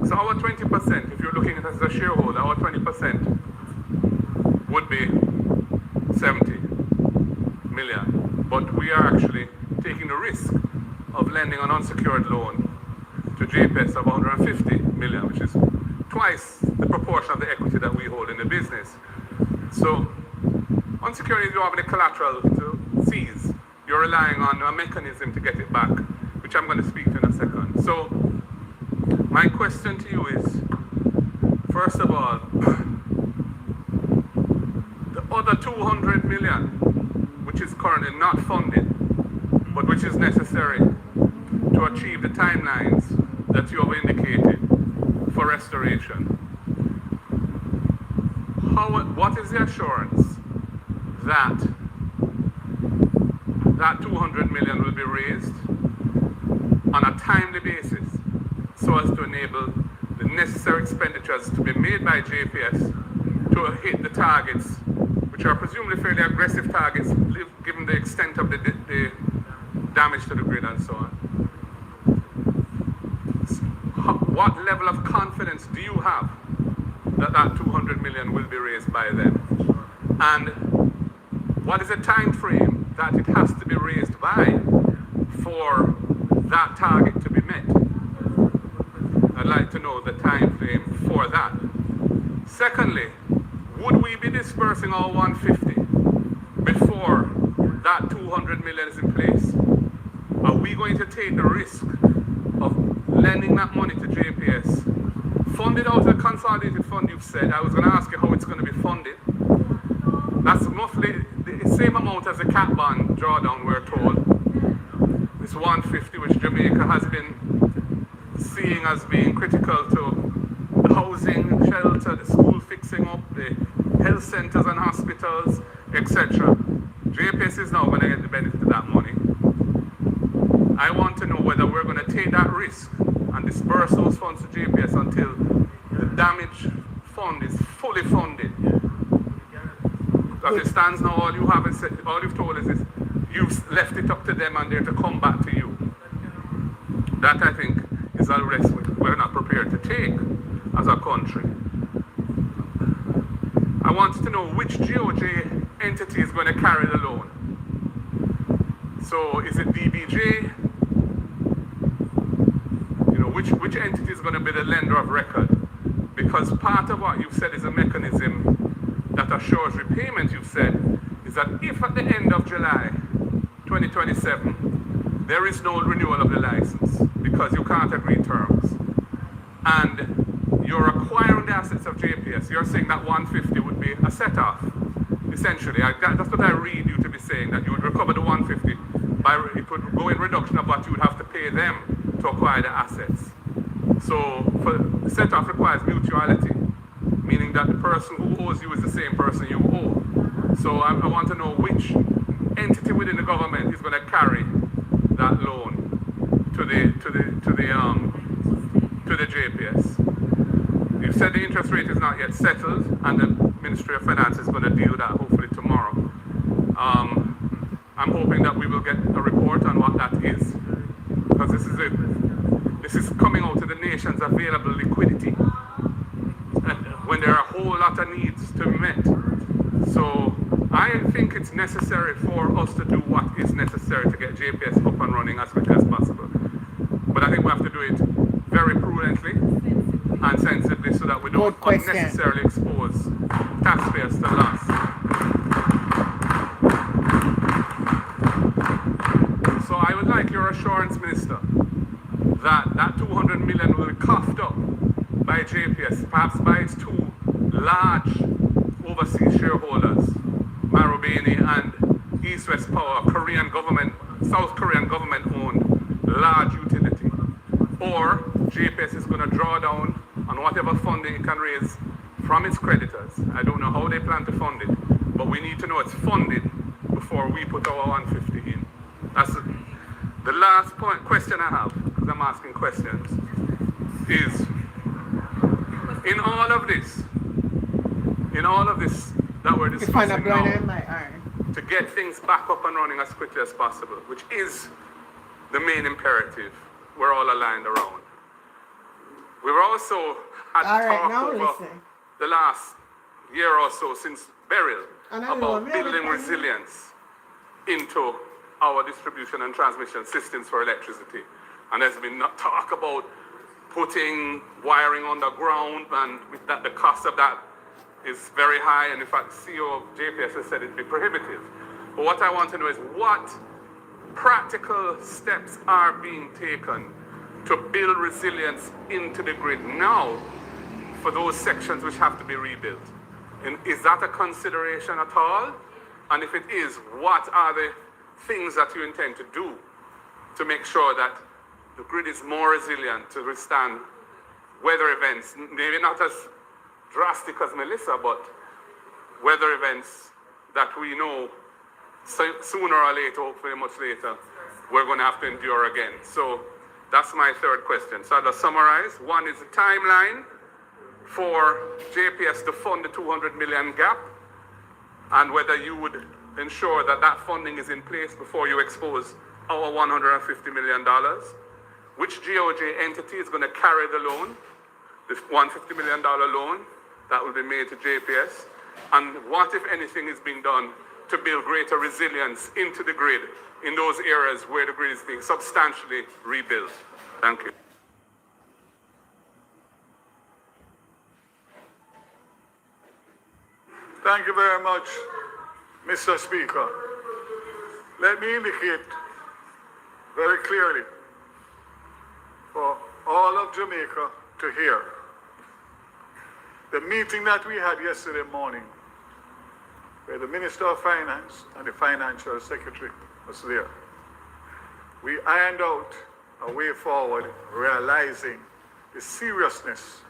So our 20%, if you're looking at it as a shareholder, our 20% would be 70 million. But we are actually taking the risk of lending an unsecured loan to JPS of 150 million, which is twice the proportion of the equity that we hold in the business. So unsecured, you don't have any collateral to seize. You're relying on a mechanism to get it back, which I'm going to speak to in a second. So my question to you is, first of all, the other 200 million, which is currently not funded, but which is necessary to achieve the timelines that you have indicated for restoration. What is the assurance that that 200 million will be raised on a timely basis so as to enable the necessary expenditures to be made by JPS to hit the targets, which are presumably fairly aggressive targets given the extent of the damage to the grid and so on? What level of confidence do you have that that 200 million will be raised by then? And what is the time frame that it has to be raised by for that target to be met? I'd like to know the time frame for that. Secondly, would we be dispersing all 150 before that 200 million is in place? Are we going to take the risk of lending that money to JPS, funded out of the consolidated fund you've said? I was going to ask you how it's going to be funded. That's roughly the same amount as the cat bond drawdown, we're told. This 150, which Jamaica has been seeing as being critical to the housing, shelter, the school fixing up, the health centers and hospitals, etc. JPS is now going to get the benefit of that money. I want to know whether we're going to take that risk and disperse those funds to JPS until the damage fund is fully funded. As it stands now, all you've told us is you've left it up to them and they're to come back to you. That, I think, is a risk we're not prepared to take as a country. I want to know which GOJ entity is going to carry the loan. So is it DBJ? Which entity is going to be the lender of record? Because part of what you've said is a mechanism that assures repayment, you've said, is that if at the end of July 2027, there is no renewal of the license because you can't agree terms, and you're acquiring the assets of JPS, you're saying that 150 would be a set-off, essentially. That's what I read you to be saying, that you would recover the 150, it would go in reduction of what you would have to pay them to acquire the assets. So the set-off requires mutuality, meaning that the person who owes you is the same person you owe. So I want to know which entity within the government is going to carry that loan to the JPS. You've said the interest rate is not yet settled, and the Ministry of Finance is going to deal with that hopefully tomorrow. I'm hoping that we will get a report on what that is, because this is coming out of the nation's available liquidity, and when there are a whole lot of needs to be met. So I think it's necessary for us to do what is necessary to get JPS up and running as quickly as possible. But I think we have to do it very prudently and sensibly so that we don't unnecessarily expose taxpayers to loss. So I would like your assurance, Minister, that that 200 million will be coughed up by JPS, perhaps by its two large overseas shareholders, Marubeni and East West Power, South Korean government-owned large utility. Or JPS is going to draw down on whatever funding it can raise from its creditors. I don't know how they plan to fund it, but we need to know it's funded before we put our 150 in. That's the last question I have, because I'm asking questions, is in all of this that we're discussing now, to get things back up and running as quickly as possible, which is the main imperative we're all aligned around. We've also had talk over the last year or so since Beryl about building resilience into our distribution and transmission systems for electricity. And there's been talk about putting wiring underground, and that the cost of that is very high, and in fact CEO of JPS has said it'd be prohibitive. But what I want to know is what practical steps are being taken to build resilience into the grid now for those sections which have to be rebuilt. And is that a consideration at all? And if it is, what are the things that you intend to do to make sure that the grid is more resilient to withstand weather events, maybe not as drastic as Melissa, but weather events that we know sooner or later, hopefully much later, we're going to have to endure again. So that's my third question. So I'll summarize. One is the timeline for JPS to fund the 200 million gap, and whether you would ensure that that funding is in place before you expose our $150 million. Which GOJ entity is going to carry the loan, this $150 million loan that will be made to JPS, and what, if anything, is being done to build greater resilience into the grid in those areas where the grid is being substantially rebuilt. Thank you. Thank you very much, Mr. Speaker. Let me indicate very clearly for all of Jamaica to hear. The meeting that we had yesterday morning, where the Minister of Finance and the Financial Secretary was there, we ironed out a way forward, realizing the seriousness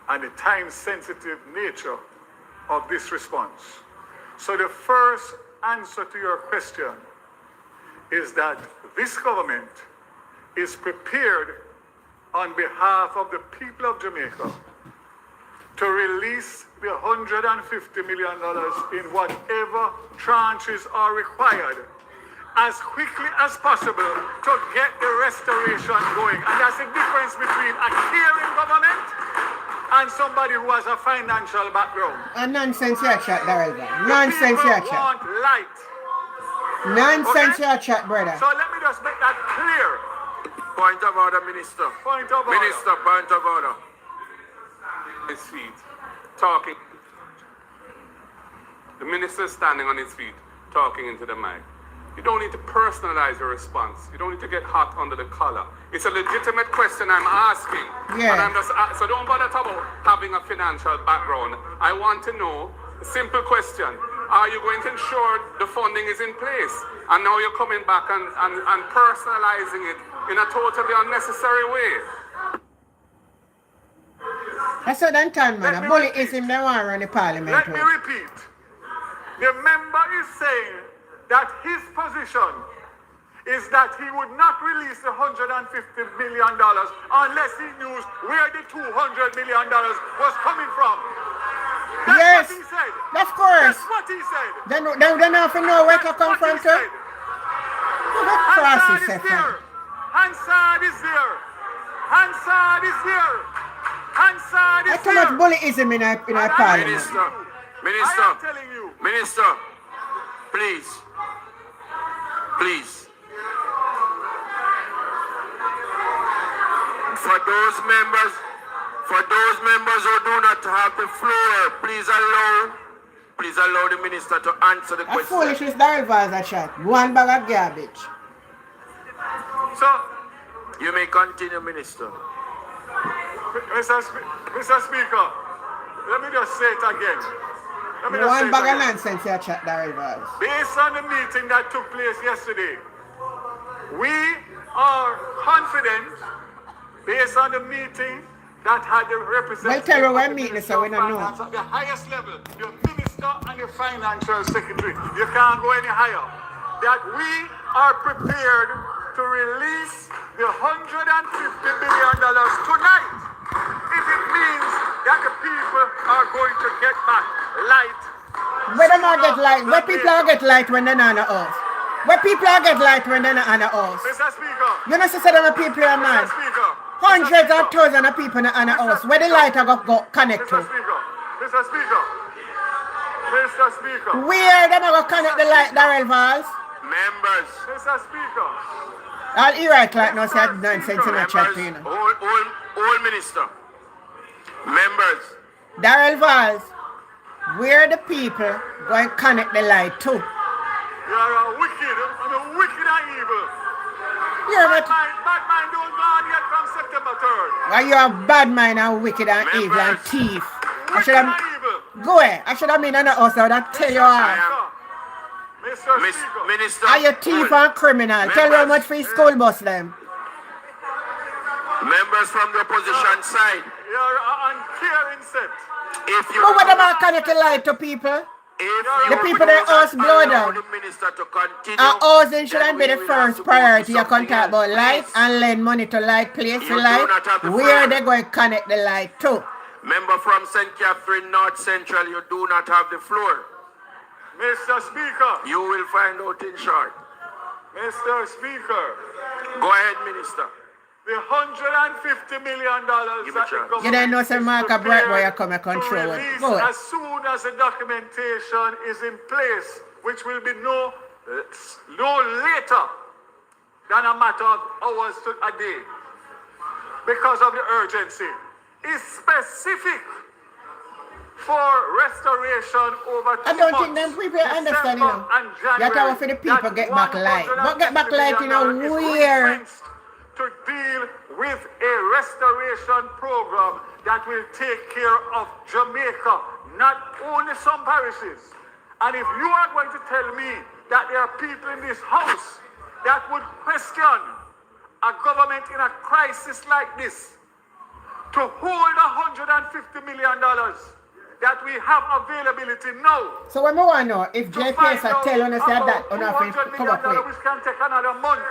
and the time-sensitive nature of this response. So the first answer to your question is that this government is prepared on behalf of the people of Jamaica to release the $150 million in whatever tranches are required as quickly as possible to get the restoration going. And that's the difference between a caring government and somebody who has a financial background. A nonsense you chat, Darrell. Nonsense you chat. Want light. Nonsense you chat, brother. So let me just make that clear. Point of order, Minister. Point of order. Minister, point of order. His feet, talking. The minister standing on his feet, talking into the mic. You don't need to personalize your response. You don't need to get hot under the collar. It's a legitimate question I'm asking. Yeah. And I'm just, so don't bother about having a financial background. I want to know a simple question. Are you going to ensure the funding is in place? And now you're coming back and personalizing it in a totally unnecessary way. That's what I'm telling man. A bullyism they want run the parliament. Let me repeat. The member is saying that his position is that he would not release the $150 million unless he knew where the $200 million was coming from. That's what he said. Of course. That's what he said. They don't have to know where to come from to. Hansard is there. Hansard is there. Hansard is there. Hansard is That's too much bullyism in our parliament. Minister, I am telling you. Minister, please. For those members who do not have the floor, please allow the minister to answer the That's question. foolishness that reverse a shot. One bag of garbage. So, you may continue, Minister. Mr. Speaker, let me just say it again. One bag of nonsense here, chat that reverse. Based on the meeting that took place yesterday, we are confident, based on the meeting that had the representative Well, tell her we're meeting, so we don't know. at the highest level, your minister and your financial secretary, you can't go any higher, that we are prepared to release the $150 billion tonight if it means that the people are going to get back light. Where them all get light? Where people all get light when they're not on the house? Where people all get light when they're not on the house? Mr. Speaker. You know, say them people are mad. Hundreds of thousands of people on the house. Where the light are go connect to? Mr. Speaker. Where them are go connect the light, Darrell Valls? Members. Mr. Speaker. All Iraq like no say nonsense in the chat, you know. All minister. Members. Darrell Valls, where the people going to connect the light to? You are wicked and evil. Yeah, but bad mind don't go on yet from September 3rd. why you are bad mind and wicked and evil and thief? I should have go ahead. I should have been on the house. I would have tell you all. Minister. Are you thief and criminal? Tell you how much for your school bus them. Members from the opposition side. You are uncaring set. If you But what about connect the light to people? The people that house blow down. Housing shouldn't be the first priority. You can talk about light and lend money to light, place the light. Where they going to connect the light to? Member from St. Catherine North Central, you do not have the floor. Mr. Speaker. You will find out in short. Mr. Speaker. Go ahead, Minister. The $150 million that the government you don't know some mark a bright boy you come and control it. Go ahead. as soon as the documentation is in place, which will be no later than a matter of hours to a day, because of the urgency, is specific for restoration over 2 months. I don't think them people understand, you know. You have for the people get back light. But get back light, you know, where? To deal with a restoration program that will take care of Jamaica, not only some parishes. And if you are going to tell me that there are people in this house that would question a government in a crisis like this to hold $150 million that we have availability now. So when we want to know if JPS are telling us that on our come up with, which can take another month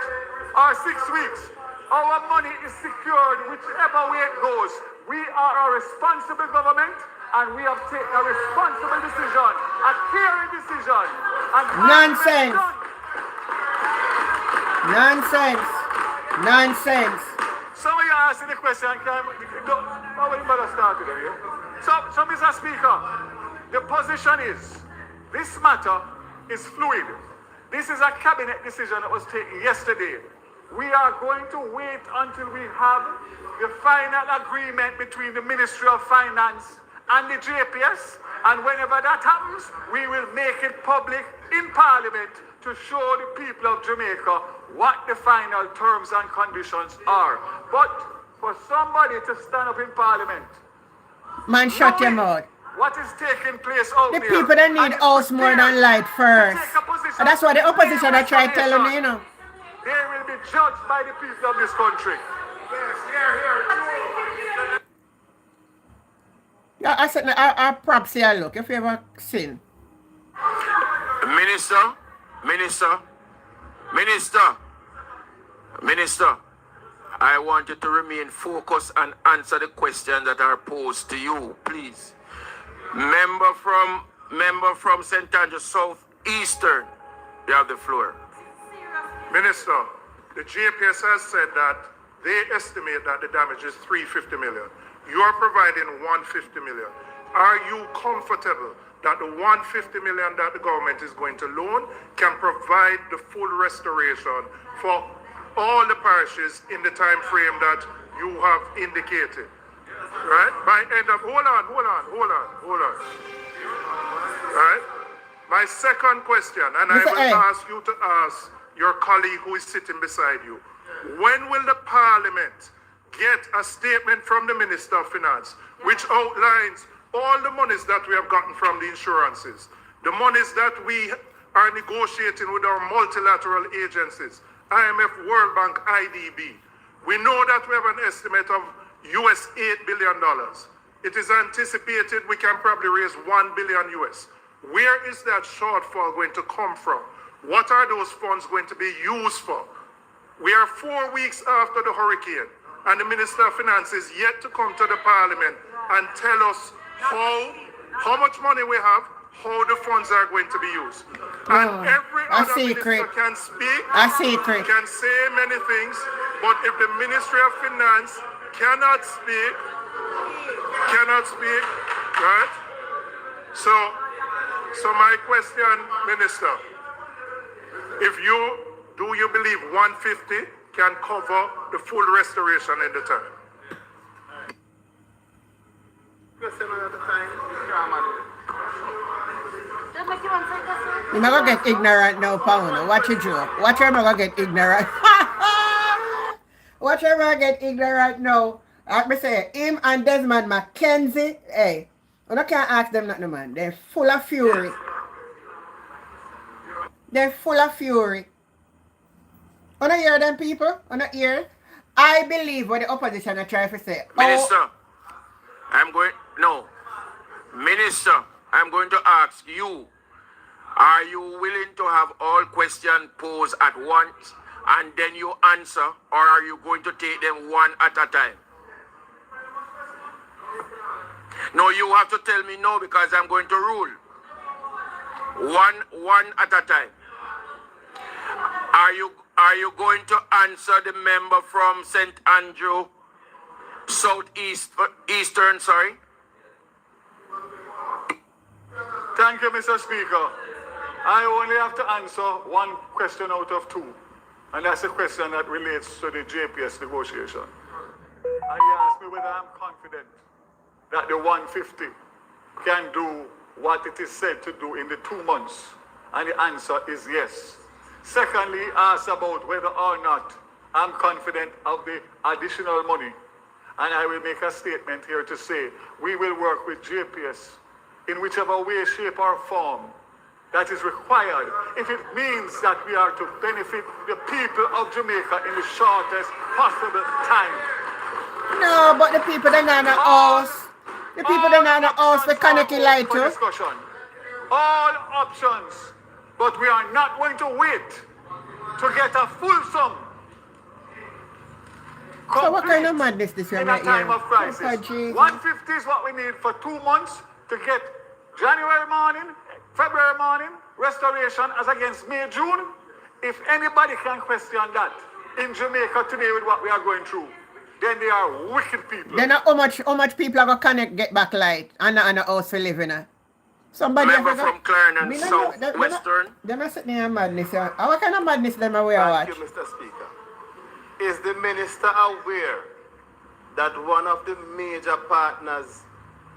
or 6 weeks. Our money is secured whichever way it goes. We are a responsible government and we have taken a responsible decision, a caring decision. And nonsense. Nonsense. Nonsense. Some of you are asking the question, how will you better start today? So, Mr. Speaker, the position is, this matter is fluid. This is a cabinet decision that was taken yesterday. We are going to wait until we have the final agreement between the Ministry of Finance and the JPS. And whenever that happens, we will make it public in Parliament to show the people of Jamaica what the final terms and conditions are. But for somebody to stand up in Parliament, man, shut your mouth. What is taking place out the there? The people that need house more than light first. And that's why the opposition are trying to tell them, you know. They will be judged by the people of this country. Yes, I said, I props here, look, if you ever seen. Minister, I want you to remain focused and answer the questions that are posed to you, please. Member from St. Andrew South Eastern, you have the floor. Minister, the JPS has said that they estimate that the damage is 350 million. You are providing 150 million. Are you comfortable that the 150 million that the government is going to loan can provide the full restoration for all the parishes in the time frame that you have indicated? Right? By end of, hold on. Right? My second question, and I will ask you to ask your colleague who is sitting beside you. When will the Parliament get a statement from the Minister of Finance which outlines all the monies that we have gotten from the insurances, the monies that we are negotiating with our multilateral agencies, IMF, World Bank, IDB. We know that we have an estimate of US $8 billion. It is anticipated we can probably raise 1 billion US. Where is that shortfall going to come from? What are those funds going to be used for? We are 4 weeks after the hurricane, and the Minister of Finance is yet to come to the Parliament and tell us how much money we have, how the funds are going to be used. And every other minister can speak, can say many things, but if the Ministry of Finance cannot speak, right? So my question, Minister, do you believe 150 can cover the full restoration in the time? You're not gonna get ignorant now, Paolo. Watch it, Joe. Watch him gonna get ignorant. Watch him gonna get ignorant now. Like me say, him and Desmond Mackenzie, hey, I can't ask them nothing, man. They're full of fury. They're full of fury. I don't hear them people. I don't hear. I believe what the opposition are trying to say. Minister, Minister, I'm going to ask you, are you willing to have all questions posed at once and then you answer, or are you going to take them one at a time? No, you have to tell me no, because I'm going to rule. One at a time. Are you going to answer the member from St. Andrew Eastern, sorry? Thank you, Mr. Speaker. I only have to answer one question out of two, and that's a question that relates to the JPS negotiation. And you asked me whether I'm confident that the 150 can do what it is said to do in the 2 months, and the answer is yes. Secondly, asked about whether or not I'm confident of the additional money, and I will make a statement here to say we will work with JPS in whichever way, shape, or form that is required, if it means that we are to benefit the people of Jamaica in the shortest possible time. No, but the people that are not us. The people that are not us, we cannot lie to. Discussion. All options, but we are not going to wait to get a full sum. So what kind of madness this in right a time here? of crisis. 150 is what we need for 2 months to get January morning, February morning, restoration as against May, June. If anybody can question that in Jamaica today with what we are going through, then they are wicked people. Then how much people are gonna get back light and a house to live in it? Somebody member from Clarendon South Western. They're not sitting here madness. What kind of madness them are we watch? Thank you, Mr. Speaker. Is the minister aware that one of the major partners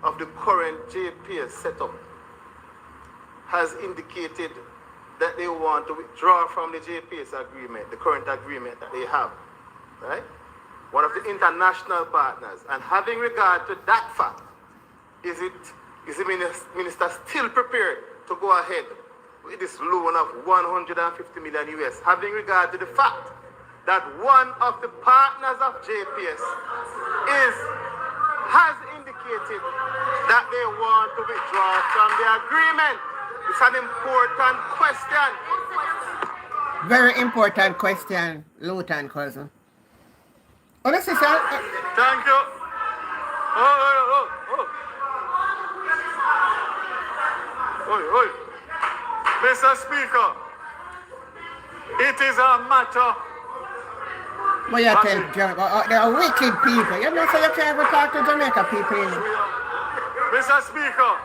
of the current JPS setup has indicated that they want to withdraw from the JPS agreement, the current agreement that they have, right? One of the international partners. And having regard to that fact, is the minister still prepared to go ahead with this loan of 150 million US, having regard to the fact that one of the partners of JPS has indicated indicated that they want to withdraw from the agreement. It's an important question. Very important question, Luton cousin. Oh, this is Thank you. Mr. Speaker, it is a matter. But you tell they are wicked people. You know, so you can't even talk to Jamaica people. You know? Mr. Speaker,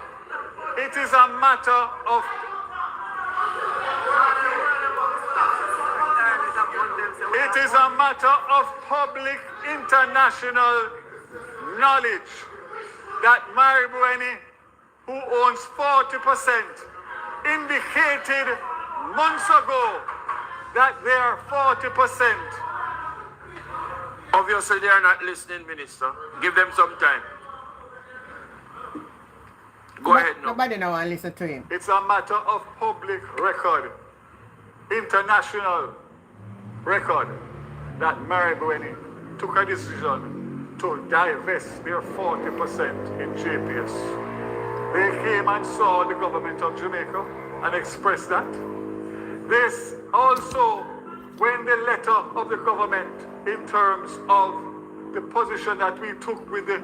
it is a matter of public international knowledge that Mary Bueni, who owns 40%, indicated months ago that they are 40%. Obviously, they are not listening, Minister. Give them some time. Go ahead now. Nobody now want to listen to him. It's a matter of public record, international record, that Mary Bueni took a decision to divest their 40% in JPS. They came and saw the government of Jamaica and expressed that. This also, when the letter of the government in terms of the position that we took with the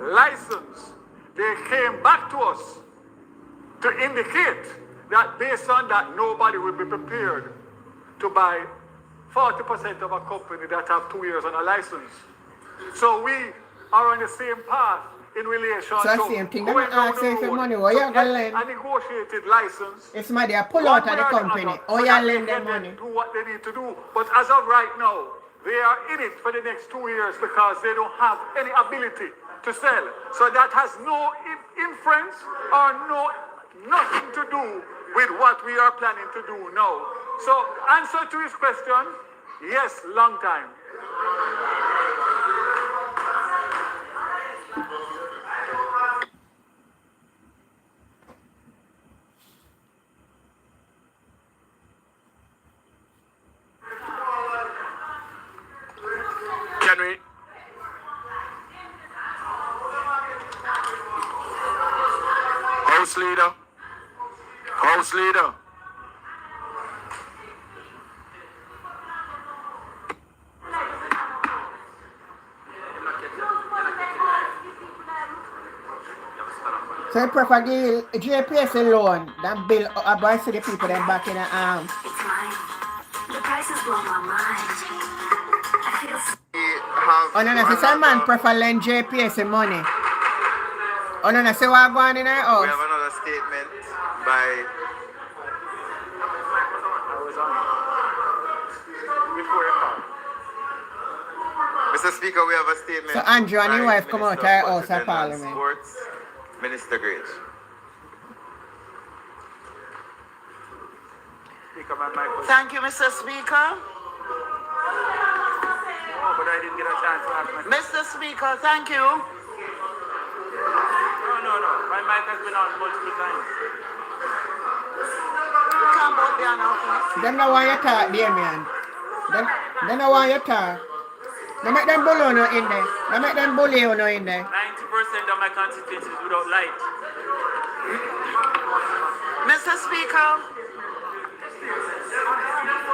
license, they came back to us to indicate that based on that, nobody will be prepared to buy 40% of a company that have 2 years on a license. So we are on the same path in relation to same thing. going down the road money. Where you get lend? a negotiated license. It's my they pull out of the company. So You that lend they them can money. do what they need to do. But as of right now, they are in it for the next 2 years because they don't have any ability to sell. So that has no inference or nothing to do with what we are planning to do now. So answer to his question, yes, long time. Can we? House leader. House leader. So you prefer give JPS a loan than build a bunch of the people then back in the arm. It's mine. The price has blown my mind. I feel Oh no, no, so some man prefer lend JPS the money. Oh no, no, so what going in our house? We have another statement by Mr. Speaker, we have a statement. So Andrew and his by wife come out Minister our of house at Budget and Parliament. Sports, Minister Grage. Thank you, Mr. Speaker. Oh, but I didn't get a chance to ask my Mr. Speaker, thank you. No. My mic has been on multiple times. You can't both be on our place. Them don't want you talk, Damien. Them don't want you talk. Don't make them bully no in there. Don't make them bully no in there. 90% of my constituencies without light. Mr. Speaker.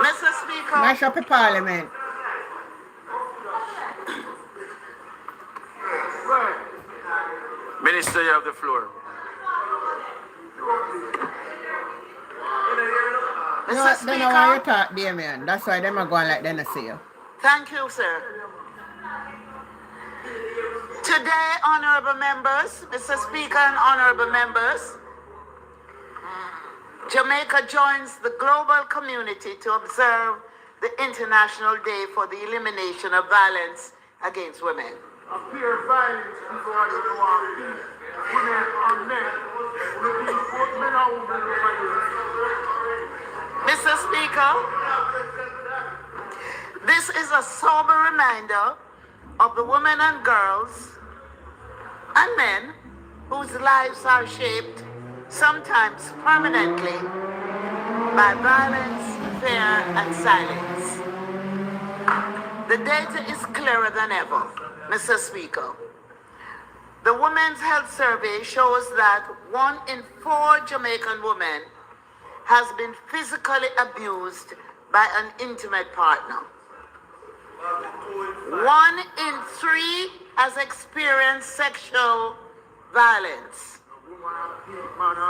Mr. Speaker. Mash up the Parliament. Minister, you have the floor. Mr. They don't want you Speaker. talk, Damien. That's why them are going like they don't see you. Thank you, sir. Today, honorable members, Mr. Speaker and honorable members, Jamaica joins the global community to observe the International Day for the Elimination of Violence Against Women. Appear violence before the war. Women and men. Both men and women. Mr. Speaker, this is a sober reminder of the women and girls and men whose lives are shaped, sometimes permanently, by violence, fear, and silence. The data is clearer than ever, Mr. Speaker. The Women's Health Survey shows that 1 in 4 Jamaican women has been physically abused by an intimate partner. 1 in 3 has experienced sexual violence.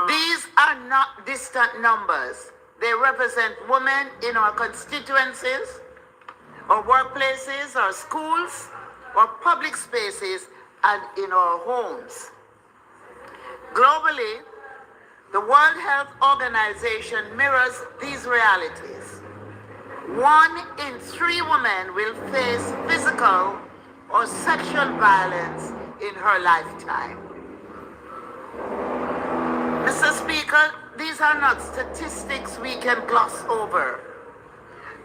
These are not distant numbers. They represent women in our constituencies, or workplaces, or schools, or public spaces, and in our homes. Globally, the World Health Organization mirrors these realities. 1 in 3 women will face physical or sexual violence in her lifetime. Mr. Speaker, these are not statistics we can gloss over.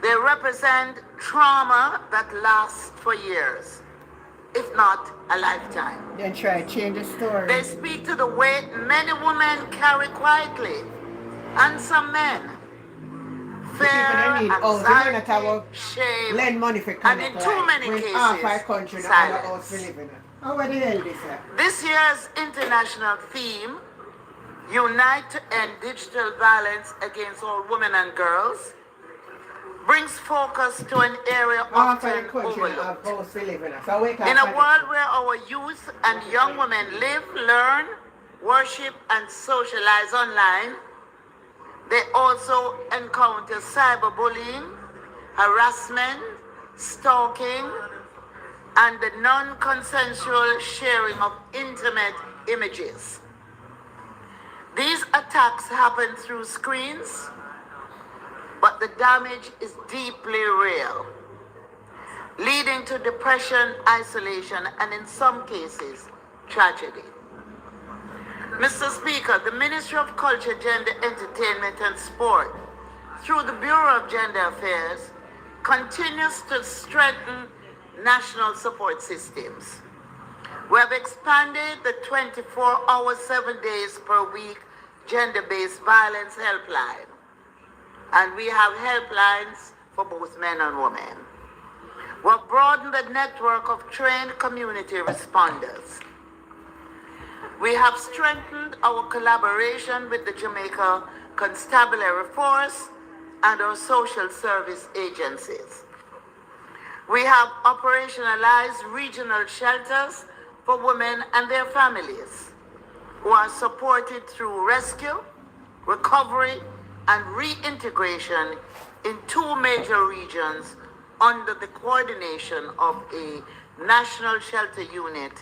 They represent trauma that lasts for years, if not a lifetime. Then try to change the story. They speak to the weight many women carry quietly, and some men. Fear, anxiety, shame, lend money for and in too many cases, silence. This year's international theme, Unite to End Digital Violence Against All Women and Girls, brings focus to an area often overlooked. In a world where our youth and young women live, learn, worship, and socialize online, they also encounter cyberbullying, harassment, stalking, and the non-consensual sharing of intimate images. These attacks happen through screens, but the damage is deeply real, leading to depression, isolation, and in some cases, tragedy. Mr. Speaker, the Ministry of Culture, Gender, Entertainment, and Sport, through the Bureau of Gender Affairs, continues to strengthen national support systems. We have expanded the 24-hour, 7 days per week gender-based violence helpline, and we have helplines for both men and women. We have broadened the network of trained community responders. We have strengthened our collaboration with the Jamaica Constabulary Force and our social service agencies. We have operationalized regional shelters for women and their families who are supported through rescue, recovery, and reintegration in 2 major regions under the coordination of a national shelter unit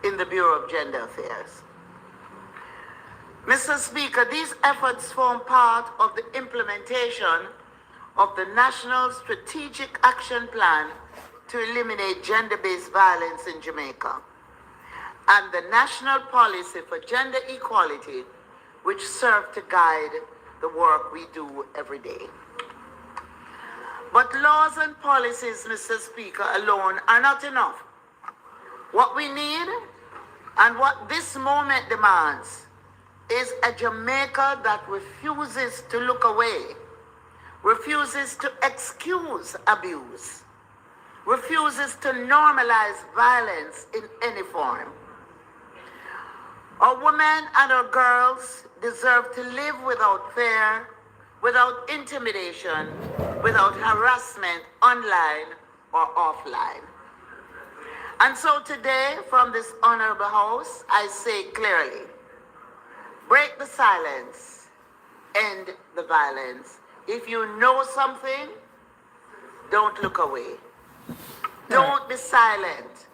in the Bureau of Gender Affairs. Mr. Speaker, these efforts form part of the implementation of the National Strategic Action Plan to eliminate gender-based violence in Jamaica and the National Policy for Gender Equality, which serve to guide the work we do every day. But laws and policies, Mr. Speaker, alone are not enough. What we need and what this moment demands is a Jamaica that refuses to look away, refuses to excuse abuse, refuses to normalize violence in any form. Our women and our girls deserve to live without fear, without intimidation, without harassment online or offline. And so today, from this honorable house, I say clearly, break the silence, end the violence. If you know something, don't look away. Don't be silent.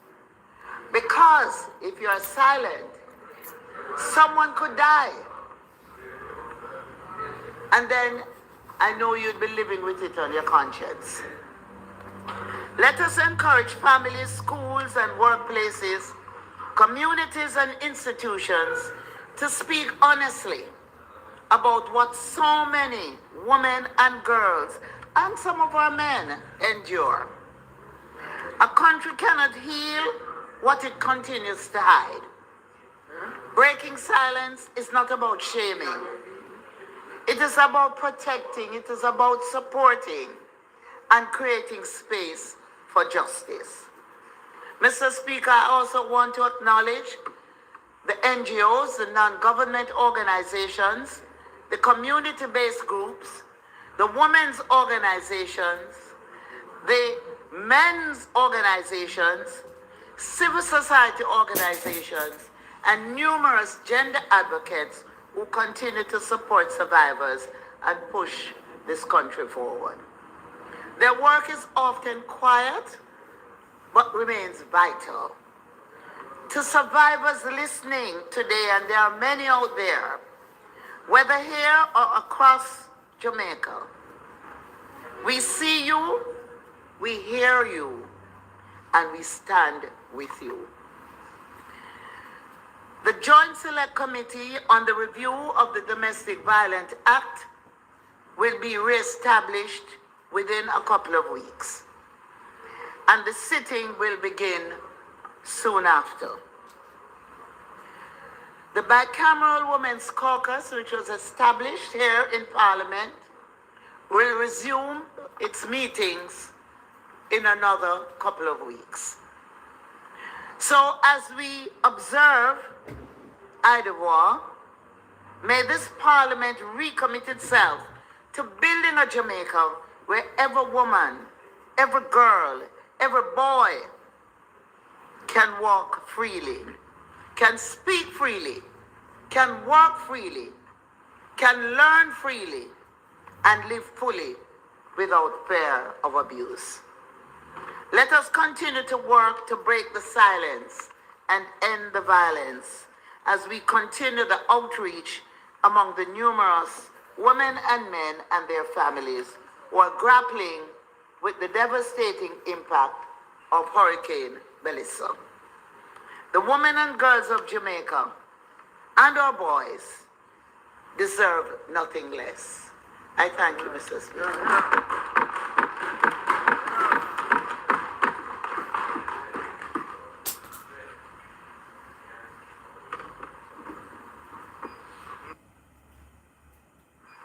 Because if you are silent, someone could die. And then I know you'd be living with it on your conscience. Let us encourage families, schools, and workplaces, communities, and institutions to speak honestly about what so many women and girls and some of our men endure. A country cannot heal what it continues to hide. Breaking silence is not about shaming. It is about protecting, it is about supporting and creating space for justice. Mr. Speaker, I also want to acknowledge the NGOs, the non-government organizations, the community-based groups, the women's organizations, the men's organizations, civil society organizations, and numerous gender advocates who continue to support survivors and push this country forward. Their work is often quiet, but remains vital. To survivors listening today, and there are many out there, whether here or across Jamaica, we see you, we hear you, and we stand with you. The Joint Select Committee on the Review of the Domestic Violence Act will be reestablished within a couple of weeks, and the sitting will begin soon after. The Bicameral Women's Caucus, which was established here in Parliament, will resume its meetings in another couple of weeks. So as we observe Idiwar, may this Parliament recommit itself to building a Jamaica where every woman, every girl, every boy can walk freely, can speak freely, can work freely, can learn freely, and live fully without fear of abuse. Let us continue to work to break the silence and end the violence as we continue the outreach among the numerous women and men and their families who are grappling with the devastating impact of Hurricane Melissa. The women and girls of Jamaica and our boys deserve nothing less. I thank you, Mr. Speaker.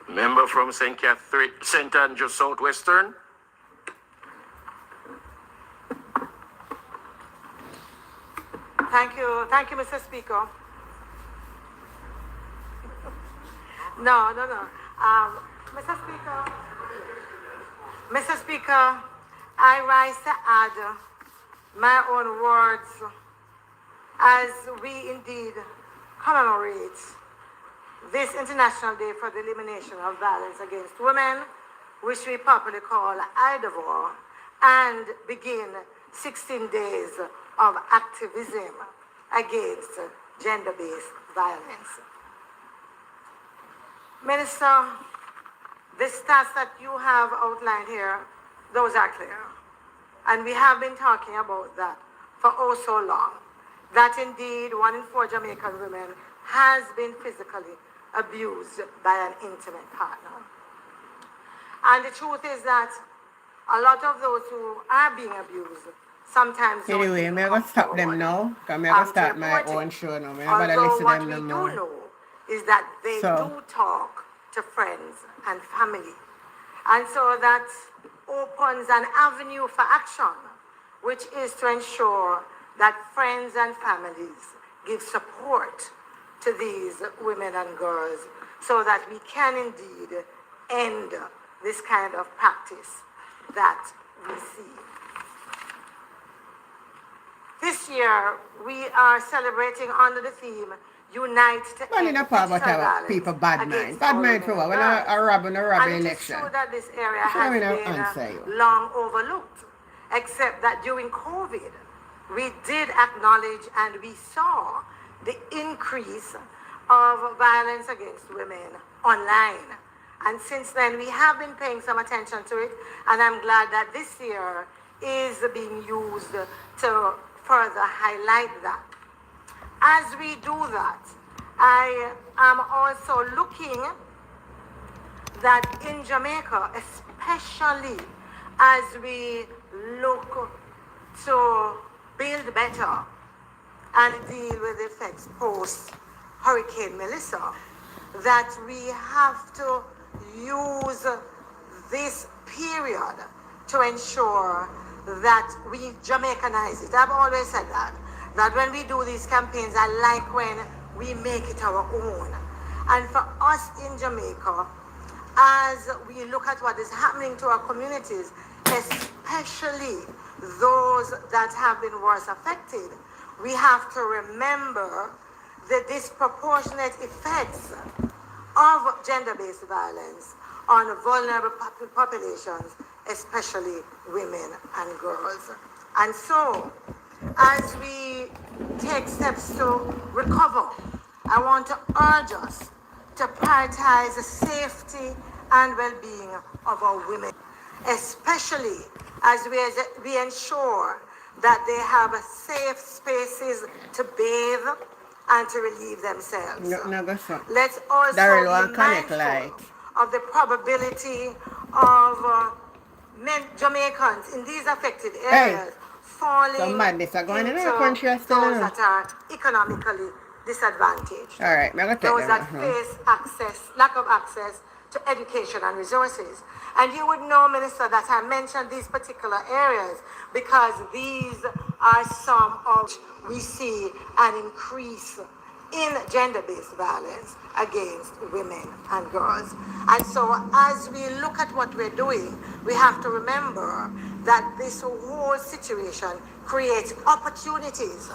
Member from St. Andrew Southwestern. Thank you, Mr. Speaker. No. Mr. Speaker, I rise to add my own words as we indeed commemorate this International Day for the Elimination of Violence Against Women, which we popularly call IDAVOR, and begin 16 days of activism against gender-based violence. Minister, the stats that you have outlined here, those are clear. And we have been talking about that for oh so long, that indeed 1 in 4 Jamaican women has been physically abused by an intimate partner. And the truth is that a lot of those who are being abused sometimes anyway, I'm going to stop them now, because I'm going to start my own show now. I'm going to listen to them no more. What we do know is that they do talk to friends and family. And so that opens an avenue for action, which is to ensure that friends and families give support to these women and girls so that we can indeed end this kind of practice that we see. This year, we are celebrating under the theme Unite to End Violence people bad mind. Bad mind for what? When I rob election. It is true that this area has been long overlooked, except that during COVID, we did acknowledge and we saw the increase of violence against women online. And since then, we have been paying some attention to it, and I'm glad that this year is being used to further highlight that. As we do that, I am also looking that in Jamaica, especially as we look to build better and deal with the effects post Hurricane Melissa, that we have to use this period to ensure that we Jamaicanize it. I've always said that that when we do these campaigns, I like when we make it our own. And for us in Jamaica, as we look at what is happening to our communities, especially those that have been worse affected, we have to remember the disproportionate effects of gender-based violence on vulnerable populations, especially women and girls. And so, as we take steps to recover, I want to urge us to prioritize the safety and well-being of our women, especially as we ensure that they have safe spaces to bathe and to relieve themselves. Let's also be mindful of the probability of Jamaicans in these affected areas falling into those that are economically disadvantaged. All right, those that face lack of access to education and resources. And you would know, Minister, that I mentioned these particular areas because these are some of we see an increase in gender-based violence against women and girls. And so as we look at what we're doing, we have to remember that this whole situation creates opportunities,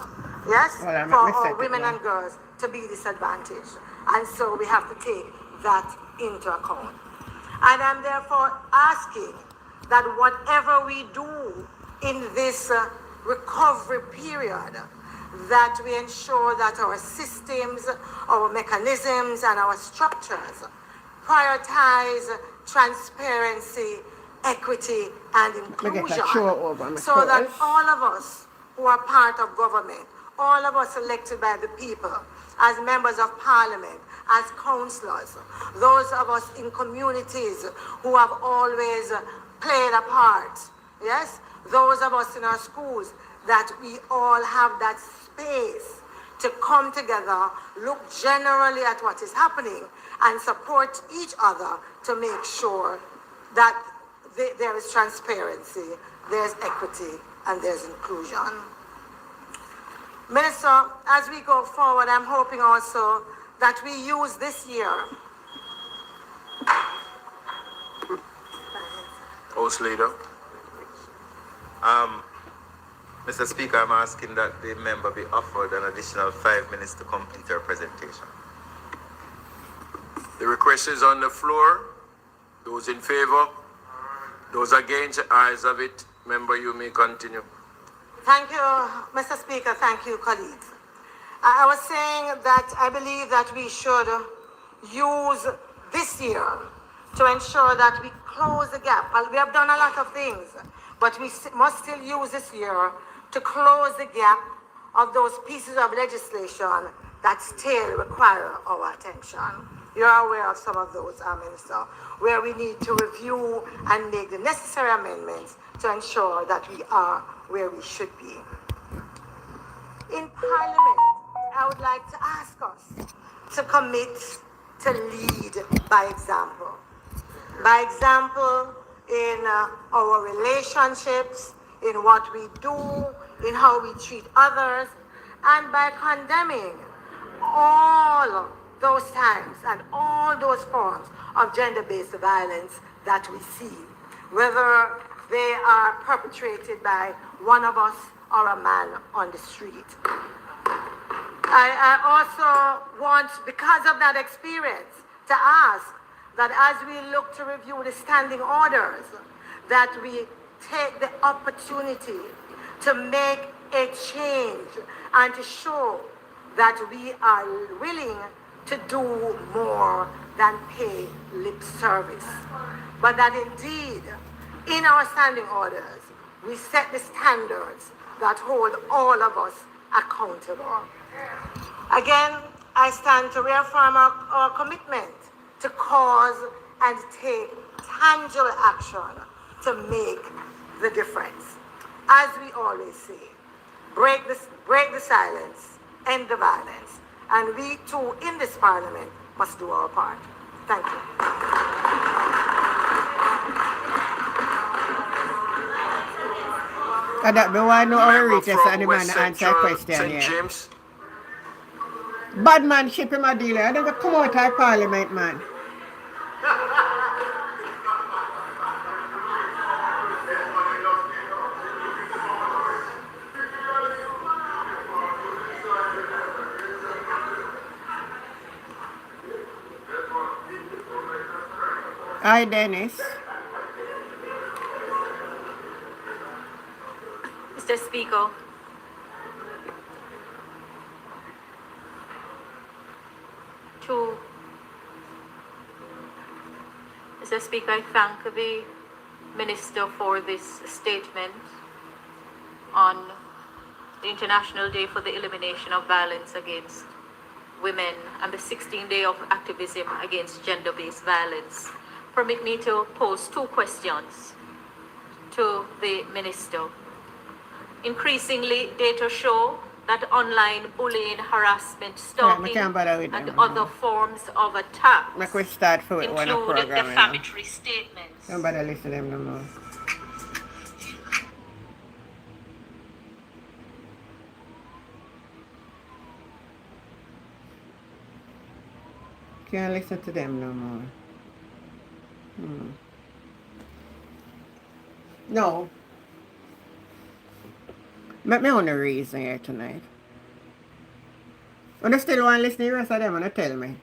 yes, for our women and girls to be disadvantaged. And so we have to take that into account. And I'm therefore asking that whatever we do in this recovery period, that we ensure that our systems, our mechanisms, and our structures prioritize transparency, equity, and inclusion, so that all of us who are part of government, all of us elected by the people, as members of parliament, as councillors, those of us in communities who have always played a part, yes, those of us in our schools, that we all have that space to come together, look generally at what is happening, and support each other to make sure that there is transparency, there's equity, and there's inclusion. Minister, as we go forward, I'm hoping also that we use this year. House Leader. Mr. Speaker, I'm asking that the member be offered an additional 5 minutes to complete her presentation. The request is on the floor. Those in favor? Those against? The ayes have it. Member, you may continue. Thank you, Mr. Speaker. Thank you, colleagues. I was saying that I believe that we should use this year to ensure that we close the gap. We have done a lot of things, but we must still use this year to close the gap of those pieces of legislation that still require our attention. You're aware of some of those, Minister, where we need to review and make the necessary amendments to ensure that we are where we should be. In Parliament, I would like to ask us to commit to lead by example. By example in our relationships, in what we do, in how we treat others, and by condemning all those times and all those forms of gender-based violence that we see, whether they are perpetrated by one of us or a man on the street. I also want, because of that experience, to ask that as we look to review the standing orders, that we take the opportunity to make a change and to show that we are willing to do more than pay lip service. But that indeed, in our standing orders, we set the standards that hold all of us accountable. Again, I stand to reaffirm our commitment to cause and take tangible action to make the difference. As we always say, break the silence, end the violence, and we too in this parliament must do our part. Thank you. That me want to know how we member reach this and the from man West answer a Central question St. here. James. Bad man ship him a dealer. I don't go come out of Parliament, man. Hi, Dennis. Mr. Speaker, Mr. Speaker, I thank the Minister for this statement on the International Day for the Elimination of Violence Against Women and the 16th Day of Activism Against Gender-Based Violence. Permit me to pose two questions to the Minister. Increasingly, data show that online bullying, harassment, stalking, and other forms of attack We start for include defamatory statements. Don't bother listen to them no more. Can't listen to them no more. No. Make me on the reason here tonight. When I still want to listen to the rest of them, wanna tell me.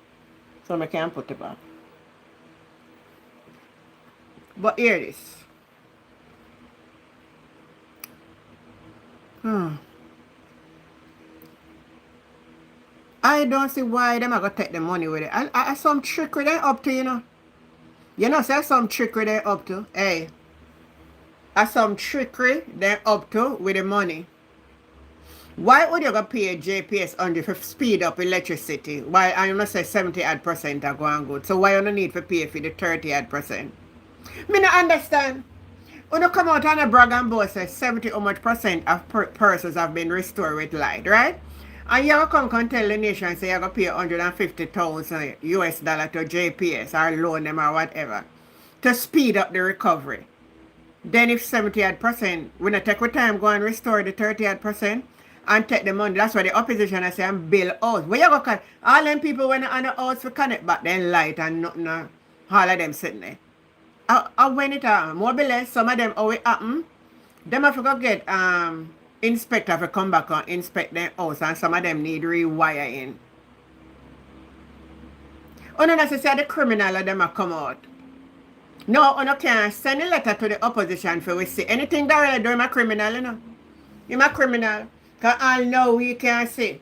So I can put it back. But hear this. I don't see why them are going to take the money with it. I some trickery they up to, you know. You know, say some trickery they up to. Hey. Some trickery they up to with the money. Why would you go pay JPS under for speed up electricity? Why I must say 70% are going good. So why you don't need to pay for the 30%? Me not understand. When you come out and a brag and boast say 70 how much percent of persons have been restored with light, right? And you come tell the nation say you're going to pay $150,000 US dollar to JPS or loan them or whatever to speed up the recovery. Then if 70%, we not take our time go and restore the 30% and take the money. That's why the opposition I say and build house. Where you go connect? All them people when on the house for connect back then light and nothing, all of them sitting there. When it happen, more or less, some of them how it happen, them have to go get inspector to come back and inspect their house and some of them need rewiring. Not say the criminal of them have come out. No, you can't send a letter to the opposition for we see. Anything that really do him a criminal, you know. Him a criminal. Because all now we can see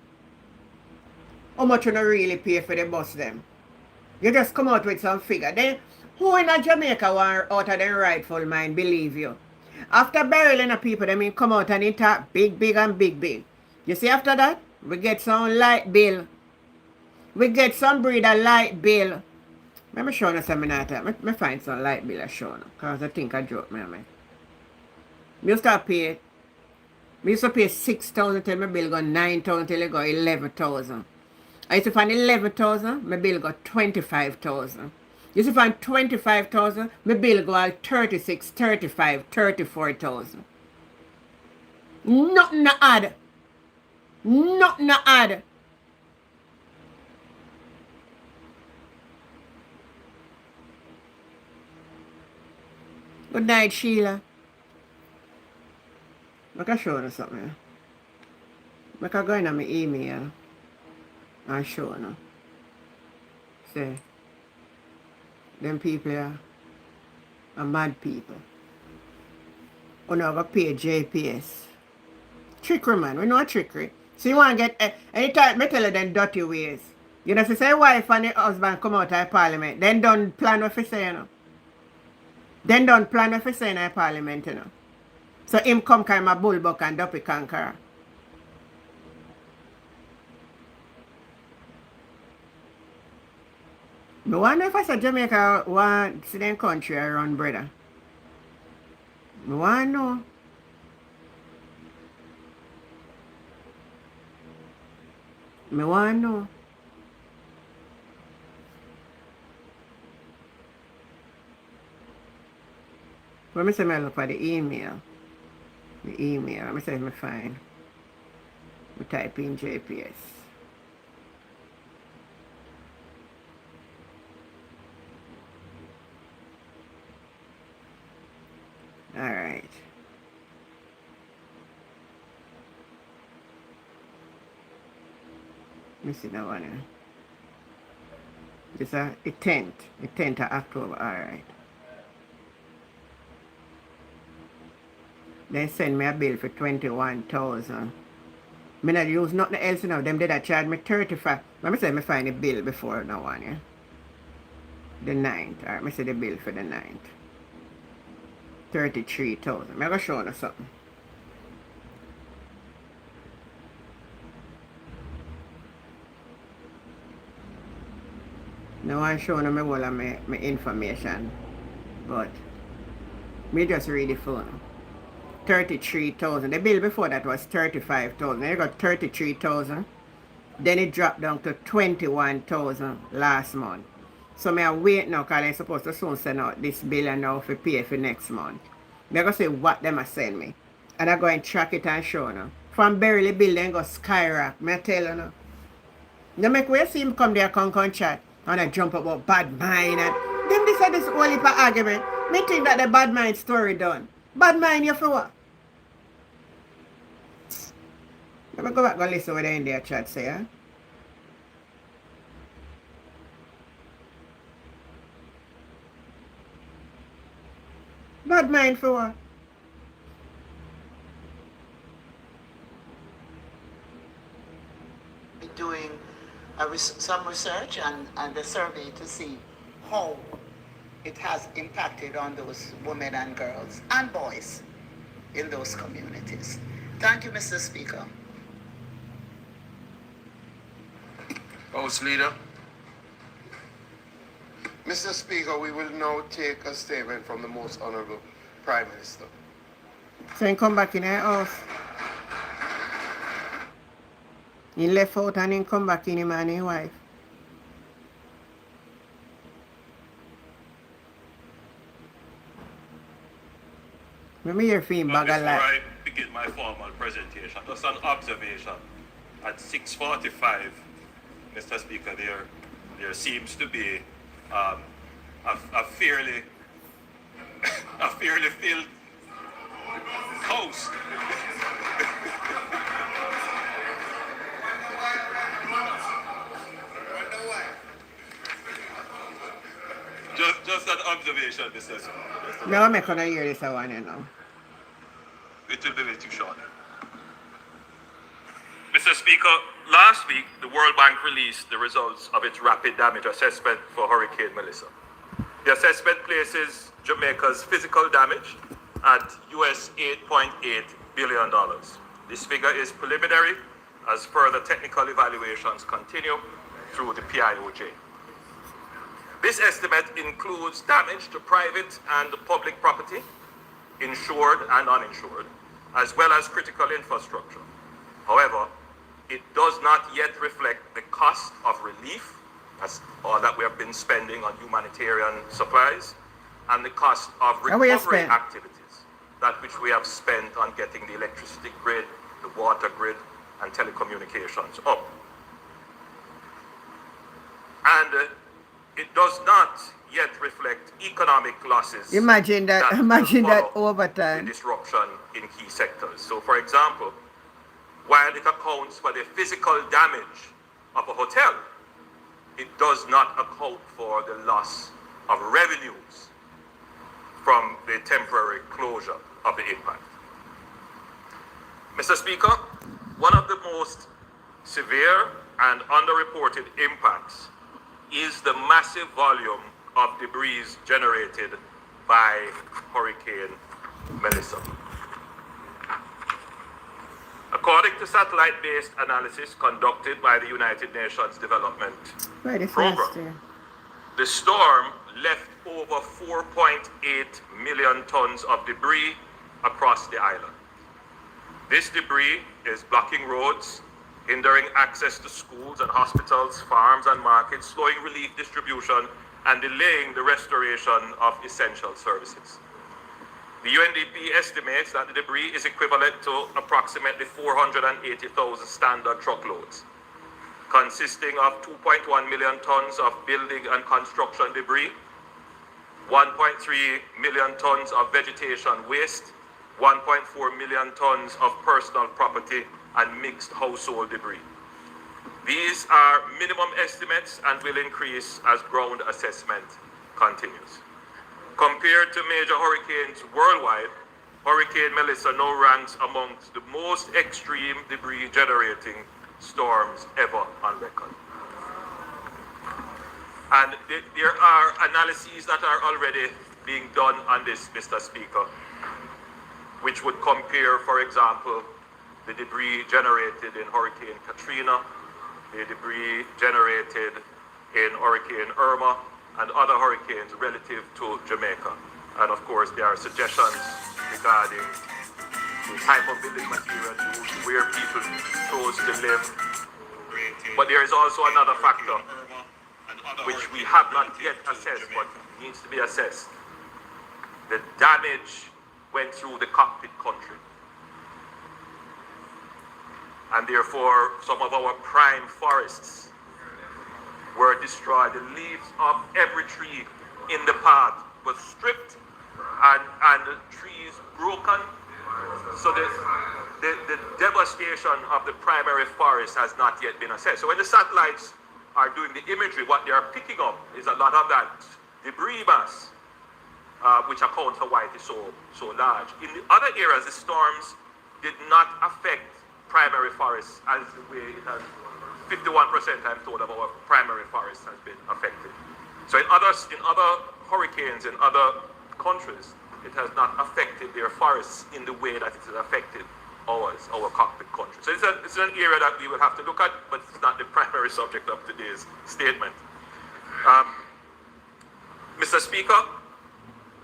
how much you don't really pay for the bus them. You just come out with some figure. Then who in a Jamaica want out of their rightful mind believe you? After burying the people, they mean come out and it talk big and big. You see after that, we get some light bill. We get some breeder light bill. Let me show you something later. Let me find some light bill I show you. Because I think I joke me. I used to pay 6,000 till my bill go 9,000 till it go 11,000. I used to find 11,000, my bill go 25,000. You used to find 25,000, my bill go all 36, 35, 34,000. Nothing to add. Nothing to add. Good night, Sheila. I can show you something. I can go in on my email and show you. Say, them people are mad people. We're not going to pay JPS. Trickery, man. We know trickery. So you want to get, anytime I tell you them dirty ways. You know, say wife and the husband come out of Parliament, then don't plan what you say, you know. Then don't plan what you say in the Parliament, you know. So him come kind of bullbuck and duppy conqueror. I wonder if I say Jamaica want to see them country around, brother. I want to know. I want to know. Let me say I look for the email. The email. Let me see if I find. We type in JPS. All right. Let me see that one here. It's the 10th of October. All right. They send me a bill for 21,000. Me not use nothing else now. Them did charge me 35. Let me say me find the bill before that one, yeah. The 9th. Alright, me see the bill for the 9th. 33,000. I'm gonna show you something. Now I'm showing you all of my information. But me just read it for you. 33,000. The bill before that was 35,000. Then you got 33,000. Then it dropped down to 21,000 last month. So I wait now because I'm supposed to soon send out this bill and now for pay for next month. I'm going to say what them are send me. And I go and track it and show now. From barely bill then go skyrocket. I tell you now. Now make way see him come there come chat and I jump about bad mind and them this whole heap of argument. Me think that the bad mind story done. Bad mind you for what? Let me go back and listen what they in their chat say, huh? Bad mind for what? Doing some research and the survey to see how it has impacted on those women and girls and boys in those communities. Thank you, Mr. Speaker. House Leader. Mr. Speaker, we will now take a statement from the Most Honorable Prime Minister. So he come back in our house. He left out and he come back in him and his wife. Let me hear from bag of life. Before I begin my formal presentation, just an observation. At 6:45, Mr. Speaker, there seems to be a fairly filled house. Just an observation, Mr. Speaker. No, I'm not gonna hear this one, you know. It will be too short. Mr. Speaker, last week, the World Bank released the results of its rapid damage assessment for Hurricane Melissa. The assessment places Jamaica's physical damage at US $8.8 billion. This figure is preliminary as further technical evaluations continue through the PIOJ. This estimate includes damage to private and public property, insured and uninsured, as well as critical infrastructure. However, it does not yet reflect the cost of relief that we have been spending on humanitarian supplies and the cost of recovery activities, that which we have spent on getting the electricity grid, the water grid, and telecommunications up. And it does not yet reflect economic losses. Imagine that overtime. The disruption in key sectors. So, for example, while it accounts for the physical damage of a hotel, it does not account for the loss of revenues from the temporary closure of the impact. Mr. Speaker, one of the most severe and underreported impacts is the massive volume of debris generated by Hurricane Melissa. According to satellite-based analysis conducted by the United Nations Development Program, the storm left over 4.8 million tons of debris across the island. This debris is blocking roads, hindering access to schools and hospitals, farms and markets, slowing relief distribution, and delaying the restoration of essential services. The UNDP estimates that the debris is equivalent to approximately 480,000 standard truckloads, consisting of 2.1 million tons of building and construction debris, 1.3 million tons of vegetation waste, 1.4 million tons of personal property and mixed household debris. These are minimum estimates and will increase as ground assessment continues. Compared to major hurricanes worldwide, Hurricane Melissa now ranks amongst the most extreme debris generating storms ever on record. And there are analyses that are already being done on this, Mr. Speaker, which would compare, for example, the debris generated in Hurricane Katrina, the debris generated in Hurricane Irma, and other hurricanes relative to Jamaica. And of course, there are suggestions regarding the type of building material used, where people chose to live. But there is also another factor which we have not yet assessed, but needs to be assessed. The damage went through the cockpit country. And therefore, some of our prime forests were destroyed. The leaves of every tree in the path was stripped and the trees broken. So the devastation of the primary forest has not yet been assessed. So when the satellites are doing the imagery, what they are picking up is a lot of that debris mass, which accounts for why it is so large. In the other areas, the storms did not affect primary forests as the way it has. 51% I'm told of our primary forests has been affected. So in other hurricanes in other countries, it has not affected their forests in the way that it has affected ours, our cockpit country. So it's an area that we will have to look at, but it's not the primary subject of today's statement. Mr. Speaker,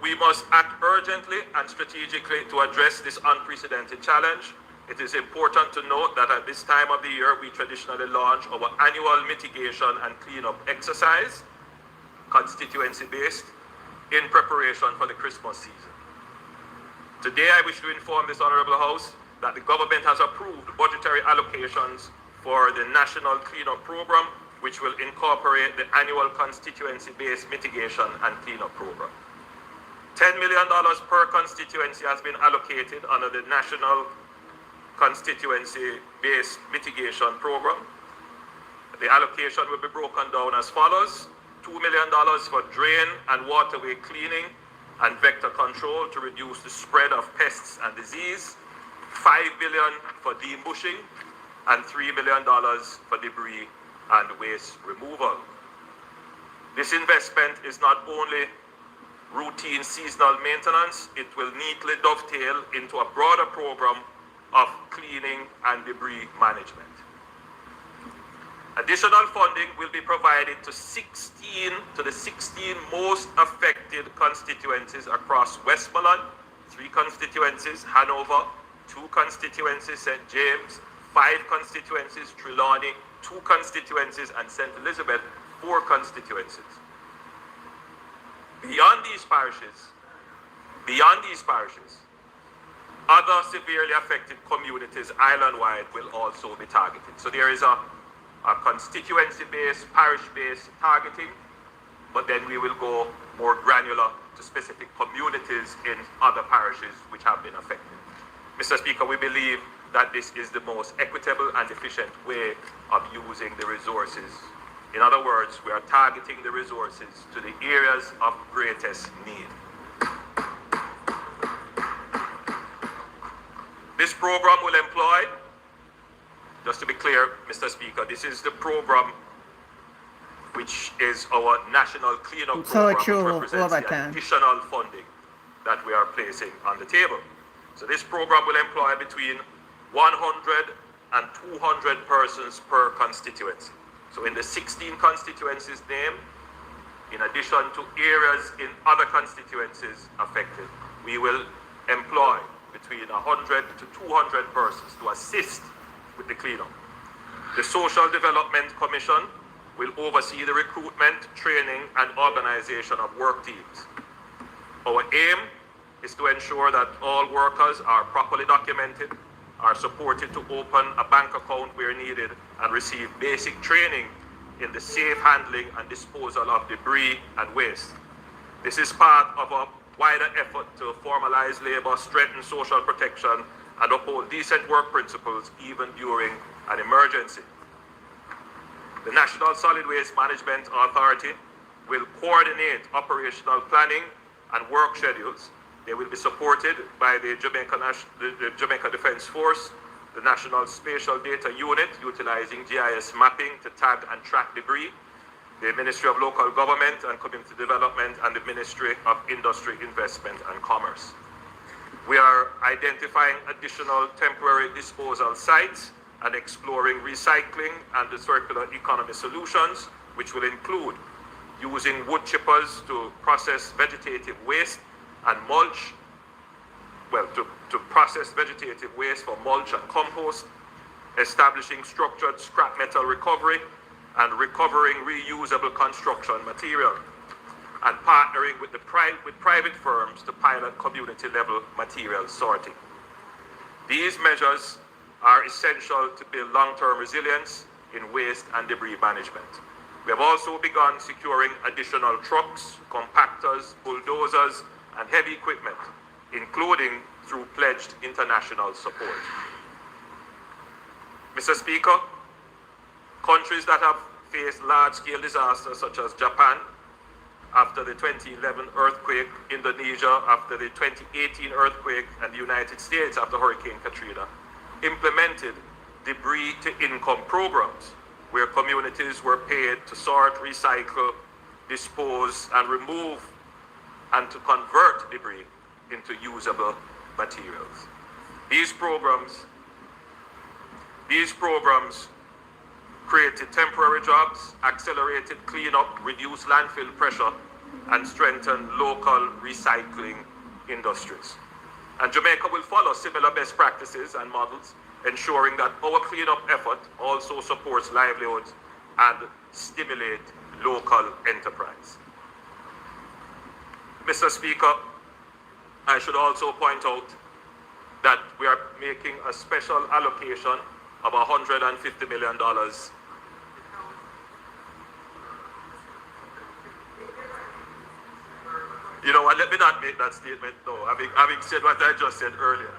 we must act urgently and strategically to address this unprecedented challenge. It is important to note that at this time of the year, we traditionally launch our annual mitigation and cleanup exercise, constituency-based, in preparation for the Christmas season. Today, I wish to inform this Honorable House that the government has approved budgetary allocations for the National Cleanup Program, which will incorporate the annual constituency-based mitigation and cleanup program. $10 million per constituency has been allocated under the National Constituency-based mitigation program. The allocation will be broken down as follows: $2 million for drain and waterway cleaning and vector control to reduce the spread of pests and disease, $5 billion for debushing, and $3 million for debris and waste removal. This investment is not only routine seasonal maintenance, it will neatly dovetail into a broader program of cleaning and debris management. Additional funding will be provided to the 16 most affected constituencies across Westmoreland, 3 constituencies, Hanover, 2 constituencies, St. James, 5 constituencies, Trelawney, 2 constituencies, and St. Elizabeth, 4 constituencies. Beyond these parishes, other severely affected communities island-wide will also be targeted. So there is a constituency-based, parish-based targeting, but then we will go more granular to specific communities in other parishes which have been affected. Mr. Speaker, we believe that this is the most equitable and efficient way of using the resources. In other words, we are targeting the resources to the areas of greatest need. This program will employ, just to be clear, Mr. Speaker, this is the program which is our national cleanup program, which represents the additional funding that we are placing on the table. So this program will employ between 100 and 200 persons per constituency. So in the 16 constituencies named, in addition to areas in other constituencies affected, we will employ between 100 to 200 persons to assist with the cleanup. The Social Development Commission will oversee the recruitment, training, and organization of work teams. Our aim is to ensure that all workers are properly documented, are supported to open a bank account where needed, and receive basic training in the safe handling and disposal of debris and waste. This is part of a wider effort to formalize labor, strengthen social protection, and uphold decent work principles even during an emergency. The National Solid Waste Management Authority will coordinate operational planning and work schedules. They will be supported by the Jamaica Defence Force, the National Spatial Data Unit, utilizing GIS mapping to tag and track debris, the Ministry of Local Government and Community Development, and the Ministry of Industry, Investment and Commerce. We are identifying additional temporary disposal sites and exploring recycling and the circular economy solutions, which will include using wood chippers to process vegetative waste and mulch, to process vegetative waste for mulch and compost, establishing structured scrap metal recovery, and recovering reusable construction material, and partnering with private firms to pilot community-level material sorting. These measures are essential to build long-term resilience in waste and debris management. We have also begun securing additional trucks, compactors, bulldozers, and heavy equipment, including through pledged international support. Mr. Speaker, countries that have faced large-scale disasters such as Japan after the 2011 earthquake, Indonesia after the 2018 earthquake, and the United States after Hurricane Katrina, implemented debris-to-income programs where communities were paid to sort, recycle, dispose, and remove, and to convert debris into usable materials. These programs created temporary jobs, accelerated cleanup, reduced landfill pressure, and strengthened local recycling industries. And Jamaica will follow similar best practices and models, ensuring that our cleanup effort also supports livelihoods and stimulate local enterprise. Mr. Speaker, I should also point out that we are making a special allocation of $150 million. You know what, let me not make that statement though, having said what I just said earlier.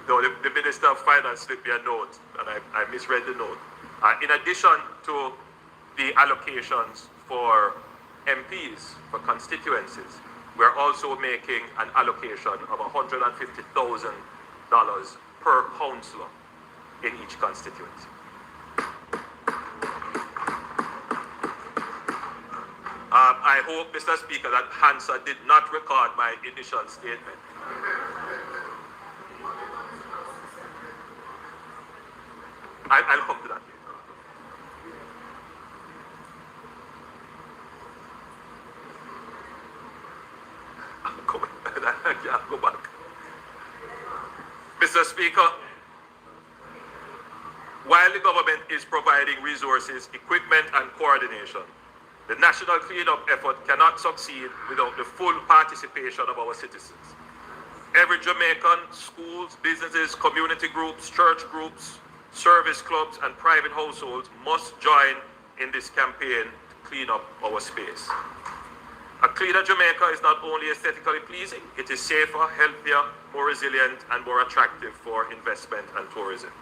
No, the Minister of Finance slipped me a note, and I misread the note. In addition to the allocations for MPs, for constituencies, we're also making an allocation of $150,000 per councillor in each constituency. I hope, Mr. Speaker, that Hansa did not record my initial statement. I'll come to that later. I can't go back. Mr. Speaker, while the government is providing resources, equipment, and coordination, the national cleanup effort cannot succeed without the full participation of our citizens. Every Jamaican, schools, businesses, community groups, church groups, service clubs, and private households must join in this campaign to clean up our space. A cleaner Jamaica is not only aesthetically pleasing, it is safer, healthier, more resilient, and more attractive for investment and tourism.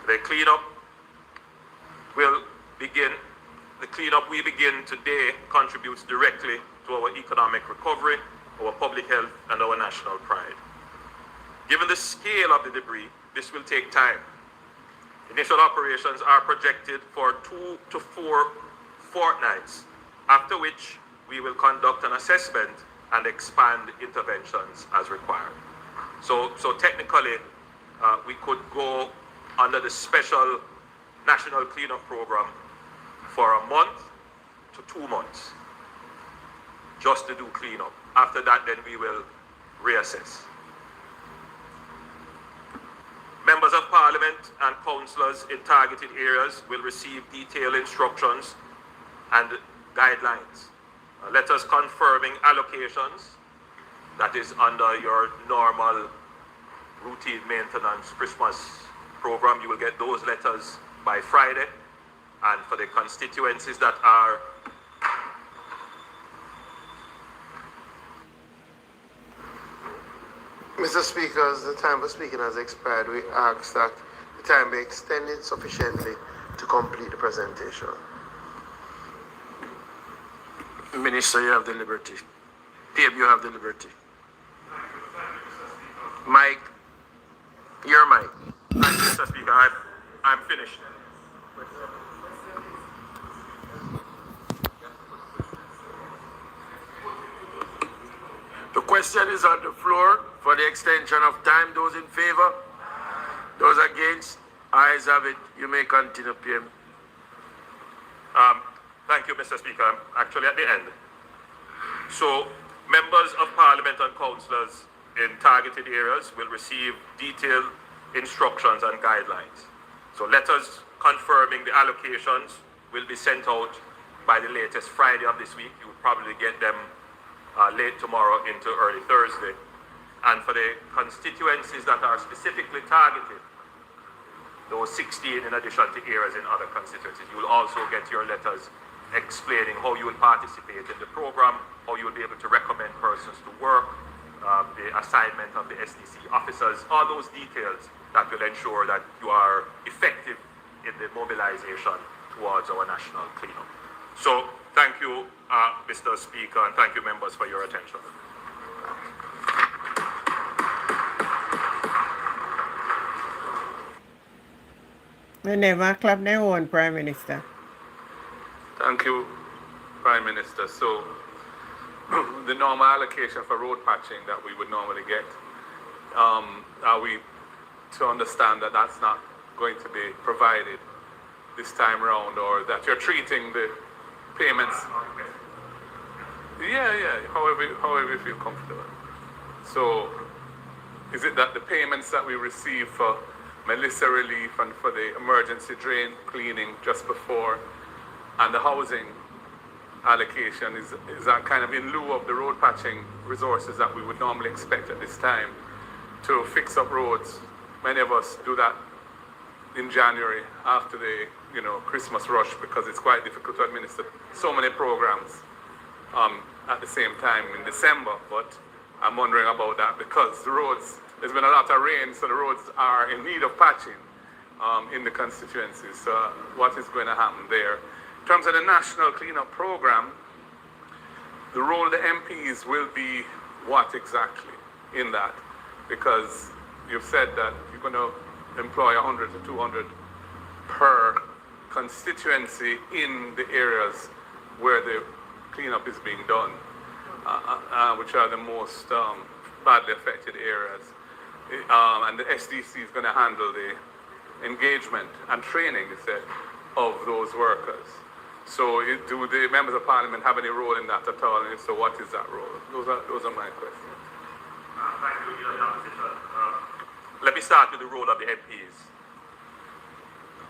The cleanup we begin today contributes directly to our economic recovery, our public health, and our national pride. Given the scale of the debris, this will take time. Initial operations are projected for 2 to 4 fortnights, after which we will conduct an assessment and expand interventions as required. So technically, we could go under the special national cleanup program for a month to 2 months, just to do cleanup. After that, then we will reassess. Members of Parliament and councillors in targeted areas will receive detailed instructions and guidelines. Letters confirming allocations that is under your normal routine maintenance Christmas program, you will get those letters by Friday. And for the constituencies that are Mr. Speaker, as the time for speaking has expired, we ask that the time be extended sufficiently to complete the presentation. Minister, you have the liberty. PM, you have the liberty. Mike, your mic. Thank you, Mr. Speaker. I'm finished. The question is on the floor for the extension of time. Those in favor? Those against? Ayes have it. You may continue, PM. Thank you, Mr. Speaker. I'm actually at the end. So, members of Parliament and councillors in targeted areas will receive detailed instructions and guidelines. So letters confirming the allocations will be sent out by the latest Friday of this week. You will probably get them late tomorrow into early Thursday. And for the constituencies that are specifically targeted, those 16 in addition to areas in other constituencies, you will also get your letters explaining how you will participate in the program, how you will be able to recommend persons to work, the assignment of the SDC officers, all those details that will ensure that you are effective in the mobilization towards our national cleanup. So thank you, Mr. Speaker, and thank you, members, for your attention. We never clap their own Prime Minister. Thank you, Prime Minister. So, the normal allocation for road patching that we would normally get, are we to understand that that's not going to be provided this time around, or that you're treating the payments? Yeah, however you feel comfortable. So, is it that the payments that we receive for Melissa relief and for the emergency drain cleaning just before, and the housing allocation is that kind of in lieu of the road patching resources that we would normally expect at this time to fix up roads? Many of us do that in January after the Christmas rush, because it's quite difficult to administer so many programs at the same time in December. But I'm wondering about that because the roads, there's been a lot of rain, so the roads are in need of patching in the constituencies. So what is going to happen there? In terms of the national cleanup program, the role of the MPs will be what exactly in that? Because you've said that you're going to employ 100 to 200 per constituency in the areas where the cleanup is being done, which are the most badly affected areas. And the SDC is going to handle the engagement and training, you said, of those workers. So do the members of Parliament have any role in that at all? And if so, what is that role? Those are my questions. Thank you, Your Opposition. Let me start with the role of the MPs.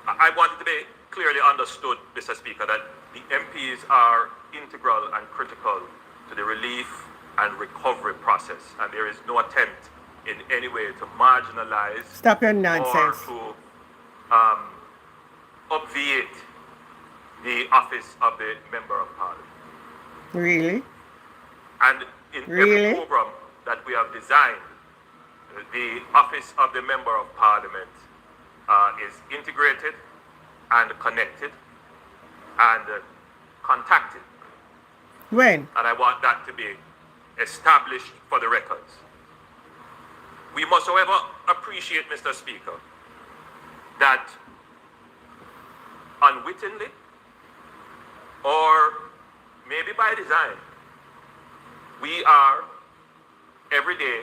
I want it to be clearly understood, Mr. Speaker, that the MPs are integral and critical to the relief and recovery process, and there is no attempt in any way to marginalize Stop your nonsense. or to obviate the office of the Member of Parliament. Really? And in every program that we have designed, the office of the Member of Parliament is integrated and connected and contacted. When? And I want that to be established for the records. We must, however, appreciate, Mr. Speaker, that unwittingly, or maybe by design, we are every day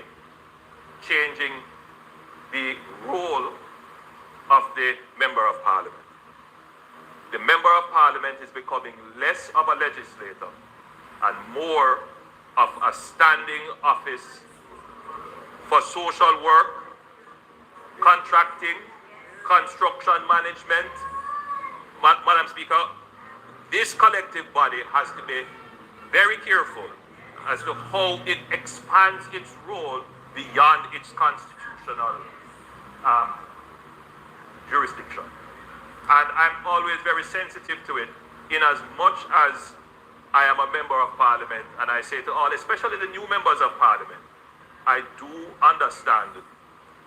changing the role of the Member of Parliament. The Member of Parliament is becoming less of a legislator and more of a standing office for social work, contracting, construction management. Madam Speaker, this collective body has to be very careful as to how it expands its role beyond its constitutional jurisdiction. And I'm always very sensitive to it, in as much as I am a member of parliament, and I say to all, especially the new members of parliament, I do understand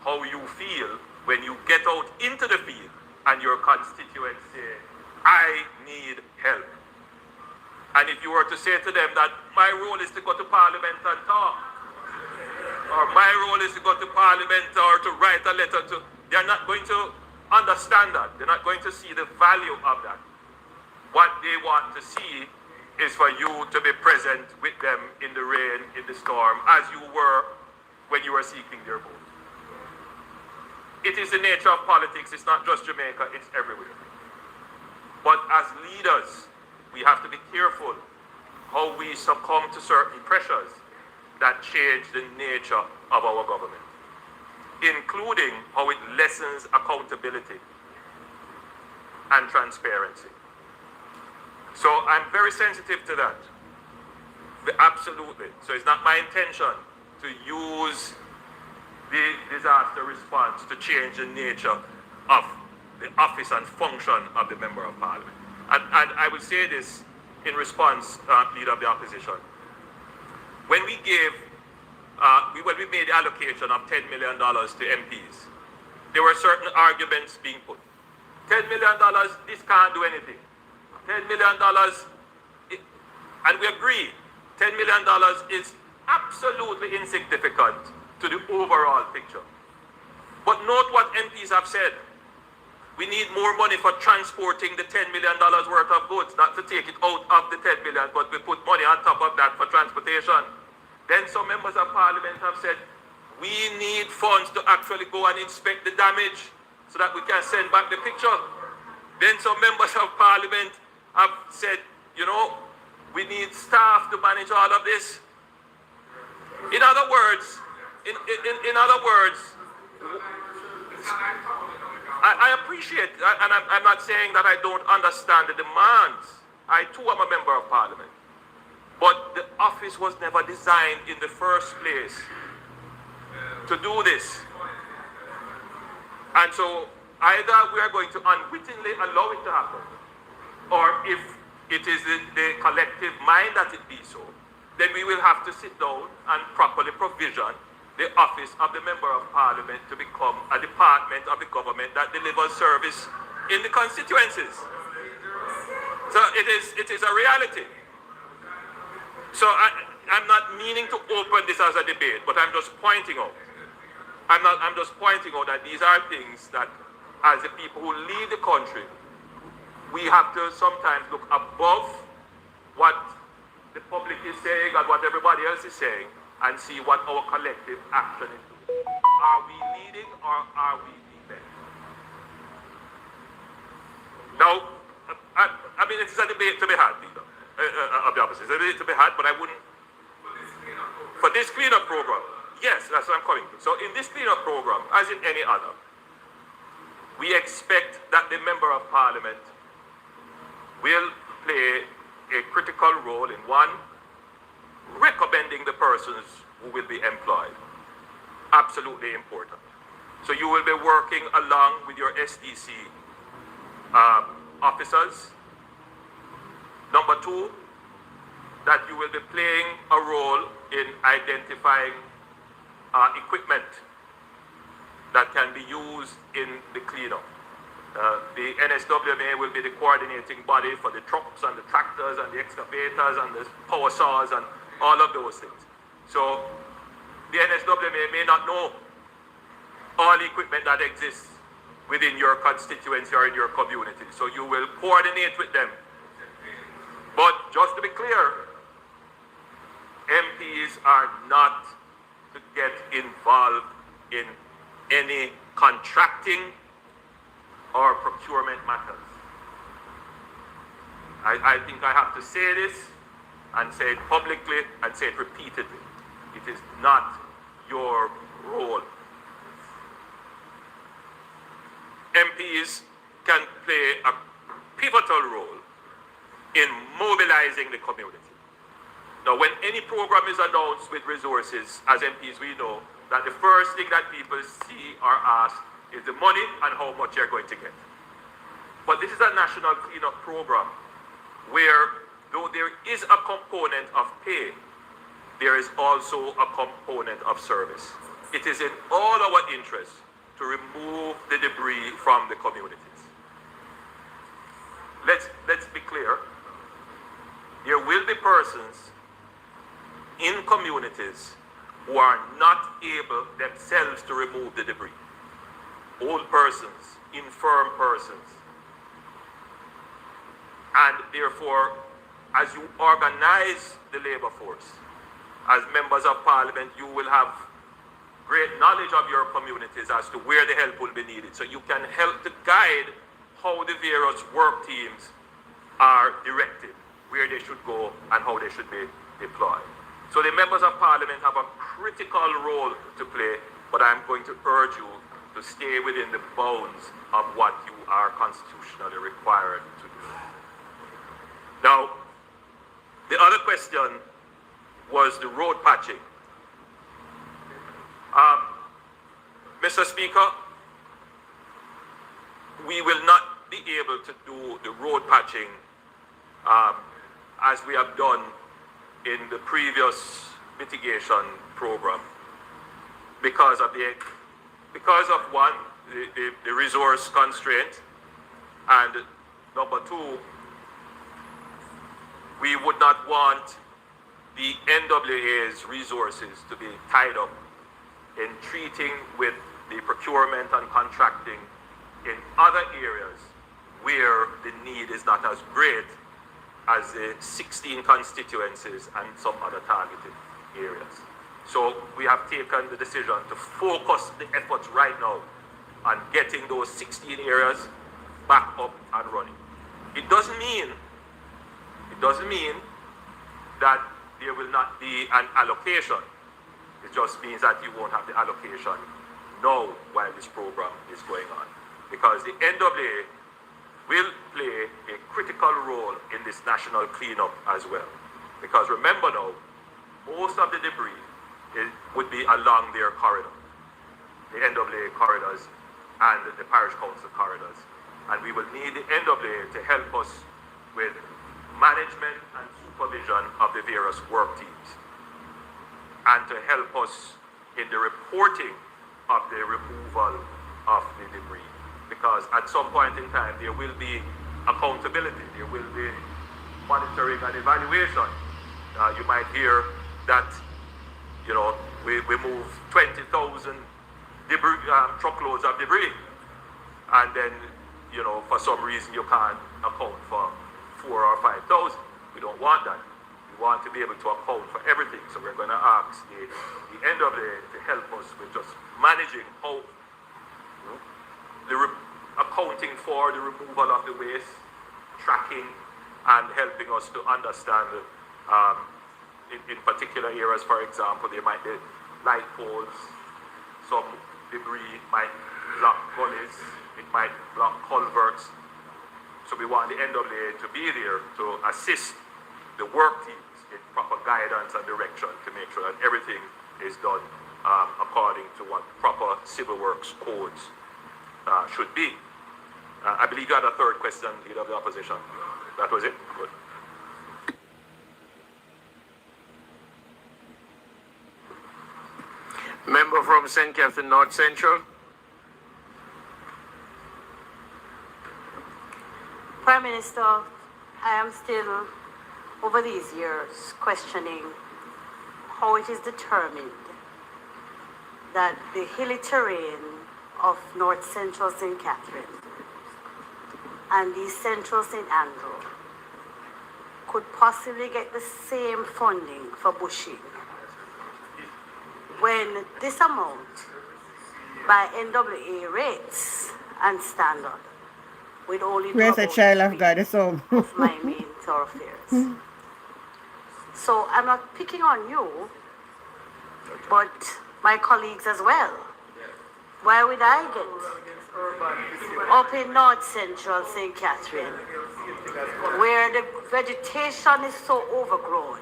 how you feel when you get out into the field and your constituents say, I need help. And if you were to say to them that my role is to go to parliament and talk, or my role is to go to parliament or to write a letter to, they're not going to understand that. They're not going to see the value of that. What they want to see is for you to be present with them in the rain, in the storm, as you were when you were seeking their vote. It is the nature of politics. It's not just Jamaica, it's everywhere. But as leaders, we have to be careful how we succumb to certain pressures that change the nature of our government, including how it lessens accountability and transparency. So I'm very sensitive to that. Absolutely. So it's not my intention to use the disaster response to change the nature of the office and function of the Member of Parliament. And I will say this in response, Leader of the Opposition. When we gave, when we made the allocation of $10 million to MPs, there were certain arguments being put. $10 million, this can't do anything. $10 million, and we agree, $10 million is absolutely insignificant to the overall picture. But note what MPs have said. We need more money for transporting the $10 million worth of goods, not to take it out of the $10 million, but we put money on top of that for transportation. Then some members of parliament have said, we need funds to actually go and inspect the damage so that we can send back the picture. Then some members of parliament have said, you know, we need staff to manage all of this. In other words, in other words, I appreciate, and I'm not saying that I don't understand the demands. I too am a member of parliament. But the office was never designed in the first place to do this. And so either we are going to unwittingly allow it to happen, or if it is in the collective mind that it be so, then we will have to sit down and properly provision the office of the Member of Parliament to become a department of the government that delivers service in the constituencies. So it is a reality. So I'm not meaning to open this as a debate, but I'm just pointing out. I'm just pointing out that these are things that, as the people who lead the country, we have to sometimes look above what the public is saying and what everybody else is saying and see what our collective action is doing. Are we leading or are we leading? Now, I mean, it is a debate to be had, Leader, of the opposition. It's a debate to be had, but I wouldn't. For this cleanup program, yes, that's what I'm coming to. So in this cleanup program, as in any other, we expect that the Member of Parliament will play a critical role in, one, recommending the persons who will be employed. Absolutely important. So you will be working along with your SDC officers. Number two, that you will be playing a role in identifying equipment that can be used in the cleanup. The NSWMA will be the coordinating body for the trucks and the tractors and the excavators and the power saws and all of those things. So the NSWMA may not know all the equipment that exists within your constituency or in your community. So you will coordinate with them. But just to be clear, MPs are not to get involved in any contracting or procurement matters. I think I have to say this and say it publicly and say it repeatedly. It is not your role. MPs can play a pivotal role in mobilizing the community. Now, Now, when any program is announced with resources, as MPs we know, that the first thing that people see or ask is the money and how much you're going to get. But this is a national cleanup program where, though there is a component of pay, there is also a component of service. It is in all our interests to remove the debris from the communities. Let's be clear. There will be persons in communities who are not able themselves to remove the debris. Old persons, infirm persons. And therefore, as you organize the labor force, as members of parliament, you will have great knowledge of your communities as to where the help will be needed. So you can help to guide how the various work teams are directed, where they should go and how they should be deployed. So the members of parliament have a critical role to play, but I'm going to urge you to stay within the bounds of what you are constitutionally required to do. Now, the other question was the road patching. Mr. Speaker, we will not be able to do the road patching as we have done in the previous mitigation program because of one, the resource constraint, and number two, we would not want the NWA's resources to be tied up in treating with the procurement and contracting in other areas where the need is not as great as the 16 constituencies and some other targeted areas. So we have taken the decision to focus the efforts right now on getting those 16 areas back up and running. It doesn't mean that there will not be an allocation. It just means that you won't have the allocation now while this program is going on. Because the NWA will play a critical role in this national cleanup as well. Because remember now, most of the debris would be along their corridor, the NWA corridors and the parish council corridors. And we will need the NWA to help us with management and supervision of the various work teams, and to help us in the reporting of the removal of the debris. Because at some point in time, there will be accountability, there will be monitoring and evaluation. You might hear that, we move 20,000 truckloads of debris, and then, for some reason you can't account for 4,000 or 5,000. We don't want that. We want to be able to account for everything. So we're going to ask the NWA to help us with just managing how accounting for the removal of the waste, tracking, and helping us to understand in particular areas. For example, there might be light poles, some debris might block gullies, it might block culverts. So we want the NWA to be there to assist the work teams in proper guidance and direction to make sure that everything is done according to what proper civil works codes should be. I believe you had a third question, Leader of the Opposition. That was it? Good. Member from St. Catherine North Central. Prime Minister, I am still, over these years, questioning how it is determined that the hilly terrain of North Central St. Catherine and East Central St. Andrew could possibly get the same funding for bushing when this amount by NWA rates and standard with only Where's a child of God is home? of my main thoroughfares. So I'm not picking on you, but my colleagues as well. Where would I get? Up in North Central St. Catherine, where the vegetation is so overgrown,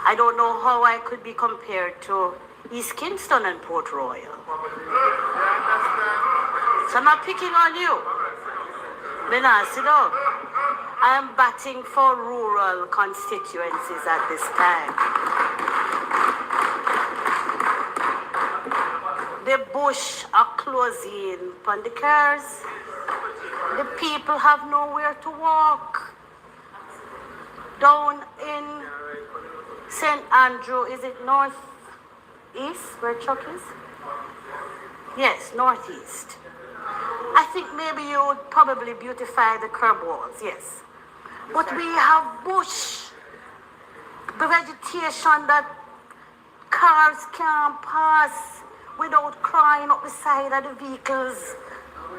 I don't know how I could be compared to East Kingston and Port Royal. So I'm not picking on you. Sit down. I am batting for rural constituencies at this time. The bush are closing on the cars. The people have nowhere to walk. Down in St. Andrew, is it northeast where Chuck is? Yes, northeast. I think maybe you would probably beautify the curb walls, yes. But we have bush, the vegetation that cars can't pass without crying up the side of the vehicles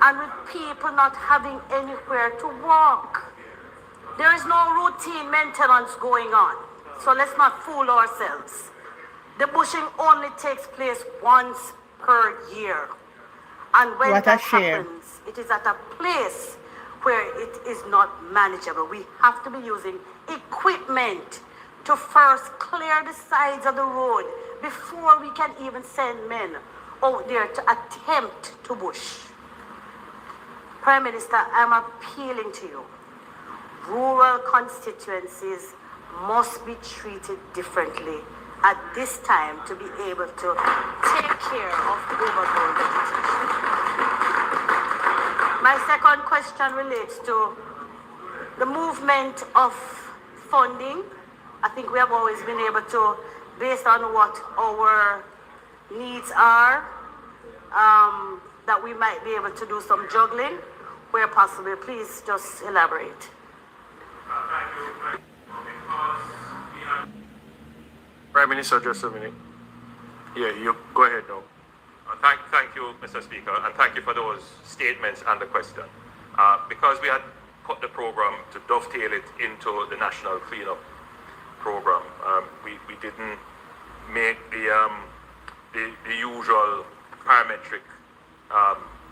and with people not having anywhere to walk. There is no routine maintenance going on, so let's not fool ourselves. The bushing only takes place once per year. And when that happens, it is at a place where it is not manageable. We have to be using equipment to first clear the sides of the road before we can even send men out there to attempt to bush. Prime Minister, I'm appealing to you. Rural constituencies must be treated differently at this time to be able to take care of the overgrown vegetation. My second question relates to the movement of funding. I think we have always been able to, based on what our needs are, that we might be able to do some juggling where possible. Please just elaborate. Prime Minister, just a minute. Yeah, you go ahead now. Thank you, Mr. Speaker, and thank you for those statements and the question. Because we had cut the program to dovetail it into the national cleanup program, we didn't make the usual parametric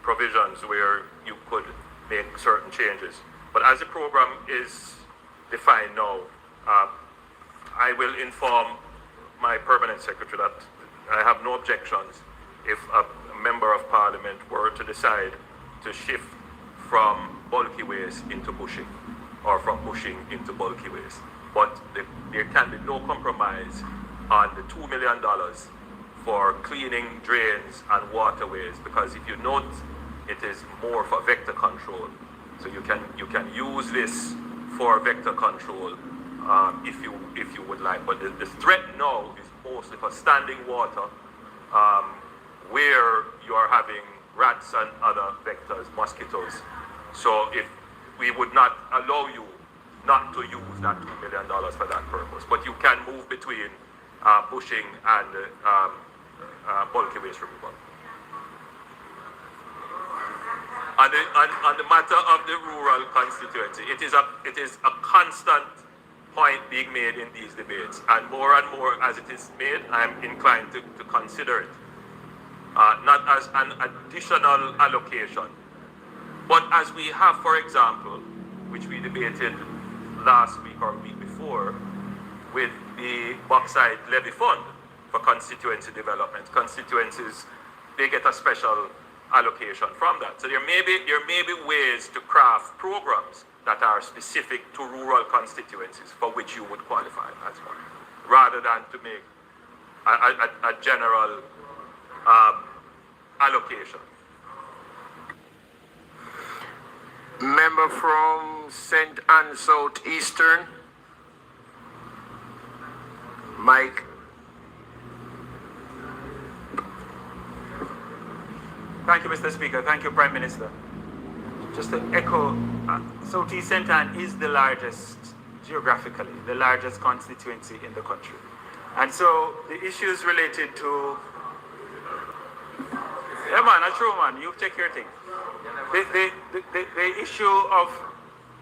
provisions where you could make certain changes. But as the program is defined now, I will inform my permanent secretary that I have no objections if a member of parliament were to decide to shift from bulky waste into bushing or from bushing into bulky waste. But there can be no compromise on the $2 million for cleaning drains and waterways, because if you note, it is more for vector control. So you can use this for vector control if you would like. But the threat now is mostly for standing water, where you are having rats and other vectors, mosquitoes. So if we would not allow you not to use that $2 million for that purpose, but you can move between bushing and bulky waste removal. On the matter of the rural constituency, it is a constant point being made in these debates, and more as it is made, I am inclined to consider it. Not as an additional allocation, but as we have, for example, which we debated last week or week before, with the Bauxite Levy Fund for constituency development. Constituencies, they get a special allocation from that. So there may be ways to craft programs that are specific to rural constituencies for which you would qualify as one, rather than to make a general allocation. Member from St. Anne Southeastern, Mike. Thank you, Mr. Speaker. Thank you, Prime Minister. Just to echo, Southeast St. Anne is the largest, geographically, the largest constituency in the country. And so the issues related to, yeah man, that's true man, you take your thing. The issue of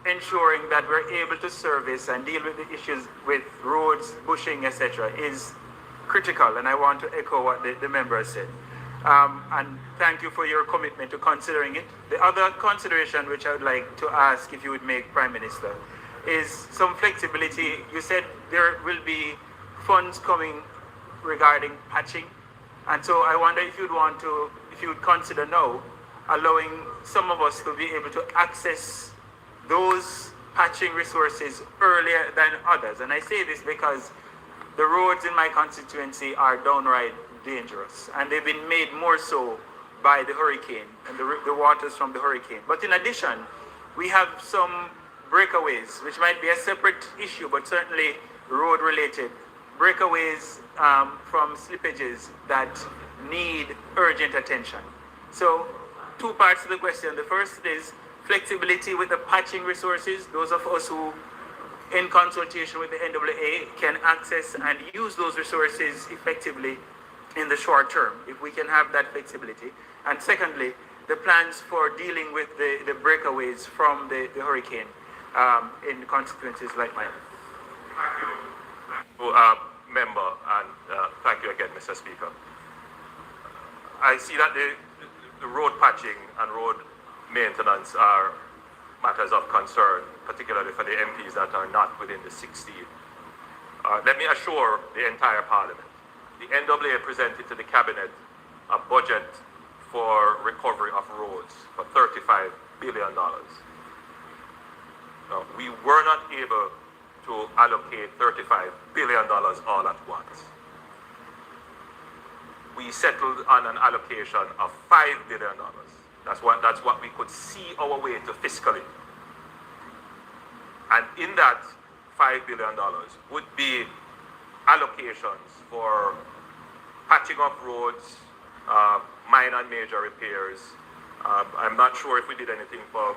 ensuring that we're able to service and deal with the issues with roads, bushing, etc. is critical, and I want to echo what the member said. And thank you for your commitment to considering it. The other consideration which I would like to ask if you would make, Prime Minister, is some flexibility. You said there will be funds coming regarding patching. And so I wonder if you'd consider now allowing some of us to be able to access those patching resources earlier than others. And I say this because the roads in my constituency are downright dangerous, and they've been made more so by the hurricane and the waters from the hurricane. But in addition, we have some breakaways, which might be a separate issue, but certainly road related. Breakaways from slippages that need urgent attention. So, two parts to the question. The first is flexibility with the patching resources. Those of us who, in consultation with the NAA, can access and use those resources effectively in the short term, if we can have that flexibility. And secondly, the plans for dealing with the breakaways from the hurricane in constituencies like mine. Member, and thank you again, Mr. Speaker. I see that the road patching and road maintenance are matters of concern, particularly for the MPs that are not within the 16. Let me assure the entire Parliament, the NAA presented to the Cabinet a budget for recovery of roads for $35 billion. We were not able to allocate $35 billion all at once. We settled on an allocation of $5 billion. That's what we could see our way to fiscally. And in that $5 billion would be allocations for patching up roads, minor and major repairs. I'm not sure if we did anything for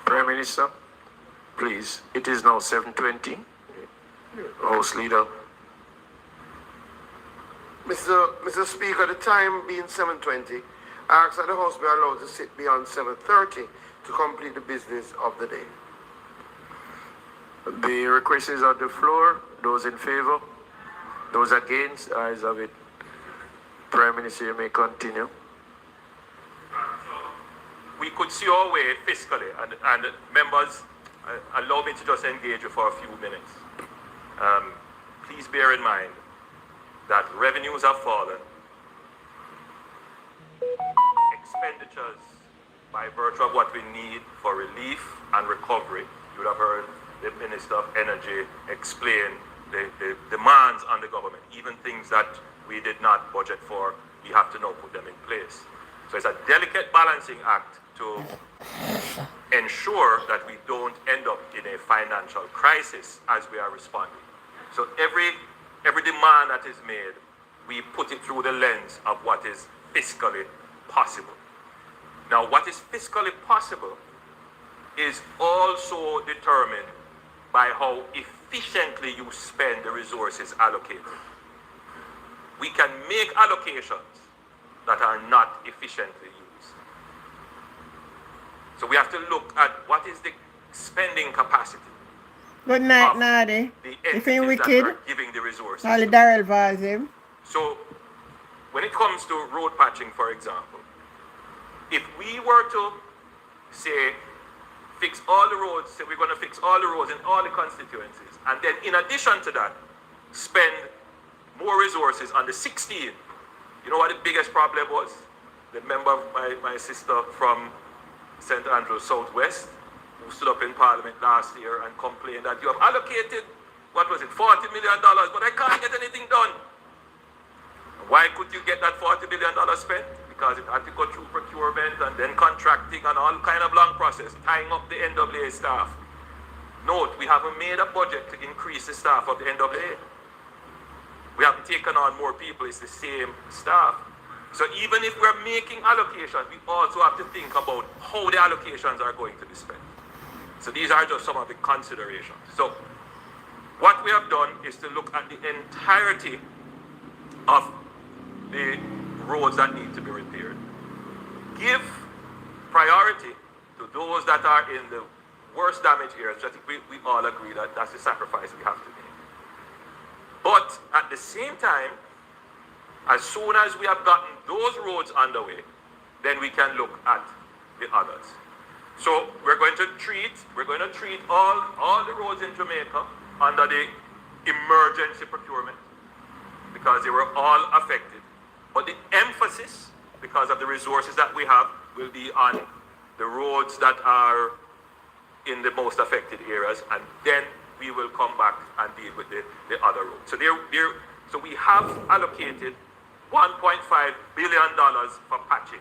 Prime Minister, please, it is now 7:20. House Leader. Mr. Speaker, the time being 7:20, I ask that the House be allowed to sit beyond 7:30 to complete the business of the day. The request is on the floor. Those in favor? Those against? Ayes have it. Prime Minister, you may continue. We could see our way fiscally, and members, allow me to just engage you for a few minutes. Please bear in mind that revenues have fallen. Expenditures, by virtue of what we need for relief and recovery, you would have heard the Minister of Energy explain the demands on the government, even things that we did not budget for, we have to now put them in place. So it's a delicate balancing act to ensure that we don't end up in a financial crisis as we are responding. So every demand that is made, we put it through the lens of what is fiscally possible. Now, what is fiscally possible is also determined by how efficiently you spend the resources allocated. We can make allocations that are not efficiently used. So we have to look at what is the spending capacity. Good night, Nadi. If you're wicked, giving the resources. I'll Daryl advise him. So when it comes to road patching, for example, if we were to say, fix all the roads, say we're going to fix all the roads in all the constituencies, and then in addition to that, spend more resources on the 16, you know what the biggest problem was? The member of my sister from St. Andrews Southwest, who stood up in Parliament last year and complained that you have allocated, what was it, $40 million, but I can't get anything done. Why could you get that $40 million spent? Because it had to go through procurement and then contracting and all kind of long process, tying up the NAA staff. Note, we haven't made a budget to increase the staff of the NAA. We haven't taken on more people, it's the same staff. So even if we're making allocations, we also have to think about how the allocations are going to be spent. So these are just some of the considerations. So what we have done is to look at the entirety of the roads that need to be repaired. Give priority to those that are in the worst damage areas. I think we all agree that that's the sacrifice we have to make. But at the same time, as soon as we have gotten those roads underway, then we can look at the others. So we're going to treat all the roads in Jamaica under the emergency procurement. because they were all affected. But the emphasis, because of the resources that we have, will be on the roads that are in the most affected areas, and then we will come back and deal with the other roads. So so we have allocated $1.5 billion for patching.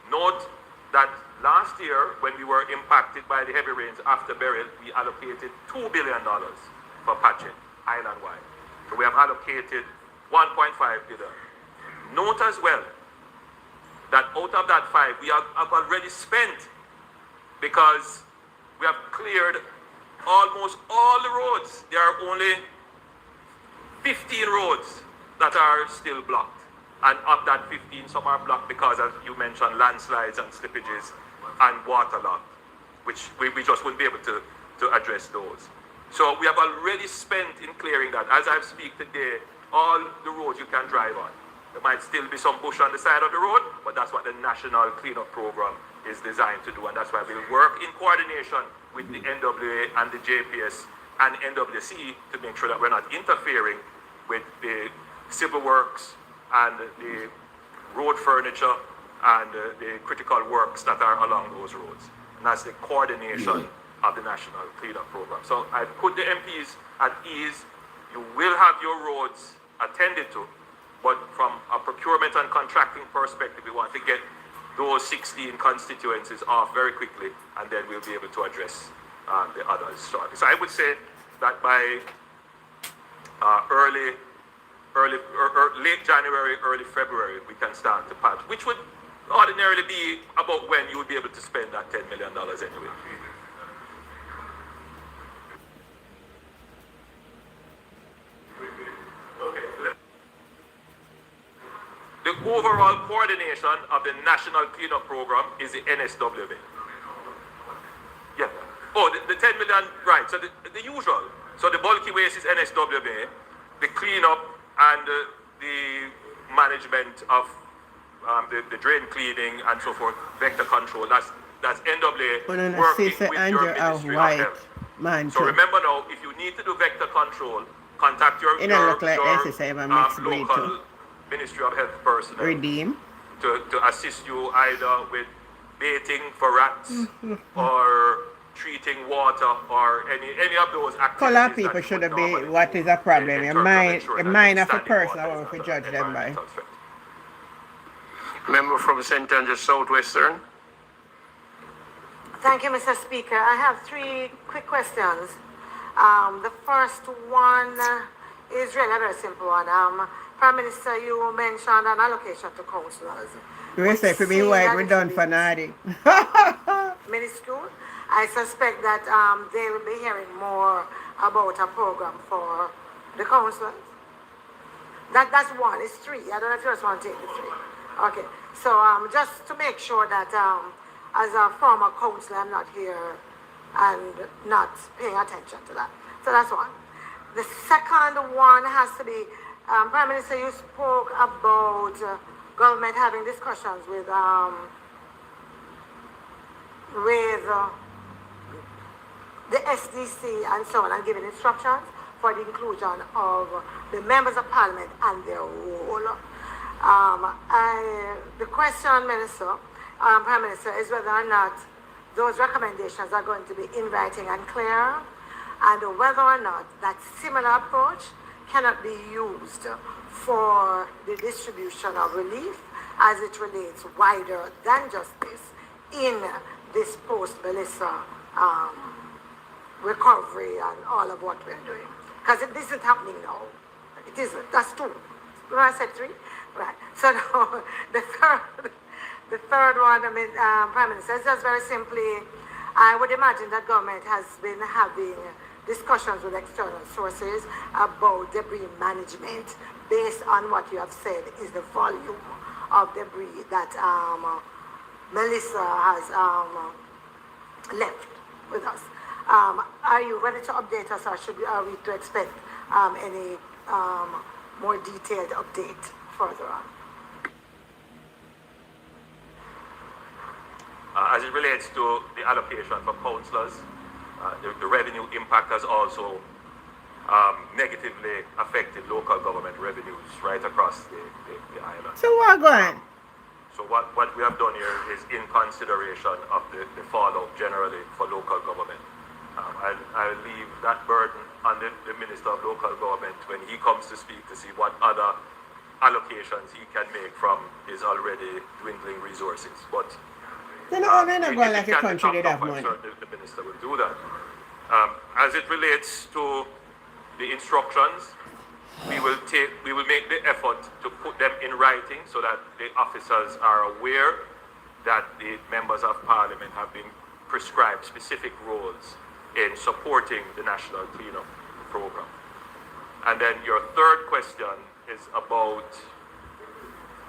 Note that last year, when we were impacted by the heavy rains after Beryl, we allocated $2 billion for patching island-wide. So we have allocated $1.5 billion. Note as well that out of that five, we have already spent, because we have cleared almost all the roads. There are only 15 roads that are still blocked. And of that 15, some are blocked because, as you mentioned, landslides and slippages and waterlogged, which we just wouldn't be able to address those. So we have already spent in clearing that. As I speak today, all the roads you can drive on. There might still be some bush on the side of the road, but that's what the National Cleanup Program is designed to do. And that's why we'll work in coordination with the NWA and the JPS and NWC to make sure that we're not interfering with the civil works and the road furniture and the critical works that are along those roads. And that's the coordination of the National Cleanup Program. So I put the MPs at ease. You will have your roads attended to, but from a procurement and contracting perspective, we want to get those 16 constituencies off very quickly, and then we'll be able to address the others shortly. So I would say that by late January, early February, we can start to patch, which would ordinarily be about when you would be able to spend that $10 million anyway. The overall coordination of the National Cleanup Program is the NSWA. Yeah. Oh, the 10 million, right. So the usual. So the bulky waste is NSWA. The cleanup and the management of the drain cleaning and so forth, vector control, that's NWA working with your Ministry of Health. So remember now, if you need to do vector control, contact your local Ministry of Health personnel to assist you either with baiting for rats or treating water or any of those activities. Color people should be what is a problem. The mind of a person, I want to judge them by. Member from St. Andrews Southwestern. Thank you, Mr. Speaker. I have three quick questions. The first one is really a very simple one. Prime Minister, you mentioned an allocation to councillors. You say for me, white, we're done for naughty. Minuscule. I suspect that they will be hearing more about a program for the councillors. That's one. It's three. I don't know if you just want to take the three. Okay. So just to make sure that as a former councillor, I'm not here and not paying attention to that. So that's one. The second one has to be, Prime Minister, you spoke about government having discussions with the SDC and so on, and giving instructions for the inclusion of the members of Parliament and their role. The question, Minister, Prime Minister, is whether or not those recommendations are going to be in writing and clear, and whether or not that similar approach cannot be used for the distribution of relief as it relates wider than just this in this post-Melissa recovery and all of what we're doing. Because this isn't happening now. It isn't. That's two. When I said three? Right. So now, the third one, Prime Minister, is just very simply, I would imagine that government has been having discussions with external sources about debris management based on what you have said is the volume of debris that Melissa has left with us. Are you ready to update us, or are we to expect any more detailed update further on? As it relates to the allocation for councillors, the revenue impact has also negatively affected local government revenues right across the island. So what going? So what we have done here is in consideration of the fallout generally for local government. I'll leave that burden on the Minister of Local Government when he comes to speak to see what other allocations he can make from his already dwindling resources. But They're not going like a country that have I'm money. certain the Minister will do that. As it relates to the instructions, we will make the effort to put them in writing so that the officers are aware that the members of parliament have been prescribed specific roles in supporting the national cleanup program. And then your third question is about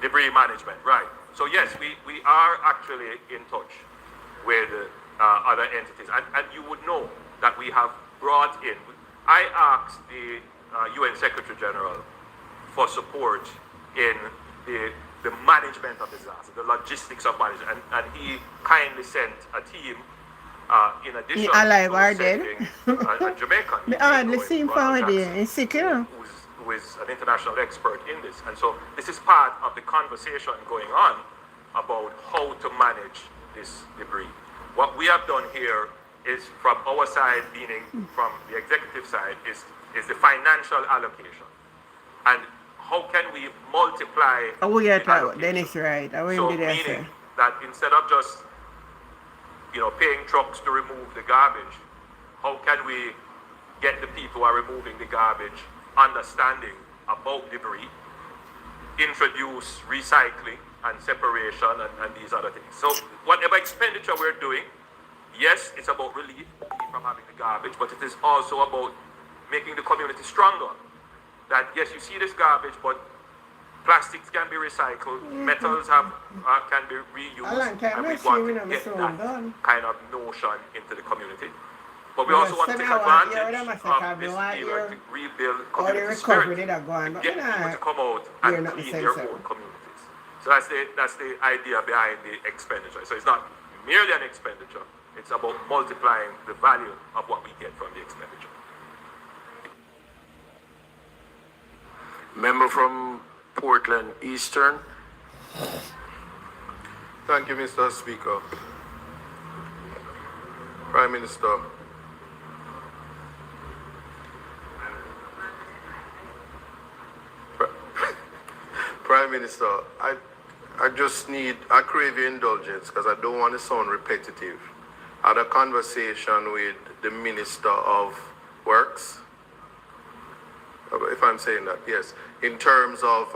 debris management, right? So yes, we are actually in touch with other entities, and you would know that we have brought in. I asked the UN Secretary General for support in the management of disaster, the logistics of management, and he kindly sent a team in addition alive to or dead? a Jamaican. The hardly seen for there. He's sick, you know. Who is an international expert in this. And so this is part of the conversation going on about how to manage this debris. What we have done here is from our side, meaning from the executive side, is the financial allocation. And how can we multiply Oh, the yeah, allocation? Dennis, right. I So will be there, meaning sir. that instead of just paying trucks to remove the garbage, how can we get the people who are removing the garbage understanding about debris, introduce recycling and separation and these other things. So whatever expenditure we're doing, yes, it's about relief from having the garbage, but it is also about making the community stronger. That yes, you see this garbage, but plastics can be recycled, metals can be reused, and we want to get that kind of notion into the community. But we also want to take advantage of this era to rebuild community spirit, to get people to come out and clean their own communities. So that's the idea behind the expenditure. So it's not merely an expenditure, it's about multiplying the value of what we get from the expenditure. Member from Portland Eastern. Thank you, Mr. Speaker. Prime Minister. Prime Minister, I crave your indulgence because I don't want to sound repetitive. I had a conversation with the Minister of Works, if I'm saying that, yes, in terms of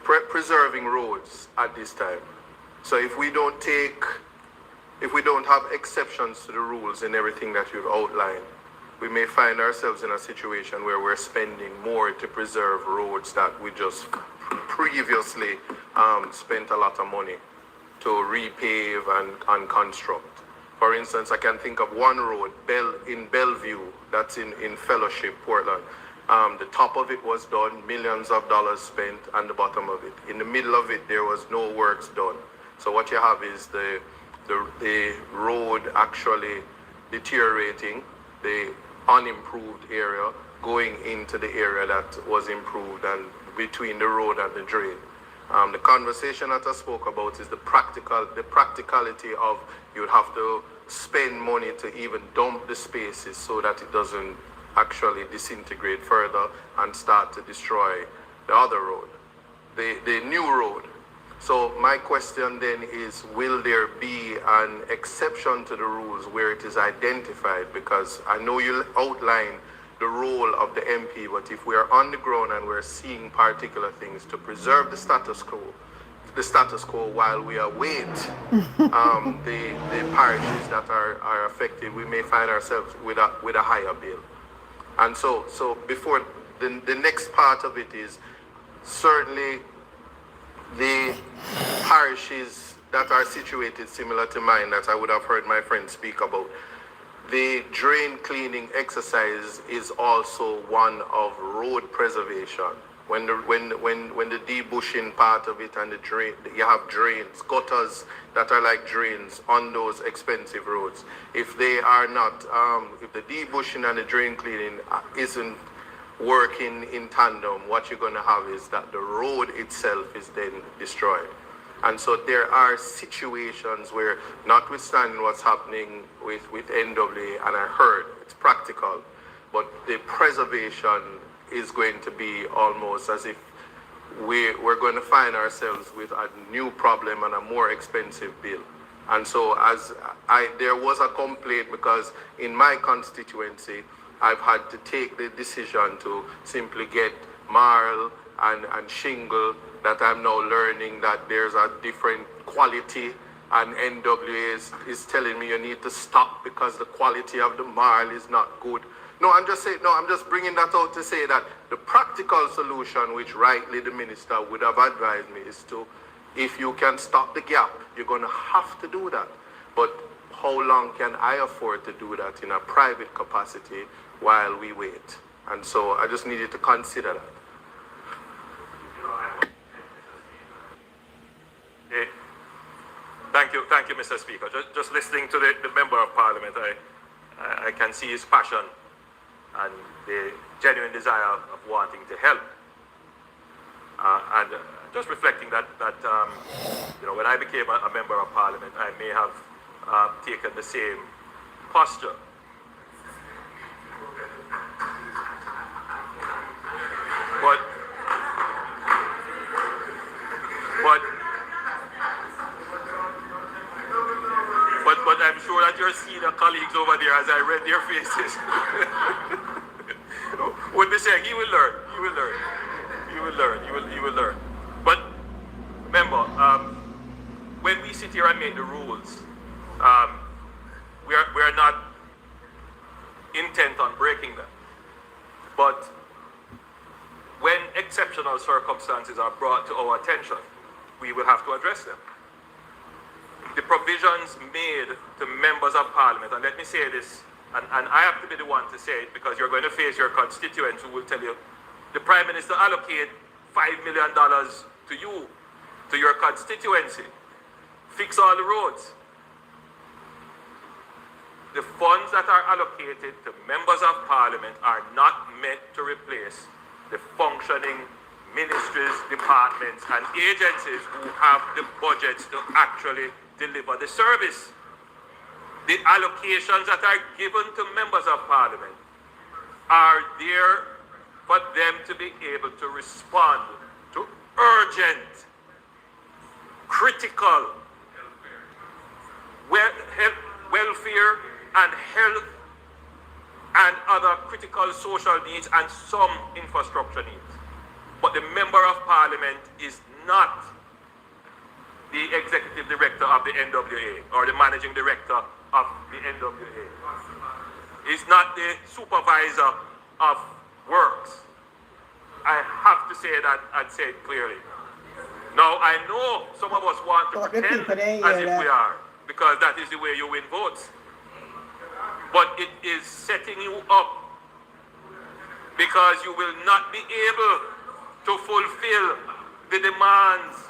preserving roads at this time. So if we don't have exceptions to the rules in everything that you've outlined, we may find ourselves in a situation where we're spending more to preserve roads that we just previously spent a lot of money to repave and construct. For instance, I can think of one road in Bellevue, that's in Fellowship, Portland. The top of it was done, millions of dollars spent, and the bottom of it. In the middle of it, there was no works done. So what you have is the road actually deteriorating, the unimproved area going into the area that was improved and between the road and the drain. The conversation that I spoke about is the practicality of you'd have to spend money to even dump the spaces so that it doesn't actually disintegrate further and start to destroy the other road, the new road. So my question then is, will there be an exception to the rules where it is identified? Because I know you outline the role of the MP, but if we are on the ground and we're seeing particular things to preserve the status quo while we await the parishes that are affected, we may find ourselves with a higher bill. And so before the next part of it is certainly the parishes that are situated similar to mine that I would have heard my friend speak about. The drain cleaning exercise is also one of road preservation. When the debushing part of it and the drain, you have drains, gutters that are like drains on those expensive roads. If they are not, if the debushing and the drain cleaning isn't working in tandem, what you're going to have is that the road itself is then destroyed. And so there are situations where, notwithstanding what's happening with NWA, and I heard it's practical, but the preservation is going to be almost as if we're going to find ourselves with a new problem and a more expensive bill. And so there was a complaint because in my constituency, I've had to take the decision to simply get marl and shingle, that I'm now learning that there's a different quality, and NWA is telling me you need to stop because the quality of the marl is not good. I'm just bringing that out to say that the practical solution, which rightly the minister would have advised me, is to, if you can stop the gap, you're going to have to do that. But how long can I afford to do that in a private capacity while we wait? And so I just needed to consider that. Thank you, Mr. Speaker. Just listening to the Member of Parliament, I can see his passion and the genuine desire of wanting to help. And just reflecting that when I became a Member of Parliament, I may have taken the same posture. But I'm sure that your senior colleagues over there, as I read their faces, would be saying, he will learn. But remember, when we sit here and make the rules, we are not intent on breaking them. But when exceptional circumstances are brought to our attention, we will have to address them. The provisions made to members of Parliament, and let me say this, and I have to be the one to say it because you're going to face your constituents who will tell you, the Prime Minister allocate $5 million to you, to your constituency. Fix all the roads. The funds that are allocated to members of Parliament are not meant to replace the functioning ministries, departments, and agencies who have the budgets to actually deliver the service. The allocations that are given to members of Parliament are there for them to be able to respond to urgent, critical welfare and health and other critical social needs and some infrastructure needs. But the Member of Parliament is not the executive director of the NWA or the managing director of the NWA. He's not the supervisor of works. I have to say that and say it clearly. Now, I know some of us want to pretend as if we are, because that is the way you win votes. But it is setting you up because you will not be able to fulfill the demands.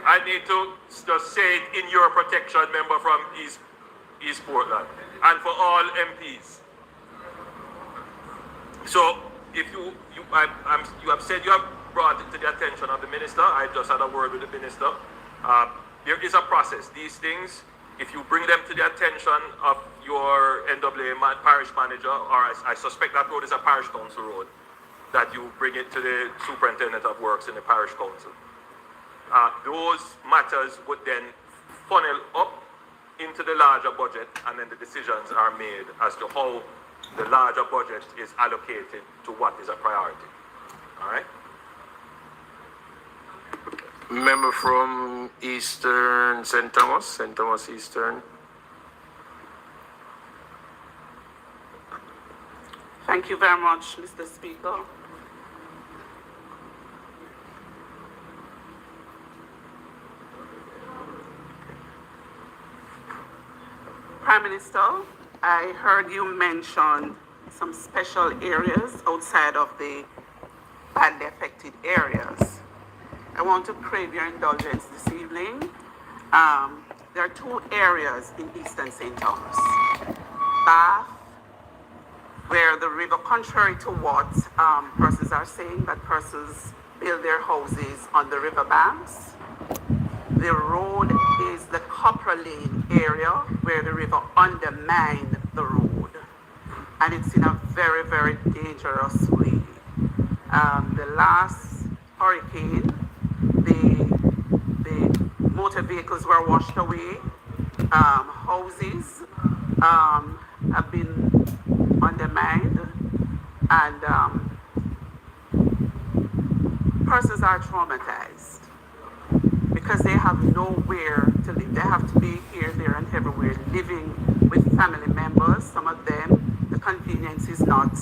I need to just say it in your protection, member from East Portland, and for all MPs. So, if you have said you have brought it to the attention of the minister, I just had a word with the minister. There is a process. These things, if you bring them to the attention of your NWA parish manager, or I suspect that road is a parish council road, that you bring it to the superintendent of works in the parish council. Those matters would then funnel up into the larger budget, and then the decisions are made as to how the larger budget is allocated to what is a priority. All right? Member from Eastern St. Thomas Eastern. Thank you very much, Mr. Speaker. Prime Minister, I heard you mention some special areas outside of the badly affected areas. I want to crave your indulgence this evening. There are two areas in Eastern St. Thomas, Bath where the river, contrary to what persons are saying, that persons build their houses on the river banks. The road is the Copper Lane area where the river undermined the road. And it's in a very, very dangerous way. The last hurricane, the motor vehicles were washed away. Houses have been undermined, and persons are traumatized because they have nowhere to live. They have to be here, there, and everywhere, living with family members. Some of them, the convenience is not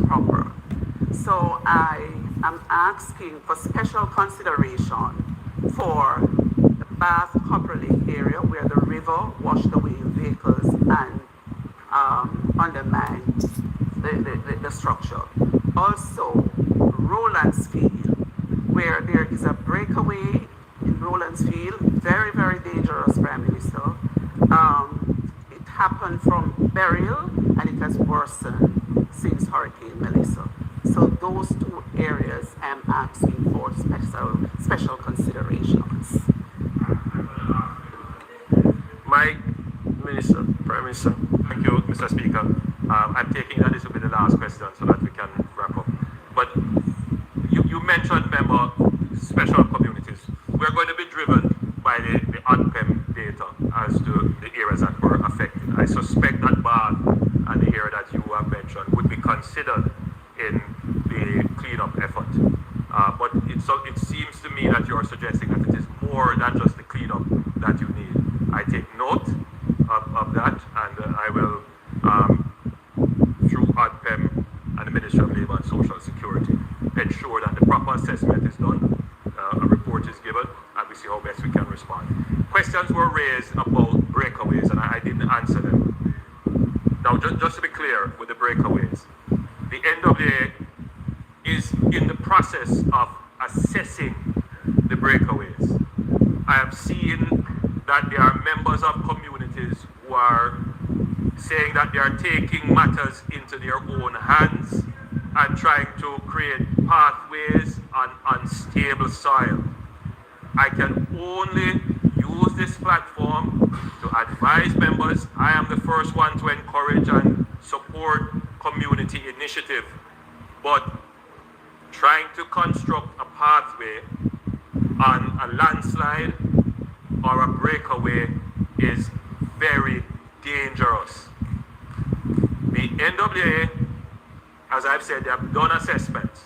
proper. So I am asking for special consideration for the Bath Copper Lake area where the river washed away vehicles and undermined the structure. Also, Rowlandsfield, where there is a breakaway in Rowlandsfield, very, very dangerous, Prime Minister. It happened from burial and it has worsened since Hurricane Melissa. So those two areas I'm asking for special considerations. My Minister, Prime Minister. Thank you, Mr. Speaker. I'm taking that this will be the last question so that we can wrap up. But you mentioned member special communities. We're going to be driven by the UNPEM data as to the areas that were affected. I suspect that Bath and the area that you have mentioned would be considered in the cleanup effort. But it seems to me that you're suggesting that it is more than just the cleanup that you need. I take note of that, and I will, through UNPEM and the Ministry of Labour and Social Security, ensure that the proper assessment is done, a report is given, and we see how best we can respond. Questions were raised about breakaways, and I didn't answer them. Now, just to be clear with the breakaways, the NWA is in the process of assessing the breakaways. I have seen that there are members of communities who are saying that they are taking matters into their own hands and trying to create pathways on unstable soil. I can only use this platform to advise members. I am the first one to encourage and support community initiative, but trying to construct a pathway on a landslide or a breakaway is very dangerous. The NWA, as I've said, they have done assessments,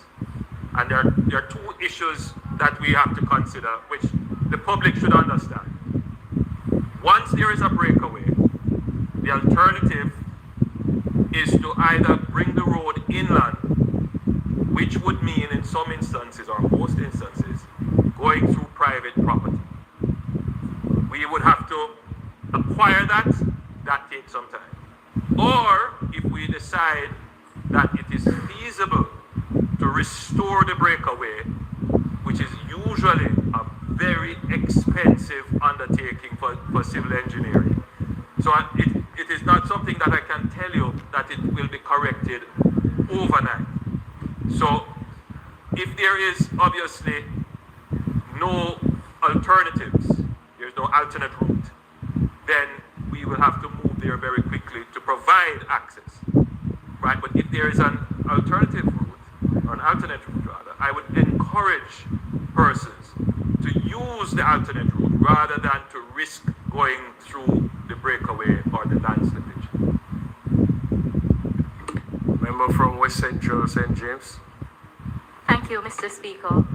and there are two issues that we have to consider, which the public should understand. Once there is a breakaway, the alternative is to either bring the road inland, which would mean in some instances, or most instances, going through private property. We would have to acquire that takes some time. Or if we decide that it is feasible to restore the breakaway, which is usually a very expensive undertaking for civil engineering. So it is not something that I can tell you that it will be corrected overnight. So if there is obviously no alternatives, there's no alternate route, then we will have to move there very quickly to provide access, right? But if there is an alternative route, or an alternate route rather, I would encourage persons to use the alternate route rather than to risk going through the breakaway or the land slippage. Member from West Central, St. James. Thank you, Mr. Speaker.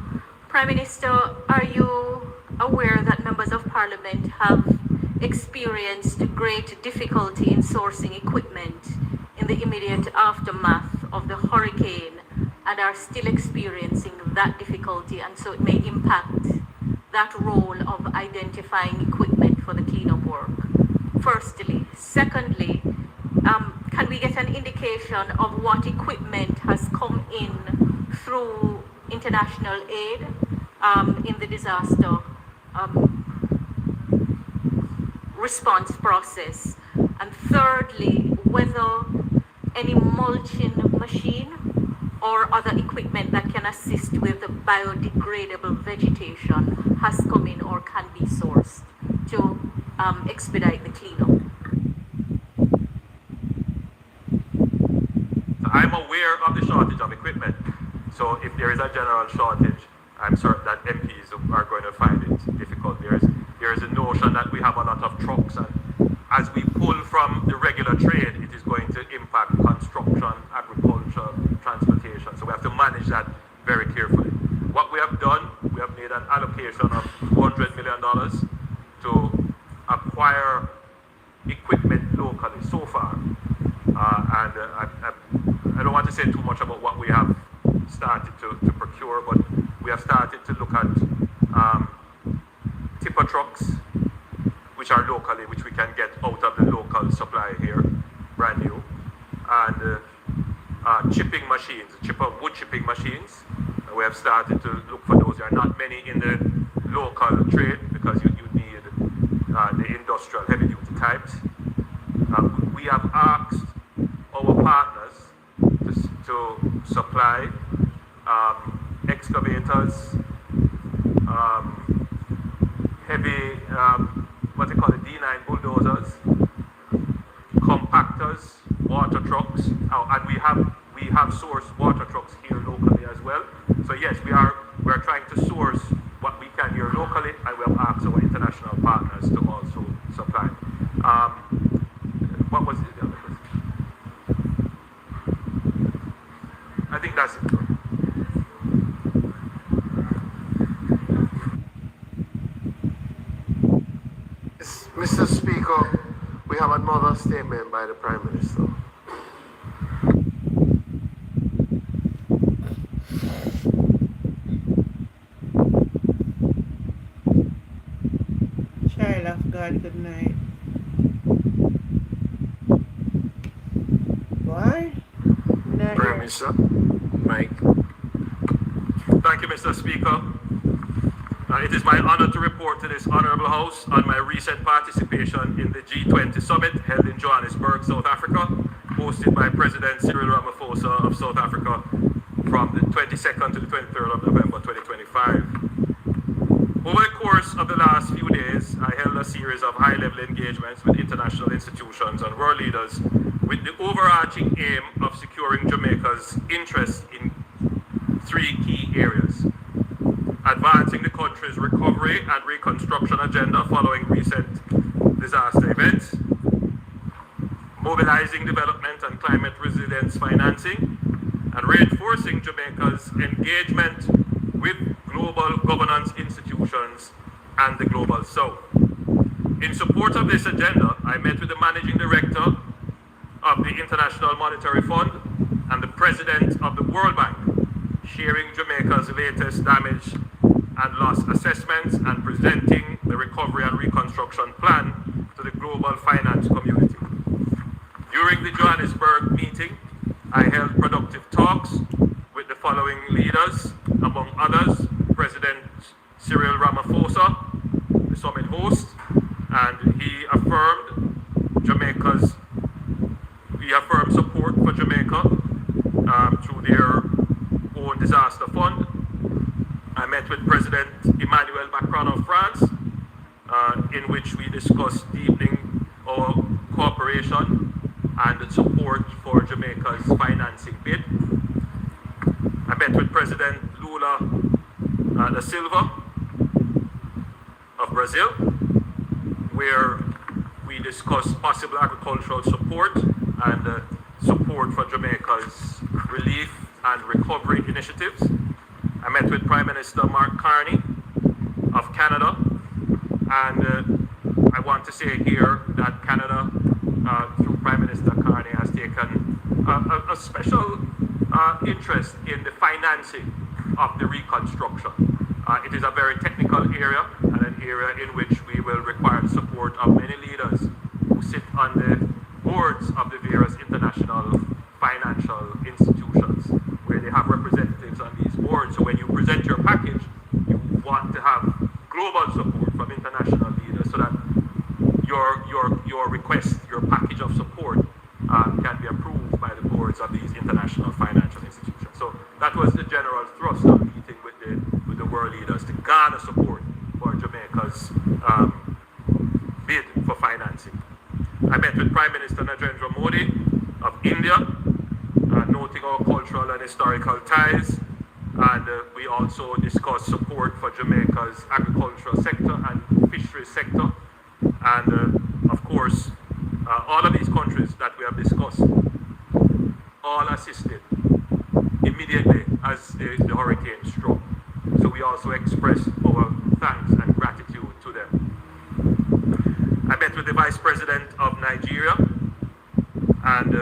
Prime Minister, are you aware that members of Parliament have experienced great difficulty in sourcing equipment in the immediate aftermath of the hurricane and are still experiencing that difficulty, and so it may impact that role of identifying equipment for the cleanup work? Firstly. Secondly, can we get an indication of what equipment has come in through international aid in the disaster response process? And thirdly, whether any mulching machine or other equipment that can assist with the biodegradable vegetation has come in or can be sourced to expedite the cleanup? I'm aware of the shortage of equipment. So if there is a general shortage, I'm certain that MPs are going to find it difficult. There is a notion that we have a lot of trucks, and as we pull from the regular trade, it is going to impact construction, agriculture, transportation. So we have to manage that very carefully. What we have done, we have made an allocation of $200 million to acquire equipment locally so far. I don't want to say too much about what we have started to procure, but we have started to look at tipper trucks, which are locally, which we can get out of the local supply here, brand new, and chipping machines, wood chipping machines. And we have started to look for those. There are not many in the local trade because you need the industrial heavy-duty types. We have asked our partners to supply excavators, heavy, what they call it, D9 bulldozers, compactors, water trucks, and we have sourced water trucks here locally as well. So yes, we are trying to source what we can here locally, and we have asked our international partners to also supply. What was the other question? I think that's it. Mr. Speaker, we have another statement by the Prime Minister. Child of God, good night. Why? Prime Minister, Mike. Thank you, Mr. Speaker. It is my honor to report to this honorable House on my recent participation in the G20 summit held in Johannesburg, South Africa, hosted by President Cyril Ramaphosa of South Africa from the 22nd to the 23rd of November 2025. Over the course of the last few days, I held a series of high-level engagements with international institutions and world leaders with the overarching aim of securing Jamaica's interest in three key areas: advancing the country's recovery and reconstruction agenda following recent disaster events, mobilizing development and climate resilience financing, and reinforcing Jamaica's engagement with global governance institutions and the Global South. In support of this agenda, I met with the Managing Director of the International Monetary Fund and the President of the World Bank, sharing Jamaica's latest damage and loss assessments and presenting the recovery and reconstruction plan to the global finance community. During the Johannesburg meeting, I held productive talks with the following leaders, among others, President Cyril Ramaphosa, the summit host, and he affirmed support for Jamaica through their own disaster fund. I met with President Emmanuel Macron of France, in which we discussed deepening our cooperation and support for Jamaica's financing bid. I met with President Lula da Silva of Brazil, where we discussed possible agricultural support and support for Jamaica's relief and recovery initiatives. I met with Prime Minister Mark Carney of Canada, and I want to say here that Canada, through Prime Minister Carney, has taken a special interest in the financing of the reconstruction. It is a very technical area and an area in which we will require the support of many leaders who sit on the boards of the various international financial institutions where they have representatives on these boards. So when you present your package, you want to have global support from international leaders so that your request, your package of support can be approved by the That was the general thrust of the meeting with the world leaders, to garner support for Jamaica's bid for financing. I met with Prime Minister Narendra Modi of India, noting our cultural and historical ties, and we also discussed support for Jamaica's agricultural sector and fisheries sector, and of course, all of these countries that we have discussed all assisted immediately as the hurricane struck. So we also expressed our thanks and gratitude to them. I met with the Vice President of Nigeria, and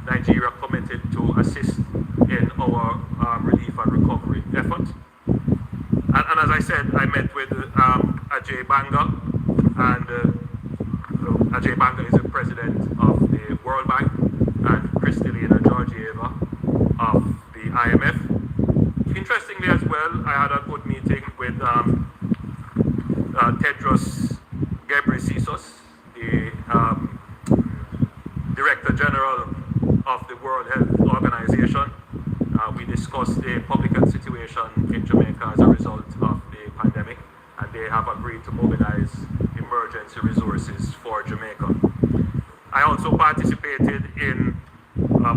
Nigeria committed to assist in our relief and recovery effort. And as I said, I met with Ajay Banga, and Ajay Banga is the president of the World Bank, and Kristalina Georgieva of the IMF. Interestingly as well, I had a good meeting with Tedros Ghebreyesus, the Director General of the World Health Organization. We discussed the public health situation in Jamaica as a result of the pandemic, and they have agreed to mobilize emergency resources for Jamaica. I also participated in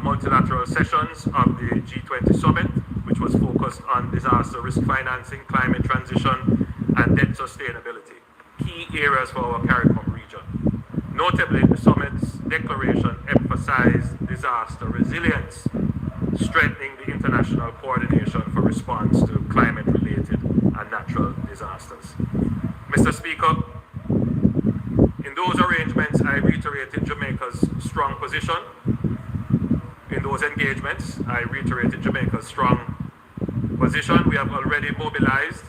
multilateral sessions of the G20 summit, which was focused on disaster risk financing, climate transition, and debt sustainability, key areas for our CARICOM region. Notably, the summit's declaration emphasized disaster resilience, strengthening the international coordination for response to climate-related and natural disasters. Mr. Speaker, in those arrangements, I reiterated Jamaica's strong position. In those engagements, I reiterated Jamaica's strong position. We have already mobilized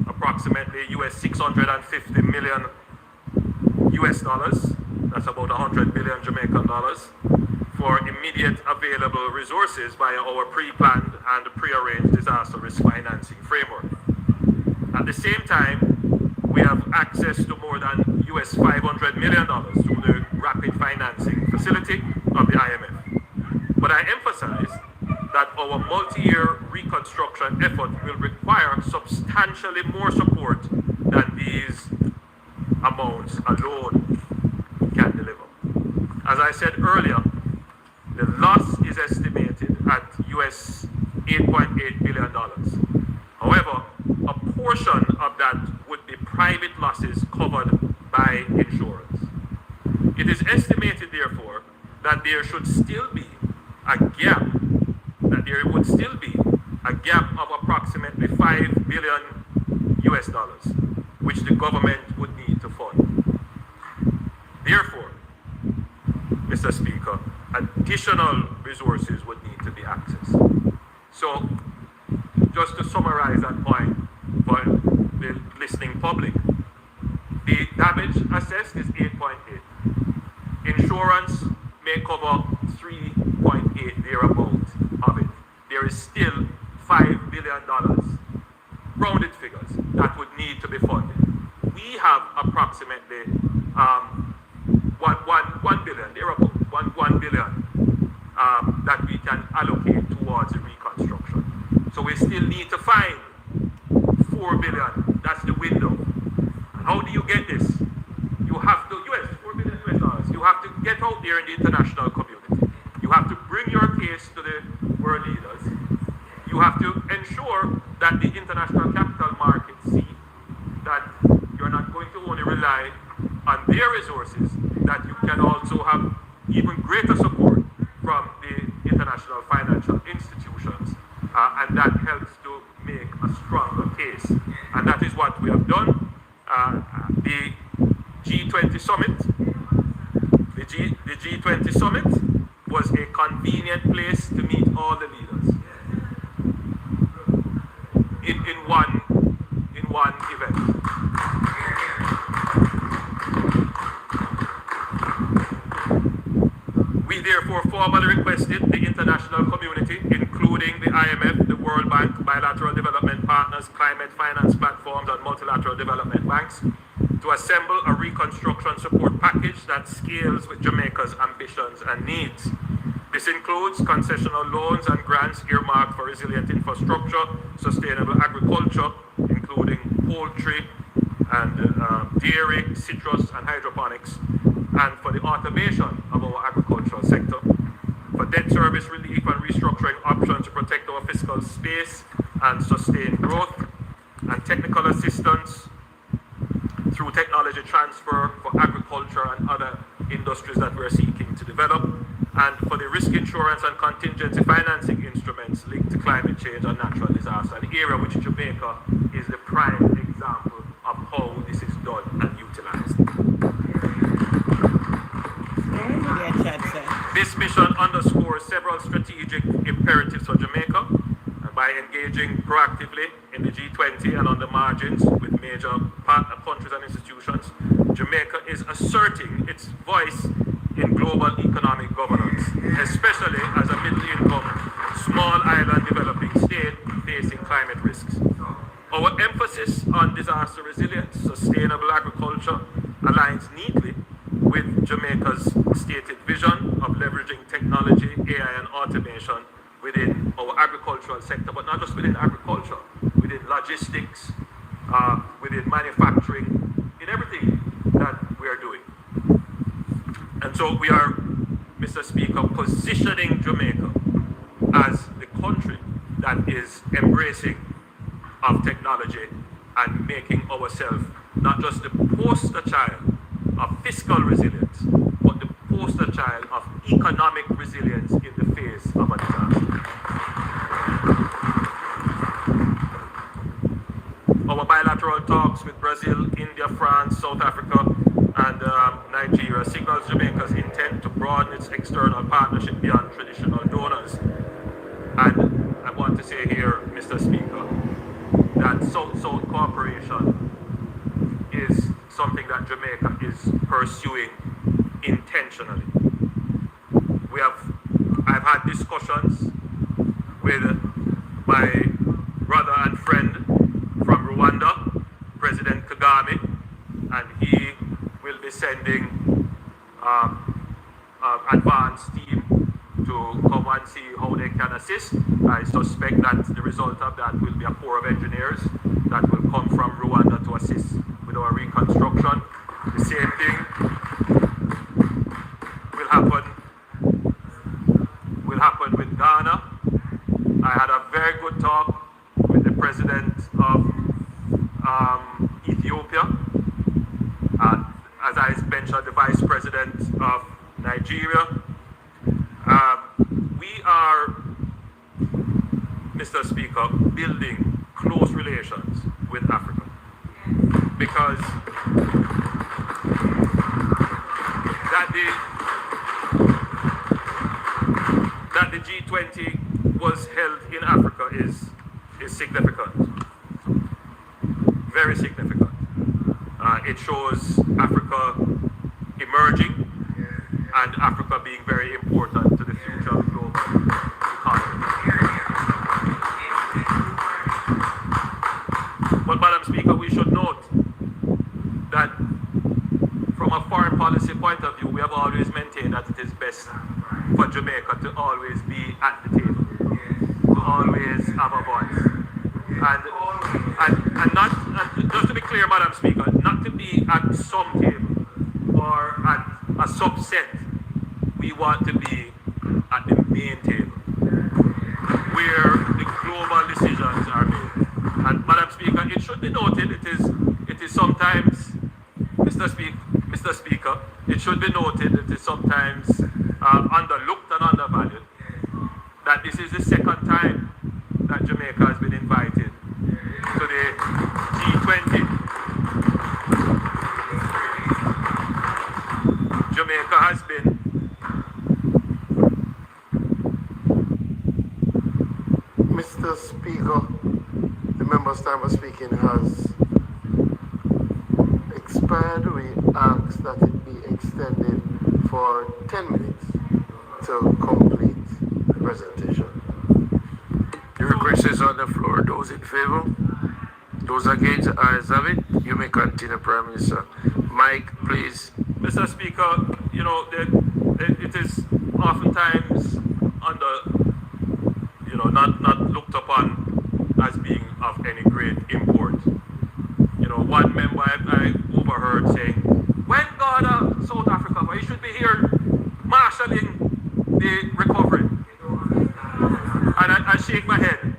approximately $650 million US dollars, that's about 100 billion Jamaican dollars, for immediate available resources via our pre-planned and pre-arranged disaster risk financing framework. At the same time, we have access to more than $500 million through the rapid financing facility of the IMF. But I emphasize that our multi-year reconstruction effort will require substantially more support than these amounts alone can deliver. As I said earlier, the loss is estimated at $8.8 billion. However, a portion of that would be private losses covered by insurance. It is estimated, therefore, that there should still be a gap, that there would still be a gap of approximately $5 billion US dollars, which the government would need to fund. Therefore, Mr. Speaker, additional resources would need to be accessed. So, just to summarize that point for the listening public, the damage assessed is 8.8. Insurance may cover 3.8 thereabout of it. There is still $5 billion, rounded figures, that would need to be funded. We have approximately 1 billion, thereabout, 1 billion that we can allocate towards the reconstruction. So we still need to find 4 billion, that's the window. And how do you get this? You have to, $4 billion US dollars, you have to get out there in the international community. You have to bring your case to the world leaders. You have to ensure that the international capital markets see that you're not going to only rely on their resources, that you can also have even greater support from the international financial institutions, and that helps to make a stronger case. And that is what we have done. The G20 summit, the G20 summit was a convenient place to meet all the leaders in one event. We therefore formally requested the international community, including the IMF, the World Bank, bilateral development partners, climate finance platforms, and multilateral development banks, to assemble a reconstruction support package that scales with Jamaica's ambitions and needs. This includes concessional loans and grants earmarked for resilient infrastructure, sustainable agriculture, including poultry and dairy, citrus and hydroponics, and for the automation of our agricultural sector, for debt service relief and restructuring options to protect our fiscal space and sustain growth, and technical assistance through technology transfer for agriculture and other industries that we're seeking to develop, and for the risk insurance and contingency financing instruments linked to climate change and natural disaster, an area which Jamaica is the prime example of how this is done and utilized. This mission underscores several strategic imperatives for Jamaica, and by engaging proactively in the G20 and on the margins with major partner countries and institutions, Jamaica is asserting its voice in global economic governance, especially as a middle-income, small island developing state facing climate risks. Our emphasis on disaster resilience, sustainable agriculture aligns neatly with Jamaica's stated vision of leveraging technology, AI and automation within our agricultural sector, but not just within agriculture, within logistics, within manufacturing, in everything that we are doing. And so we are, Mr. Speaker, positioning Jamaica as the country that is embracing of technology and making ourselves not just the poster child of fiscal resilience, but the poster child of economic resilience in the face of a disaster. Our bilateral talks with Brazil, India, France, South Africa, and Nigeria signals Jamaica's intent to broaden its external partnership beyond traditional donors. And I want to say here, Mr. Speaker, that South-South cooperation is something that Jamaica is pursuing intentionally. I've had discussions with my brother and friend from Rwanda, President Kagame, and he will be sending advanced team to come and see how they can assist. I suspect that the result of that will be a corps of engineers that will come from Rwanda to assist with our reconstruction. The same thing will happen with Ghana. I had a very good talk with the president of Ethiopia. As I mentioned, the vice president of Nigeria. We are, Mr. Speaker, building close relations with Africa because that the G20 was held in Africa is significant, very significant. It shows Africa emerging and Africa being very important to the future of global economy. But Madam Speaker, we should note that from a foreign policy point of view, we have always maintained that it is best for Jamaica to always be at the table, to always have a voice. And just to be clear, Madam Speaker, not to be at some table or at a subset. We want to be at the main table where the global decisions are made. And Madam Speaker, it should be noted, it is sometimes, Mr. Speaker, it should be noted it is sometimes underlooked and undervalued that this is the second time that Jamaica has been invited to the G20. Jamaica has been Mr. Speaker, the member's time of speaking has expired. We ask that it be extended for 10 minutes to complete the presentation. The request is on the floor. Those in favor? Those against? Ayes have it. You may continue, Prime Minister. Mike, please. Mr. Speaker, you know, it is oftentimes not looked upon as being of any great import. One member I overheard saying, when God South Africa, he should be here marshalling the recovery. And I shake my head.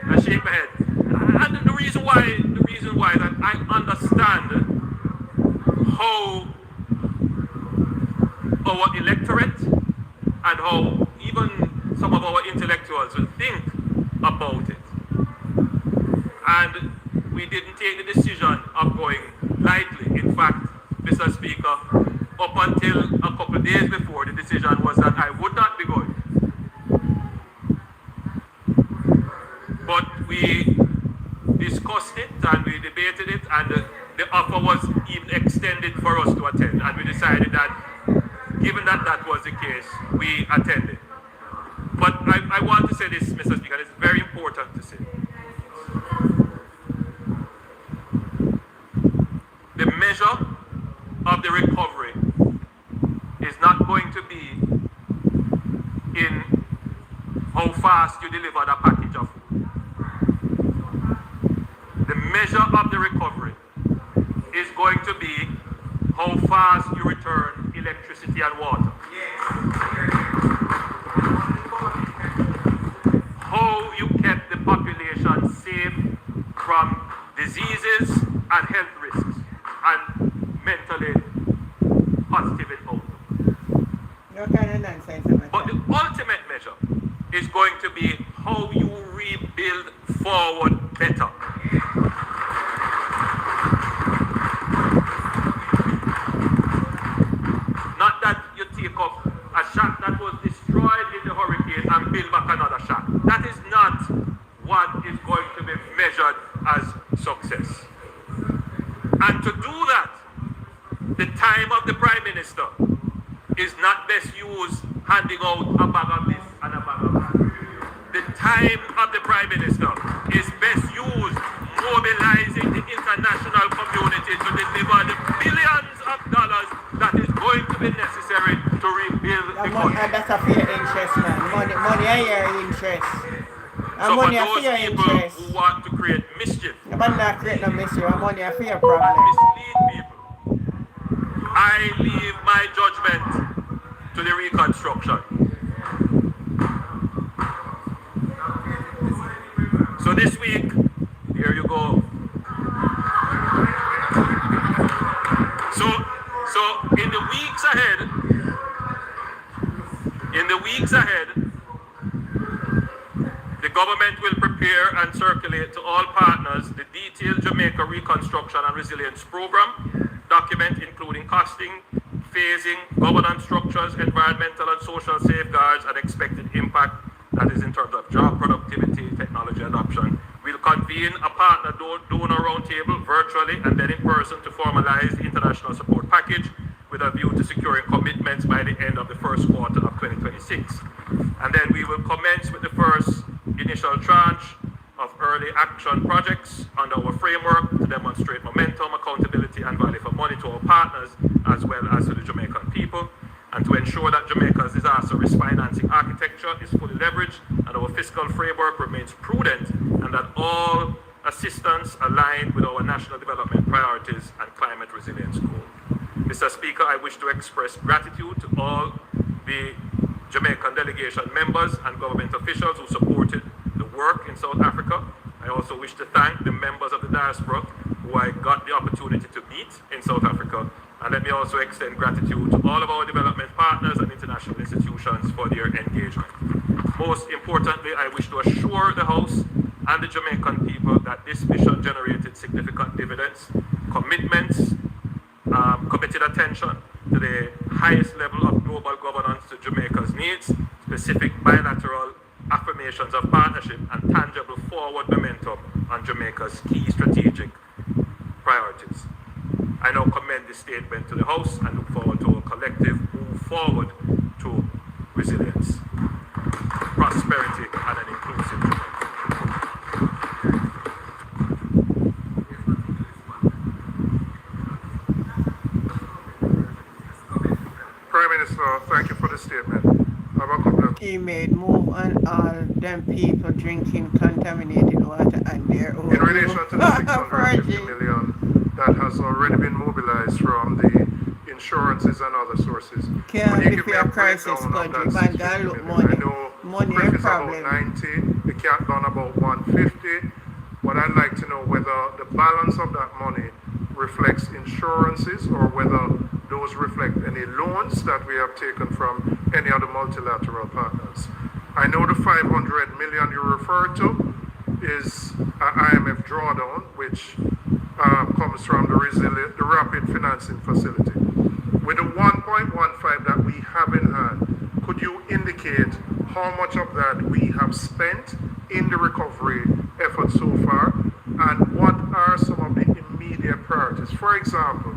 And the reason why that I understand how our electorate and how even some of our intellectuals will think about it. And we didn't take the decision of going lightly. In fact, Mr. Speaker, up until a couple of days before, the decision was that I would not be going. But we discussed it and we debated it, and the offer was even extended for us to attend. And we decided that, given that that was the case, we attended. But I want to say this, Mr. Speaker, and it's very important to say. The measure of the recovery is not going to be in how fast you deliver the package of food. The measure of the recovery is going to be how fast you return electricity and water. How you kept the population safe from diseases and health risks and mentally positive in outlook. No kind of nonsense. But the ultimate measure is going to be how you rebuild forward better. Not that you take up a shack that was destroyed in the hurricane and build back another shack. That is not what is going to be measured as success. And to do that, the time of the Prime Minister is not best used handing out a bag of this and a bag of that. The time of the Prime Minister is best used mobilizing the international community to deliver the billions of dollars that is going to be necessary to rebuild the country. And that's a fair interest, man. Money are your interest. And So money for are those fair people interest. who want to create mischief, But not create no mischief, and money are fair problem. mislead people, I leave my judgment to the reconstruction. So this week, here you go. So in the weeks ahead, the government will prepare and circulate to all partners the detailed Jamaica Reconstruction and Resilience Program document, including costing, phasing, governance structures, environmental and social safeguards, and expected impact, that is in terms of job productivity, technology adoption. We'll convene a partner donor roundtable virtually and then in person to formalize the international support package with a view to securing commitments by the end of the first quarter of 2026. And then we will commence with the first initial tranche of early action projects under our framework to demonstrate momentum, accountability, and value for money to our partners as well as to the Jamaican people, and to ensure that Jamaica's disaster risk financing architecture is fully leveraged and our fiscal framework remains prudent, and that all assistance aligned with our national development priorities and climate resilience goals. Mr. Speaker, I wish to express gratitude to all the Jamaican delegation members and government officials who supported the work in South Africa. I also wish to thank the members of the diaspora who I got the opportunity to meet in South Africa. And let me also extend gratitude to all of our development partners and international institutions for their engagement. Most importantly, I wish to assure the House and the Jamaican people that this mission generated significant dividends, commitments, committed attention to the highest level of global governance to Jamaica's needs, specific bilateral affirmations of partnership, and tangible forward momentum on Jamaica's key strategic priorities. I now commend this statement to the House and look forward to a collective move forward to resilience, prosperity, and an inclusive Jamaica. Prime Minister, thank you for the statement. I have a couple of Email move on all them people drinking contaminated water and their own. In relation to the 650 million that has already been mobilized from the insurances and other sources. Can't Could you be give me for a a crisis breakdown of country. that Man, 650 God look million? money. I know Money CRIF and is about problem. 90, the cat done about 150. But I'd like to know whether the balance of that money reflects insurances or whether those reflect any loans that we have taken from any other multilateral partners. I know the 500 million you referred to is an IMF drawdown, which comes from the Rapid Financing Facility. With the 1.15 that we have in hand, could you indicate how much of that we have spent in the recovery effort so far, and what are some of the immediate priorities? For example,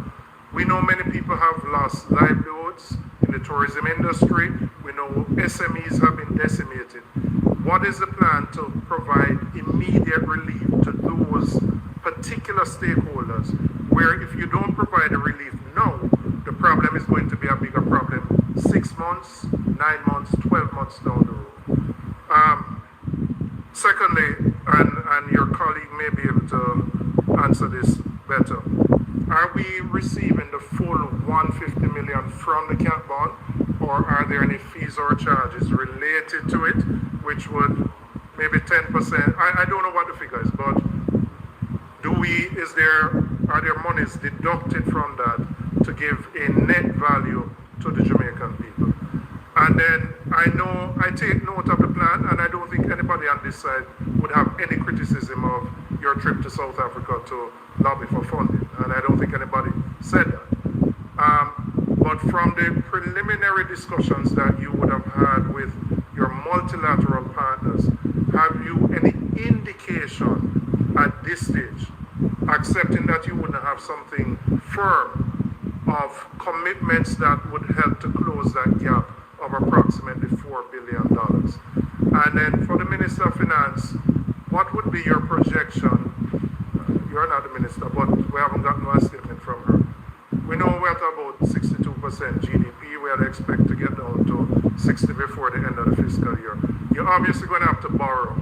we know many people have lost livelihoods in the tourism industry. We know SMEs have been decimated. What is the plan to provide immediate relief to those particular stakeholders where if you don't provide the relief now, the problem is going to be a bigger problem 6 months, 9 months, 12 months down the road? Secondly, and your colleague may be able to answer this better, are we receiving the full 150 million from the cat bond, or are there any fees or charges related to it, which would maybe 10%? I don't know what the figure is, but are there monies deducted from that to give a net value to the Jamaican people? And then I take note of the plan, and I don't think anybody on this side would have any criticism of your trip to South Africa to lobby for funding, and I don't think anybody said that. But from the preliminary discussions that you would have had with your multilateral partners, have you any indication at this stage, accepting that you wouldn't have something firm, of commitments that would help to close that gap of approximately $4 billion? And then for the Minister of Finance, what would be your projection? You're not the minister, but we haven't gotten a statement from her. We know we're at about 62% GDP. We had expect to get down to 60 before the end of the fiscal year. You're obviously going to have to borrow.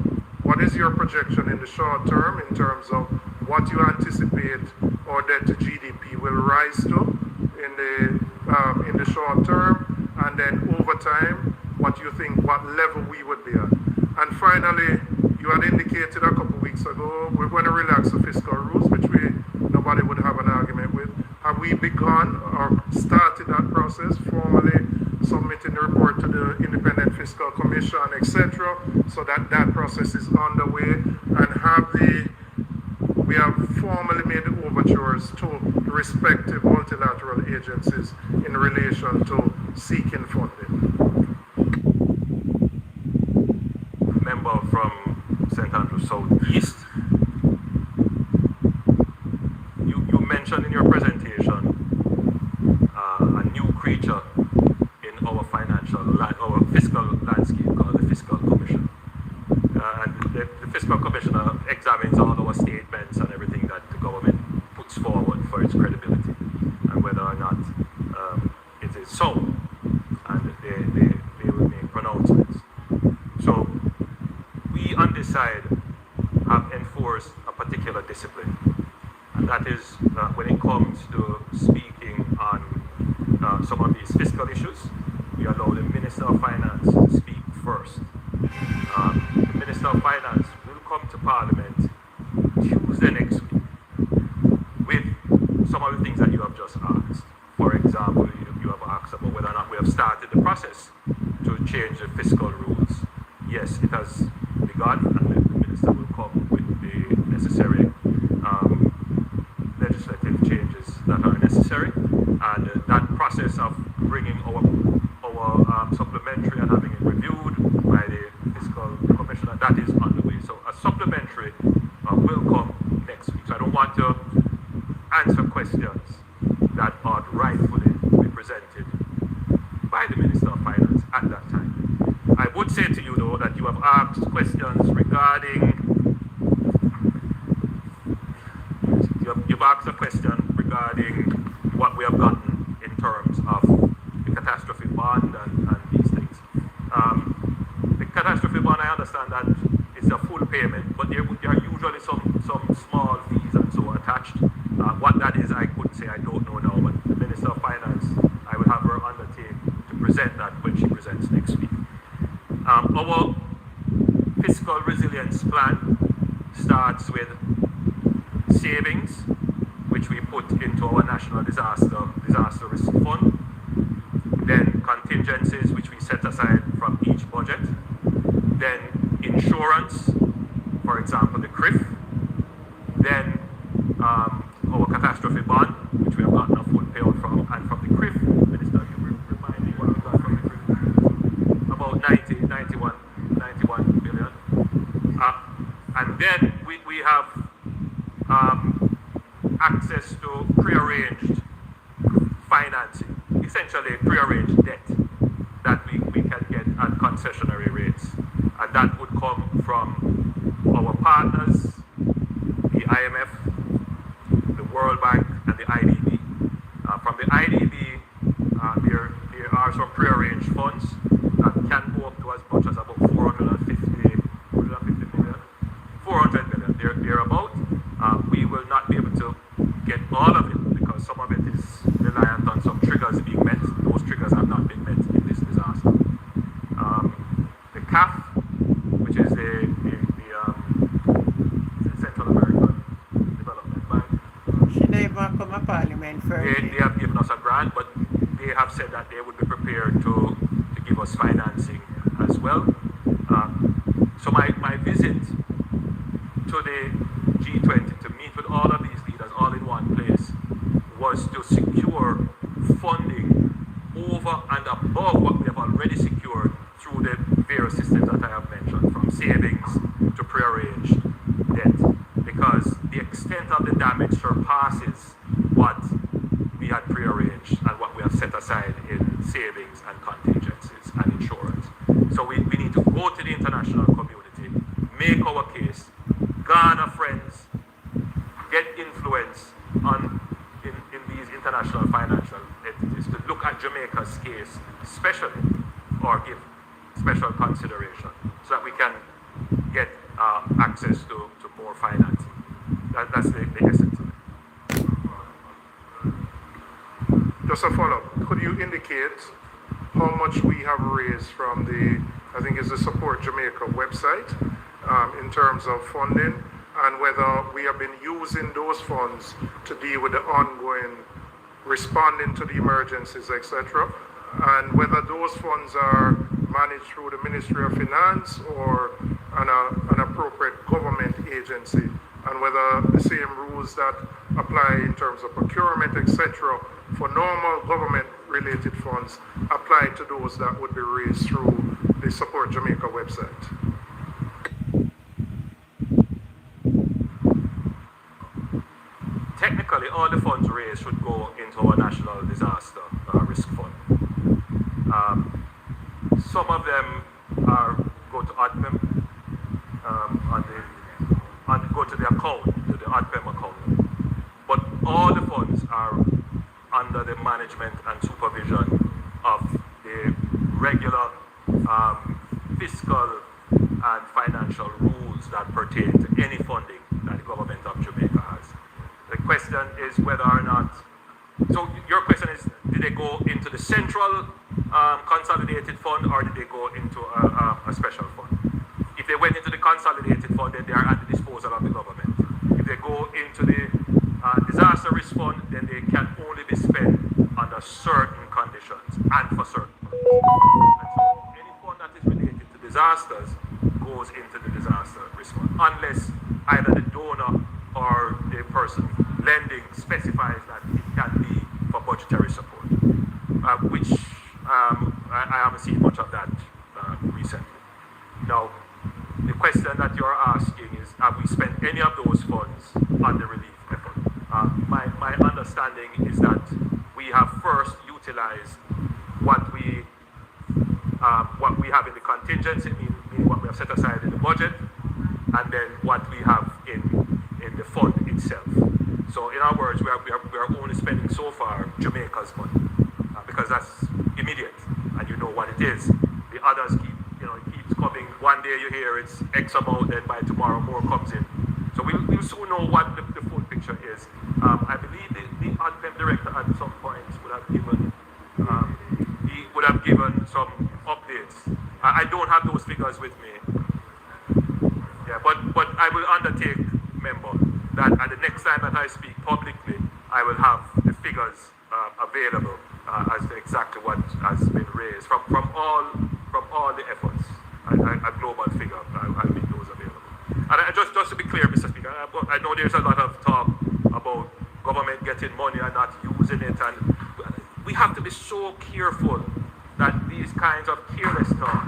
What is your projection in the short term in terms of what you anticipate our debt to GDP will rise to in the short term, and then over time, what you think, what level we would be at? And finally, you had indicated a couple of weeks ago, we're going to relax the fiscal rules, which nobody would have an argument with. Have we begun or started that process, formally submitting the report to the Independent Fiscal Commission, etc., so that process is underway, and we have formally made the overtures to the respective multilateral agencies in relation to seeking funding? Member from St. Andrew Southeast, you mentioned in your presentation a new creature in our our fiscal landscape called the Fiscal Commission. And the Fiscal Commissioner examines all our statements and everything that the government puts forward for its credibility and whether or not it is so. And they will make pronouncements. So we on this side have enforced a particular discipline. And that is when it comes to speaking on some of these fiscal issues, we allow the Minister of Finance to speak first. The Minister of Finance will come to Parliament Tuesday next week with some of the things that you have just asked. For example, you have asked about whether or not we have started the process to change the fiscal rules. Yes, it has begun, and the Minister will come with the necessary legislative changes that are necessary. And that process of bringing our supplementary and having it reviewed by the Fiscal Commissioner, that is underway. So a supplementary will come next week. So I don't want to answer questions that are rightfully be presented by the Minister of Finance at that time. I would say to you though that you have asked questions regarding you've asked a question regarding what we have gotten in terms of the catastrophe bond and these things. payment, but there are usually some small fees and so attached. What that is, I couldn't say, I don't know now, but the Minister of Finance, I will have her undertake to present that when she presents next week. Our fiscal resilience plan starts with savings, which we put into our National Disaster Risk Fund, then contingencies, which we set aside from each budget, then insurance, for example, the CRIF, then our catastrophe bond, which we have gotten a full payout from, and from the CRIF, Minister, you remind me what we got from the CRIF? About 91 billion. And then we have access to prearranged financing, essentially prearranged debt that we can get at concessionary rates. And that would come from our partners, the IMF, the World Bank, and the IDB. From the IDB, there are some prearranged funds that can go up to as much as about 400 million, thereabout. We will not be able to get all of it because some of it is reliant on some triggers being met. Those triggers have not been met in this disaster. The CAF, which is the Central American Development Bank. Should they come to Parliament first? They have given us a grant, but they have said that they would be prepared to give us financing as well. So my visit to the G20 to meet with all of these leaders all in one place was to secure funding over and above what we have already secured through the various systems that I have mentioned, from savings to prearranged debt, because the extent of the damage surpasses what we had prearranged and what we have set aside in savings and contingencies and insurance. So we need to go to the international community, make our case, garner friends, get influence in these international financial entities to look at Jamaica's case especially, or give special consideration so that we can get access to more financing. That's the essence of it. Just a follow-up. Could you indicate how much we have raised from the, I think it's the Support Jamaica website, in terms of funding, and whether we have been using those funds to deal with the ongoing responding to the emergencies, etc., and whether those funds are managed through the Ministry of Finance or an appropriate government agency, and whether the same rules that apply in terms of procurement, etc., for normal government-related funds apply to those that would be raised through the Support Jamaica website. Technically, all the funds raised should go into our National Disaster Risk Fund. Some of them go to ADPEM, go to the account, to the ADPEM account. But all the funds are under the management and supervision of the regular fiscal and financial rules that pertain to any funding that the government of Jamaica has. The question is whether or not, so your question is, did they go into the central consolidated fund or did they go into a special fund? If they went into the consolidated fund, then they are at the disposal of the government. If they go into the disaster risk fund, then they can only be spent under certain conditions and for certain conditions. And so any fund that is related to disasters goes into the disaster risk fund, unless either the donor or the person lending specifies that it can be for budgetary support, which I haven't seen much of that recently. Now, the question that you're asking is, have we spent any of those funds on the relief effort? My understanding is that we have first utilized what we have in the contingency, meaning what we have set aside in the budget, and then what we have in the fund itself. So in other words, we are only spending so far Jamaica's money because that's immediate and you know what it is. The others it keeps coming one day you hear it's X amount, then by tomorrow more comes in. So we'll soon know what the full picture is. I believe the ADPEM director at some point would have given some updates. I don't have those figures with me. Yeah, but I will undertake, member, that at the next time that I speak publicly, I will have the figures available as to exactly what has been raised from all the efforts. A global figure, I'll make those available. And just to be clear, Mr. Speaker, I know there's a lot of talk about government getting money and not using it, and we have to be so careful that these kinds of careless talk.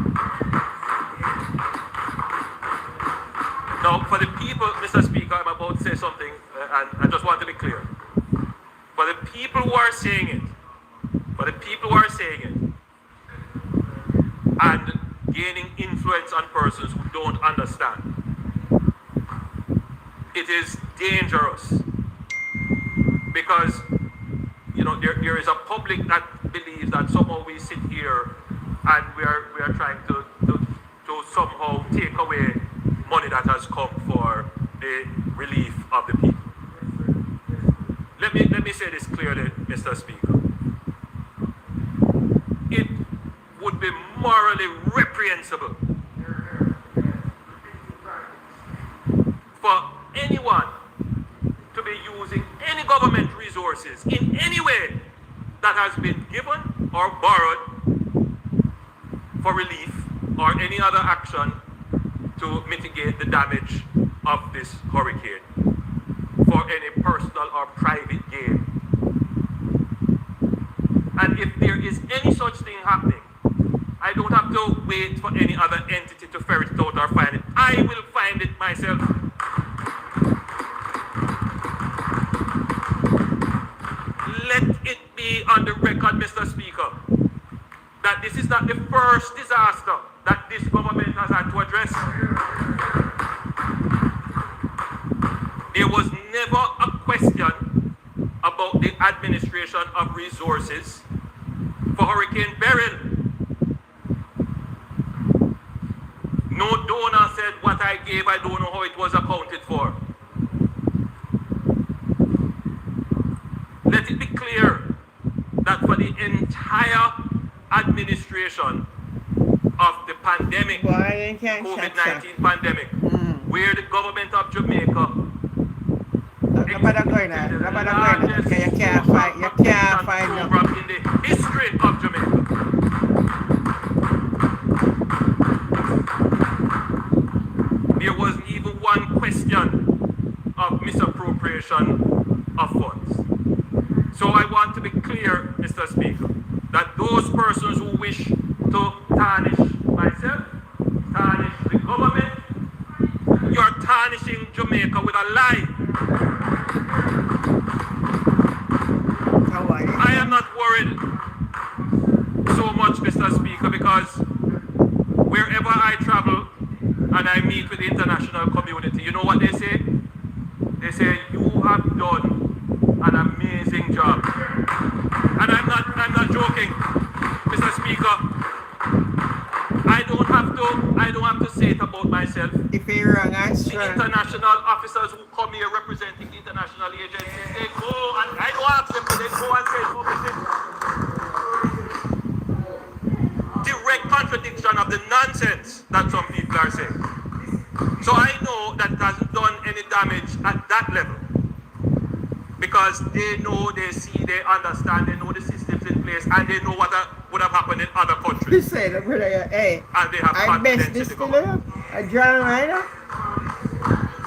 Now, for the people, Mr. Speaker, I'm about to say something, and I just want to be clear. For the people who are saying it, and gaining influence on persons who don't understand, it is dangerous because, you know, there is a public that believes that somehow we sit here and we are trying to somehow take away money that has come for the relief of the people. Let me say this clearly, Mr. Speaker. It would be morally reprehensible for anyone to be using any government resources in any way that has been given or borrowed for relief or any other action to mitigate the damage of this hurricane for any personal or private gain. And if there is any such thing happening, I don't have to wait for any other entity to ferret it out or find it. I will find it myself. Let it be on the record, Mr. Speaker, that this is not the first disaster that this government has had to address. There was never a question about the administration of resources for Hurricane Beryl. No donor said what I gave, I don't know how it was accounted for. Let it be clear that for the entire administration of the pandemic, COVID-19 pandemic, where the government of Jamaica you can't find program in the history of Jamaica. There wasn't even one question of misappropriation of funds. So I want to be clear, Mr. Speaker, that those persons who wish to tarnish myself, tarnish the government, you're tarnishing Jamaica with a lie. I am not worried so much, Mr. Speaker, because wherever I travel and I meet with the international community, you know what they say? They say, you have done an amazing job. And I'm not joking, Mr. Speaker. I don't have to say it about myself. If you're wrong, the international officers who come here representing the international agencies, they go and I don't ask them, but they go and say publicly. Direct contradiction of the nonsense that some people are saying. So I know that it hasn't done any damage at that level. Because they know, they see, they understand, they know the systems in place, and they know what would have happened in other countries. You say that, brother, hey, and they have confidence in the government.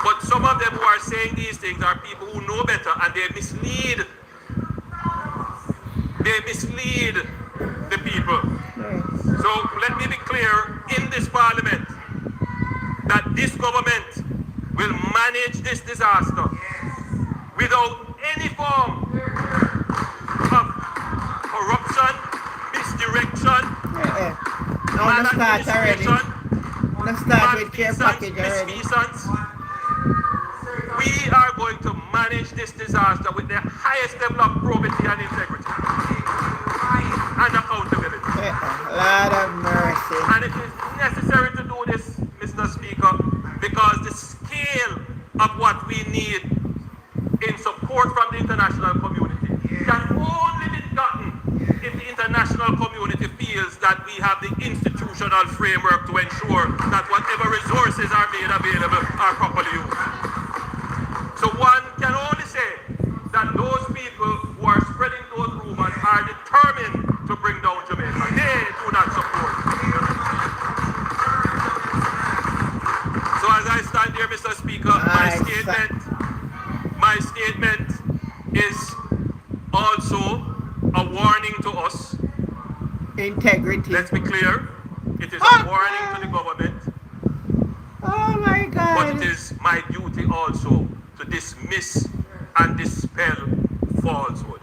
But some of them who are saying these things are people who know better, and they mislead. They mislead the people. So let me be clear in this parliament that this government will manage this disaster without any form of corruption, misdirection, maladministration, misfeasance. We are going to manage this disaster with the highest level of probity and integrity and accountability. Lord of mercy. And it is necessary to do this because the scale of what we need in support from the international community can only be gotten if the international community feels that we have the institutional framework to ensure that whatever resources are made available are properly used. So one can only say that those people who are spreading those rumors are determined to bring down Jamaica. They do not support. So as I stand here, Mr. Speaker, my statement is also a warning to us. Integrity. Let's be clear. It is a warning to the government. Oh my God. But it is my duty also to dismiss and dispel falsehood.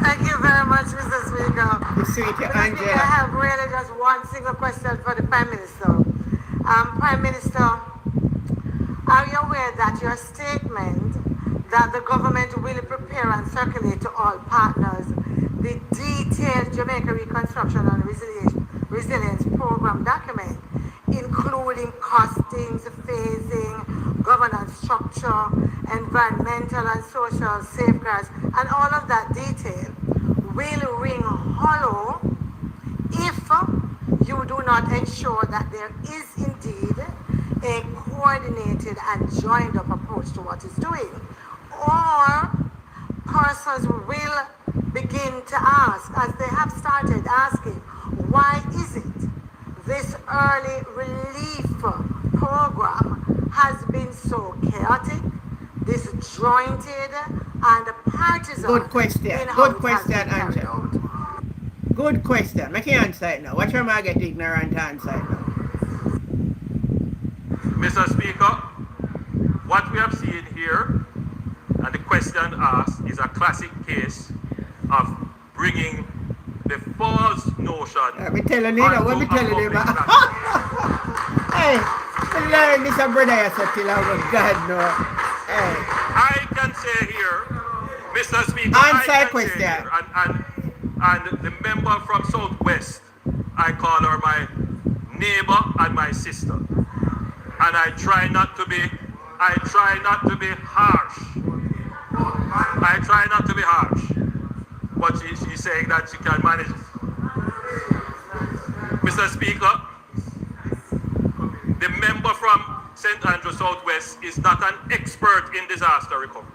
Thank you very much, Mr. Speaker. Mr. Speaker, I have really just one single question for the Prime Minister. Prime Minister, are you aware that your statement that the government will prepare and circulate to all partners the detailed Jamaica Reconstruction and Resilience Program document, including costings, phasing, governance structure, environmental and social safeguards, and all of that detail will ring hollow if you do not ensure that there is indeed a coordinated and joined up approach to what it's doing? Or persons will begin to ask, as they have started asking, why is it this early relief program has been so chaotic, disjointed, and partisan? Good question. Good question, Angela. Good question. I can't answer it now. Watch your man get ignorant answer it now. Mr. Speaker, what we have seen here, and the question asked, is a classic case of bringing the false notion. I'm telling you, what I'm telling you, hey, learn this, brother, you said, till I was God, no. Hey. I can say here, Mr. Speaker, answer a question. And the member from Southwest, I call her my neighbor and my sister. And I try not to be harsh. I try not to be harsh. But she's saying that she can manage it. Mr. Speaker, the member from St. Andrew Southwest is not an expert in disaster recovery.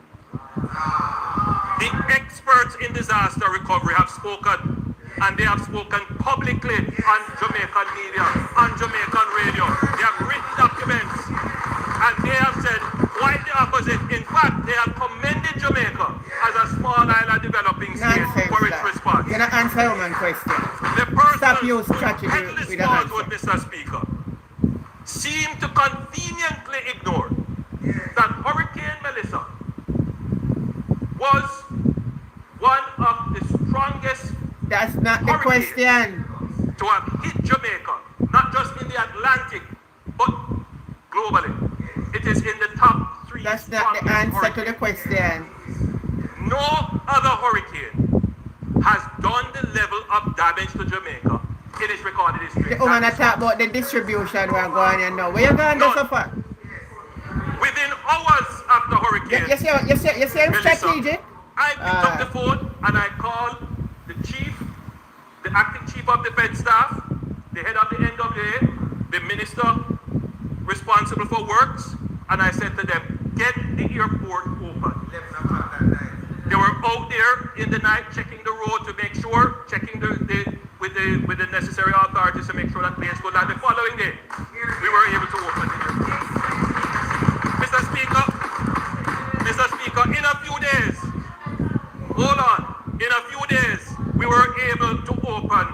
The experts in disaster recovery have spoken, and they have spoken publicly on Jamaican media, on Jamaican radio. They have written documents, and they have said quite the opposite. In fact, they have commended Jamaica as a small island developing state for its response. You're not answering my question. The person Stop your strategy with the answer. Mr. Speaker, seem to conveniently ignore that Hurricane Melissa was one of the strongest. That's not the question. To have hit Jamaica, not just in the Atlantic, but globally. It is in the top 3. That's not the answer to the question. No other hurricane has done the level of damage to Jamaica in its recorded history. The woman talk about the distribution we're going on now. Where you going to so far? Within hours after hurricane. You see strategic? I picked up the phone and I called the chief, the acting chief of defense staff, the head of the NWA, the minister responsible for works, and I said to them, get the airport open. They were out there in the night checking the road to make sure, checking with the necessary authorities to make sure that planes could land. The following day, we were able to open the airport. Mr. Speaker, in a few days, in a few days, we were able to open.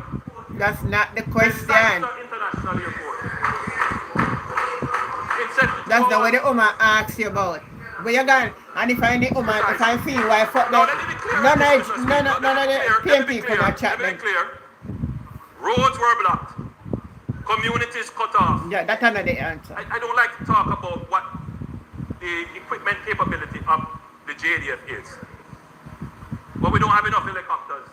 That's not the question. International airport. That's the way the woman asks you about. Where you going? And if I need woman, if I feel why fuck them, none of the PMP come and chat them. Roads were blocked. Communities cut off. Yeah, that's another answer. I don't like to talk about what the equipment capability of the JDF is. But we don't have enough helicopters.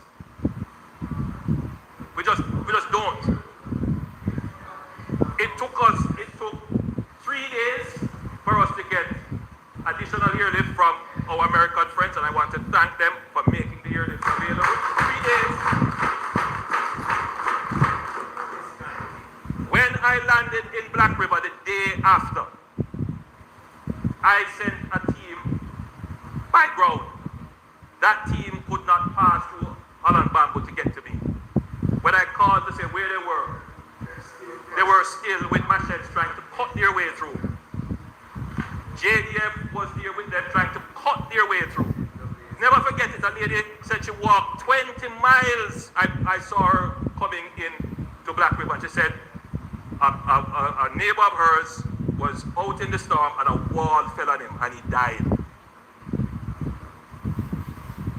just don't. It took 3 days for us to get additional airlift from our American friends, and I want to thank them for making the airlift available. 3 days. When I landed in Black River the day after, I sent a team by ground. That team could not pass through Holland Bamboo to get to me. When I called to say where they were still with machetes trying to cut their way through. JDF was there with them trying to cut their way through. Never forget it, a lady said she walked 20 miles. I saw her coming in to Black River, and she said a neighbor of hers was out in the storm and a wall fell on him and he died.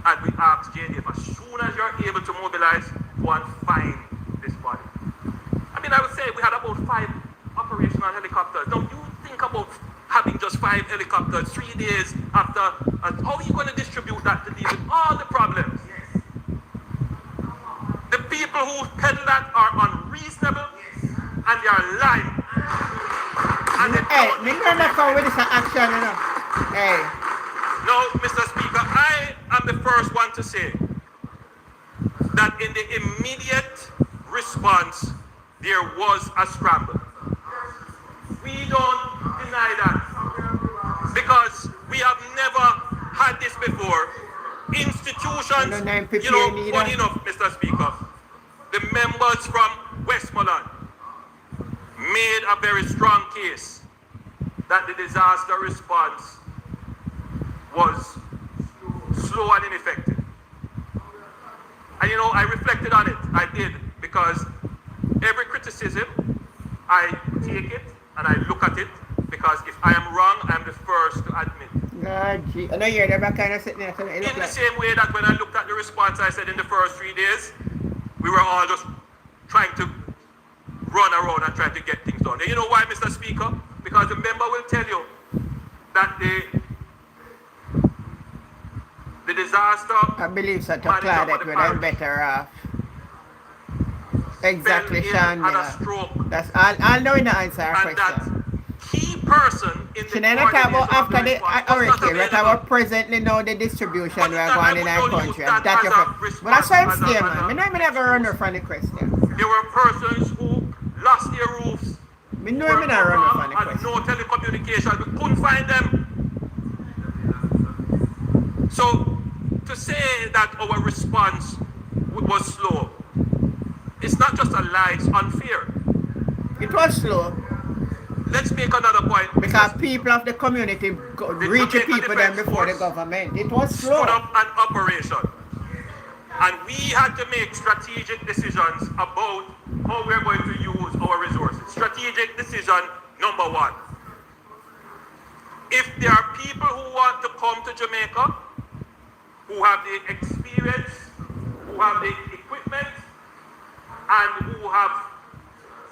And we asked JDF, as soon as you're able to mobilize, go and find this body. I mean, I would say we had about 5 operational helicopters. Now you think about having just 5 helicopters 3 days after, how are you going to distribute that to deal with all the problems? Yes. The people who peddle that are unreasonable and they are lying. And they don't me not come with this action, you know. Hey. No, Mr. Speaker, I am the first one to say that in the immediate response, there was a scramble. We don't deny that because we have never had this before. Institutions, you know, funny enough, Mr. Speaker, the members from Westmoreland made a very strong case that the disaster response was slow and ineffective. And you know, I reflected on it. I did, because every criticism, I take it and I look at it, because if I am wrong, I'm the first to admit. I know you're never kind of sitting there. In the same way that when I looked at the response, I said in the first 3 days, we were all just trying to run around and try to get things done. And you know why, Mr. Speaker? Because the member will tell you that the disaster... I believe so, to Claudette, we're then better off. Exactly, Sean. That's all knowing the answer our question. That key person in the... Should I not talk about after the hurricane? We're talking about presently now the distribution we're going in our country. But that's why I'm scared, man. I'm never running from the question. There were persons who lost their roofs. I know I'm not running from the question. No telecommunication. We couldn't find them. So, to say that our response was slow, it's not just a lie, it's unfair. It was slow. Let's make another point. Because people of the community reach the people then before the government. It was slow. Stood up an operation. And we had to make strategic decisions about how we're going to use our resources. Strategic decision number 1. If there are people who want to come to Jamaica, who have the experience, who have the equipment, and who have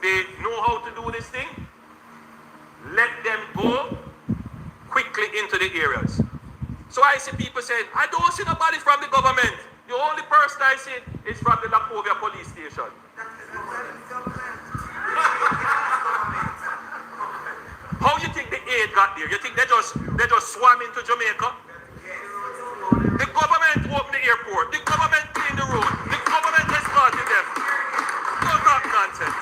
the know-how to do this thing, let them go quickly into the areas. So I see people saying, I don't see nobody from the government. The only person I see is from the Lakovia police station. How you think the aid got there? You think they just swam into Jamaica? The government opened the airport. The government cleaned the road. The government escorted them. Don't talk nonsense.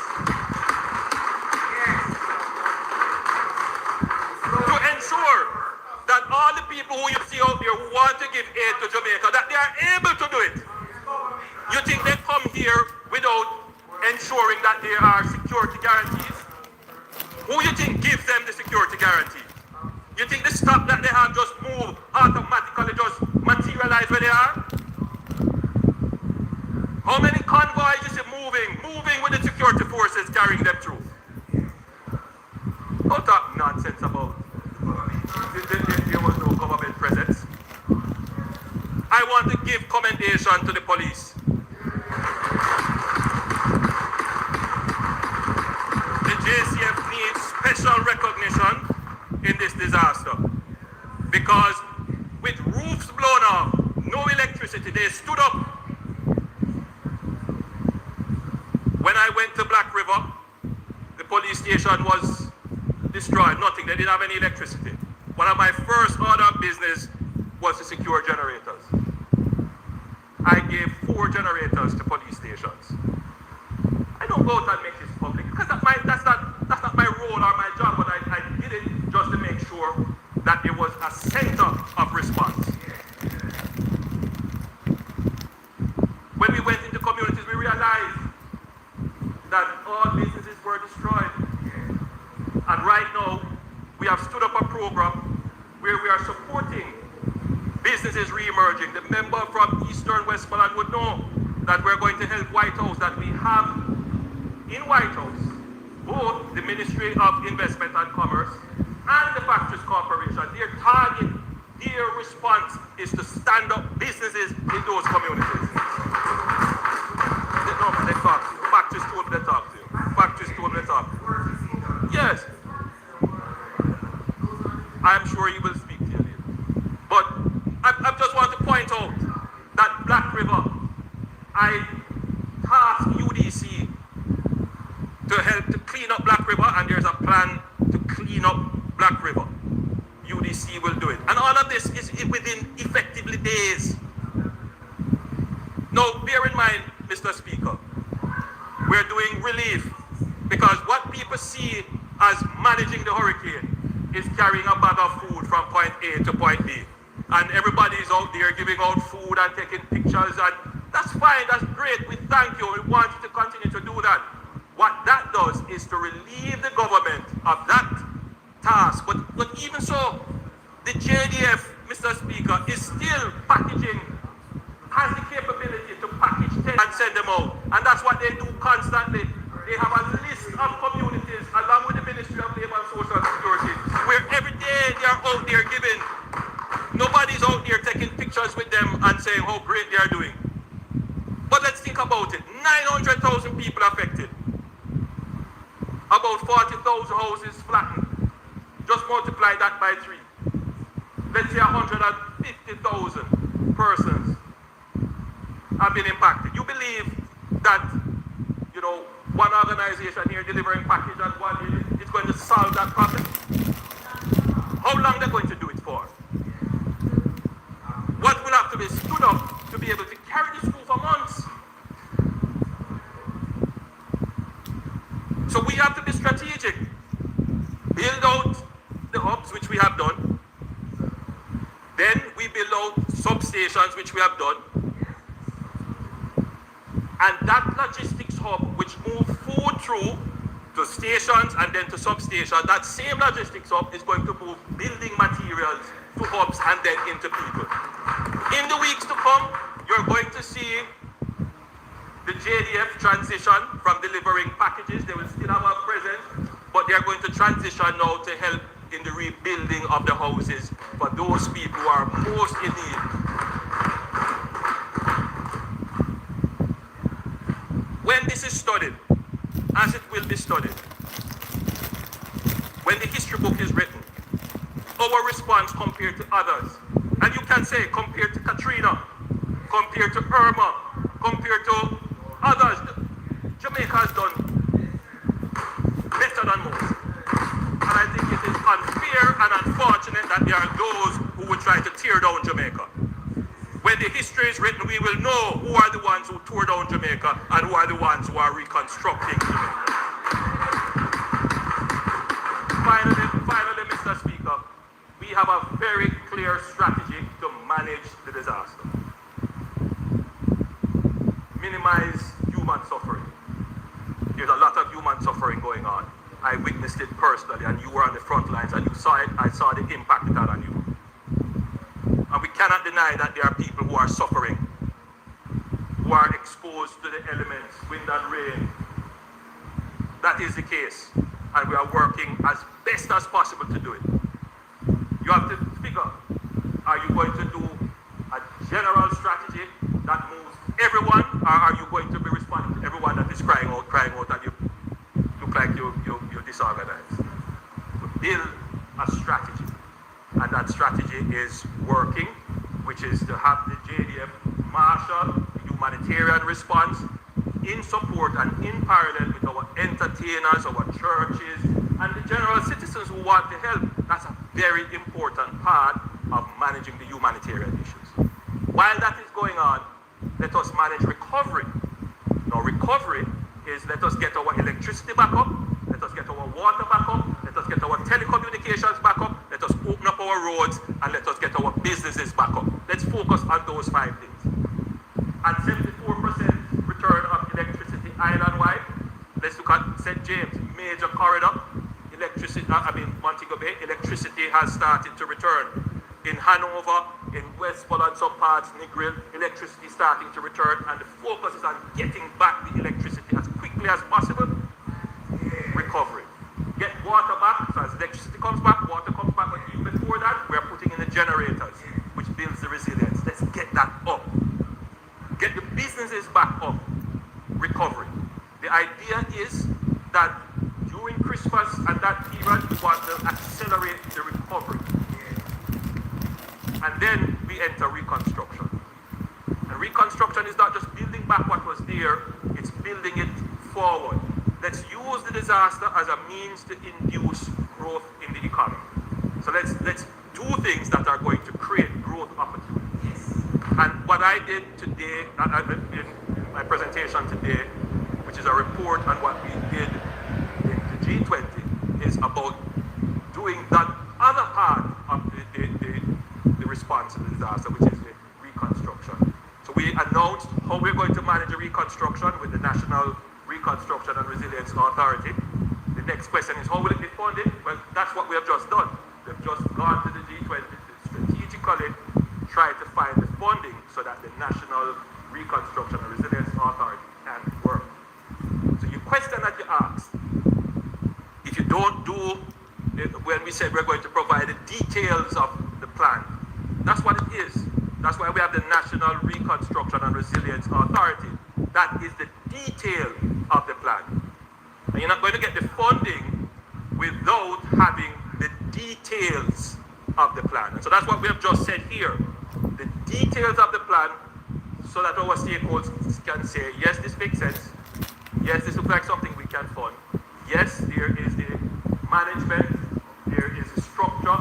To ensure that all the people who you see out there who want to give aid to Jamaica, that they are able to do it. You think they come here without ensuring that there are security guarantees? Who you think gives them the security guarantee? You think the stuff that they have just move automatically, just materialize where they are? How many convoys you see moving with the security forces carrying them through? Don't talk nonsense about there was no government presence. I want to give commendation to the police. The JCF needs special recognition in this disaster, because with roofs blown off, no electricity, they stood up. When went to Black River, the police station was destroyed, nothing, they didn't have any electricity. One of my first order of business was to secure generators. I gave 4 generators to police stations. I don't go out and make this public because that's not my role or my job, but I did it just to make sure that there was a center of response. When we went into communities, we realized that all businesses were destroyed. And right now, we have stood up a program where we are supporting businesses re-emerging. The member from Eastern Westmoreland would know that we're going to help White House, that we have in White House both the Ministry of Investment and Commerce and the Factories Corporation. Their target, their response is to stand up businesses in those communities. They talk to you. Factories told me they talk to you. Factories told me they talk to you. Yes. I'm sure he will speak to you later. But I just want to point out that Black River, I tasked UDC to help to clean up Black River, and there's a plan to clean up Black River. UDC will do it. And all of this is within effectively days. Now, bear in mind, Mr. Speaker, we're doing relief because what people see as managing the hurricane is carrying a bag of food from point A to point B. And everybody's out there giving out food and taking pictures, and that's fine, that's great, we thank you, we want you to continue to do that. What that does is to relieve the government of that task. But even so, the JDF, Mr. Speaker, is still packaging, has the capability to package 10 and send them out. And that's what they do constantly. They have a list of communities along with the Ministry of Labour and Social Security where every day they are out there giving. Nobody's out there taking pictures with them and saying how great they are doing. But let's think about it. 900,000 people affected. About 40,000 houses flattened. Just multiply that by 3. Let's say 150,000 persons have been impacted. You believe that, one organization here delivering package at one unit is going to solve that problem? How long they're going to do it for? What will have to be stood up to be able to carry this school for months? So we have to be strategic. Build out the hubs, which we have done. Then we build out substations, which we have done. And that logistics hub, which moves food through to stations and then to substations, that same logistics hub is going to move building materials to hubs and then into people. In the weeks to come, you're going to see the JDF transition from delivering packages. They will still have a presence, but they are going to transition now to help in the rebuilding of the houses for those people who are most in need. When this is studied, as it will be studied, when the history book is written, our response compared to others, and you can say compared to Katrina, compared to Irma, compared to others, Jamaica has done better than most. And I think it is unfair and unfortunate that there are those who would try to tear down Jamaica. When the history is written, we will know who are the ones who tore down Jamaica and who are the ones who are reconstructing Jamaica. Finally, Mr. Speaker, we have a very clear strategy to manage the disaster. Minimize human suffering. There's a lot of human suffering going on. I witnessed it personally, and you were on the front lines, and you saw it. I saw the impact it had on you. And we cannot deny that there are people who are suffering, who are exposed to the elements, wind and rain. That is the case, and we are working as best as possible to do it. You have to figure, are you going to do a general strategy that moves everyone, or are you going to be responding to everyone that is crying out, and you look like you're disorganized? Build a strategy, and that strategy is working, which is to have the JDF marshal humanitarian response, in support and in parallel with our entertainers, our churches, and the general citizens who want to help. That's a very important part of managing the humanitarian issues. While that is going on, let us manage recovery. Now, recovery is let us get our electricity back up, let us get our water back up, let us get our telecommunications back up, let us open up our roads, and let us get our businesses back up. Let's focus on those 5 things. And 74% return of electricity island-wide. Let's look at St. James, major corridor. Montego Bay, electricity has started to return. In Hanover, in Westport and some parts, Negril, electricity starting to return, and the focus is on getting back the electricity as quickly as possible. Recovery. Get water back, so as electricity comes back, water comes back, but even before that, we're putting in the generators, which builds the resilience. Let's get that up. Get the businesses back up. Recovery. The idea is that during Christmas and that period, we want to accelerate the recovery. And then we enter reconstruction. And reconstruction is not just building back what was there, it's building it forward. Let's use the disaster as a means to induce growth in the economy. So let's do things that are going to create growth opportunities. And what I did today, in my presentation today, which is a report on what we did in the G20, is about doing that other part of the response to the disaster, which is the reconstruction. So we announced how we're going to manage the reconstruction with the National Reconstruction and Resilience Authority. The next question is, how will it be funded? Well, that's what we have just done. We've just gone to the G20 to strategically try to find the funding so that the National Reconstruction and Resilience Authority can work. So your question that you asked, if you don't do, when we said we're going to provide the details of the plan, that's what it is. That's why we have the National Reconstruction and Resilience Authority. That is the detail of the plan. And you're not going to get the funding without having the details of the plan. And so that's what we have just said here. The details of the plan so that our stakeholders can say, yes, this makes sense. Yes, this looks like something we can fund. Yes, there is the management, there is the structure,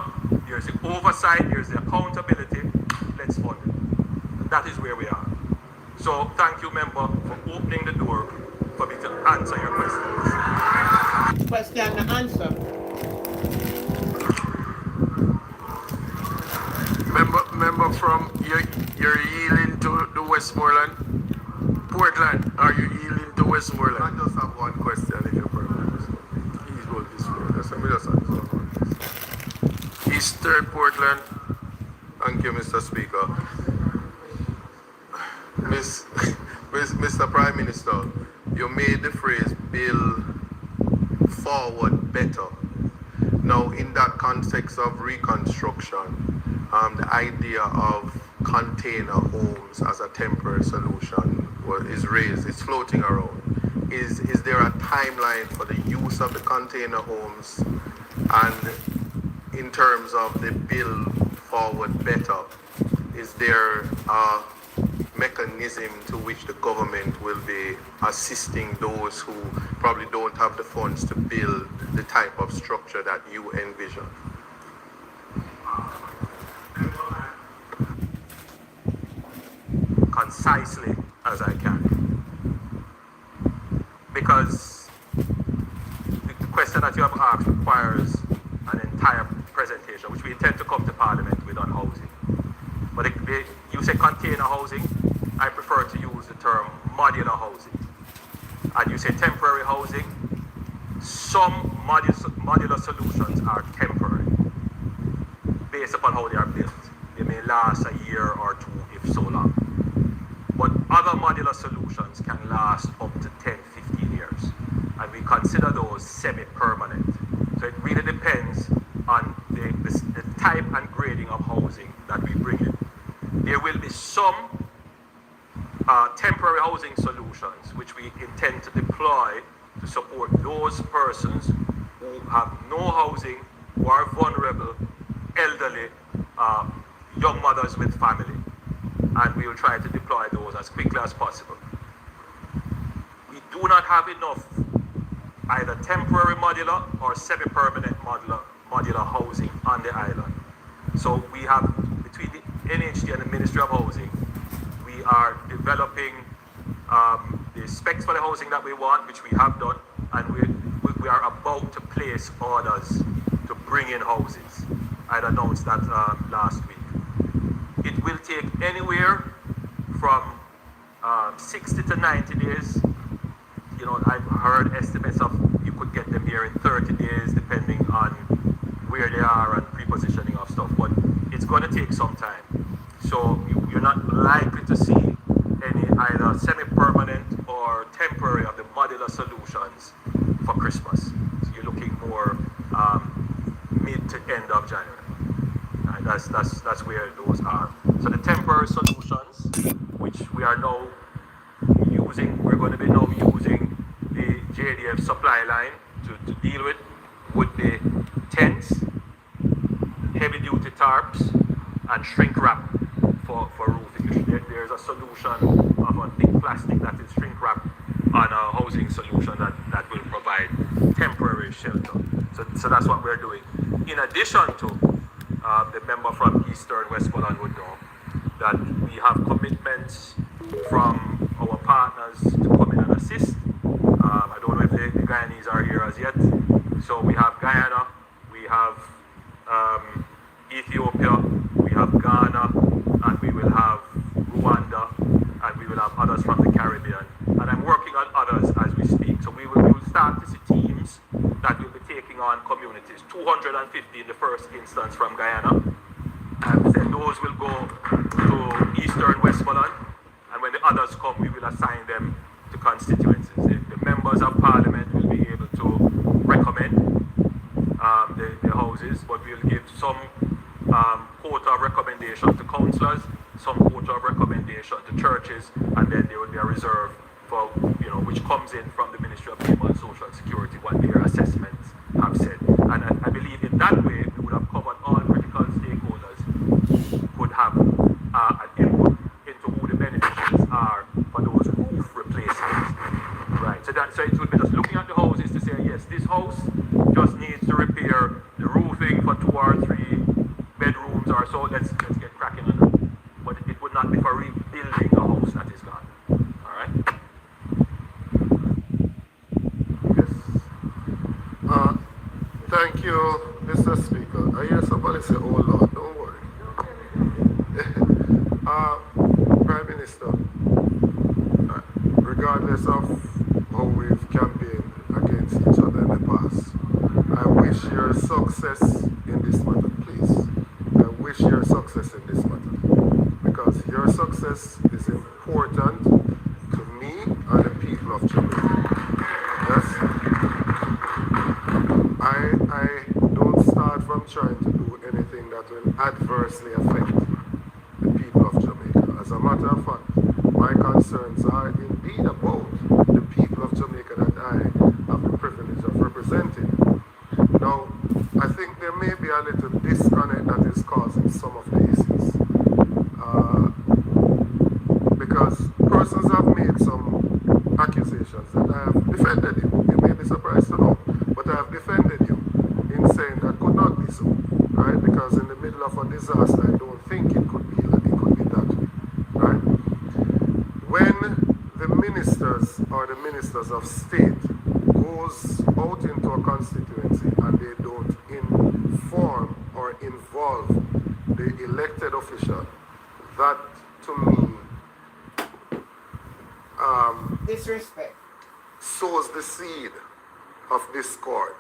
there is the oversight, there is the accountability. Let's fund it. And that is where we are. So thank you, member, for opening the door for me to answer your questions. Question and answer. Member from, you're yielding to the Westmoreland? Portland, are you yielding to Westmoreland? I just have one question, if you permit. Please hold this way. Let me just answer one. East 3rd Portland. Thank you, Mr. Speaker. Mr. Prime Minister, you made the phrase build forward better. Now, in that context of reconstruction, the idea of container homes as a temporary solution is raised, it's floating around. Is there a timeline for the use of the container homes? And in terms of the build forward better, is there a mechanism to which the government will be assisting those who probably don't have the funds to build the type of structure that you envision? Concisely as I can. Because the question that you have asked requires an entire presentation, which we intend to come to Parliament with on housing. But you say container housing, I prefer to use the term modular housing. And you say temporary housing, some modular solutions are temporary, based upon how they are built. They may last a year or two, if so long. But other modular solutions can last up to 10, 15 years. And we consider those semi-permanent. So it really depends on the type and grading of housing that we bring in. There will be some temporary housing solutions which we intend to deploy to support those persons who have no housing, who are vulnerable, elderly, young mothers with family. And we will try to deploy those as quickly as possible. do not have enough either temporary modular or semi-permanent modular housing on the island. So we have, between the NHD and the Ministry of Housing, we are developing the specs for the housing that we want, which we have done, and we are about to place orders to bring in houses. I announced that last week. It will take anywhere from 60 to 90 days. You know, I've heard estimates of you could get them here in 30 days, depending on where they are and pre-positioning of stuff, but it's going to take some time. So you're not likely to see any either semi-permanent or temporary of the modular solutions for Christmas. So you're looking more mid to end of January. And that's where those are. So the temporary solutions, which we are now using, we're going to be now using the JDF supply line to deal with, would be tents, heavy duty tarps, and shrink wrap for roofing. There's a solution of a thick plastic that is shrink wrap on a housing solution that will provide temporary shelter. So that's what we're doing. In addition to, the member from Eastern Westmoreland would know that we have commitments from our partners to come in and assist. I don't know if the Guyanese are here as yet. So we have Guyana, we have Ethiopia, we have Ghana, and we will have Rwanda, and we will have others from the Caribbean. And I'm working on others as we speak. So we will start to see teams that will be taking on communities. 250 in the first instance from Guyana. And then those will go to Eastern Westmoreland. And when the others come, we will assign them to constituencies. The members of parliament will be able to recommend the houses, but we'll give some quota of recommendation to councillors, some quota of recommendation to churches, and then there will be a reserve for, which comes in from the Ministry of People and Social Security, what their assessments have said. And I believe in that way, we would have covered all critical stakeholders, could have an input into who the beneficiaries are for those roof replacements. Right, so it would be just looking at the houses to say, yes, this house just needs to repair the roofing for 2 or 3 bedrooms or so, let's get cracking on that. But it would not be for rebuilding a house that is gone. All right? Yes. Thank you, Mr. Speaker. I hear somebody say, oh Lord, don't worry. Prime Minister, regardless of how we've campaigned against each other in the past, I wish your success in this matter, please. I wish your success in this matter, because your success is important to me and the people of Jamaica. Yes? I don't start from trying to do anything that will adversely affect the people of Jamaica. As a matter of fact, my concerns are indeed about the people of Jamaica that I have the privilege of representing. Now, I think there may be a little disconnect that is causing some of the issues. Because persons have made some accusations that I have defended you. You may be surprised to know, but I have defended you in saying that could not be so, right? Because in the middle of a disaster, I don't think it could be that way, right? When the ministers or the ministers of state goes out into a constituency and they don't inform or involve the elected official, that to me disrespect sows the seed of discord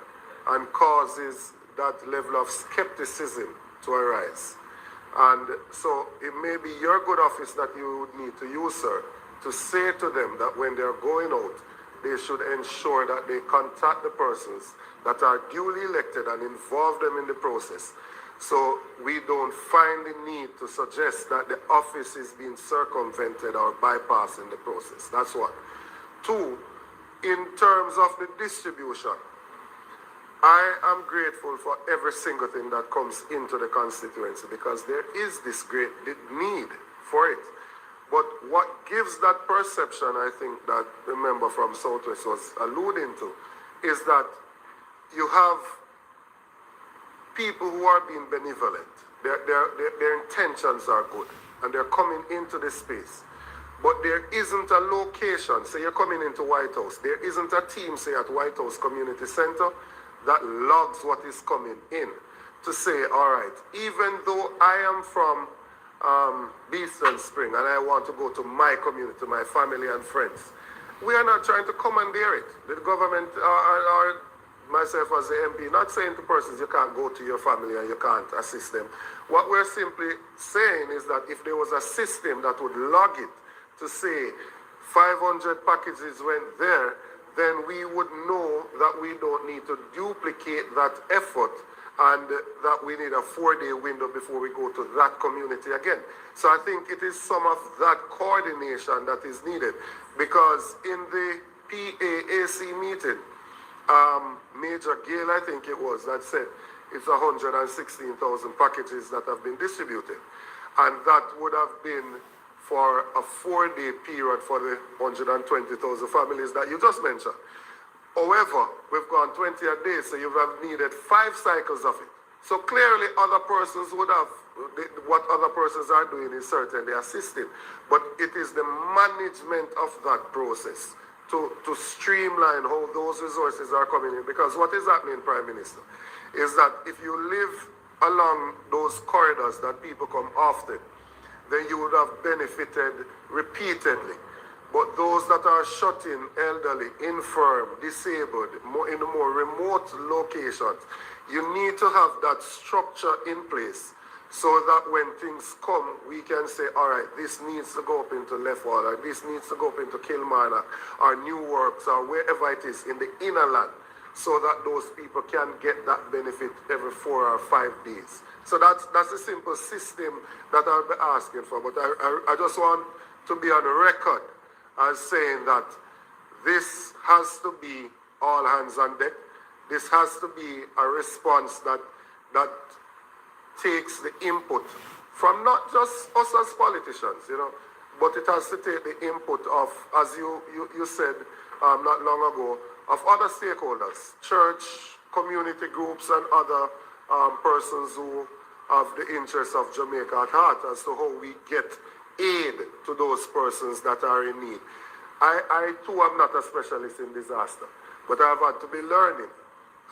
and causes that level of skepticism to arise. And so it may be your good office that you would need to use, sir, to say to them that when they're going out, they should ensure that they contact the persons that are duly elected and involve them in the process. So we don't find the need to suggest that the office is being circumvented or bypassing the process. That's one. 2, in terms of the distribution, I am grateful for every single thing that comes into the constituency because there is this great need for it. But what gives that perception, I think, that the member from Southwest was alluding to, is that you have people who are being benevolent. Their intentions are good, and they're coming into this space. But there isn't a location, say you're coming into White House, there isn't a team, say at White House Community Center, that logs what is coming in to say, all right, even though I am from Beeston Spring and I want to go to my community, my family and friends, we are not trying to commandeer it. The government or myself as the MP, not saying to persons you can't go to your family and you can't assist them. What we're simply saying is that if there was a system that would log it to say 500 packages went there, then we would know that we don't need to duplicate that effort and that we need a 4-day window before we go to that community again. So I think it is some of that coordination that is needed, because in the PAAC meeting, Major Gale, I think it was, that said it's 116,000 packages that have been distributed. And that would have been for a 4-day period for the 120,000 families that you just mentioned. However, we've gone 20 a day, so you have needed 5 cycles of it. So clearly other persons would have, what other persons are doing is certainly assisting. But it is the management of that process to streamline how those resources are coming in. Because what is happening, Prime Minister, is that if you live along those corridors that people come often, then you would have benefited repeatedly. But those that are shut in, elderly, infirm, disabled, in the more remote locations, you need to have that structure in place so that when things come, we can say, all right, this needs to go up into Leftwater, this needs to go up into Kilmarnock, or New Works, or wherever it is in the inner land, so that those people can get that benefit every 4 or 5 days. So that's a simple system that I'll be asking for. But I just want to be on record as saying that this has to be all hands on deck. This has to be a response that takes the input from not just us as politicians, but it has to take the input of, as you said not long ago, of other stakeholders, church, community groups, and other persons who have the interests of Jamaica at heart as to how we get aid to those persons that are in need. I too am not a specialist in disaster, but I've had to be learning.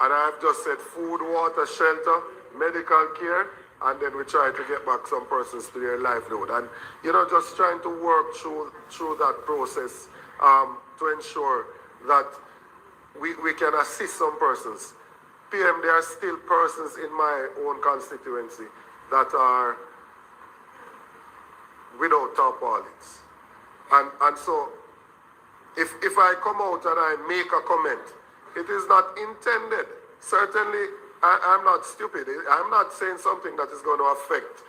And I've just said food, water, shelter, medical care, and then we try to get back some persons to their livelihood. And, just trying to work through that process to ensure that we can assist some persons. PM, there are still persons in my own constituency that are without tarpaulins. And so, if I come out and I make a comment, it is not intended. Certainly, I'm not stupid. I'm not saying something that is going to affect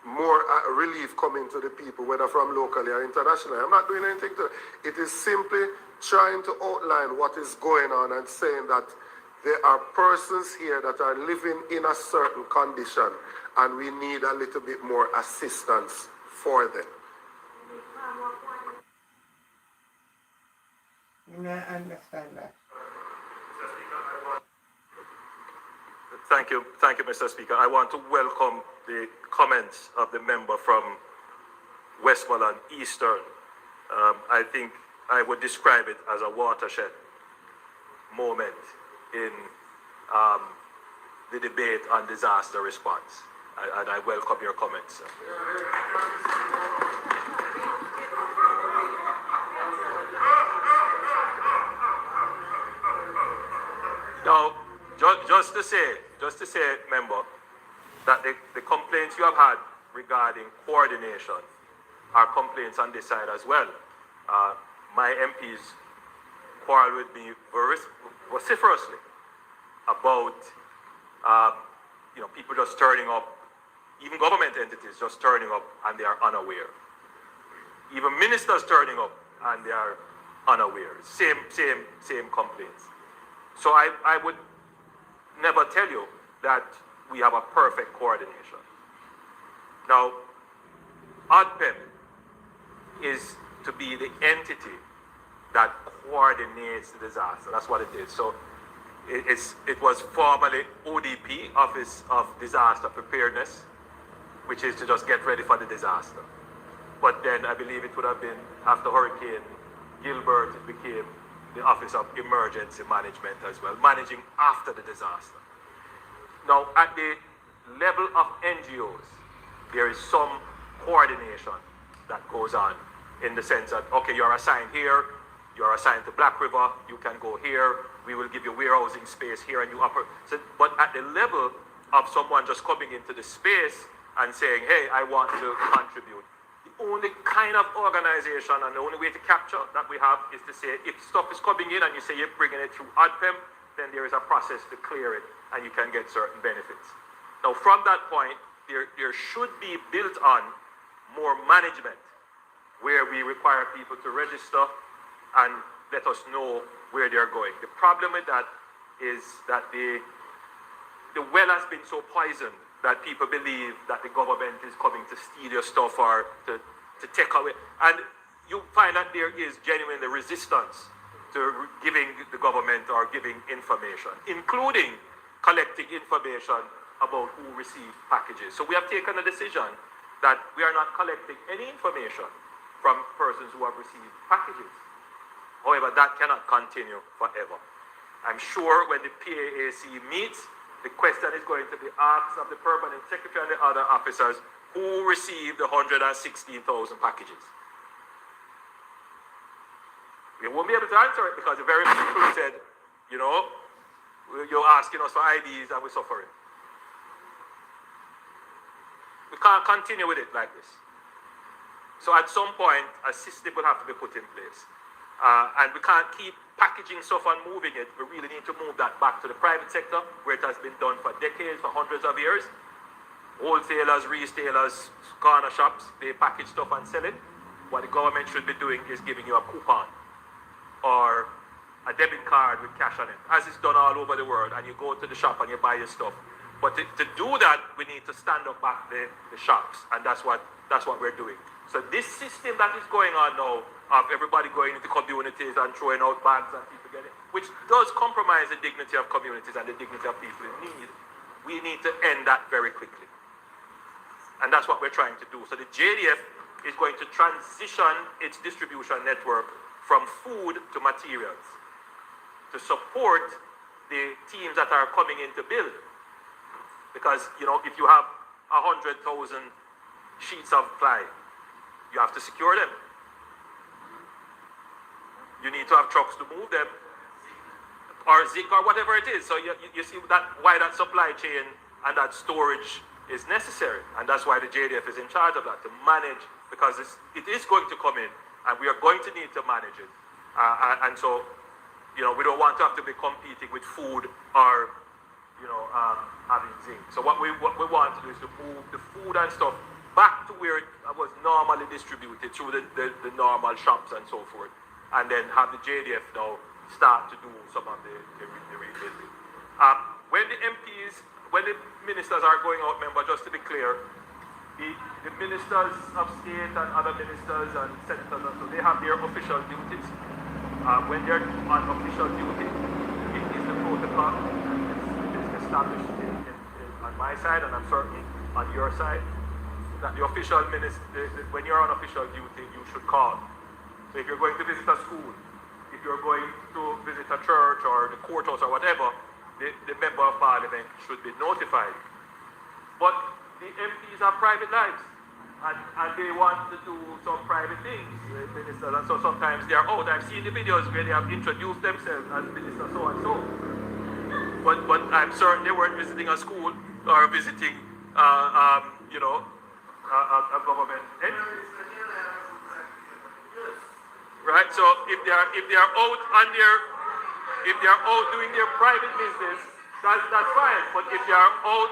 more relief coming to the people, whether from locally or internationally. I'm not doing anything to it. It is simply trying to outline what is going on and saying that there are persons here that are living in a certain condition and we need a little bit more assistance for them. I understand that. Thank you, Mr. Speaker. I want to welcome the comments of the member from Westmoreland Eastern. I think I would describe it as a watershed moment in the debate on disaster response. And I welcome your comments. Now, just to say, member, that the complaints you have had regarding coordination are complaints on this side as well. My MPs quarrel with me vociferously about people just turning up, even government entities just turning up and they are unaware. Even ministers turning up and they are unaware. Same complaints. So I would never tell you that we have a perfect coordination. Now, ODPEM is to be the entity that coordinates the disaster. That's what it is. So it was formerly ODP, Office of Disaster Preparedness, which is to just get ready for the disaster. But then I believe it would have been after Hurricane Gilbert, it became the Office of Emergency Management as well, managing after the disaster. Now, at the level of NGOs, there is some coordination that goes on in the sense that, okay, you're assigned here, you're assigned to Black River, you can go here, we will give you warehousing space here and you operate. So, but at the level of someone just coming into the space and saying, hey, I want to contribute, the only kind of organization and the only way to capture that we have is to say, if stuff is coming in and you say you're bringing it through ADPEM, then there is a process to clear it and you can get certain benefits. Now, from that point, there should be built on more management where we require people to register and let us know where they're going. The problem with that is that the well has been so poisoned that people believe that the government is coming to steal your stuff or to take away. And you find that there is genuinely resistance to giving the government or giving information, including collecting information about who received packages. So we have taken a decision that we are not collecting any information from persons who have received packages. However, that cannot continue forever. I'm sure when the PAAC meets, the question is going to be asked of the permanent secretary and the other officers who received the 116,000 packages. We won't be able to answer it because the very people who said, you know, you're asking us for IDs and we're suffering. We can't continue with it like this. So at some point, a system will have to be put in place. And we can't keep packaging stuff and moving it. We really need to move that back to the private sector where it has been done for decades, for hundreds of years. Wholesalers, retailers, corner shops, they package stuff and sell it. What the government should be doing is giving you a coupon or a debit card with cash on it, as it's done all over the world, and you go to the shop and you buy your stuff. But to do that, we need to stand up back the shops, and that's what we're doing. So this system that is going on now, of everybody going into communities and throwing out bags and people getting, which does compromise the dignity of communities and the dignity of people in need, we need to end that very quickly. And that's what we're trying to do. So the JDF is going to transition its distribution network from food to materials to support the teams that are coming in to build. Because, you know, if you have 100,000 sheets of ply, you have to secure them. You need to have trucks to move them, or zinc, or whatever it is. So you see that why that supply chain and that storage is necessary, and that's why the JDF is in charge of that, to manage, because it is going to come in, and we are going to need to manage it. And so, you know, we don't want to have to be competing with food or, you know, having zinc. So what we want to do is to move the food and stuff back to where it was normally distributed through the normal shops and so forth, and then have the JDF now start to do some of the rebuilding. When the MPs, when the ministers are going out, remember, just to be clear, the ministers of state and other ministers and senators, and so they have their official duties. When they're on official duty, it is the protocol, and it's established on my side, and I'm certain on your side, that the official minister, when you're on official duty, you should call. So if you're going to visit a school, if you're going to visit a church or the courthouse or whatever, the member of parliament should be notified. But the MPs have private lives, and they want to do some private things, the ministers, and so sometimes they are out. I've seen the videos where they have introduced themselves as minister so and so. But I'm certain they weren't visiting a school or visiting, you know, a government entity. Right? So if they are out on if they are out doing their private business, that's fine. But if they are out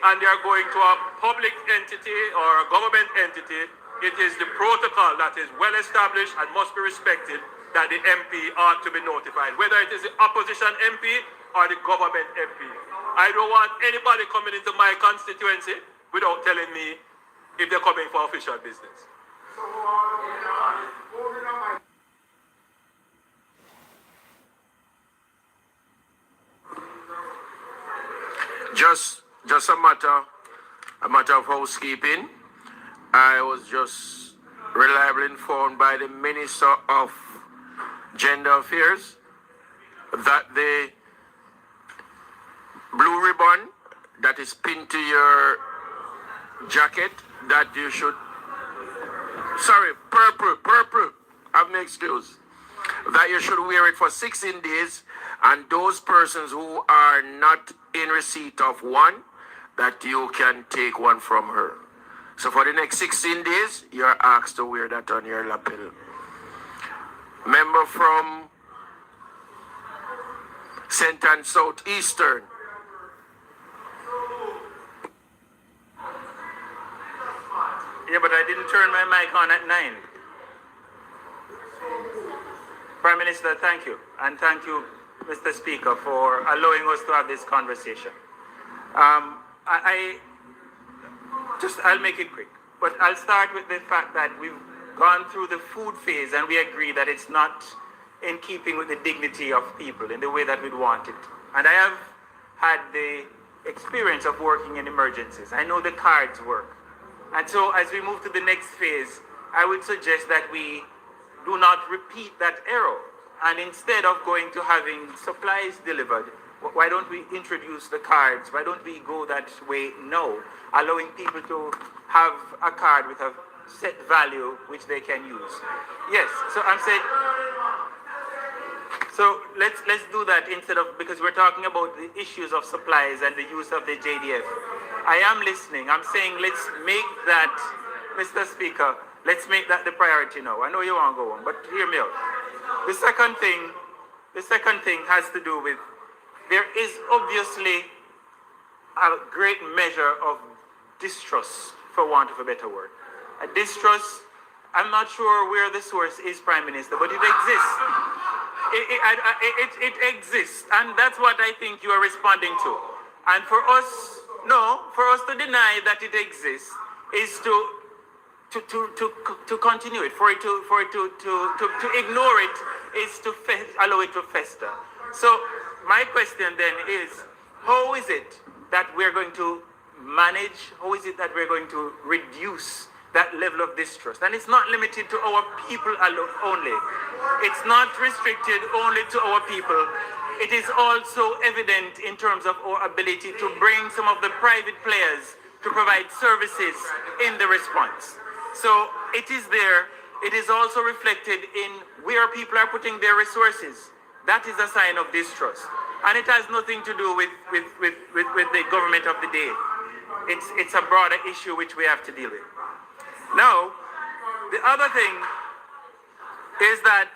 and they are going to a public entity or a government entity, it is the protocol that is well established and must be respected that the MP ought to be notified, whether it is the opposition MP or the government MP. I don't want anybody coming into my constituency without telling me if they're coming for official business. Just a matter of housekeeping. I was just reliably informed by the Minister of Gender Affairs that the blue ribbon that is pinned to your jacket, that you should, sorry, purple, have no excuse, that you should wear it for 16 days, and those persons who are not in receipt of one, that you can take one from her. So for the next 16 days, you're asked to wear that on your lapel. Member from St. and Southeastern. Yeah, but I didn't turn my mic on at 9. Prime Minister, thank you. And thank you, Mr. Speaker, for allowing us to have this conversation. I'll make it quick, but I'll start with the fact that we've gone through the food phase and we agree that it's not in keeping with the dignity of people in the way that we'd want it. And I have had the experience of working in emergencies. I know the cards work. And so as we move to the next phase, I would suggest that we do not repeat that error. And instead of going to having supplies delivered, why don't we introduce the cards? Why don't we go that way now, allowing people to have a card with a set value which they can use? Yes, so I'm saying, so let's do that instead of, because we're talking about the issues of supplies and the use of the JDF. I am listening. I'm saying let's make that, Mr. Speaker, let's make that the priority now. I know you want to go on, but hear me out. The second thing has to do with, there is obviously a great measure of distrust, for want of a better word. A distrust, I'm not sure where the source is, Prime Minister, but it exists. It exists, and that's what I think you are responding to. And for us to deny that it exists is to continue it, for it to ignore it is to allow it to fester. So my question then is, how is it that we're going to manage, how is it that we're going to reduce that level of distrust? And it's not limited to our people only. It's not restricted only to our people. It is also evident in terms of our ability to bring some of the private players to provide services in the response. So it is there. It is also reflected in where people are putting their resources. That is a sign of distrust. And it has nothing to do with the government of the day. It's a broader issue which we have to deal with. Now, the other thing is that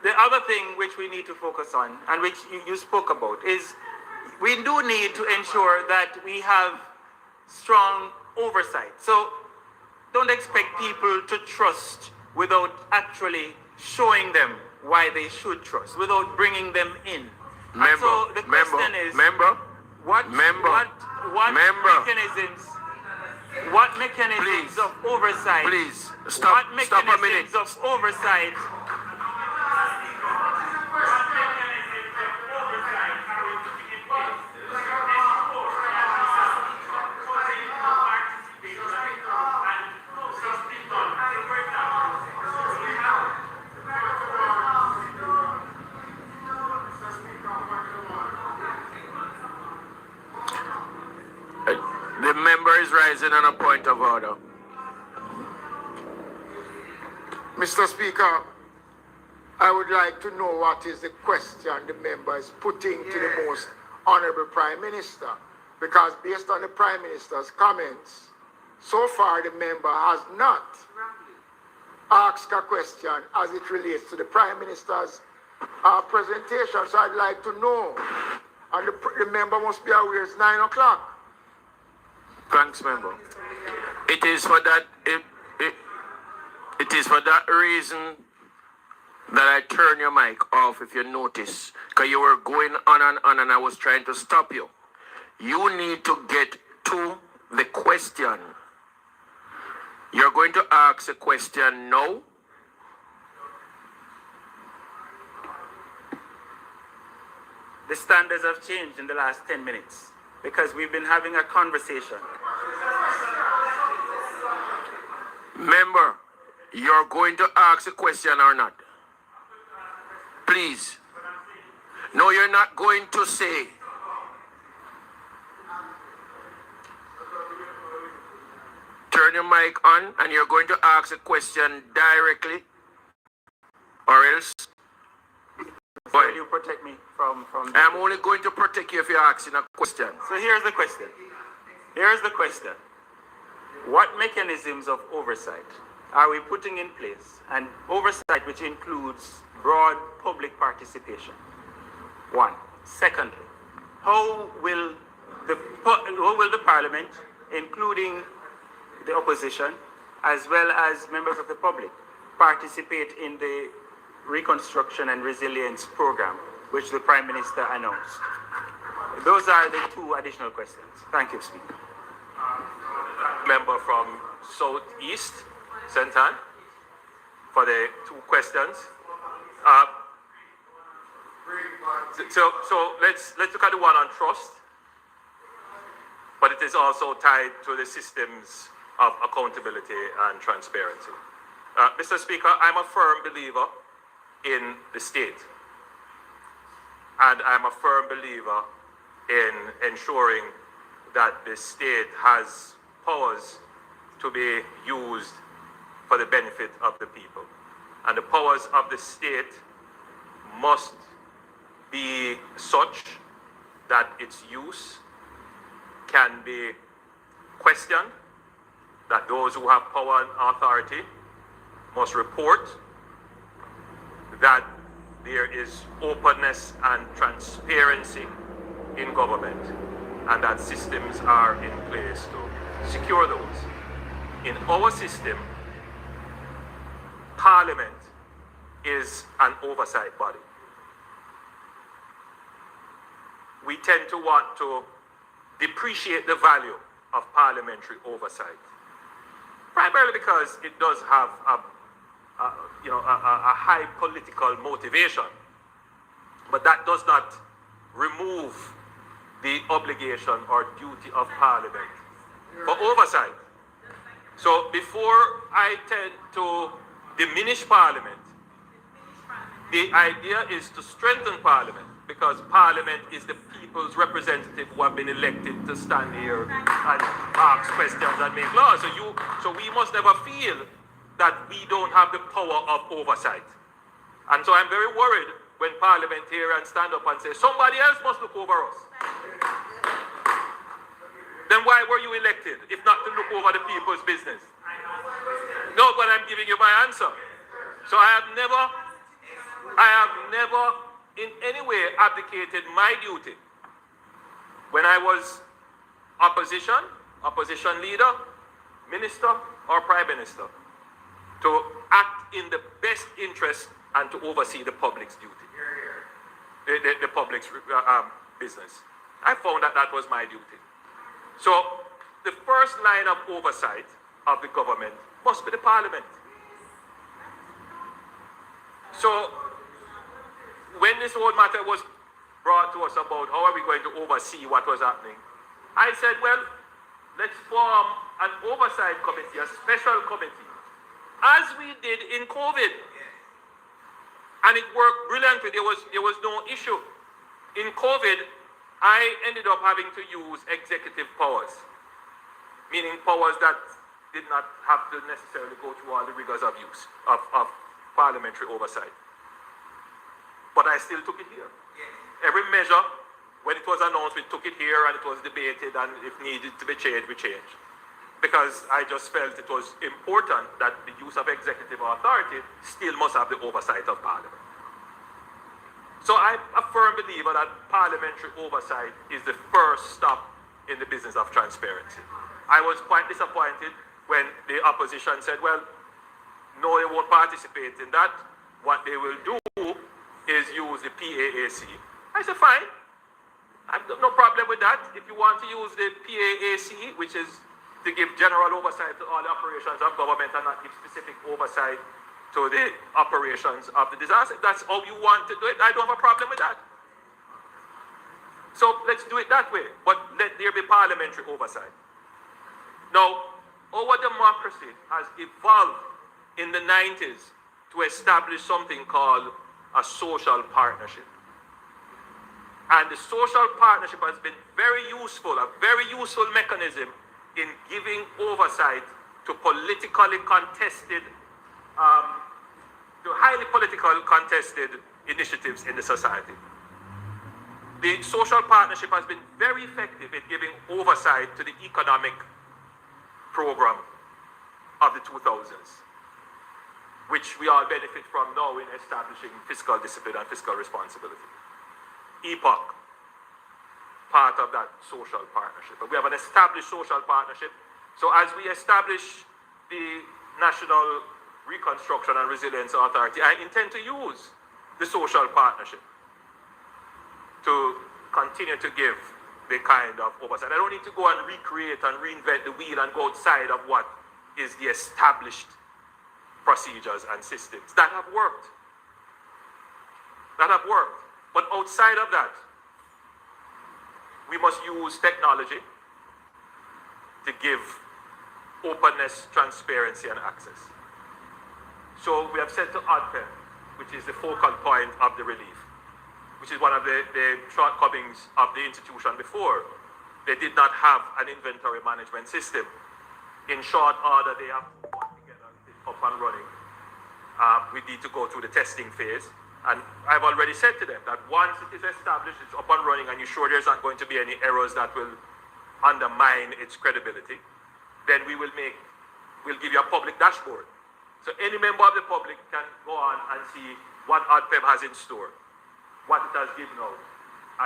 the other thing which we need to focus on, and which you spoke about, is we do need to ensure that we have strong oversight. So don't expect people to trust without actually showing them why they should trust, without bringing them in. So the question is, what mechanisms of oversight? Please, stop a minute. Of oversight? The member is rising on a point of order. Mr. Speaker, I would like to know what is the question the member is putting to the most honorable Prime Minister. Because based on the Prime Minister's comments, so far the member has not asked a question as it relates to the Prime Minister's presentation. So I'd like to know. And the member must be aware it's 9 o'clock. Thanks, member. It is for that it is for that reason that I turn your mic off, if you notice, because you were going on and I was trying to stop you. You need to get to the question. You're going to ask a question now. The standards have changed in the last 10 minutes because we've been having a conversation. Member, you're going to ask a question or not? Please. No, you're not going to say. Turn your mic on and you're going to ask a question directly or else. So you protect me from I'm only going to protect you if you're asking a question. So here's the question. Here's the question. What mechanisms of oversight are we putting in place? And oversight which includes broad public participation. One. Secondly, how will the Parliament, including the opposition, as well as members of the public, participate in the Reconstruction and Resilience Program, which the Prime Minister announced? Those are the two additional questions. Thank you, Speaker. Member from Southeast, St. Anne, for the two questions. So let's look at the one on trust, but it is also tied to the systems of accountability and transparency. Mr. Speaker, I'm a firm believer in the state, and I'm a firm believer in ensuring that the state has powers to be used for the benefit of the people. And the powers of the state must be such that its use can be questioned, that those who have power and authority must report, that there is openness and transparency in government, and that systems are in place to secure those. In our system, Parliament is an oversight body. We tend to want to depreciate the value of parliamentary oversight, primarily because it does have a high political motivation, but that does not remove the obligation or duty of Parliament for oversight. So before I tend to diminish Parliament, the idea is to strengthen Parliament, because Parliament is the people's representative who have been elected to stand here and ask questions and make laws. So we must never feel that we don't have the power of oversight. And so I'm very worried when parliamentarians stand up and say, somebody else must look over us. Then why were you elected, if not to look over the people's business? No, but I'm giving you my answer. So I have never in any way abdicated my duty when I was opposition leader, minister, or prime minister, to act in the best interest and to oversee the public's duty, the public's business. I found that that was my duty. So the first line of oversight of the government must be the Parliament. So when this whole matter was brought to us about how are we going to oversee what was happening, I said, well, let's form an oversight committee, a special committee, as we did in COVID. And it worked brilliantly. There was no issue. In COVID, I ended up having to use executive powers, meaning powers that did not have to necessarily go through all the rigors of use of parliamentary oversight. But I still took it here. Every measure, when it was announced, we took it here and it was debated, and if needed to be changed, we changed. Because I just felt it was important that the use of executive authority still must have the oversight of Parliament. So I'm a firm believer that parliamentary oversight is the first stop in the business of transparency. I was quite disappointed when the opposition said, well, no, they won't participate in that. What they will do is use the PAAC. I said, fine. I've got no problem with that. If you want to use the PAAC, which is to give general oversight to all the operations of government and not give specific oversight to the operations of the disaster, if that's how you want to do it, I don't have a problem with that. So let's do it that way, but let there be parliamentary oversight. Now, our democracy has evolved in the 90s to establish something called a social partnership. And the social partnership has been very useful, a very useful mechanism in giving oversight to politically contested, to highly politically contested initiatives in the society. The social partnership has been very effective in giving oversight to the economic program of the 2000s, which we all benefit from now in establishing fiscal discipline and fiscal responsibility. EPOC, part of that social partnership. But we have an established social partnership. So as we establish the National Reconstruction and Resilience Authority, I intend to use the social partnership to continue to give the kind of oversight. I don't need to go and recreate and reinvent the wheel and go outside of what is the established procedures and systems that have worked. That have worked. But outside of that, we must use technology to give openness, transparency, and access. So we have said to ODPEM, which is the focal point of the relief, which is one of the shortcomings of the institution before. They did not have an inventory management system. In short order, they have to put together up and running. We need to go through the testing phase. And I've already said to them that once it is established, it's up and running, and you're sure there's not going to be any errors that will undermine its credibility, then we'll give you a public dashboard. So any member of the public can go on and see what ODPEM has in store, what it has given out,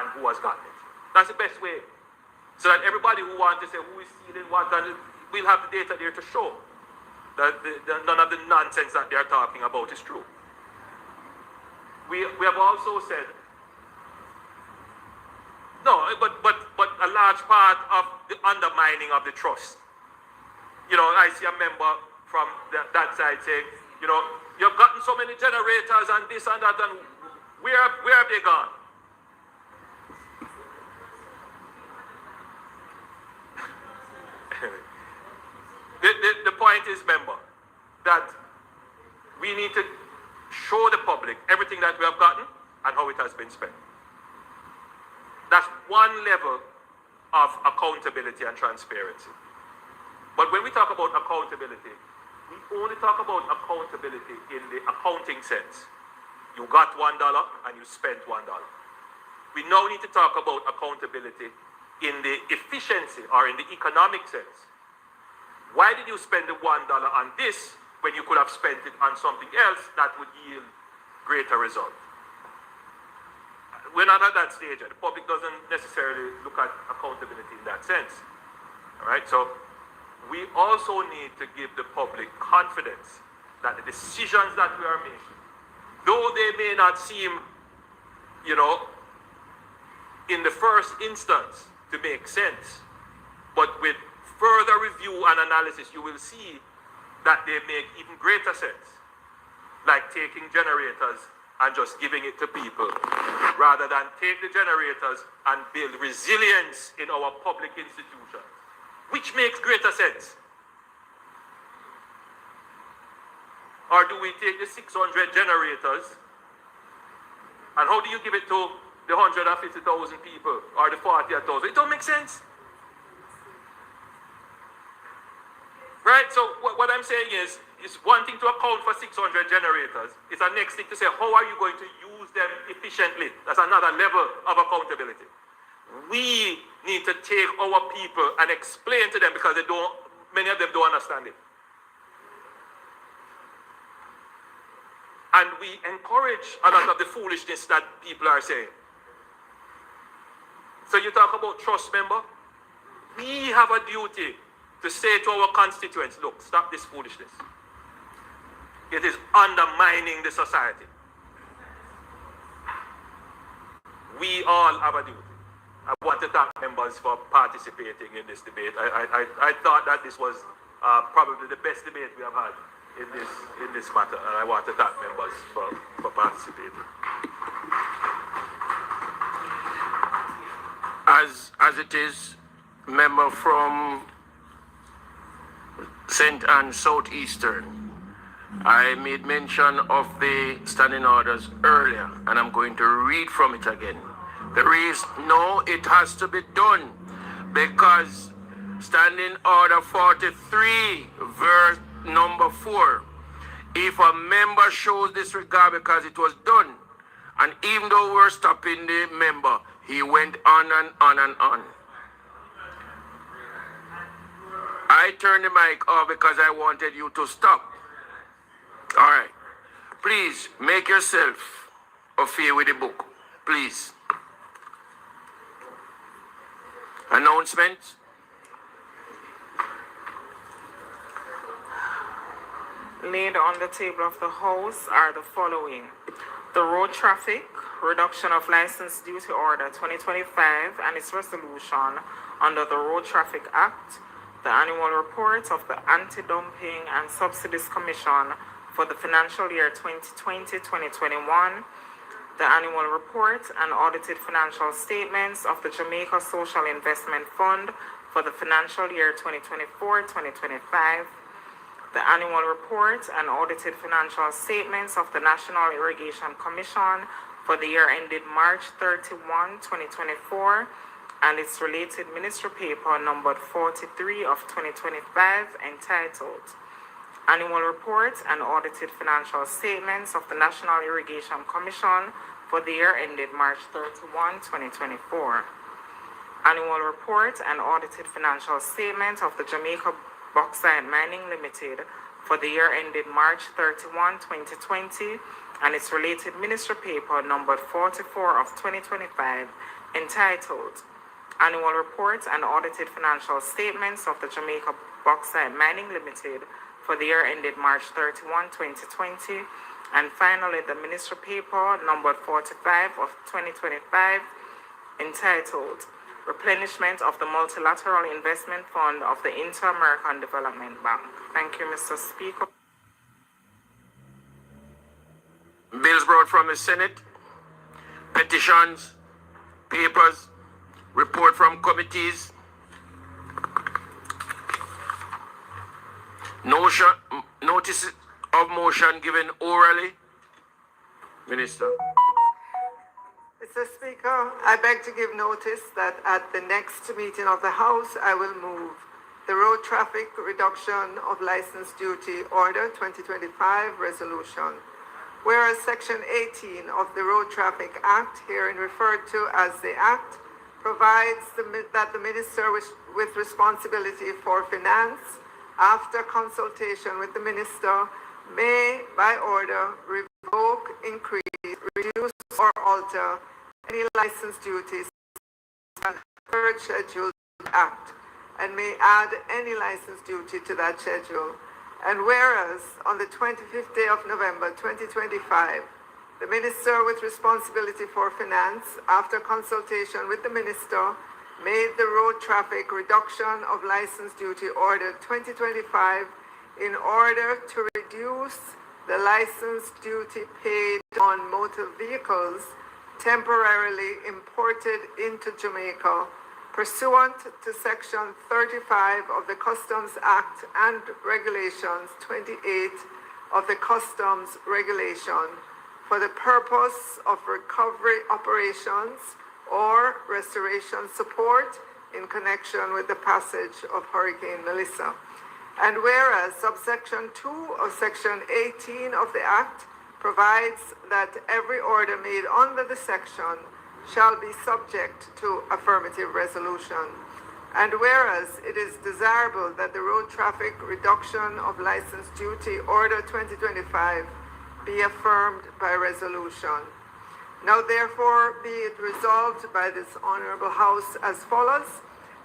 and who has gotten it. That's the best way. So that everybody who wants to say who is stealing what, and we'll have the data there to show that none of the nonsense that they're talking about is true. We have also said, no, but a large part of the undermining of the trust. You know, I see a member from that side saying, you know, you've gotten so many generators and this and that, and where have they gone? The point is, member, that we need to show the public everything that we have gotten and how it has been spent. That's one level of accountability and transparency. But when we talk about accountability, we only talk about accountability in the accounting sense. You got $1 and you spent $1. We now need to talk about accountability in the efficiency or in the economic sense. Why did you spend the $1 on this when you could have spent it on something else that would yield greater result? We're not at that stage yet. The public doesn't necessarily look at accountability in that sense. All right, so we also need to give the public confidence that the decisions that we are making, though they may not seem, you know, in the first instance to make sense, but with further review and analysis, you will see that they make even greater sense, like taking generators and just giving it to people, rather than take the generators and build resilience in our public institutions, which makes greater sense. Or do we take the 600 generators, and how do you give it to the 150,000 people or the 40,000? It don't make sense. Right, so what I'm saying is one thing to account for 600 generators. It's the next thing to say, how are you going to use them efficiently? That's another level of accountability. We need to take our people and explain to them, because many of them don't understand it. And we encourage a lot of the foolishness that people are saying. So you talk about trust, member? We have a duty to say to our constituents, look, stop this foolishness. It is undermining the society. We all have a duty. I want to thank members for participating in this debate. I thought that this was probably the best debate we have had in this matter, and I want to thank members for participating. As it is, member from St. Anne Southeastern, I made mention of the standing orders earlier, and I'm going to read from it again. The reason, no, it has to be done because standing order 43, verse number 4, if a member shows disregard because it was done, and even though we're stopping the member, he went on and on and on. I turned the mic off because I wanted you to stop. All right. Please make yourself affair with the book. Please. Announcements. Laid on the table of the House are the following. The Road Traffic Reduction of License Duty Order 2025 and its resolution under the Road Traffic Act, the annual report of the Anti-Dumping and Subsidies Commission for the financial year 2020-2021, the annual report and audited financial statements of the Jamaica Social Investment Fund for the financial year 2024-2025, the annual report and audited financial statements of the National Irrigation Commission for the year ended March 31, 2024, and its related ministry paper numbered 43 of 2025 entitled Annual Report and Audited Financial Statements of the National Irrigation Commission for the year ended March 31, 2024. Annual Report and Audited Financial Statements of the Jamaica Bauxite Mining Limited for the year ended March 31, 2020, and its related ministry paper numbered 44 of 2025 entitled Annual Report and Audited Financial Statements of the Jamaica Bauxite Mining Limited for the year ended March 31, 2020, and finally the ministry paper numbered 45 of 2025 entitled Replenishment of the Multilateral Investment Fund of the Inter-American Development Bank. Thank you, Mr. Speaker. Bills brought from the Senate, petitions, papers, report from committees, notice of motion given orally. Minister. Mr. Speaker, I beg to give notice that at the next meeting of the House, I will move the Road Traffic Reduction of License Duty Order 2025 resolution. Whereas Section 18 of the Road Traffic Act, herein referred to as the Act, provides that the Minister with responsibility for finance, after consultation with the Minister, may, by order, revoke, increase, reduce, or alter any license duties and third schedule act, and may add any license duty to that schedule. And whereas on the 25th day of November 2025, the Minister with responsibility for finance, after consultation with the Minister, made the Road Traffic Reduction of License Duty Order 2025 in order to reduce the license duty paid on motor vehicles temporarily imported into Jamaica pursuant to Section 35 of the Customs Act and Regulations 28 of the Customs Regulation for the purpose of recovery operations or restoration support in connection with the passage of Hurricane Melissa. And whereas subsection 2 of Section 18 of the Act provides that every order made under the section shall be subject to affirmative resolution. And whereas it is desirable that the Road Traffic Reduction of License Duty Order 2025 be affirmed by resolution. Now therefore be it resolved by this Honorable House as follows.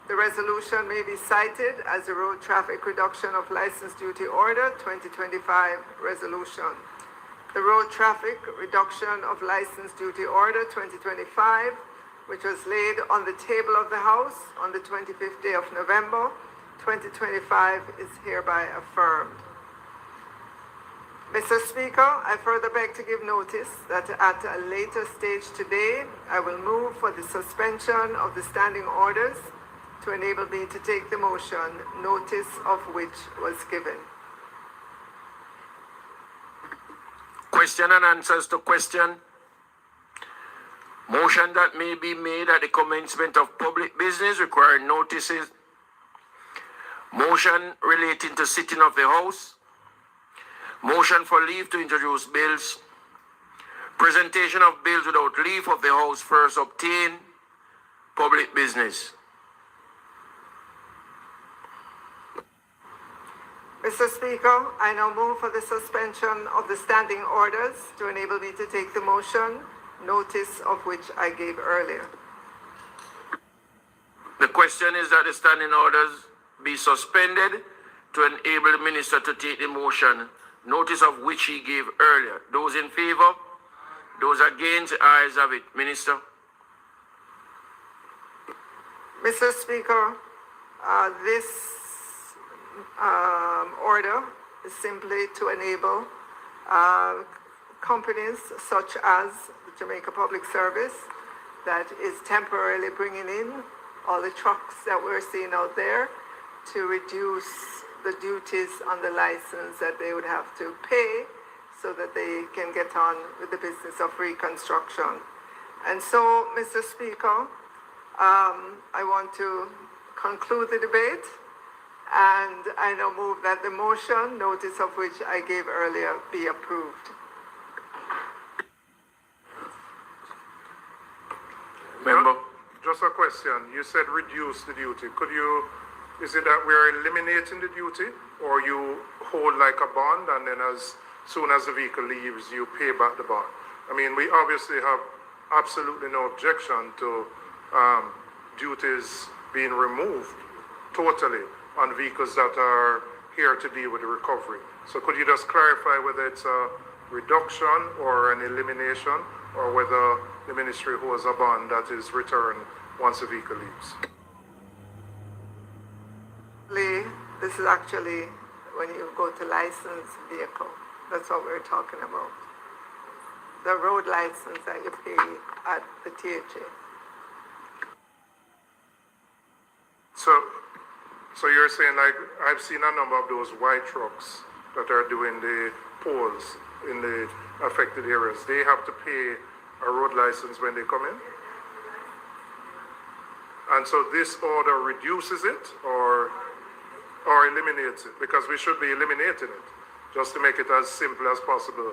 The resolution may be cited as the Road Traffic Reduction of License Duty Order 2025 resolution. The Road Traffic Reduction of License Duty Order 2025 which was laid on the table of the House on the 25th day of November, 2025, is hereby affirmed. Mr. Speaker, I further beg to give notice that at a later stage today, I will move for the suspension of the standing orders to enable me to take the motion, notice of which was given. Question and answers to question. Motion that may be made at the commencement of public business requiring notices. Motion relating to sitting of the House. Motion for leave to introduce bills. Presentation of bills without leave of the House first obtained. Public business. Mr. Speaker, I now move for the suspension of the standing orders to enable me to take the motion, notice of which I gave earlier. The question is that the standing orders be suspended to enable the minister to take the motion, notice of which he gave earlier. Those in favor? Those against? The ayes have it. Minister. Mr. Speaker, this order is simply to enable companies such as the Jamaica Public Service that is temporarily bringing in all the trucks that we're seeing out there to reduce the duties on the license that they would have to pay so that they can get on with the business of reconstruction. And so, Mr. Speaker, I want to conclude the debate, and I now move that the motion, notice of which I gave earlier, be approved. Member. Just a question. You said reduce the duty. Is it that we're eliminating the duty, or you hold like a bond and then as soon as the vehicle leaves, you pay back the bond? I mean, we obviously have absolutely no objection to duties being removed totally on vehicles that are here to deal with the recovery. So could you just clarify whether it's a reduction or an elimination, or whether the ministry holds a bond that is returned once the vehicle leaves? This is actually when you go to license vehicle. That's what we're talking about. The road license that you pay at the THA. So you're saying, like, I've seen a number of those white trucks that are doing the polls in the affected areas. They have to pay a road license when they come in? And so this order reduces it or eliminates it? Because we should be eliminating it, just to make it as simple as possible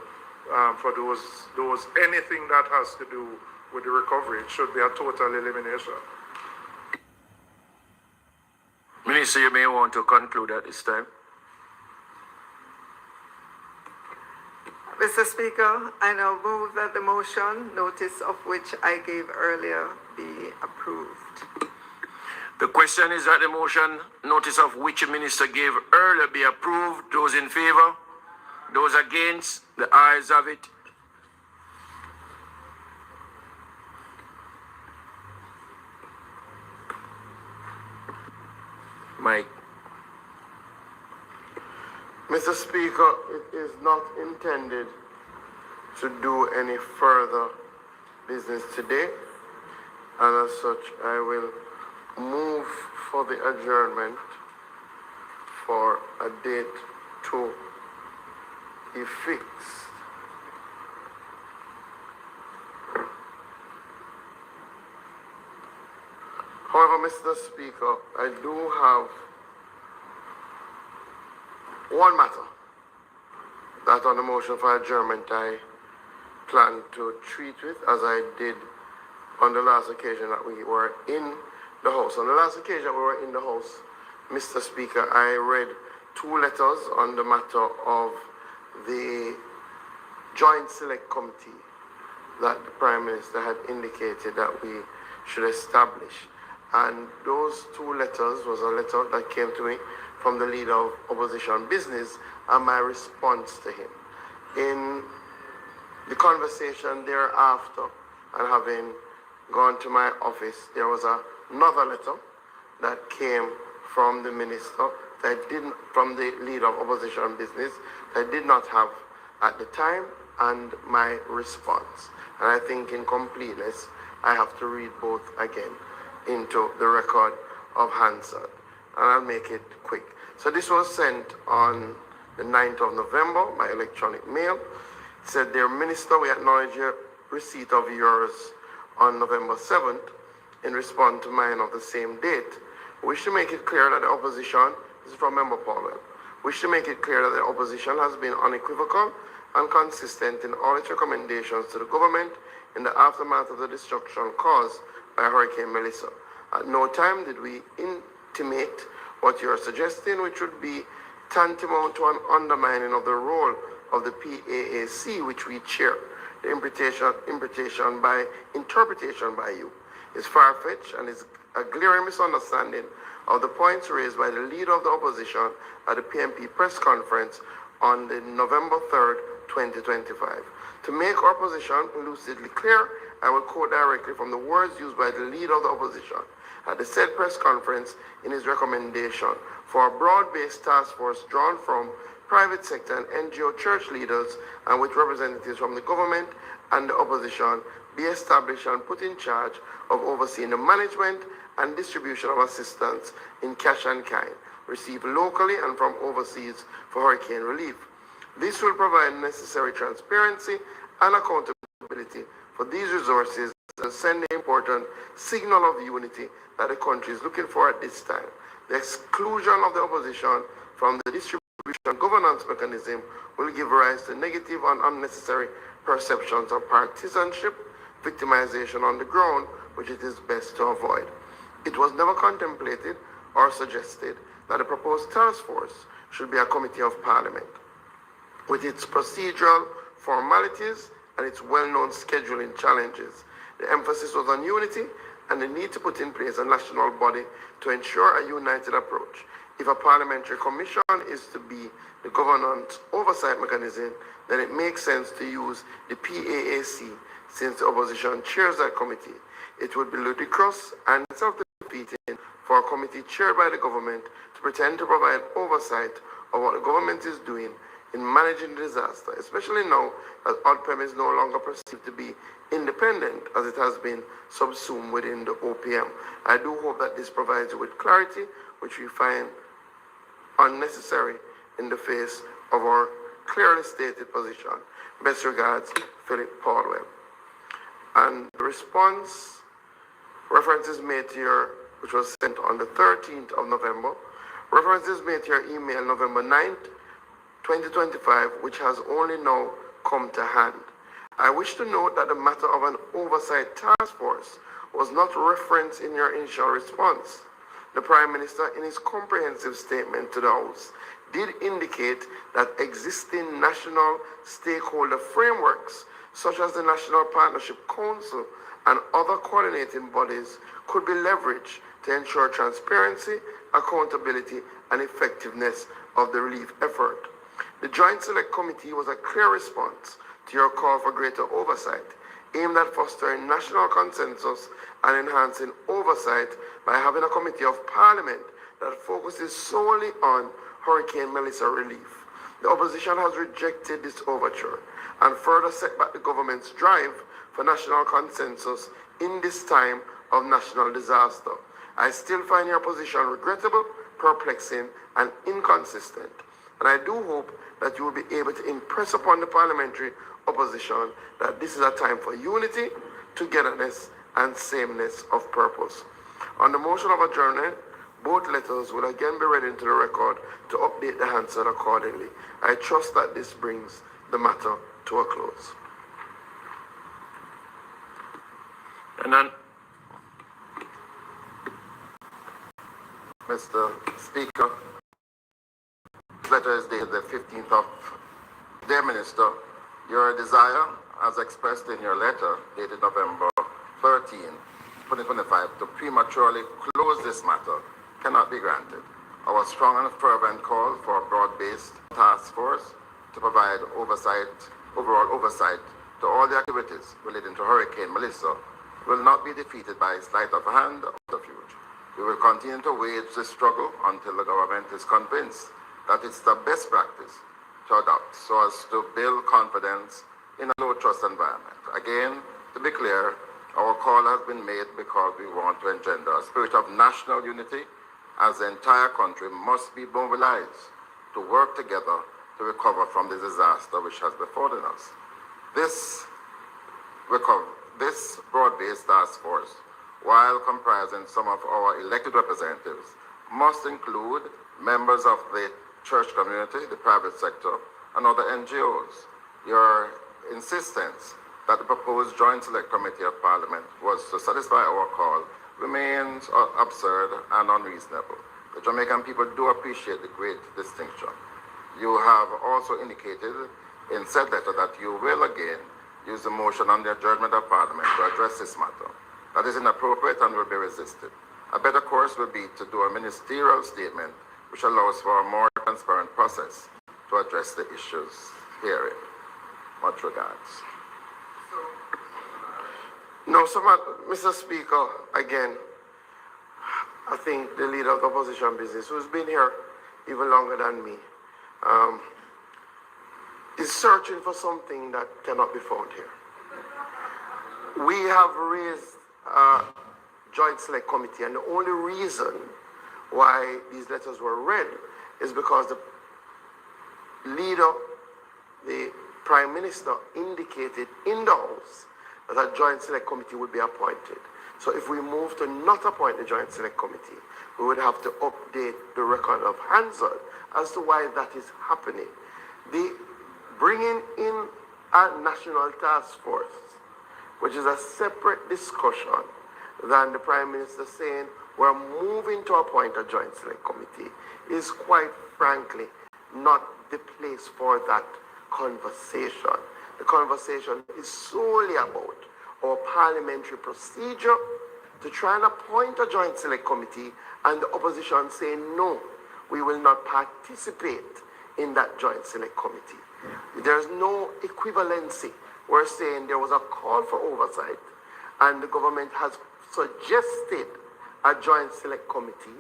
for those anything that has to do with the recovery. It should be a total elimination. Minister, you may want to conclude at this time. Mr. Speaker, I now move that the motion, notice of which I gave earlier, be approved. The question is that the motion, notice of which the minister gave earlier, be approved. Those in favor? Those against? The ayes have it. Mike. Mr. Speaker, it is not intended to do any further business today, and as such, I will move for the adjournment for a date to be fixed. However, Mr. Speaker, I do have one matter that on the motion for adjournment I plan to treat with, as I did on the last occasion that we were in the House. On the last occasion we were in the House, Mr. Speaker, I read two letters on the matter of the Joint Select Committee that the Prime Minister had indicated that we should establish. And those two letters was a letter that came to me from the leader of opposition business and my response to him. In the conversation thereafter and having gone to my office, there was another letter that came from the minister from the leader of opposition business that I did not have at the time, and my response. And I think in completeness, I have to read both again into the record of Hansard. And I'll make it quick. So this was sent on the 9th of November by electronic mail. It said, "Dear Minister, we acknowledge your receipt of yours on November 7th in response to mine of the same date. We wish to make it clear that the opposition," this is from Member Powell, "wish to make it clear that the opposition has been unequivocal and consistent in all its recommendations to the government in the aftermath of the destruction caused by Hurricane Melissa. At no time did we intimate what you are suggesting, which would be tantamount to an undermining of the role of the PAAC, which we chair. The interpretation by you is far-fetched and is a glaring misunderstanding of the points raised by the leader of the opposition at the PMP press conference on the November 3rd, 2025. To make our position lucidly clear, I will quote directly from the words used by the leader of the opposition at the said press conference in his recommendation for a broad-based task force drawn from private sector and NGO church leaders and with representatives from the government and the opposition be established and put in charge of overseeing the management and distribution of assistance in cash and kind received locally and from overseas for hurricane relief. This will provide necessary transparency and accountability for these resources and send the important signal of unity that the country is looking for at this time. The exclusion of the opposition from the distribution governance mechanism will give rise to negative and unnecessary perceptions of partisanship, victimization on the ground, which it is best to avoid. It was never contemplated or suggested that the proposed task force should be a committee of parliament. With its procedural formalities and its well-known scheduling challenges, the emphasis was on unity and the need to put in place a national body to ensure a united approach. If a parliamentary commission is to be the governance oversight mechanism, then it makes sense to use the PAAC since the opposition chairs that committee. It would be ludicrous and self-defeating for a committee chaired by the government to pretend to provide oversight of what the government is doing in managing the disaster, especially now that ODPEM is no longer perceived to be independent as it has been subsumed within the OPM. I do hope that this provides you with clarity, which we find unnecessary in the face of our clearly stated position. Best regards, Philip Paulwell. And the response, references made to your, which was sent on the 13th of November, references made to your email November 9th, 2025, which has only now come to hand. I wish to note that the matter of an oversight task force was not referenced in your initial response. The Prime Minister, in his comprehensive statement to the House, did indicate that existing national stakeholder frameworks, such as the National Partnership Council and other coordinating bodies, could be leveraged to ensure transparency, accountability, and effectiveness of the relief effort. The Joint Select Committee was a clear response to your call for greater oversight, aimed at fostering national consensus and enhancing oversight by having a committee of parliament that focuses solely on Hurricane Melissa relief. The opposition has rejected this overture and further set back the government's drive for national consensus in this time of national disaster. I still find your position regrettable, perplexing, and inconsistent. And I do hope that you will be able to impress upon the parliamentary opposition that this is a time for unity, togetherness, and sameness of purpose. On the motion of adjournment, both letters will again be read into the record to update the Hansard accordingly. I trust that this brings the matter to a close. And then, Mr. Speaker, this letter is dated the 15th of, dear Minister, your desire, as expressed in your letter dated November 13, 2025, to prematurely close this matter cannot be granted. Our strong and fervent call for a broad-based task force to provide overall oversight to all the activities relating to Hurricane Melissa will not be defeated by sleight of hand or subterfuge. We will continue to wage this struggle until the government is convinced that it's the best practice to adopt so as to build confidence in a low-trust environment. Again, to be clear, our call has been made because we want to engender a spirit of national unity, as the entire country must be mobilized to work together to recover from the disaster which has befallen us. This broad-based task force, while comprising some of our elected representatives, must include members of the church community, the private sector, and other NGOs. Your insistence that the proposed Joint Select Committee of Parliament was to satisfy our call remains absurd and unreasonable. The Jamaican people do appreciate the great distinction. You have also indicated in said letter that you will again use the motion on the adjournment of Parliament to address this matter. That is inappropriate and will be resisted. A better course will be to do a ministerial statement which allows for a more transparent process to address the issues herein. Much regards. No, Mr. Speaker, again, I think the leader of the opposition business, who's been here even longer than me, is searching for something that cannot be found here. We have raised a Joint Select Committee, and the only reason why these letters were read is because the leader, the Prime Minister, indicated in the House that a Joint Select Committee would be appointed. So if we move to not appoint the Joint Select Committee, we would have to update the record of Hansard as to why that is happening. The bringing in a national task force, which is a separate discussion than the Prime Minister saying we're moving to appoint a Joint Select Committee, is quite frankly not the place for that conversation. The conversation is solely about our parliamentary procedure to try and appoint a Joint Select Committee, and the opposition saying no, we will not participate in that Joint Select Committee. There's no equivalency. We're saying there was a call for oversight, and the government has suggested a Joint Select Committee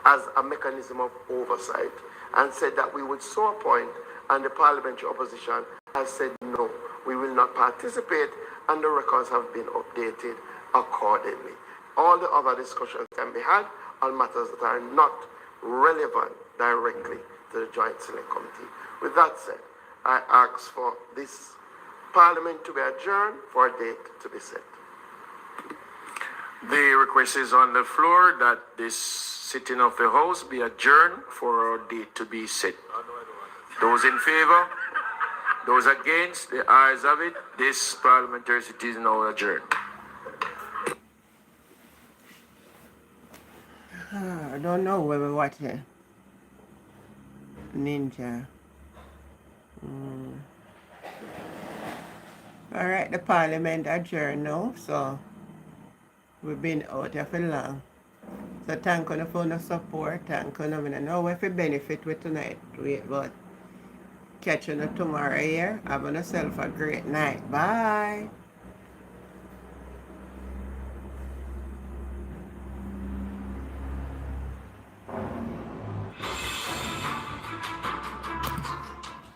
as a mechanism of oversight and said that we would so appoint, and the parliamentary opposition has said no, we will not participate, and the records have been updated accordingly. All the other discussions can be had on matters that are not relevant directly to the Joint Select Committee. With that said, I ask for this Parliament to be adjourned for a date to be set. The request is on the floor that this sitting of the House be adjourned for a date to be set. Those in favor? Those against? The ayes have it. This parliamentary sitting is now adjourned. I don't know where we watch it. Ninja. All right, the Parliament adjourned now, so we've been out here for long. So thank you for the support. Thank you. I don't know if we benefit with tonight, but catch you tomorrow here. Have yourself a great night. Bye.